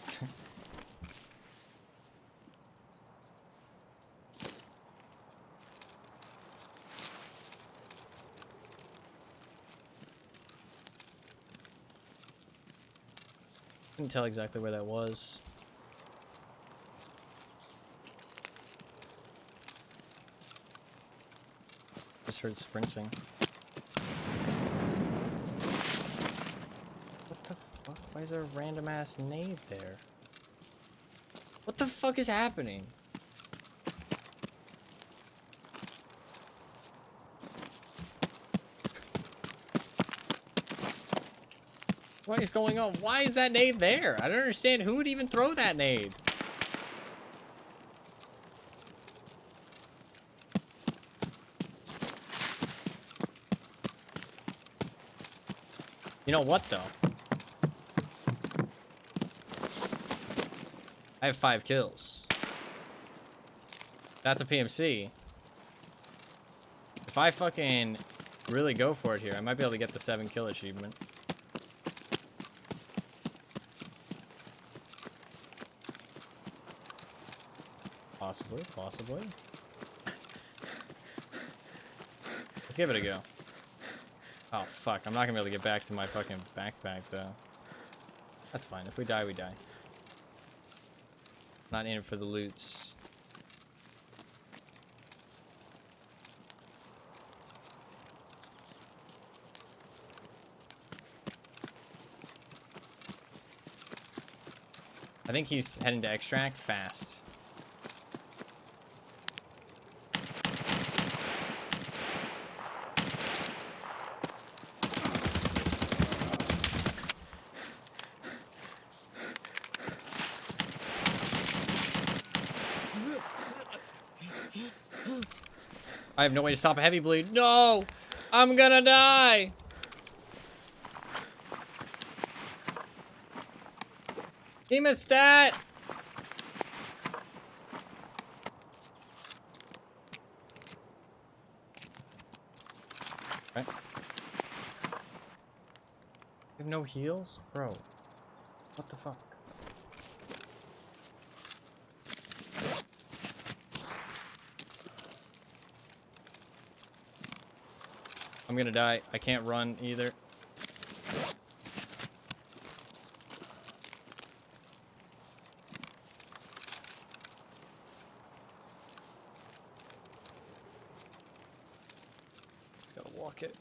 Couldn't tell exactly where that was. Just heard sprinting. What the fuck? Why is there a random ass nade there? What the fuck is happening? What is going on? Why is that nade there? I don't understand who would even throw that nade. You know what, though? I have 5 kills. That's a PMC. If I fucking really go for it here, I might be able to get the 7 kill achievement. Possibly, possibly. Let's give it a go. Oh, fuck. I'm not gonna be able to get back to my fucking backpack, though. That's fine. If we die, we die. Not in it for the loots. I think he's heading to extract fast. I have no way to stop a heavy bleed. No! I'm gonna die! He missed that! Right. You have no heals? Bro. What the fuck? I'm gonna die. I can't run either. Gotta walk it.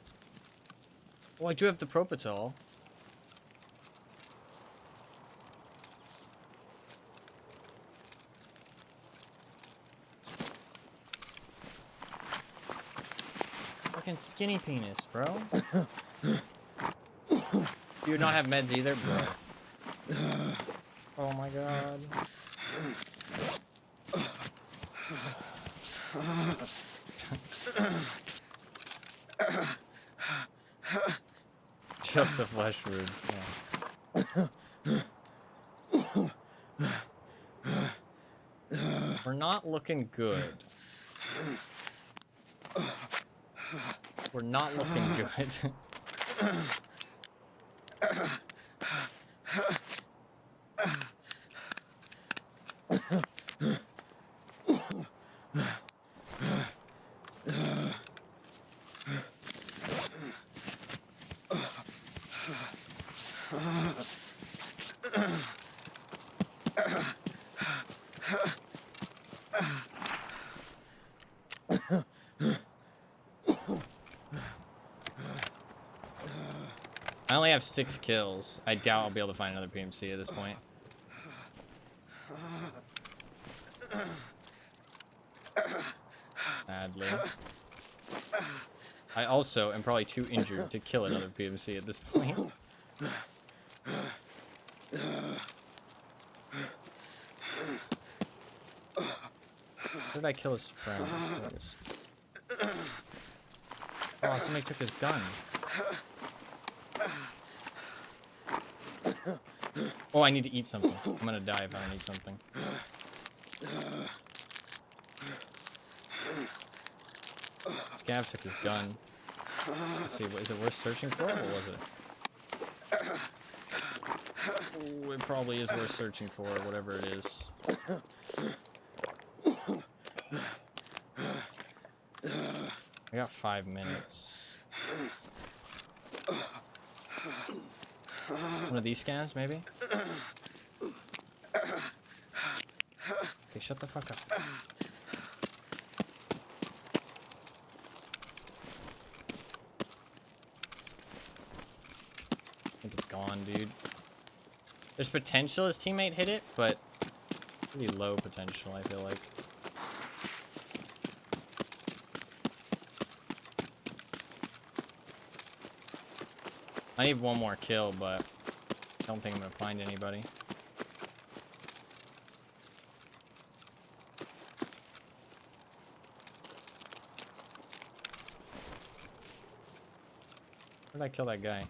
Oh, I do have the Propital. Skinny penis, bro. You would not have meds either, bro. Oh my god. Just a flesh wound. Yeah. We're not looking good. We're not looking good. I only have 6 kills. I doubt I'll be able to find another PMC at this point. Sadly. I also am probably too injured to kill another PMC at this point. Where did I kill his friend? Oh, somebody took his gun. Oh, I need to eat something. I'm gonna die if I don't eat something. Scav took his gun. Let's see, is it worth searching for, or was it? Oh, it probably is worth searching for, whatever it is. I got 5 minutes. One of these scans, maybe? Okay, shut the fuck up. I think it's gone, dude. There's potential his teammate hit it, but pretty low potential, I feel like. I need one more kill, but I don't think I'm gonna find anybody. Where did I kill that guy?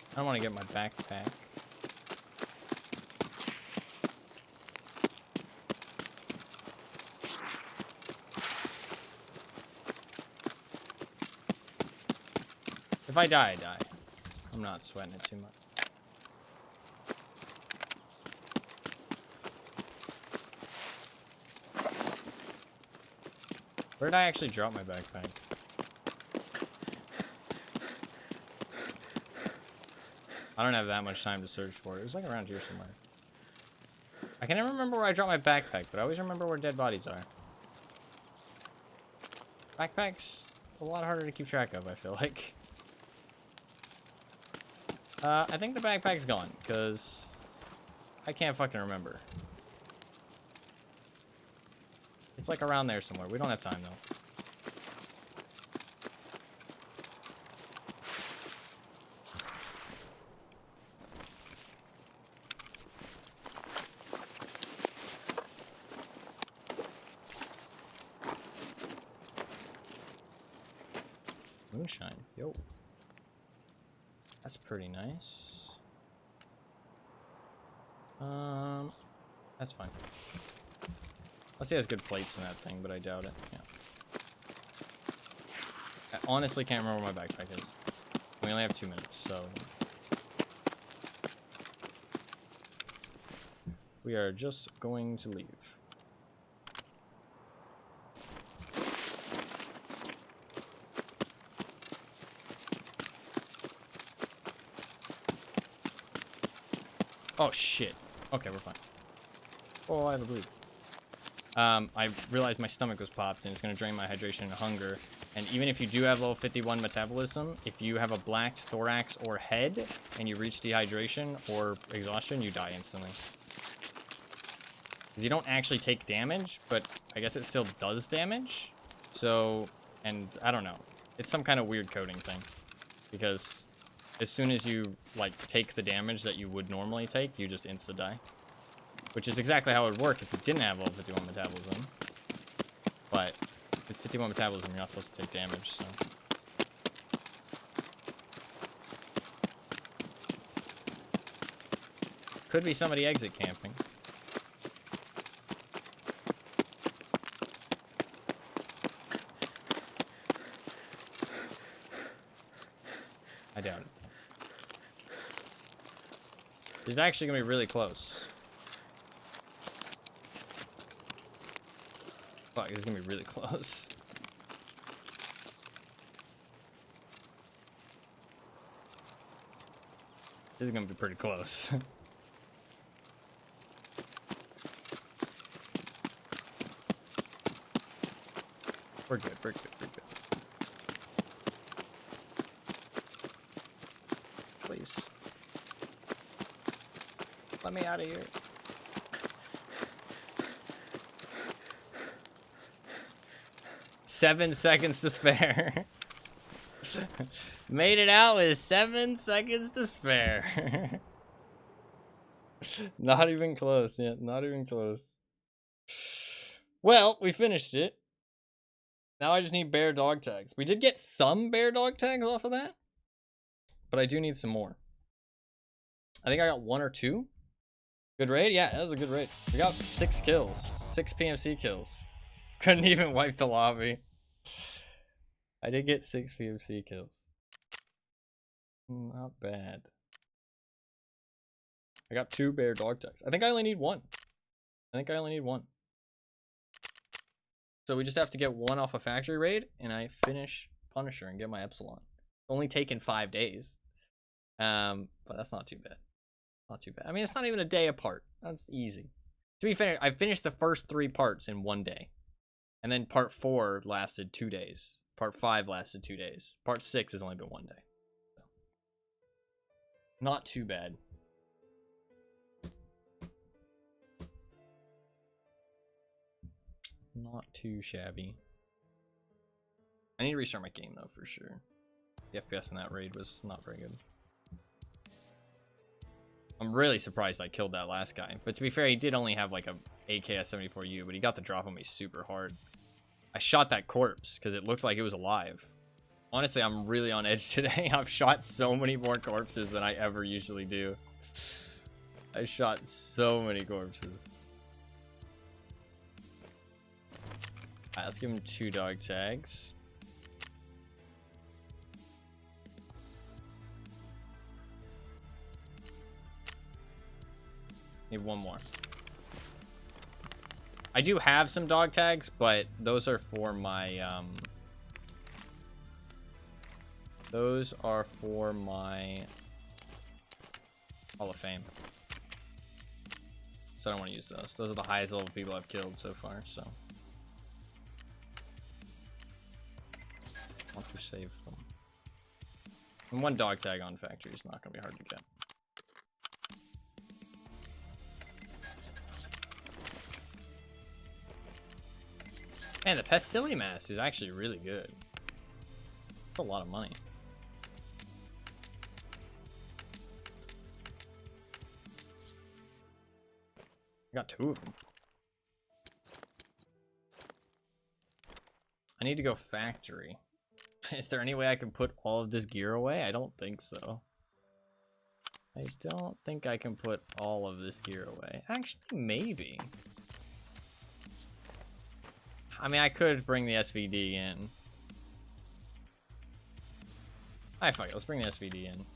I don't want to get my backpack. If I die, I die. I'm not sweating it too much. Where did I actually drop my backpack? I don't have that much time to search for it. It was like around here somewhere. I can never remember where I dropped my backpack, but I always remember where dead bodies are. Backpacks a lot harder to keep track of, I feel like. I think the backpack's gone, because I can't fucking remember. It's like around there somewhere. We don't have time, though. Moonshine, yo. That's pretty nice. That's fine. Let's say it has good plates in that thing, but I doubt it. Yeah. I honestly can't remember where my backpack is. We only have 2 minutes, so we are just going to leave. Oh shit. Okay, we're fine. Oh, I have a bleed. I realized my stomach was popped and it's gonna drain my hydration and hunger. And even if you do have level 51 metabolism, if you have a black thorax or head and you reach dehydration or exhaustion, you die instantly. Because you don't actually take damage, but I guess it still does damage. So, and I don't know. It's some kind of weird coding thing. Because as soon as you, like, take the damage that you would normally take, you just insta-die. Which is exactly how it would work if you didn't have level 51 metabolism. But with 51 metabolism, you're not supposed to take damage, so. Could be somebody exit camping. I doubt it. He's actually gonna be really close. Fuck, he's gonna be really close. This is gonna be pretty close. We're good, we're good, we're good. Please. Let me out of here. Seven seconds to spare. Made it out with 7 seconds to spare. Not even close. Yeah, not even close. Well, we finished it. Now I just need bear dog tags. We did get some bear dog tags off of that, but I do need some more. I think I got 1 or 2. Good raid? Yeah, that was a good raid. We got 6 kills. 6 PMC kills. Couldn't even wipe the lobby. I did get 6 PMC kills. Not bad. I got 2 bear dog tags. I think I only need 1. I think I only need 1. So we just have to get 1 off a factory raid, and I finish Punisher and get my Epsilon. It's only taken 5 days. But that's not too bad. Not too bad. I mean, it's not even a day apart. That's easy. To be fair, I finished the first 3 parts in 1 day. And then part 4 lasted 2 days. Part 5 lasted 2 days. Part 6 has only been 1 day. So. Not too bad. Not too shabby. I need to restart my game though, for sure. The FPS in that raid was not very good. I'm really surprised I killed that last guy. But to be fair, he did only have like a AKS-74U, but he got the drop on me super hard. I shot that corpse because it looked like it was alive. Honestly, I'm really on edge today. I've shot so many more corpses than I ever usually do. I shot so many corpses. Alright, let's give him 2 dog tags. Need 1 more. I do have some dog tags, but those are for my those are for my Hall of Fame. So I don't want to use those. Those are the highest level people I've killed so far, so I want to save them. And 1 dog tag on factory is not going to be hard to get. Man, the Pestily mask is actually really good. It's a lot of money. I got 2 of them. I need to go factory. Is there any way I can put all of this gear away? I don't think so. I don't think I can put all of this gear away. Actually, maybe. I mean, I could bring the SVD in. Alright, fuck it. Let's bring the SVD in.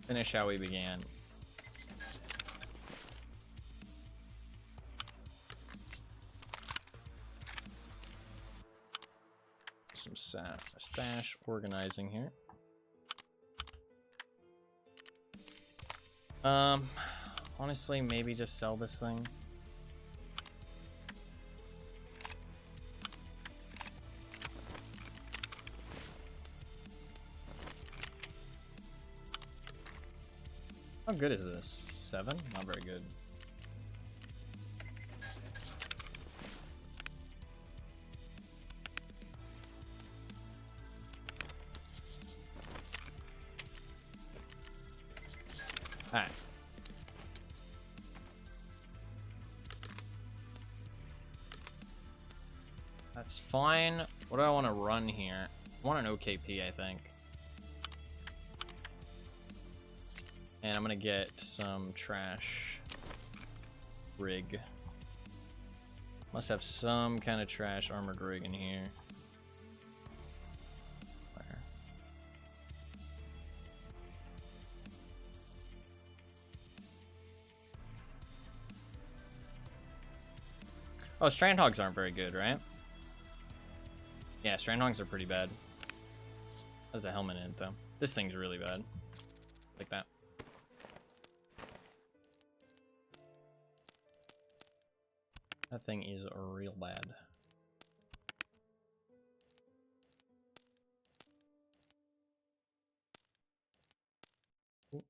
Finish how we began. Some stash organizing here. Honestly, maybe just sell this thing. How good is this? 7? Not very good. Alright. That's fine. What do I want to run here? I want an OKP, I think. And I'm gonna get some trash rig. Must have some kind of trash armored rig in here. Where? Oh, Strandhogs aren't very good, right? Yeah, Strandhogs are pretty bad. Has the helmet in it, though. This thing's really bad. Like that. That thing is real bad. Ooh.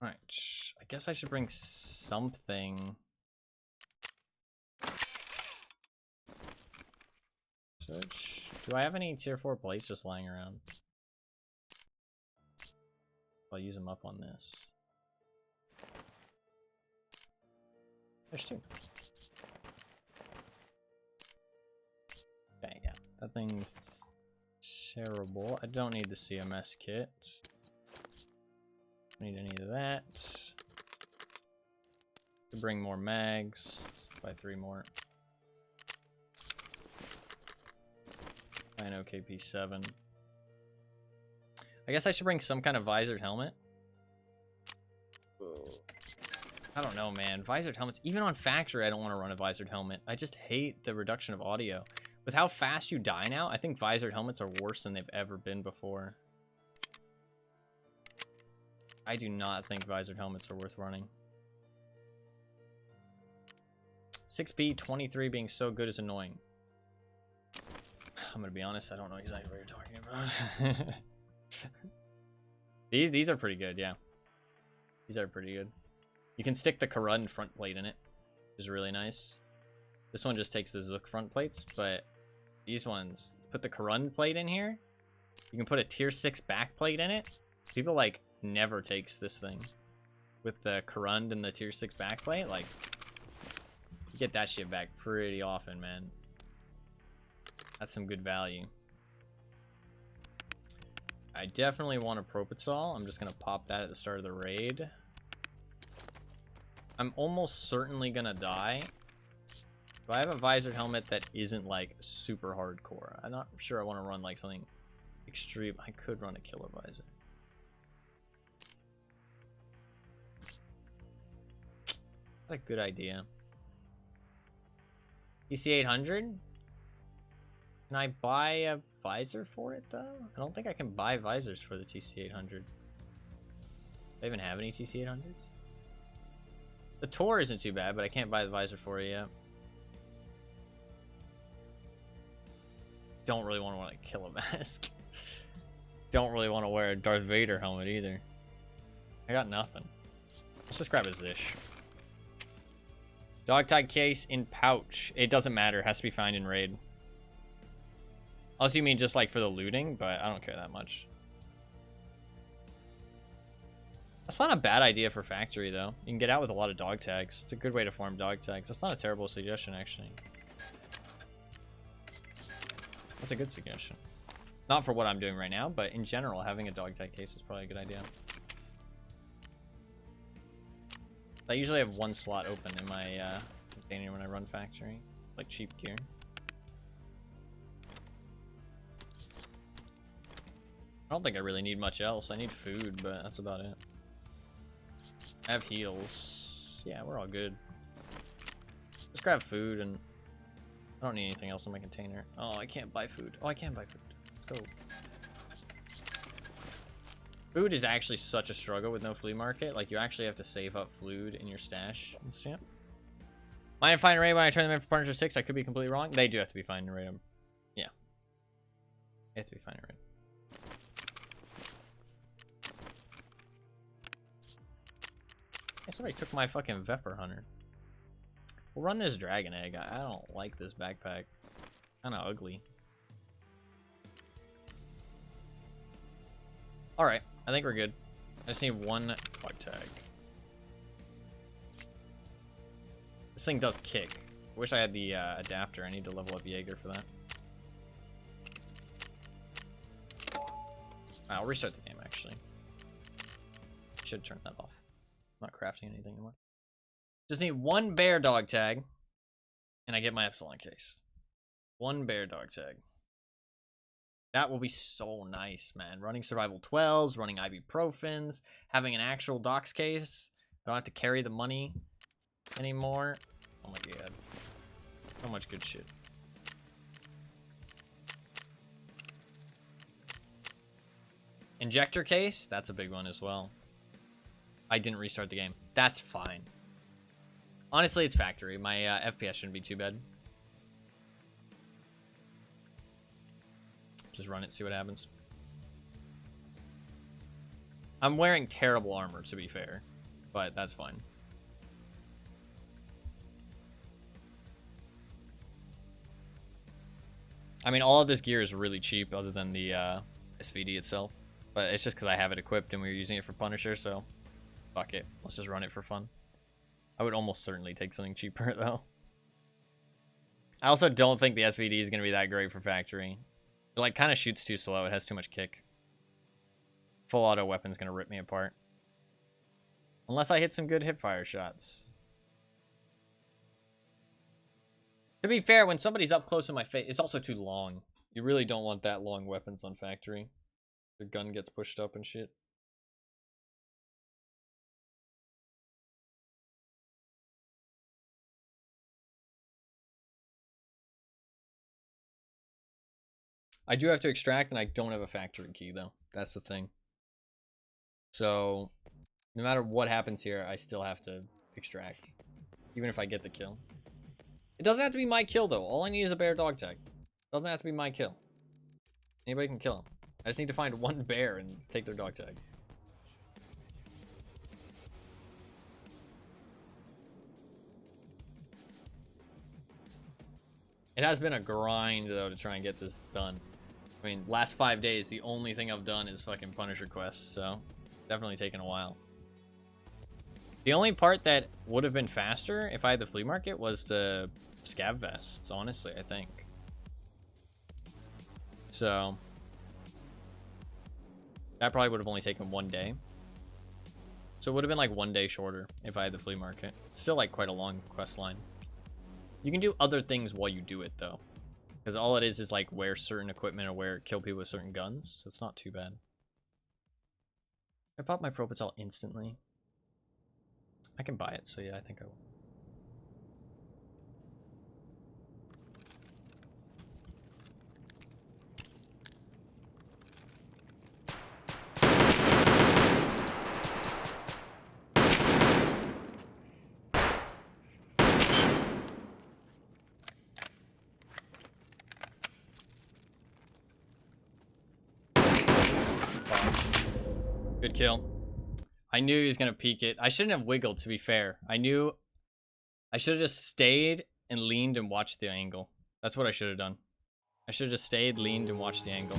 Alright, I guess I should bring something. Search. Do I have any tier 4 plates just lying around? I'll use them up on this. There's 2. Okay, yeah. That thing's terrible. I don't need the CMS kit. Don't need any of that. To bring more mags. Buy 3 more. Buy an OKP7. I guess I should bring some kind of visored helmet. I don't know, man. Visored helmets, even on factory, I don't want to run a visored helmet. I just hate the reduction of audio. With how fast you die now, I think visored helmets are worse than they've ever been before. I do not think visored helmets are worth running. 6P, 23 being so good is annoying. I'm gonna be honest, I don't know exactly what you're talking about. These are pretty good, yeah. These are pretty good. You can stick the Karun front plate in it, which is really nice. This one just takes the Zook front plates, but these ones, put the Karun plate in here. You can put a tier 6 back plate in it. People like never takes this thing with the Karun and the tier 6 back plate. Like, you get that shit back pretty often, man. That's some good value. I definitely want a Propitsol. I'm just gonna pop that at the start of the raid. I'm almost certainly gonna die. But I have a visored helmet that isn't like super hardcore. I'm not sure I want to run like something extreme. I could run a killer visor. What a good idea. TC800? Can I buy a visor for it though? I don't think I can buy visors for the TC800. Do I even have any TC800s? The Tor isn't too bad, but I can't buy the visor for it yet. Don't really want to wear a killer mask. Don't really want to wear a Darth Vader helmet either. I got nothing. Let's just grab a Zish. Dog tag case in pouch. It doesn't matter. It has to be found in raid. Unless you mean just like for the looting, but I don't care that much. That's not a bad idea for factory though. You can get out with a lot of dog tags. It's a good way to farm dog tags. That's not a terrible suggestion actually. That's a good suggestion. Not for what I'm doing right now, but in general, having a dog tag case is probably a good idea. I usually have 1 slot open in my container when I run factory, like cheap gear. I don't think I really need much else. I need food, but that's about it. I have heals. Yeah, we're all good. Just grab food, and I I don't need anything else in my container. Oh, I can't buy food. Oh, I can buy food. Let's go. Food is actually such a struggle with no flea market. Like, you actually have to save up food in your stash and stamp. Mine and fine and raid when I turn them in for Punisher 6. I could be completely wrong. They do have to be fine and raid them. Yeah. They have to be fine and raid. Hey, somebody took my fucking Vepr Hunter. We'll run this Dragon Egg. I don't like this backpack. Kinda ugly. Alright, I think we're good. I just need one dog tag. This thing does kick. I wish I had the adapter. I need to level up Jaeger for that. I'll restart the game, actually. Should turn that off. I'm not crafting anything anymore. Just need one bear dog tag, and I get my Epsilon case. One bear dog tag. That will be so nice, man. Running survival 12s, running ibuprofens, having an actual docs case. I don't have to carry the money anymore. Oh my god. So much good shit. Injector case, that's a big one as well. I didn't restart the game. That's fine. Honestly, it's factory. My FPS shouldn't be too bad. Just run it, see what happens. I'm wearing terrible armor, to be fair, but that's fine. I mean, all of this gear is really cheap other than the SVD itself, but it's just because I have it equipped and we were using it for Punisher, so fuck it. Let's just run it for fun. I would almost certainly take something cheaper, though. I also don't think the SVD is going to be that great for factory. It, like, kind of shoots too slow. It has too much kick. Full auto weapon's going to rip me apart. Unless I hit some good hipfire shots. To be fair, when somebody's up close in my face, it's also too long. You really don't want that long weapons on factory. The gun gets pushed up and shit. I do have to extract, and I don't have a factory key, though. That's the thing. So, no matter what happens here, I still have to extract. Even if I get the kill. It doesn't have to be my kill, though. All I need is a bear dog tag. It doesn't have to be my kill. Anybody can kill him. I just need to find one bear and take their dog tag. It has been a grind, though, to try and get this done. I mean, last 5 days, the only thing I've done is fucking Punisher quests, so definitely taken a while. The only part that would have been faster if I had the flea market was the scav vests, honestly, I think. So that probably would have only taken 1 day. So it would have been like 1 day shorter if I had the flea market. Still like quite a long quest line. You can do other things while you do it, though. Because all it is like wear certain equipment or kill people with certain guns. So it's not too bad. I bought my Propital instantly. I can buy it, so yeah, I think I will. Good kill. I knew he was going to peek it. I shouldn't have wiggled, to be fair. I knew I should have just stayed and leaned and watched the angle. That's what I should have done. I should have just stayed, leaned, and watched the angle.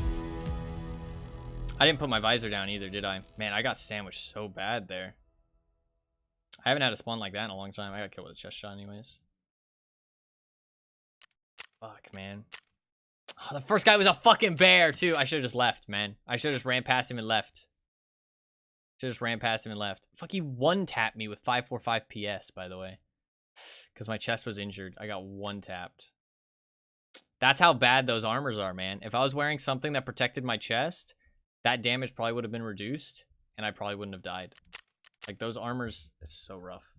I didn't put my visor down either, did I? Man, I got sandwiched so bad there. I haven't had a spawn like that in a long time. I got killed with a chest shot anyways. Fuck, man. Oh, the first guy was a fucking bear, too. I should have just left, man. I should have just ran past him and left. Just ran past him and left. Fuck, he one-tapped me with 545 PS, by the way. Because my chest was injured. I got one-tapped. That's how bad those armors are, man. If I was wearing something that protected my chest, that damage probably would have been reduced, and I probably wouldn't have died. Like, those armors, it's so rough.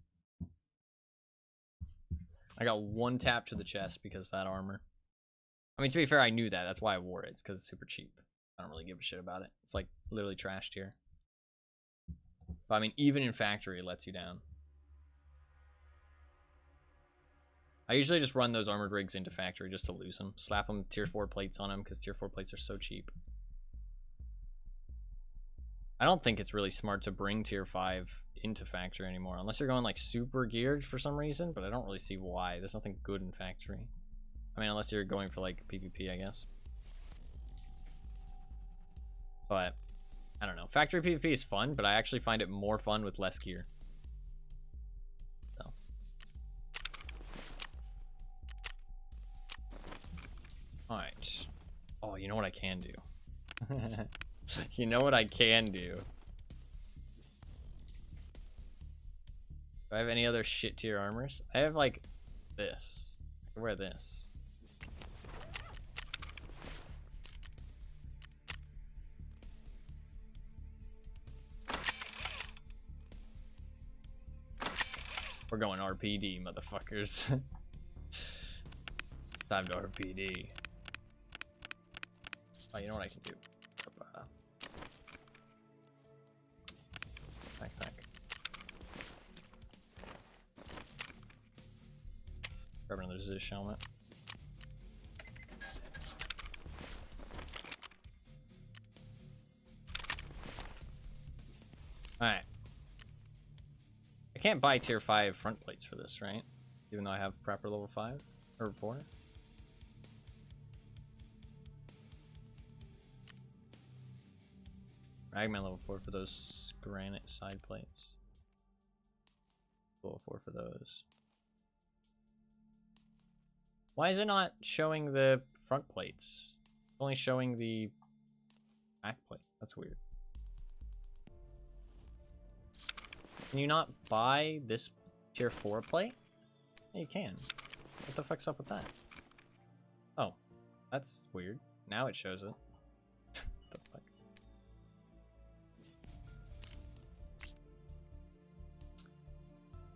I got 1 tap to the chest because of that armor. I mean, to be fair, I knew that. That's why I wore it. It's because it's super cheap. I don't really give a shit about it. It's like literally trash tier. But I mean, even in factory, it lets you down. I usually just run those armored rigs into factory just to lose them. Slap them tier 4 plates on them because tier 4 plates are so cheap. I don't think it's really smart to bring tier 5 into factory anymore unless you're going like super geared for some reason, but I don't really see why. There's nothing good in factory. I mean, unless you're going for like PvP, I guess. But I don't know. Factory PvP is fun, but I actually find it more fun with less gear. So. Alright. Oh, you know what I can do? You know what I can do? Do I have any other shit tier armors? I have like this. I can wear this. We're going RPD, motherfuckers. Time to RPD. Oh, you know what I can do? Backpack. Grab another Zish helmet. Alright. I can't buy tier 5 front plates for this, right? Even though I have proper level 5 or 4. Ragman level 4 for those granite side plates. Level 4 for those. Why is it not showing the front plates? It's only showing the back plate. That's weird. Can you not buy this tier 4 plate? Yeah, you can. What the fuck's up with that? Oh, that's weird. Now it shows it. What the fuck?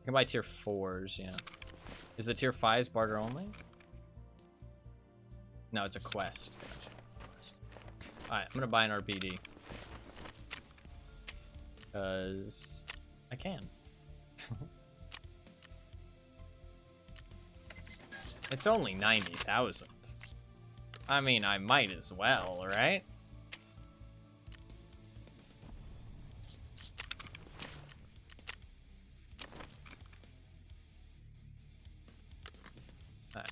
I can buy tier 4s, yeah. Is the tier 5s barter only? No, it's a quest. Gotcha. Alright, I'm gonna buy an RPD. Because I can. It's only 90,000. I mean, I might as well, right? Alright.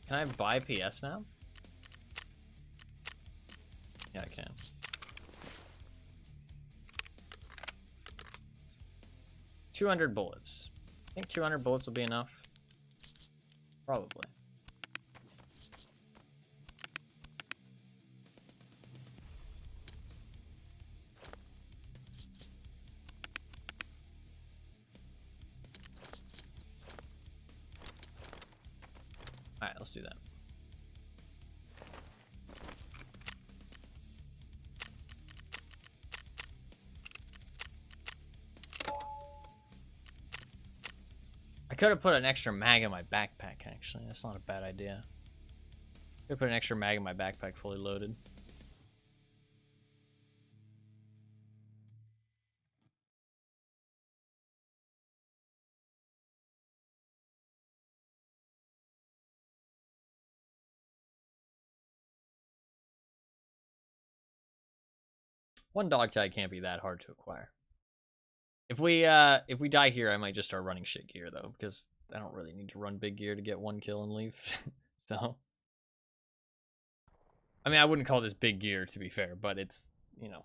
Can I buy PS now? Yeah, I can. $200 bullets. I think 200 bullets will be enough. Probably. Alright, let's do that. I could have put an extra mag in my backpack, actually. That's not a bad idea. Could have put an extra mag in my backpack fully loaded. One dog tag can't be that hard to acquire. If we die here, I might just start running shit gear though, because I don't really need to run big gear to get 1 kill and leave. So I mean, I wouldn't call this big gear to be fair, but it's, you know,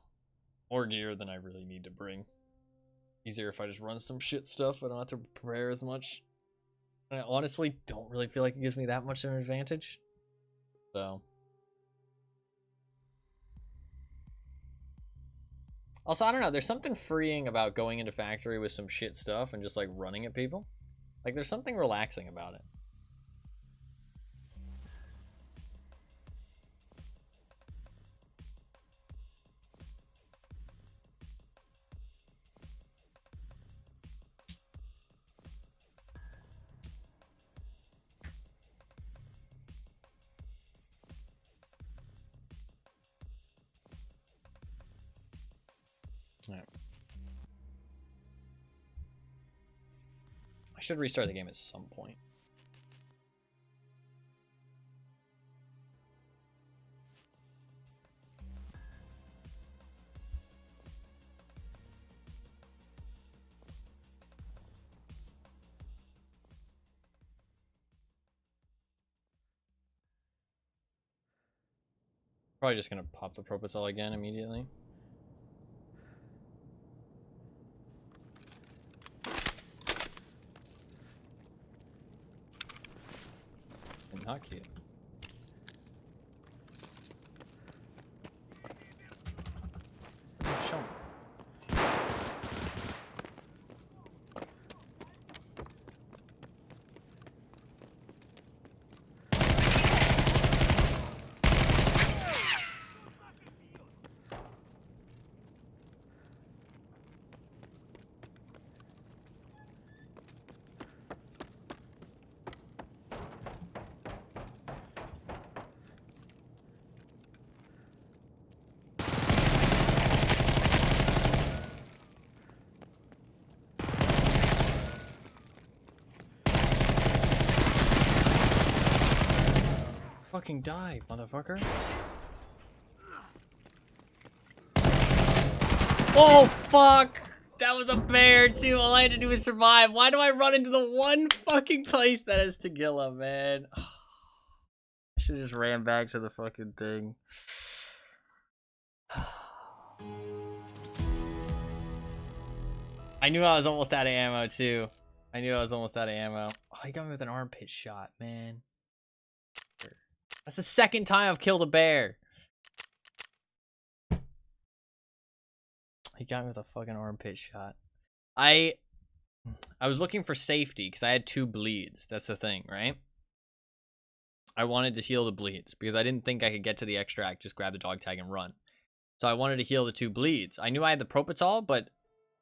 more gear than I really need to bring. Easier if I just run some shit stuff. I don't have to prepare as much. And I honestly don't really feel like it gives me that much of an advantage. So also, I don't know, there's something freeing about going into factory with some shit stuff and just like running at people. Like there's something relaxing about it. Alright. I should restart the game at some point. Probably just gonna pop the Propitol again immediately. Not cute. Show me. Fucking die, motherfucker. Oh, fuck! That was a bear, too. All I had to do was survive. Why do I run into the one fucking place that is Tagilla, man? I should have just ran back to the fucking thing. I knew I was almost out of ammo, too. I knew I was almost out of ammo. Oh, he got me with an armpit shot, man. That's the second time I've killed a bear. He got me with a fucking armpit shot. I was looking for safety because I had 2 bleeds. That's the thing, right? I wanted to heal the bleeds because I didn't think I could get to the extract, just grab the dog tag and run. So I wanted to heal the 2 bleeds. I knew I had the Propitol, but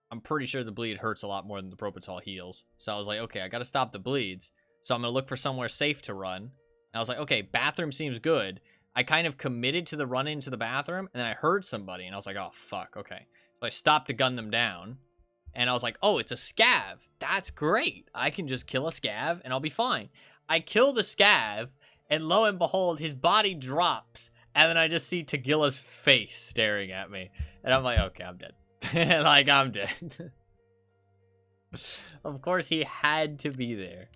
I'm pretty sure the bleed hurts a lot more than the Propitol heals. So I was like, okay, I got to stop the bleeds. So I'm going to look for somewhere safe to run. And I was like, okay, bathroom seems good. I kind of committed to the run into the bathroom, and then I heard somebody, and I was like, oh, fuck, okay. So I stopped to gun them down, and I was like, oh, it's a scav. That's great. I can just kill a scav, and I'll be fine. I kill the scav, and lo and behold, his body drops, and then I just see Tagilla's face staring at me. And I'm like, okay, I'm dead. Like, I'm dead. Of course, he had to be there.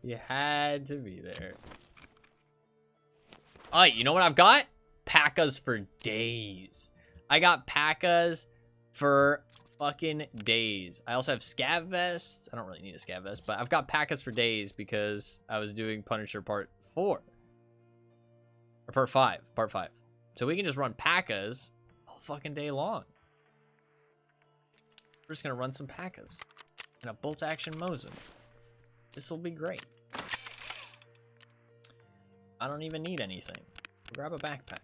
He had to be there. Alright, you know what I've got? P.A.K.As for days. I got P.A.K.As for fucking days. I also have scav vests. I don't really need a scav vest, but I've got P.A.K.As for days because I was doing Punisher Part 4. Or Part 5. Part 5. So we can just run P.A.K.As all fucking day long. We're just gonna run some P.A.K.As. And a bolt action Mosin. This will be great. I don't even need anything. Grab a backpack.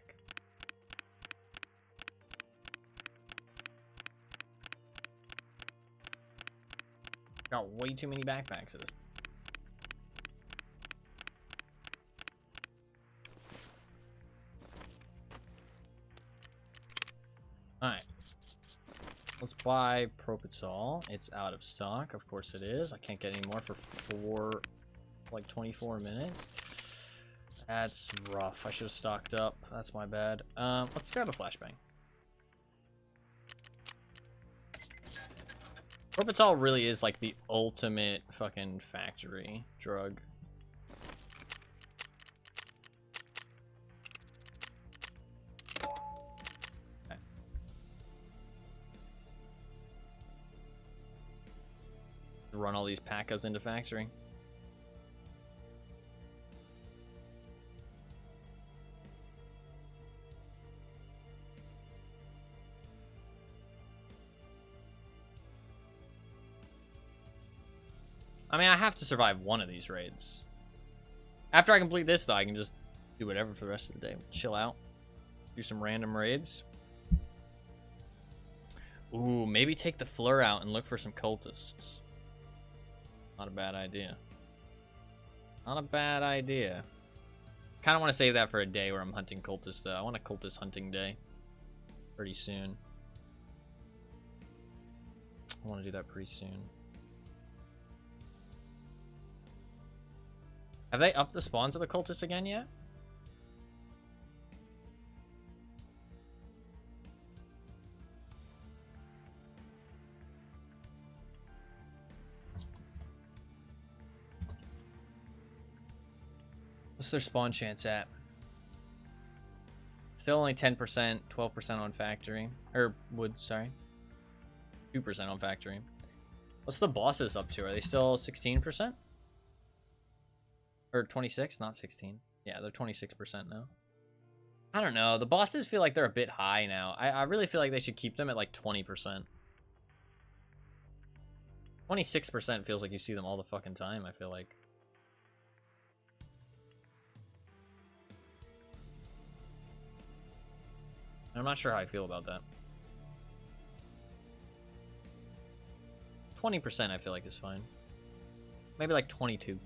Got way too many backpacks at this. Alright. Let's buy Propitol. It's out of stock. Of course it is. I can't get any more for 24 minutes. That's rough. I should have stocked up. That's my bad. Let's grab a flashbang. Propitol really is like the ultimate fucking factory drug. Okay. Run all these P.A.K.As into factory. I mean, I have to survive one of these raids. After I complete this, though, I can just do whatever for the rest of the day. Chill out. Do some random raids. Ooh, maybe take the Fleur out and look for some cultists. Not a bad idea. Not a bad idea. Kind of want to save that for a day where I'm hunting cultists, though. I want a cultist hunting day. Pretty soon. I want to do that pretty soon. Have they upped the spawns of the cultists again yet? What's their spawn chance at? Still only 10%, 12% on factory. Or wood, sorry. 2% on factory. What's the bosses up to? Are they still 16%? Or 26? Not 16. Yeah, they're 26% now. I don't know. The bosses feel like they're a bit high now. I really feel like they should keep them at like 20%. 26% feels like you see them all the fucking time, I feel like. I'm not sure how I feel about that. 20% I feel like is fine. Maybe like 22.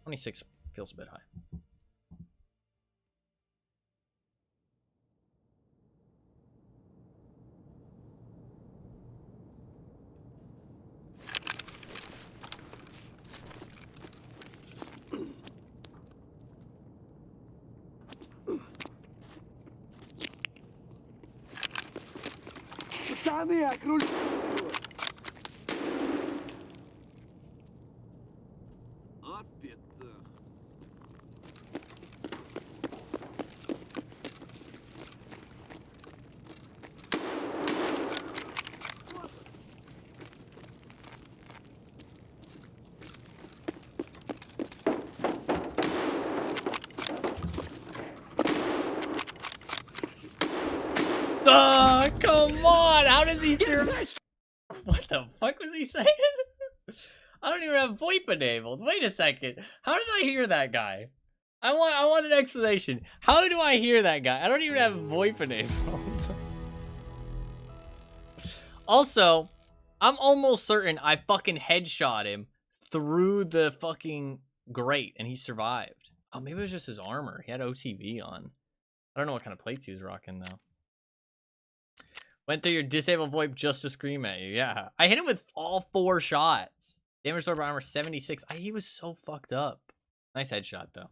26 feels a bit high. Come on! How does he survive? What the fuck was he saying? I don't even have VoIP enabled. Wait a second. How did I hear that guy? I want an explanation. How do I hear that guy? I don't even have VoIP enabled. Also, I'm almost certain I fucking headshot him through the fucking grate and he survived. Oh, maybe it was just his armor. He had OTV on. I don't know what kind of plates he was rocking though. Went through your disabled VoIP just to scream at you. Yeah. I hit him with all 4 shots. Damage absorber armor 76. He was so fucked up. Nice headshot, though.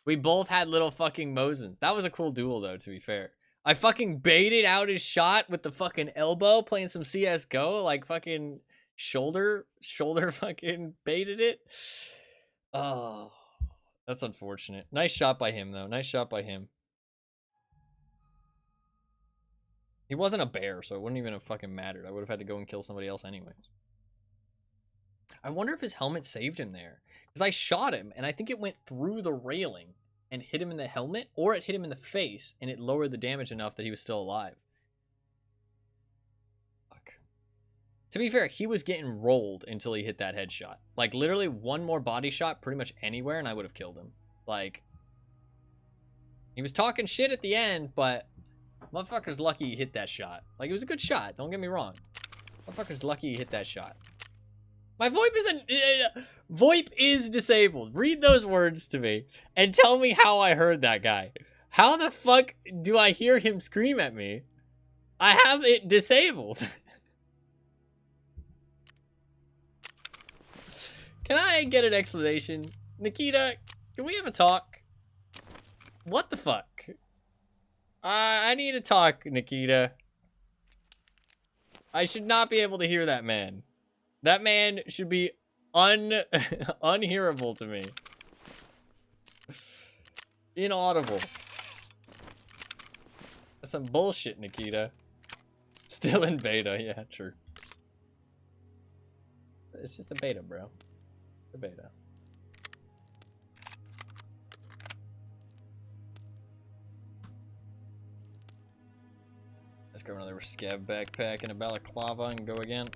We both had little fucking Mosins. That was a cool duel, though, to be fair. I fucking baited out his shot with the fucking elbow playing some CSGO. Like, fucking shoulder fucking baited it. Oh, that's unfortunate. Nice shot by him, though. Nice shot by him. He wasn't a bear, so it wouldn't even have fucking mattered. I would have had to go and kill somebody else anyways. I wonder if his helmet saved him there. Because I shot him, and I think it went through the railing and hit him in the helmet, or it hit him in the face, and it lowered the damage enough that he was still alive. Fuck. To be fair, he was getting rolled until he hit that headshot. Like, literally one more body shot pretty much anywhere, and I would have killed him. Like, he was talking shit at the end, but motherfucker's lucky he hit that shot. Like, it was a good shot, don't get me wrong. Motherfucker's lucky he hit that shot. My VoIP is disabled. Read those words to me and tell me how I heard that guy. How the fuck do I hear him scream at me? I have it disabled. Can I get an explanation? Nikita, can we have a talk? What the fuck? I need to talk, Nikita. I should not be able to hear that man. That man should be unhearable to me. Inaudible. That's some bullshit, Nikita. Still in beta, yeah, true. It's just a beta, bro. It's a beta. Let's grab another scav backpack and a balaclava and go again.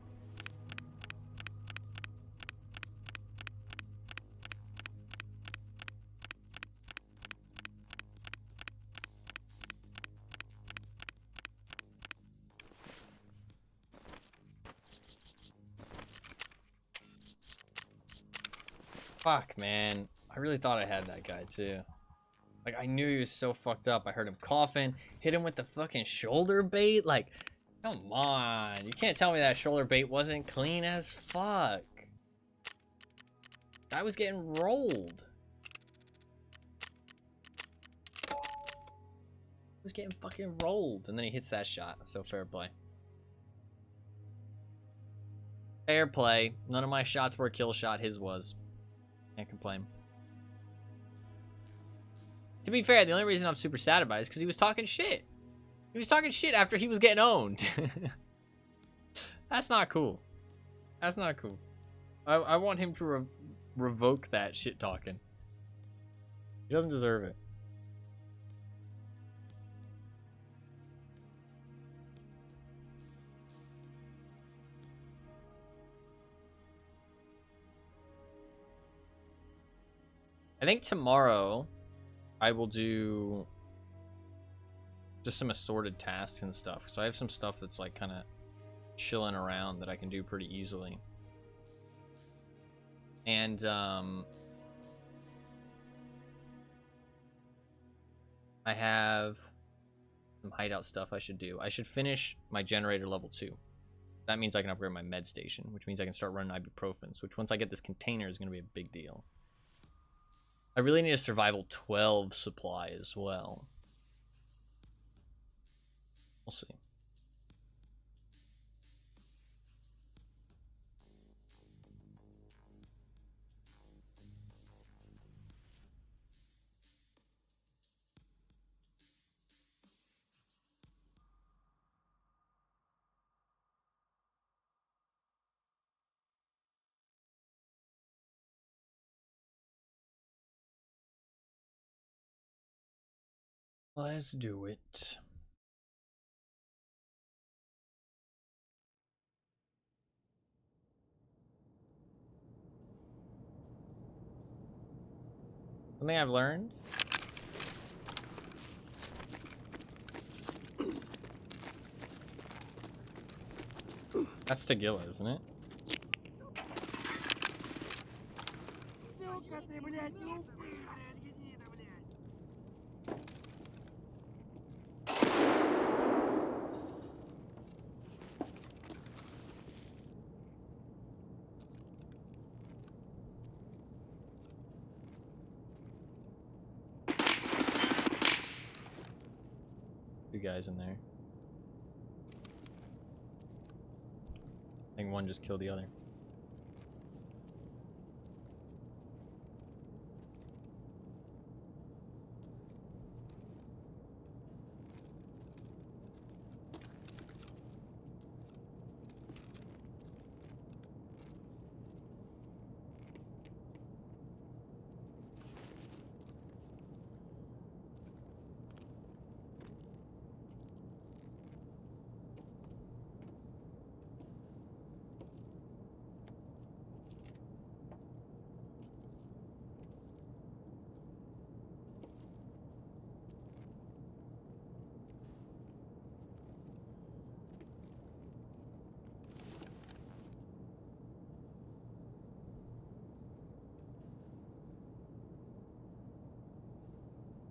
Fuck, man. I really thought I had that guy, too. Like, I knew he was so fucked up. I heard him coughing, hit him with the fucking shoulder bait. Like, Come on. You can't tell me that shoulder bait wasn't clean as fuck. I was getting rolled. I was getting fucking rolled. And then he hits that shot. So fair play. Fair play. None of my shots were a kill shot. His was. Can't complain. To be fair, the only reason I'm super sad about it is because he was talking shit. He was talking shit after he was getting owned. That's not cool. That's not cool. I want him to revoke that shit talking. He doesn't deserve it. I think tomorrow I will do just some assorted tasks and stuff. So I have some stuff that's like kind of chilling around that I can do pretty easily. And I have some hideout stuff I should do. I should finish my generator level 2. That means I can upgrade my med station, which means I can start running ibuprofens, which once I get this container is going to be a big deal. I really need a survival 12 supply as well. We'll see. Let's do it. Something I've learned. That's tequila, isn't it? Two guys in there. I think one just killed the other.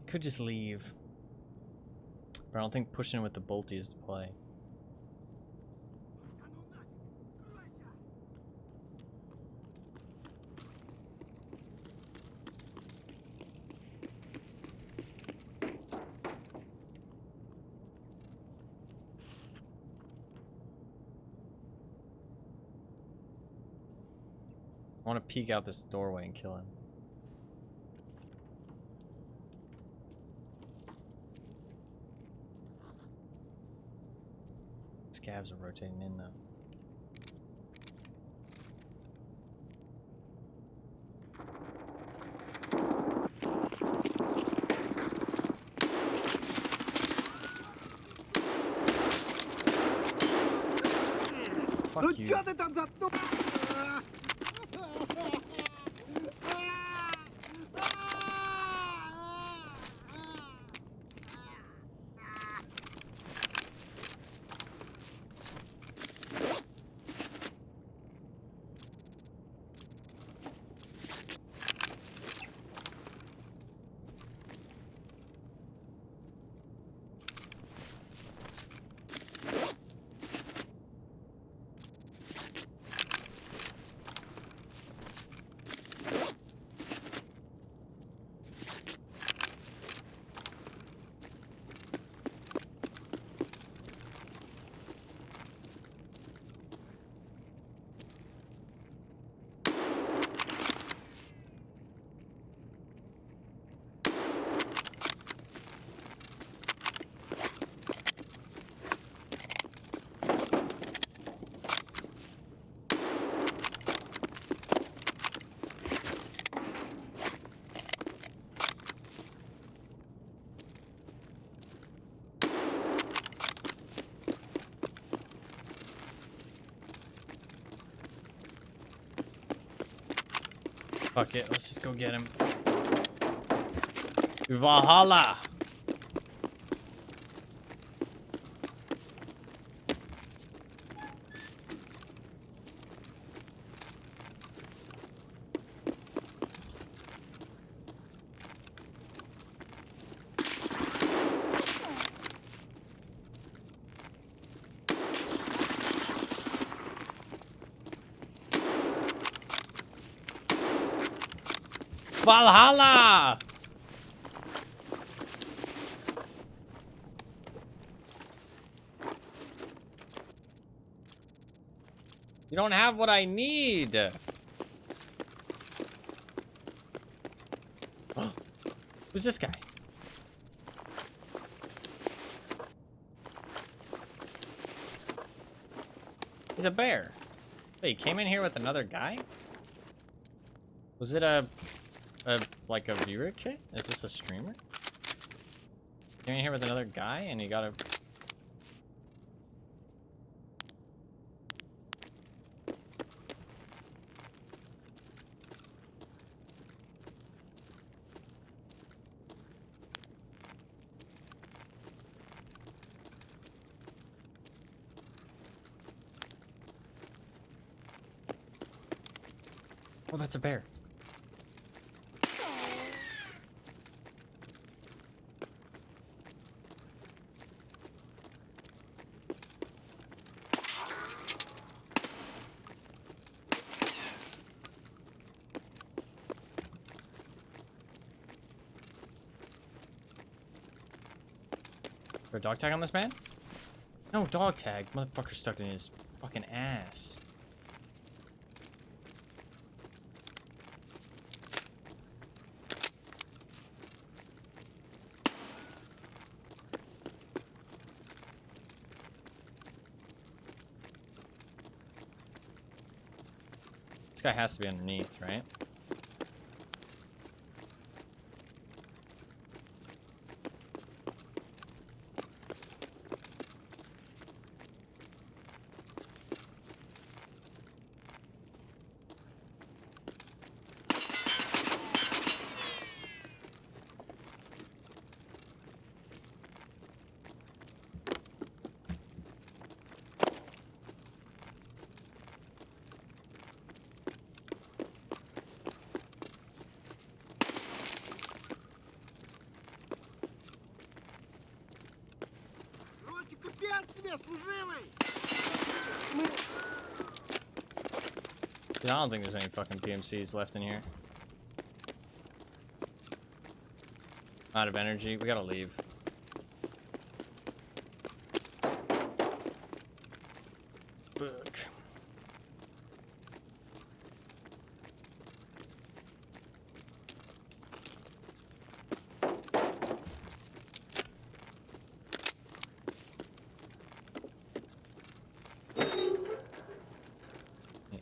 Could just leave, but I don't think pushing him with the bolty is the play. I want to peek out this doorway and kill him. Scavs are rotating in though. Fuck you. Fuck it, let's just go get him. Valhalla! Valhalla! You don't have what I need. Who's this guy? He's a bear. Wait, he came in here with another guy? Was it like a viewer kit? Is this a streamer? Came in here with another guy and he got a... Oh, that's a bear. Is there a dog tag on this man? No, dog tag. Motherfucker stuck in his fucking ass. This guy has to be underneath, right? Dude, I don't think there's any fucking PMCs left in here. Out of energy. We gotta leave. Fuck.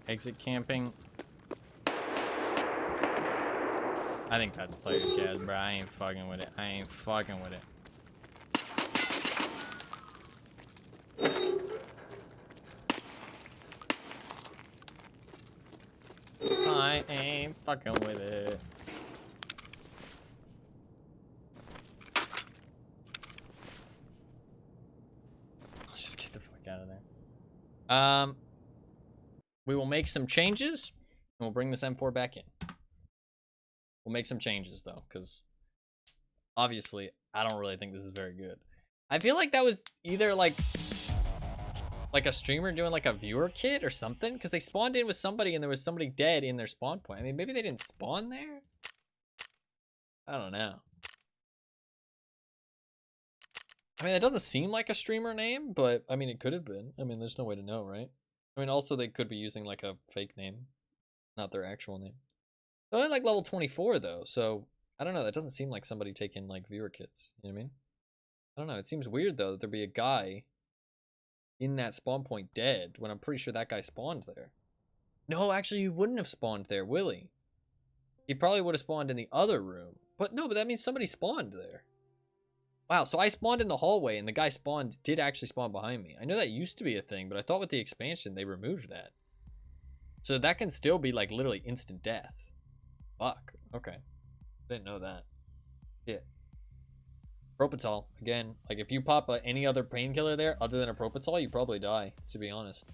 Exit camping. I think that's player's gas, bro. I ain't fucking with it. I ain't fucking with it. I ain't fucking with it. Let's just get the fuck out of there. We will make some changes, and we'll bring this M4 back in. We'll make some changes, though, because obviously, I don't really think this is very good. I feel like that was either, like a streamer doing, like, a viewer kit or something, because they spawned in with somebody, and there was somebody dead in their spawn point. I mean, maybe they didn't spawn there? I don't know. I mean, it doesn't seem like a streamer name, but, I mean, it could have been. I mean, there's no way to know, right? I mean, also, they could be using, like, a fake name, not their actual name. They're only, like, level 24, though, so, I don't know, that doesn't seem like somebody taking, like, viewer kits, you know what I mean? I don't know, it seems weird, though, that there'd be a guy in that spawn point dead, when I'm pretty sure that guy spawned there. No, actually, he wouldn't have spawned there, will he? He probably would have spawned in the other room. But, no, but that means somebody spawned there. Wow, so I spawned in the hallway, and the guy did actually spawn behind me. I know that used to be a thing, but I thought with the expansion, they removed that. So that can still be, like, literally instant death. Fuck. Okay. Didn't know that. Shit. Propital, again, like if you pop any other painkiller there other than a Propital, you probably die, to be honest.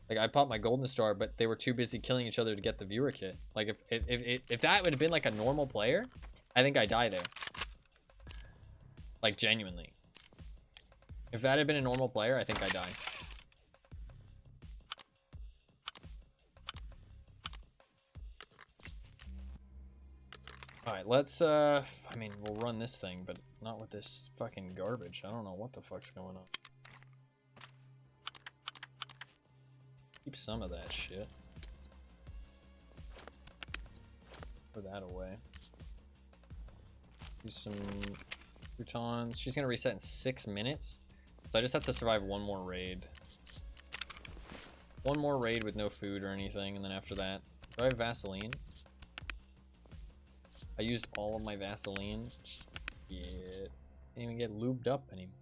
Like I popped my golden star, but they were too busy killing each other to get the viewer kit. Like if that would have been like a normal player, I think I die there. Like genuinely. If that had been a normal player, I think I die. Alright, let's, I mean, we'll run this thing, but not with this fucking garbage. I don't know what the fuck's going on. Keep some of that shit. Put that away. Do some croutons. She's gonna reset in 6 minutes. So I just have to survive one more raid. One more raid with no food or anything, and then after that... Do I have Vaseline? I used all of my Vaseline. Shit. Didn't even get lubed up anymore.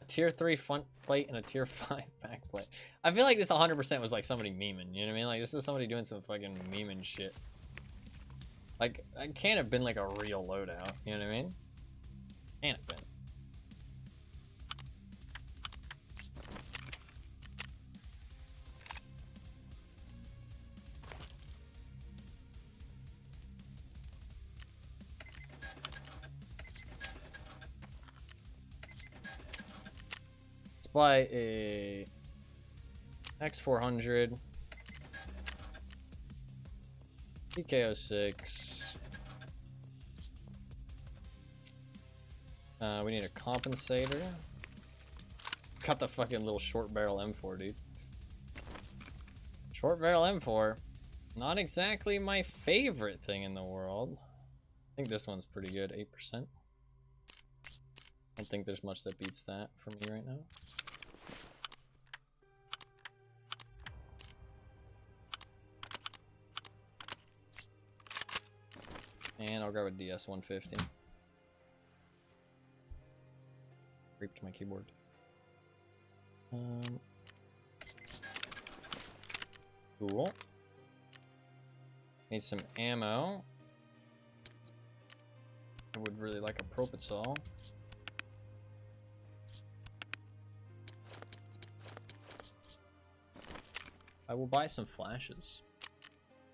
A tier 3 front plate and a tier 5 back plate. I feel like this 100% was like somebody memeing, you know what I mean? Like this is somebody doing some fucking memeing shit. Like, it can't have been like a real loadout, you know what I mean? Can't have been. Buy a X400 PK06. We need a compensator. Got the fucking little short barrel M4, dude. Short barrel M4. Not exactly my favorite thing in the world. I think this one's pretty good, 8%. I don't think there's much that beats that for me right now. And I'll grab a DS150. Creeped my keyboard. Cool. Need some ammo. I would really like a Propital. I will buy some flashes.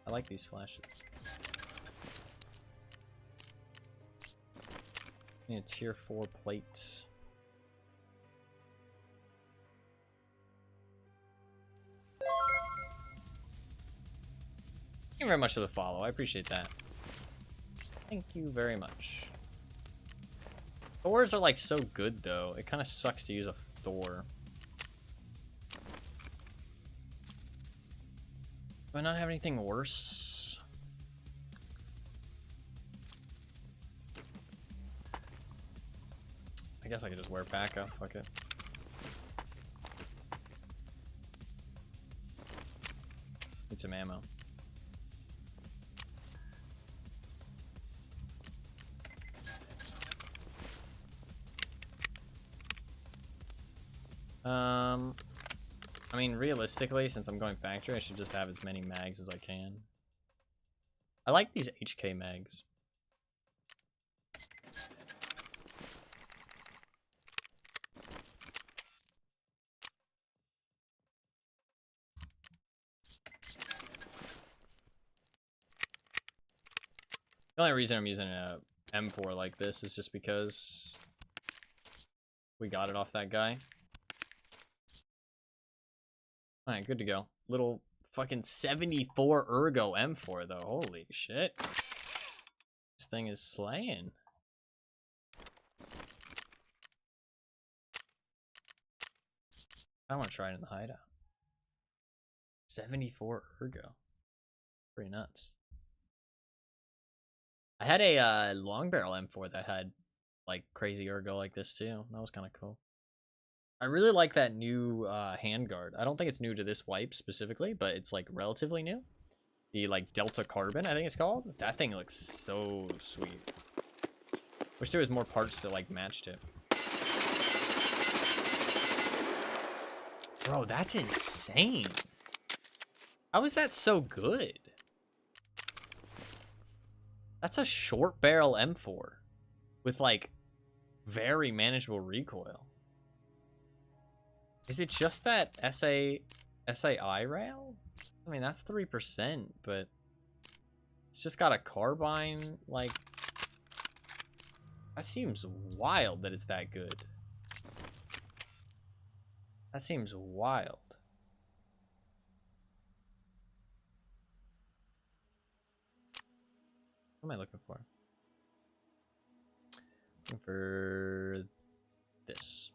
I like these flashes. Need a tier 4 plate. Thank you very much for the follow. I appreciate that. Thank you very much. Thors are like so good though. It kind of sucks to use a Thor. Do I not have anything worse? I guess I could just wear P.A.C.A. Fuck it. Need some ammo. I mean, realistically, since I'm going factory, I should just have as many mags as I can. I like these HK mags. The only reason I'm using a M4 like this is just because we got it off that guy. Alright, good to go. Little fucking 74 Ergo M4 though. Holy shit. This thing is slaying. I want to try it in the hideout. 74 Ergo. Pretty nuts. I had a long barrel M4 that had like crazy Ergo like this too. That was kind of cool. I really like that new handguard. I don't think it's new to this wipe specifically, but it's like relatively new. The like Delta Carbon, I think it's called. That thing looks so sweet. Wish there was more parts that like matched it. Bro, that's insane. How is that so good? That's a short barrel M4 with like very manageable recoil. Is it just that SAI rail? I mean, that's 3%, but it's just got a carbine. Like, that seems wild that it's that good. That seems wild. What am I looking for? Looking for this.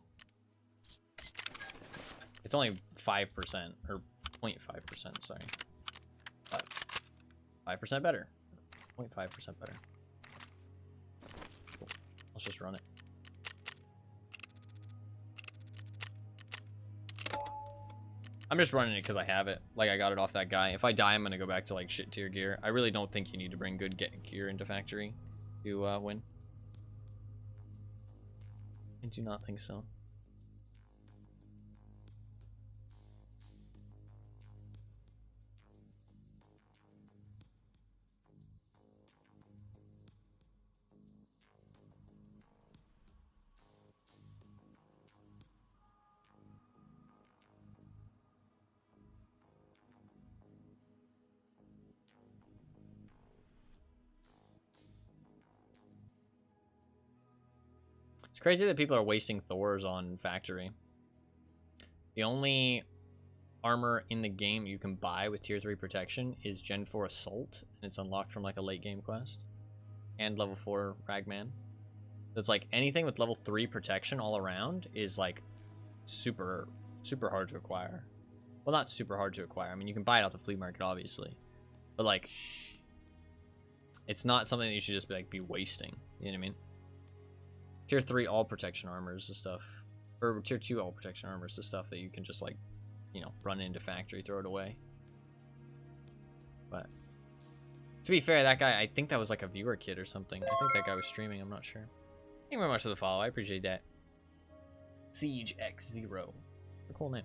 It's only 5%, or 0.5%, sorry. But 5% better. 0.5% better. Cool. Let's just run it. I'm just running it because I have it. Like, I got it off that guy. If I die, I'm going to go back to, like, shit tier gear. I really don't think you need to bring good gear into factory to win. I do not think so. It's crazy that people are wasting Thors on factory. The only armor in the game you can buy with tier 3 protection is Gen 4 Assault, and it's unlocked from like a late game quest, and level 4 Ragman. So it's like anything with level 3 protection all around is like super hard to acquire. Well, not super hard to acquire. I mean, you can buy it off the flea market, obviously, but like, it's not something that you should just be wasting. You know what I mean? Tier 3 all protection armors and stuff, or tier 2 all protection armors, the stuff that you can just like, you know, run into factory, throw it away. But to be fair, that guy, I think that was like a viewer kid or something. I think that guy was streaming. I'm not sure. Thank you very much for the follow. I appreciate that. Siege X0. A cool name.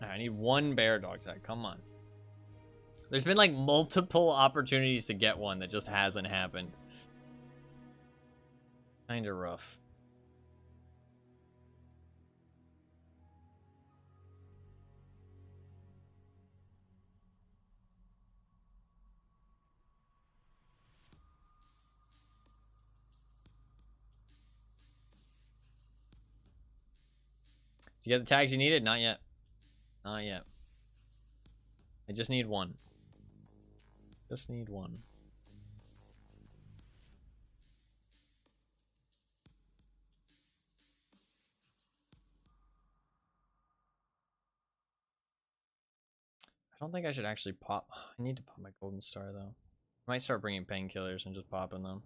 I need one bear dog tag. Come on. There's been like multiple opportunities to get one that just hasn't happened. Kinda rough. Did you get the tags you needed? Not yet. Not yet. I just need one. Just need one. I don't think I should actually pop. I need to pop my golden star though. I might start bringing painkillers and just popping them.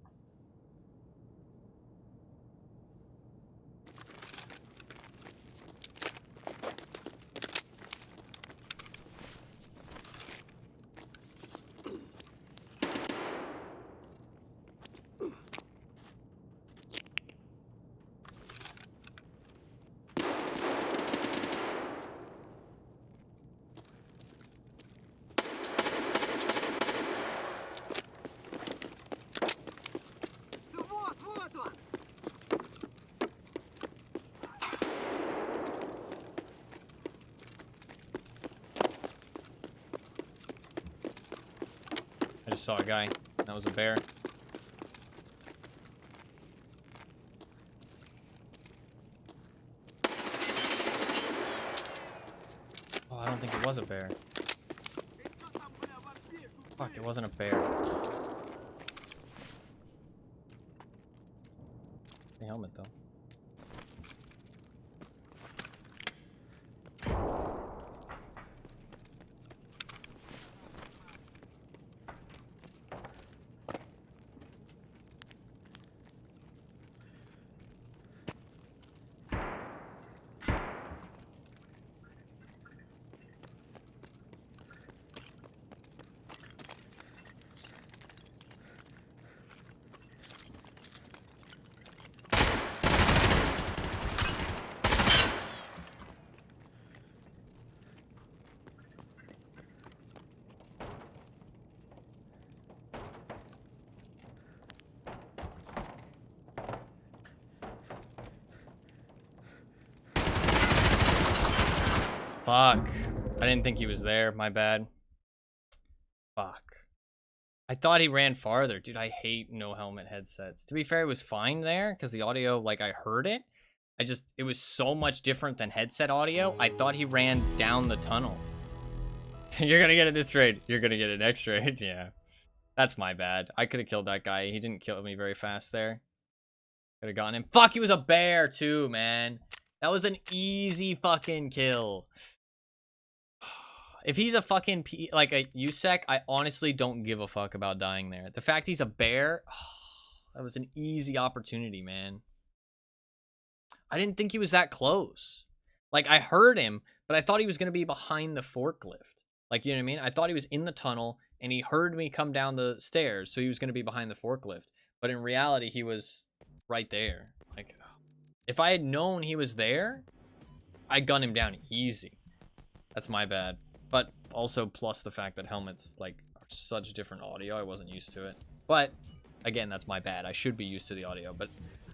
I just saw a guy. That was a bear. Oh, I don't think it was a bear. Fuck, it wasn't a bear. The helmet, though. Fuck. I didn't think he was there. My bad. Fuck. I thought he ran farther. Dude, I hate no helmet headsets. To be fair, it was fine there because the audio, like, I heard it. It was so much different than headset audio. I thought he ran down the tunnel. You're gonna get it this raid. You're gonna get it next raid. Yeah. That's my bad. I could have killed that guy. He didn't kill me very fast there. Could have gotten him. Fuck, he was a bear too, man. That was an easy fucking kill. If he's a fucking like a USEC, I honestly don't give a fuck about dying there. The fact he's a bear, that was an easy opportunity, man. I didn't think he was that close. Like, I heard him, but I thought he was going to be behind the forklift. Like, you know what I mean? I thought he was in the tunnel, and he heard me come down the stairs, so he was going to be behind the forklift. But in reality, he was right there. Like, if I had known he was there, I'd gun him down easy. That's my bad. But also plus the fact that helmets, like, are such different audio, I wasn't used to it. But, again, that's my bad. I should be used to the audio, but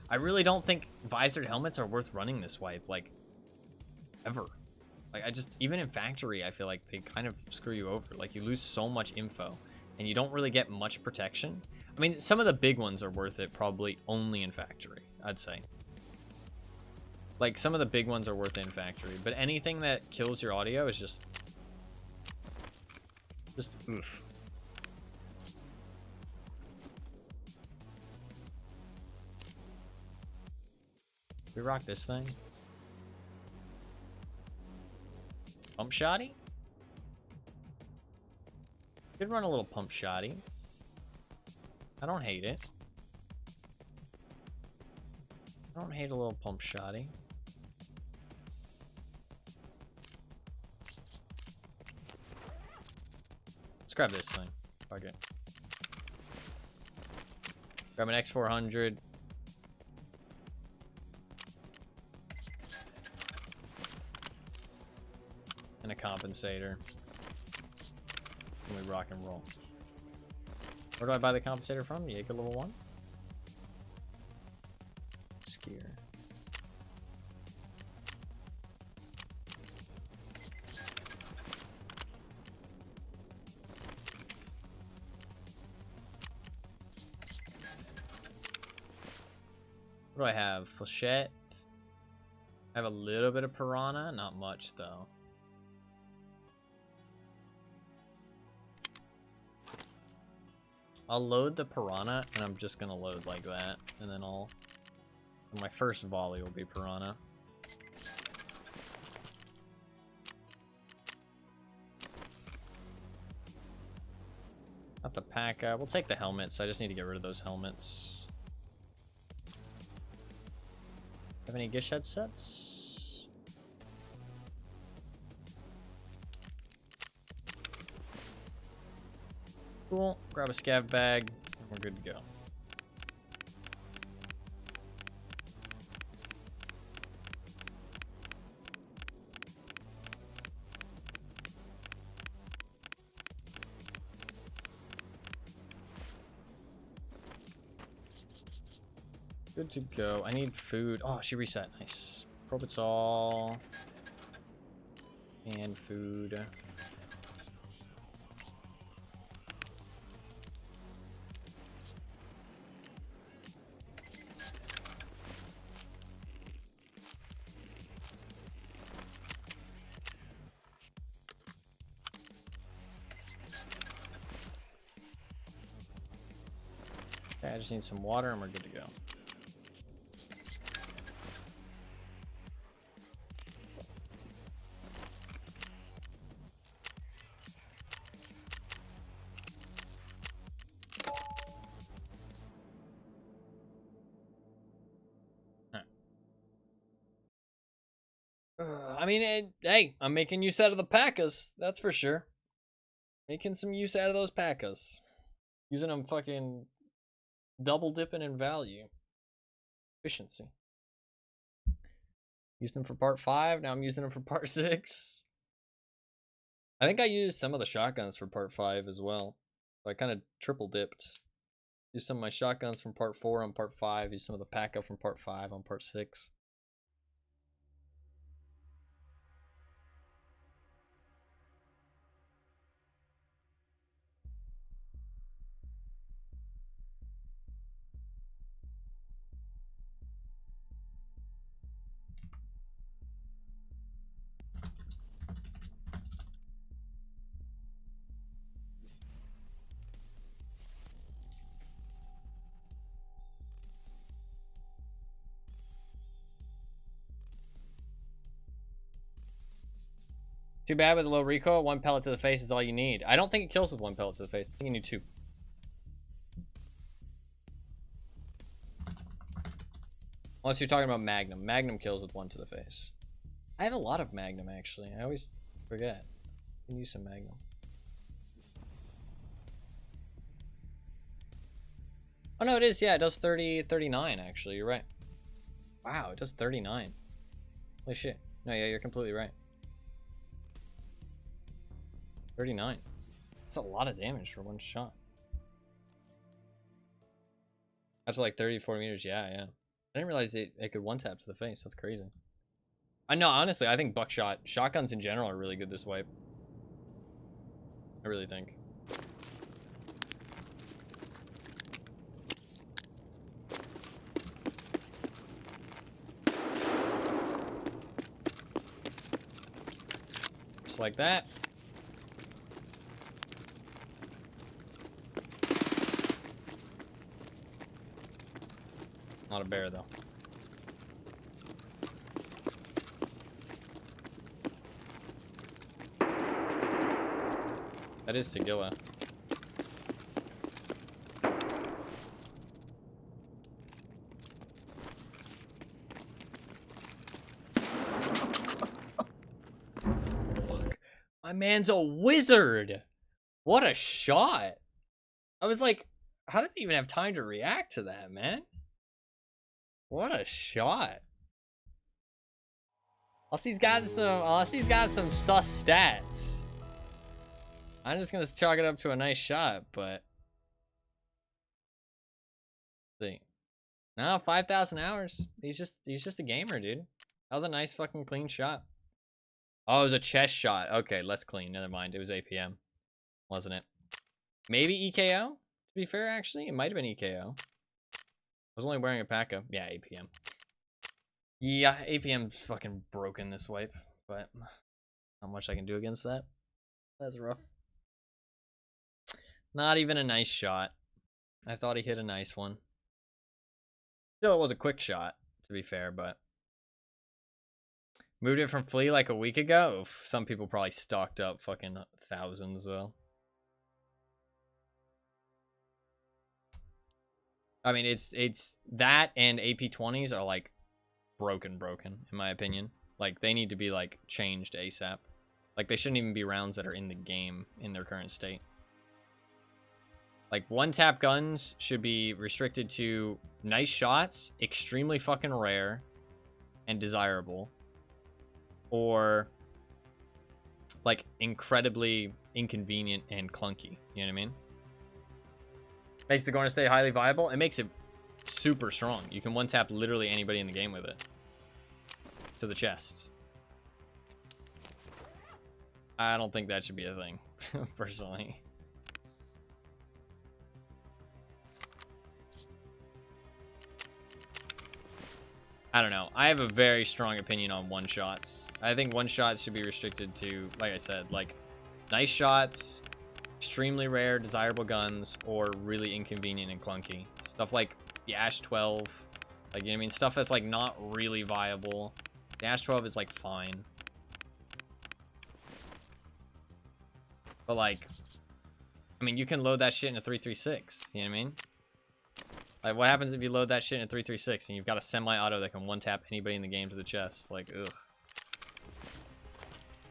I really don't think visored helmets are worth running this wipe, like, ever. Like, even in factory, I feel like they kind of screw you over. Like, you lose so much info, and you don't really get much protection. I mean, some of the big ones are worth it probably only in factory, I'd say. Like, some of the big ones are worth it in factory, but anything that kills your audio is just oof. We rock this thing. Pump shotty? Could run a little pump shotty. I don't hate it. I don't hate a little pump shotty. Let's grab this thing. Fuck it. Grab an X400. And a compensator. And we rock and roll. Where do I buy the compensator from? Jaeger level 1? Skier. What do I have? Flechette. I have a little bit of piranha, not much though. I'll load the piranha, and I'm just gonna load like that, and then my first volley will be piranha. Not the pack up. We'll take the helmets. I just need to get rid of those helmets. Have any Gish headsets? Cool. Grab a scav bag, and we're good to go. Good to go. I need food. Oh, she reset. Nice. Probital. And food. Okay, I just need some water and we're good to go. I mean, hey, I'm making use out of the Packas, that's for sure. Making some use out of those Packas. Using them fucking double dipping in value. Efficiency. Used them for part 5, now I'm using them for part 6. I think I used some of the shotguns for part 5 as well. So I kind of triple dipped. Used some of my shotguns from part 4 on part 5, used some of the Packa from part 5 on part 6. Too bad with a low recoil. 1 pellet to the face is all you need. I don't think it kills with 1 pellet to the face. I think you need 2. Unless you're talking about Magnum. Magnum kills with 1 to the face. I have a lot of Magnum, actually. I always forget. I can use some Magnum. Oh, no, it is. Yeah, it does 39, actually. You're right. Wow, it does 39. Holy shit. No, yeah, you're completely right. 39. That's a lot of damage for 1 shot. That's like 30, 40 meters. Yeah, yeah. I didn't realize it could 1-tap to the face. That's crazy. I know, honestly, I think buckshot, shotguns in general are really good this wipe. I really think. Just like that. Not a bear, though. That is Tagilla. Fuck. My man's a wizard! What a shot! I was like, how did he even have time to react to that, man? What a shot. He's got some sus stats. I'm just gonna chalk it up to a nice shot, but let's see. No, 5,000 hours. He's just a gamer, dude. That was a nice fucking clean shot. Oh, it was a chest shot. Okay, less clean. Never mind. It was APM, wasn't it? Maybe EKO. To be fair, actually, it might have been EKO. I was only wearing a P.A.K.A. Yeah, APM. Yeah, APM's fucking broken this wipe, but not much I can do against that. That's rough. Not even a nice shot. I thought he hit a nice one. Still, it was a quick shot, to be fair, but... Moved it from Flea like a week ago? Oof, some people probably stocked up fucking thousands, though. I mean, it's that and AP20s are, like, broken, in my opinion. Like, they need to be, like, changed ASAP. Like, they shouldn't even be rounds that are in the game in their current state. Like, 1-tap guns should be restricted to nice shots, extremely fucking rare, and desirable. Or, like, incredibly inconvenient and clunky. You know what I mean? Makes the Gorn stay highly viable. It makes it super strong. You can 1-tap literally anybody in the game with it. To the chest. I don't think that should be a thing, personally. I don't know. I have a very strong opinion on 1-shots. I think 1-shots should be restricted to, like I said, like nice shots, extremely rare, desirable guns, or really inconvenient and clunky. Stuff like the Ash 12. Like, you know what I mean? Stuff that's like not really viable. The Ash 12 is like fine. But like, I mean, you can load that shit in a 336. You know what I mean? Like, what happens if you load that shit in a 336 and you've got a semi-auto that can 1-tap anybody in the game to the chest? Like, ugh.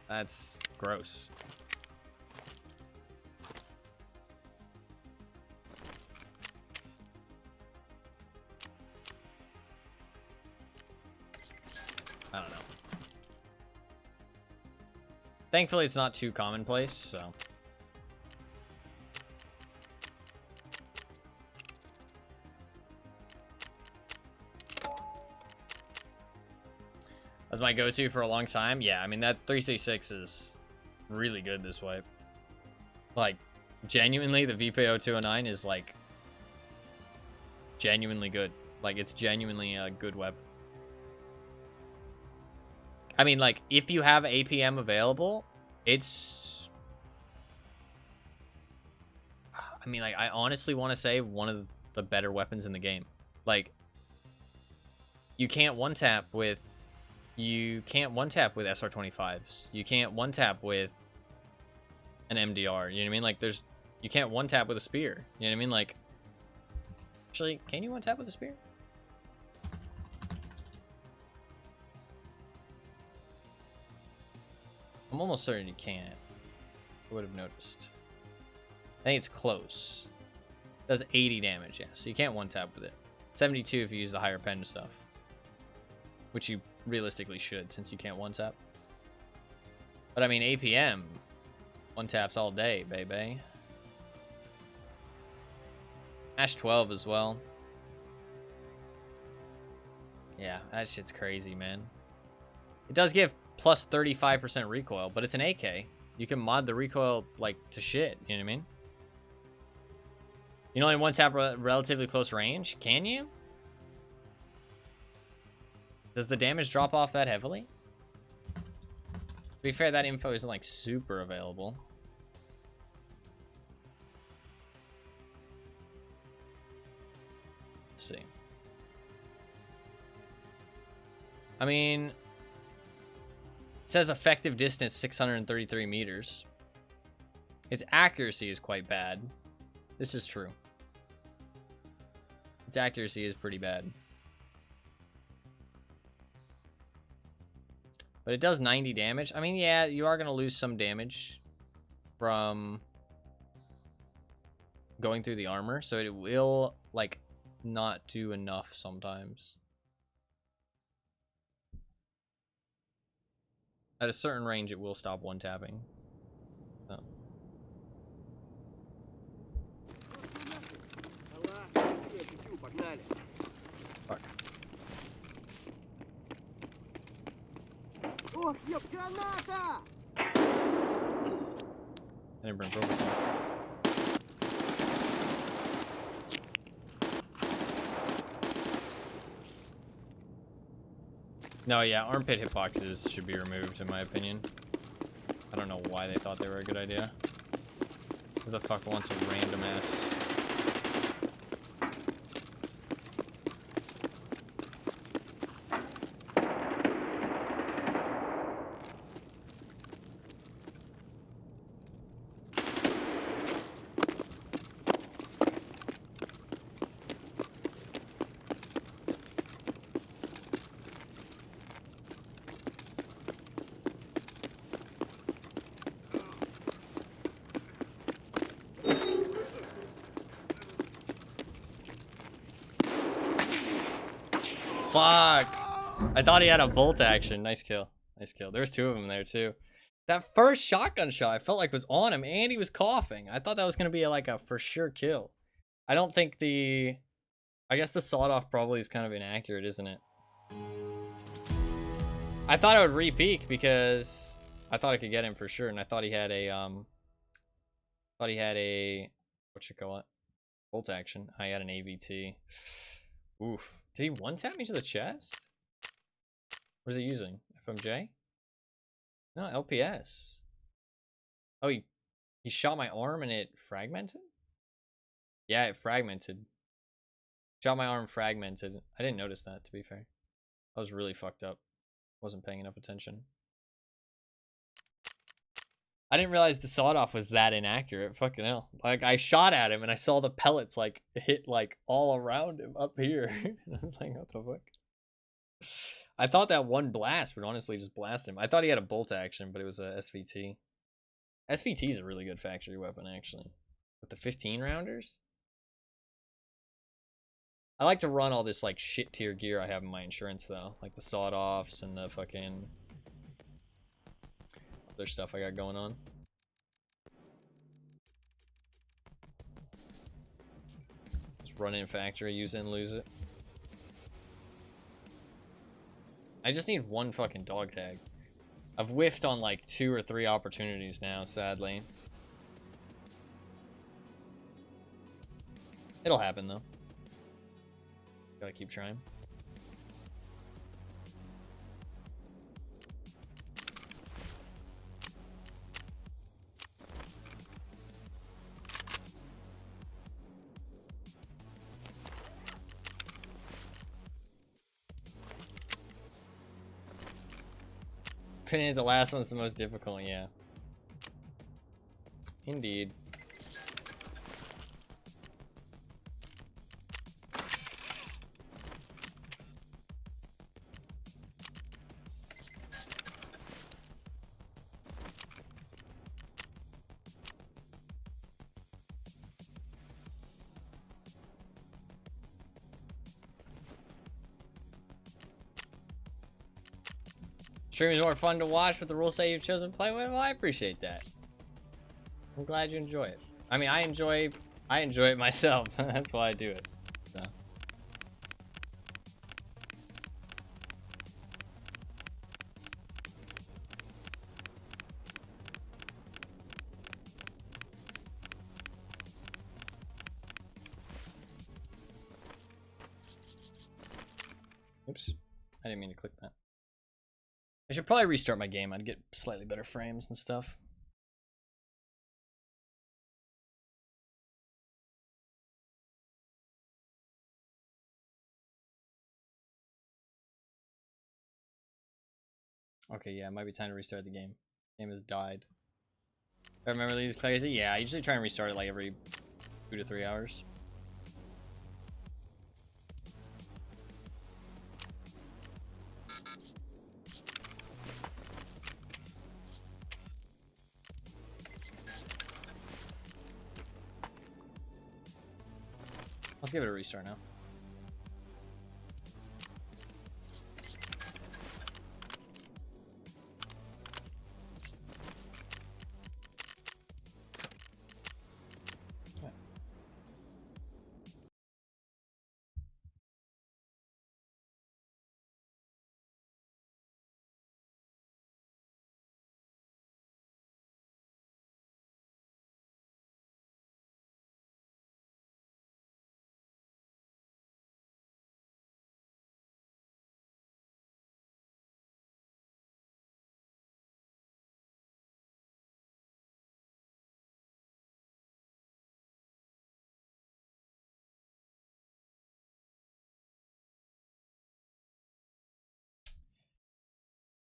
That's gross. I don't know. Thankfully, it's not too commonplace, so... That's my go-to for a long time. Yeah, I mean, that 366 is really good this wipe. Like, genuinely, the VPO209 is, like, genuinely good. Like, it's genuinely a good weapon. I mean, like, if you have APM available, it's... I mean, like, I honestly want to say one of the better weapons in the game. Like, you can't 1-tap with You can't one-tap with SR25s. You can't one-tap with an MDR. You know what I mean? Like, you can't one-tap with a spear. You know what I mean? Like, actually, can you one-tap with a spear? I'm almost certain you can't. I would have noticed. I think it's close. It does 80 damage, yeah. So you can't one-tap with it. 72 if you use the higher pen stuff. Which you realistically should, since you can't one-tap. But I mean, APM one-taps all day, baby. Ash 12 as well. Yeah, that shit's crazy, man. It does give plus 35% recoil, but it's an AK. You can mod the recoil, like, to shit. You know what I mean? You can only one-tap relatively close range? Can you? Does the damage drop off that heavily? To be fair, that info isn't, like, super available. Let's see. I mean, it says effective distance 633 meters. Its accuracy is quite bad. This is true. Its accuracy is pretty bad. But it does 90 damage. I mean, yeah, you are going to lose some damage from going through the armor. So it will, like, not do enough sometimes. At a certain range, it will stop one-tapping. So. Fuck. I didn't bring progress on. No, yeah, armpit hitboxes should be removed, in my opinion. I don't know why they thought they were a good idea. Who the fuck wants a random ass? Fuck! I thought he had a bolt action. Nice kill. Nice kill. There's two of them there, too. That first shotgun shot I felt like was on him, and he was coughing. I thought that was going to be like a for sure kill. I don't think the... I guess the sawed-off probably is kind of inaccurate, isn't it? I thought I would re-peek because I thought I could get him for sure, and I thought he had a, what you call it? Bolt action. I had an AVT. Oof. Did he one-tap me to the chest? What is he using? FMJ? No, LPS. Oh, he shot my arm and it fragmented? Yeah, it fragmented. Shot my arm, fragmented. I didn't notice that, to be fair. I was really fucked up. Wasn't paying enough attention. I didn't realize the sawed-off was that inaccurate. Fucking hell. Like, I shot at him and I saw the pellets, like, hit, like, all around him up here. And I was like, what the fuck? I thought that one blast would honestly just blast him. I thought he had a bolt action, but it was a SVT. SVT is a really good factory weapon, actually. With the 15-rounders? I like to run all this, like, shit-tier gear I have in my insurance, though. Like the sawed-offs and the fucking... other stuff I got going on. Just run in factory, use it and lose it. I just need one fucking dog tag. I've whiffed on like 2 or 3 opportunities now, sadly. It'll happen though. Gotta keep trying. opinion, the last one's the most difficult, yeah. Indeed. Stream is more fun to watch with the rules that you've chosen to play with. Well, I appreciate that. I'm glad you enjoy it. I mean, I enjoy it myself. That's why I do it. So. Oops. I didn't mean to click that. I should probably restart my game. I'd get slightly better frames and stuff. Okay, yeah, it might be time to restart the game. Game has died. I remember these crazy. Yeah, I usually try and restart it like every 2 to 3 hours. Let's give it a restart now.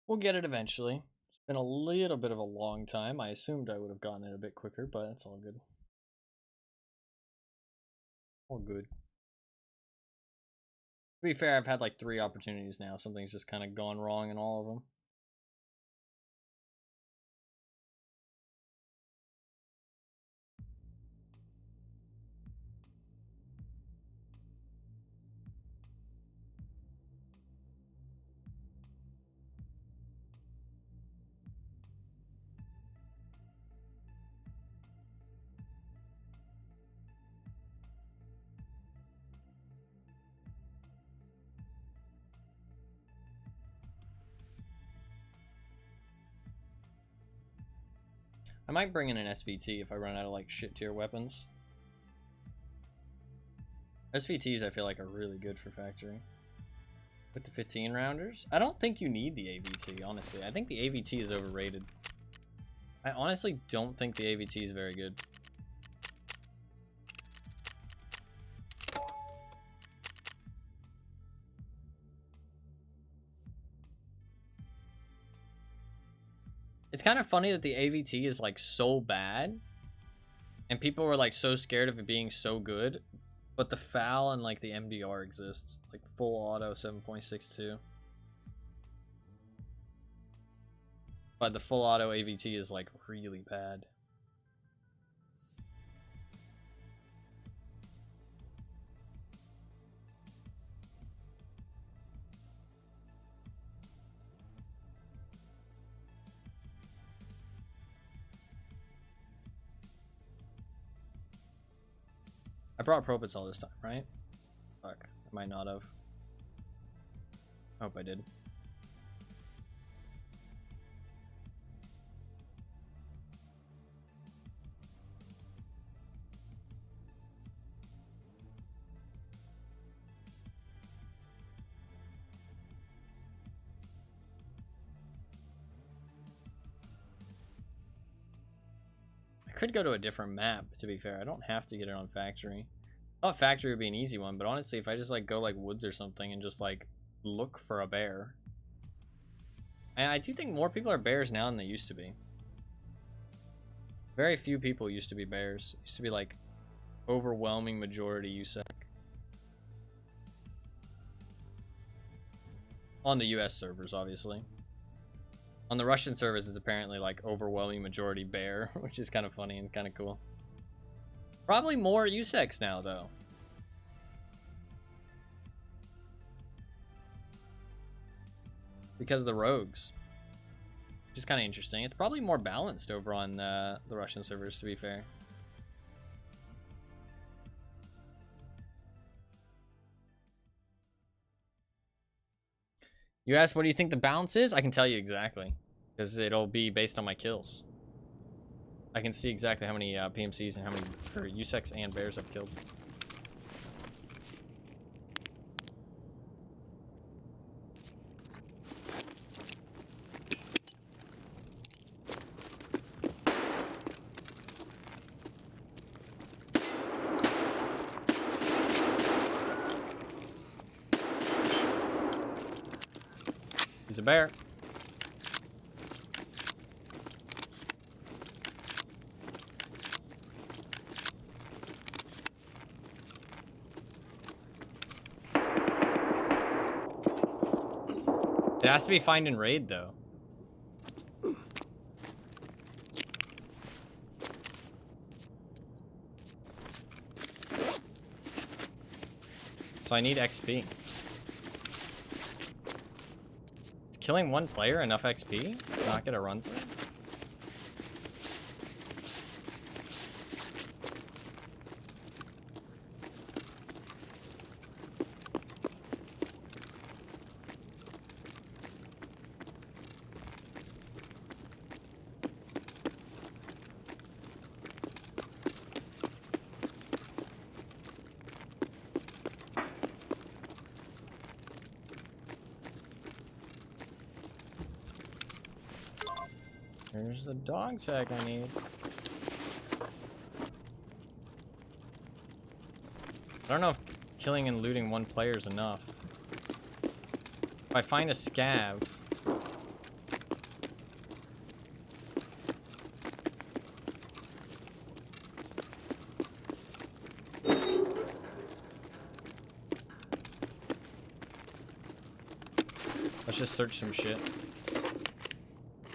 We'll get it eventually. It's been a little bit of a long time. I assumed I would have gotten it a bit quicker, but it's all good. All good. To be fair, I've had like 3 opportunities now. Something's just kind of gone wrong in all of them. I might bring in an SVT if I run out of like shit tier weapons. SVTs I feel like are really good for factory. With the 15 rounders? I don't think you need the AVT, honestly. I think the AVT is overrated. I honestly don't think the AVT is very good. It's kind of funny that the AVT is like so bad and people were like so scared of it being so good, but the FAL and like the MDR exists, like full auto 7.62. But the full auto AVT is like really bad. I brought Propitz this time, right? Fuck, I might not have. I hope I did. I could go to a different map, to be fair. I don't have to get it on factory. I thought factory would be an easy one, but honestly, if I just like go like woods or something and just like look for a bear. And I do think more people are bears now than they used to be. Very few people used to be bears. It used to be like overwhelming majority USEC. On the US servers, obviously. On the Russian servers, it's apparently like overwhelming majority bear, which is kind of funny and kind of cool. Probably more USECs now, though. Because of the rogues. Which is kind of interesting. It's probably more balanced over on the Russian servers, to be fair. You asked, what do you think the balance is? I can tell you exactly. Because it'll be based on my kills. I can see exactly how many PMCs and how many USECs and bears I've killed. He's a bear. It has to be find and raid, though. So I need XP. Killing one player enough XP? Not get a run through? Here's the dog tag I need. I don't know if killing and looting one player is enough. If I find a scav... Let's just search some shit.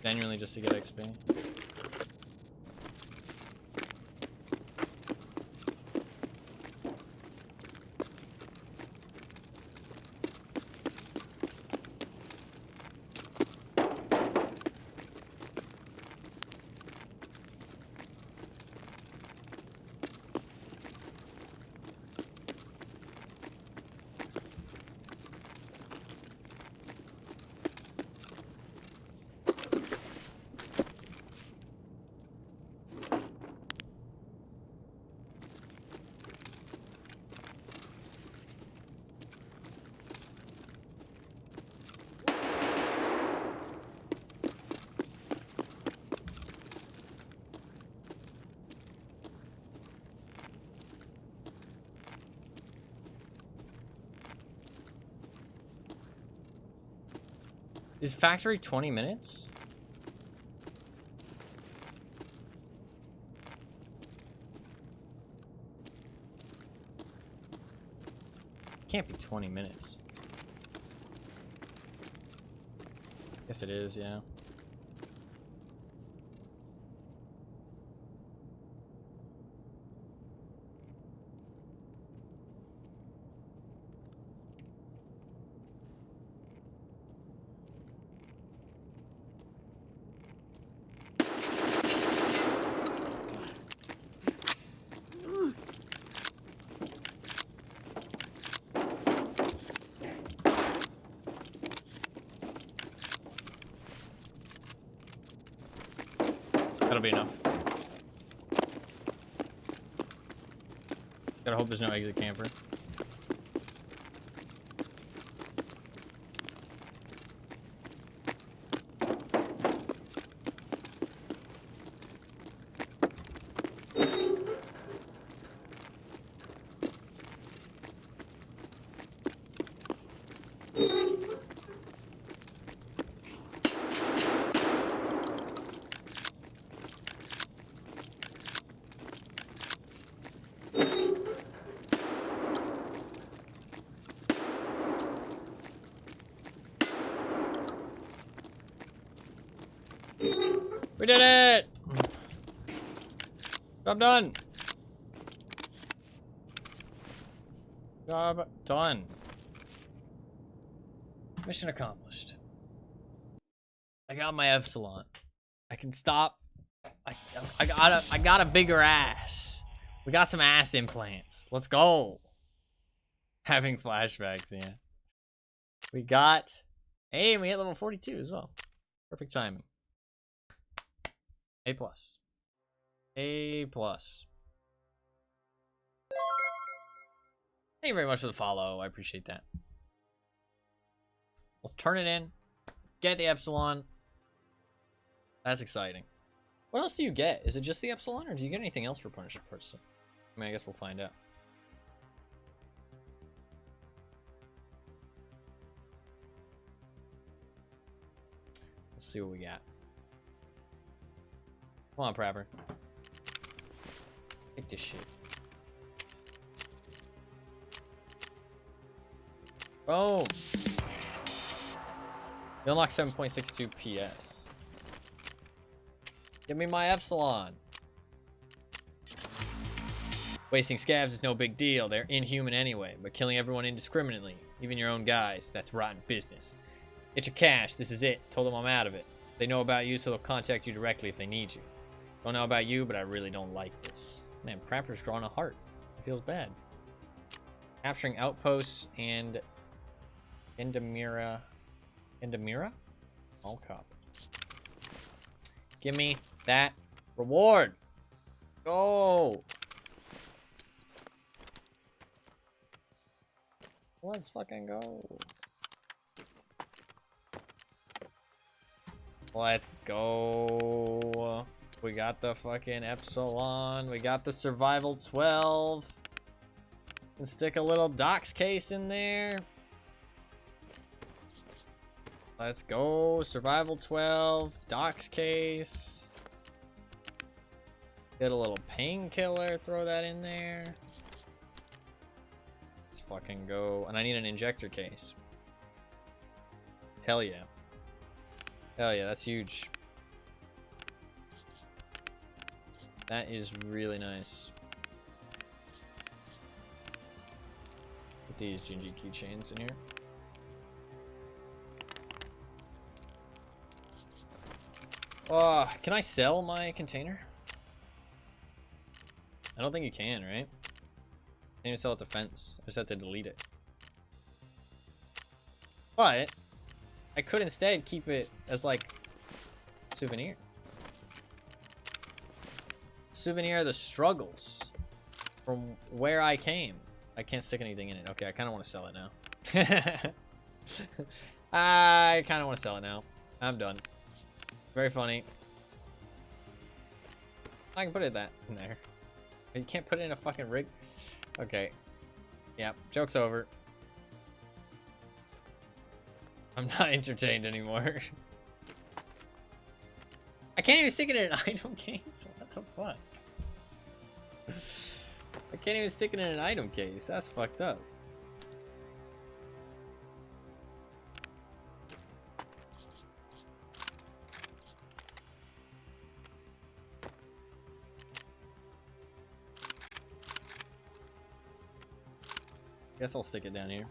Genuinely just to get XP. Is factory 20 minutes? Can't be 20 minutes. Guess it is, yeah. That'll be enough. Gotta hope there's no exit camper. We did it! Job done! Job done. Mission accomplished. I got my epsilon. I can stop. I got a bigger ass. We got some ass implants. Let's go. Having flashbacks, yeah. We got. Hey, we hit level 42 as well. Perfect timing. A plus. A plus. Thank you very much for the follow. I appreciate that. Let's turn it in. Get the epsilon. That's exciting. What else do you get? Is it just the epsilon, or do you get anything else for Punisher person? I mean, I guess we'll find out. Let's see what we got. Come on, Prapper. Take this shit. Boom! You unlock 7.62 PS. Give me my epsilon. Wasting scabs is no big deal. They're inhuman anyway, but killing everyone indiscriminately, even your own guys, that's rotten business. Get your cash. This is it. Told them I'm out of it. They know about you, so they'll contact you directly if they need you. Don't know about you, but I really don't like this. Man, Prapper's drawing a heart. It feels bad. Capturing outposts and Endemira. Endemira? All cop. Give me that reward. Go. Let's fucking go. Let's go. We got the fucking epsilon. We got the survival 12. And stick a little docs case in there. Let's go. Survival 12. Docs case. Get a little painkiller. Throw that in there. Let's fucking go. And I need an injector case. Hell yeah. Hell yeah, that's huge. That is really nice. Put these Gingy keychains in here. Can I sell my container? I don't think you can, right? Can't even sell it to Fence. I just have to delete it. But I could instead keep it as like a souvenir. Souvenir of the struggles from where I came. I can't stick anything in it. Okay, I kind of want to sell it now. I kind of want to sell it now. I'm done. Very funny. I can put it in there. You can't put it in a fucking rig. Okay. Yeah, joke's over. I'm not entertained anymore. I can't even stick it in an item case. What the fuck? I can't even stick it in an item case. That's fucked up. Guess I'll stick it down here.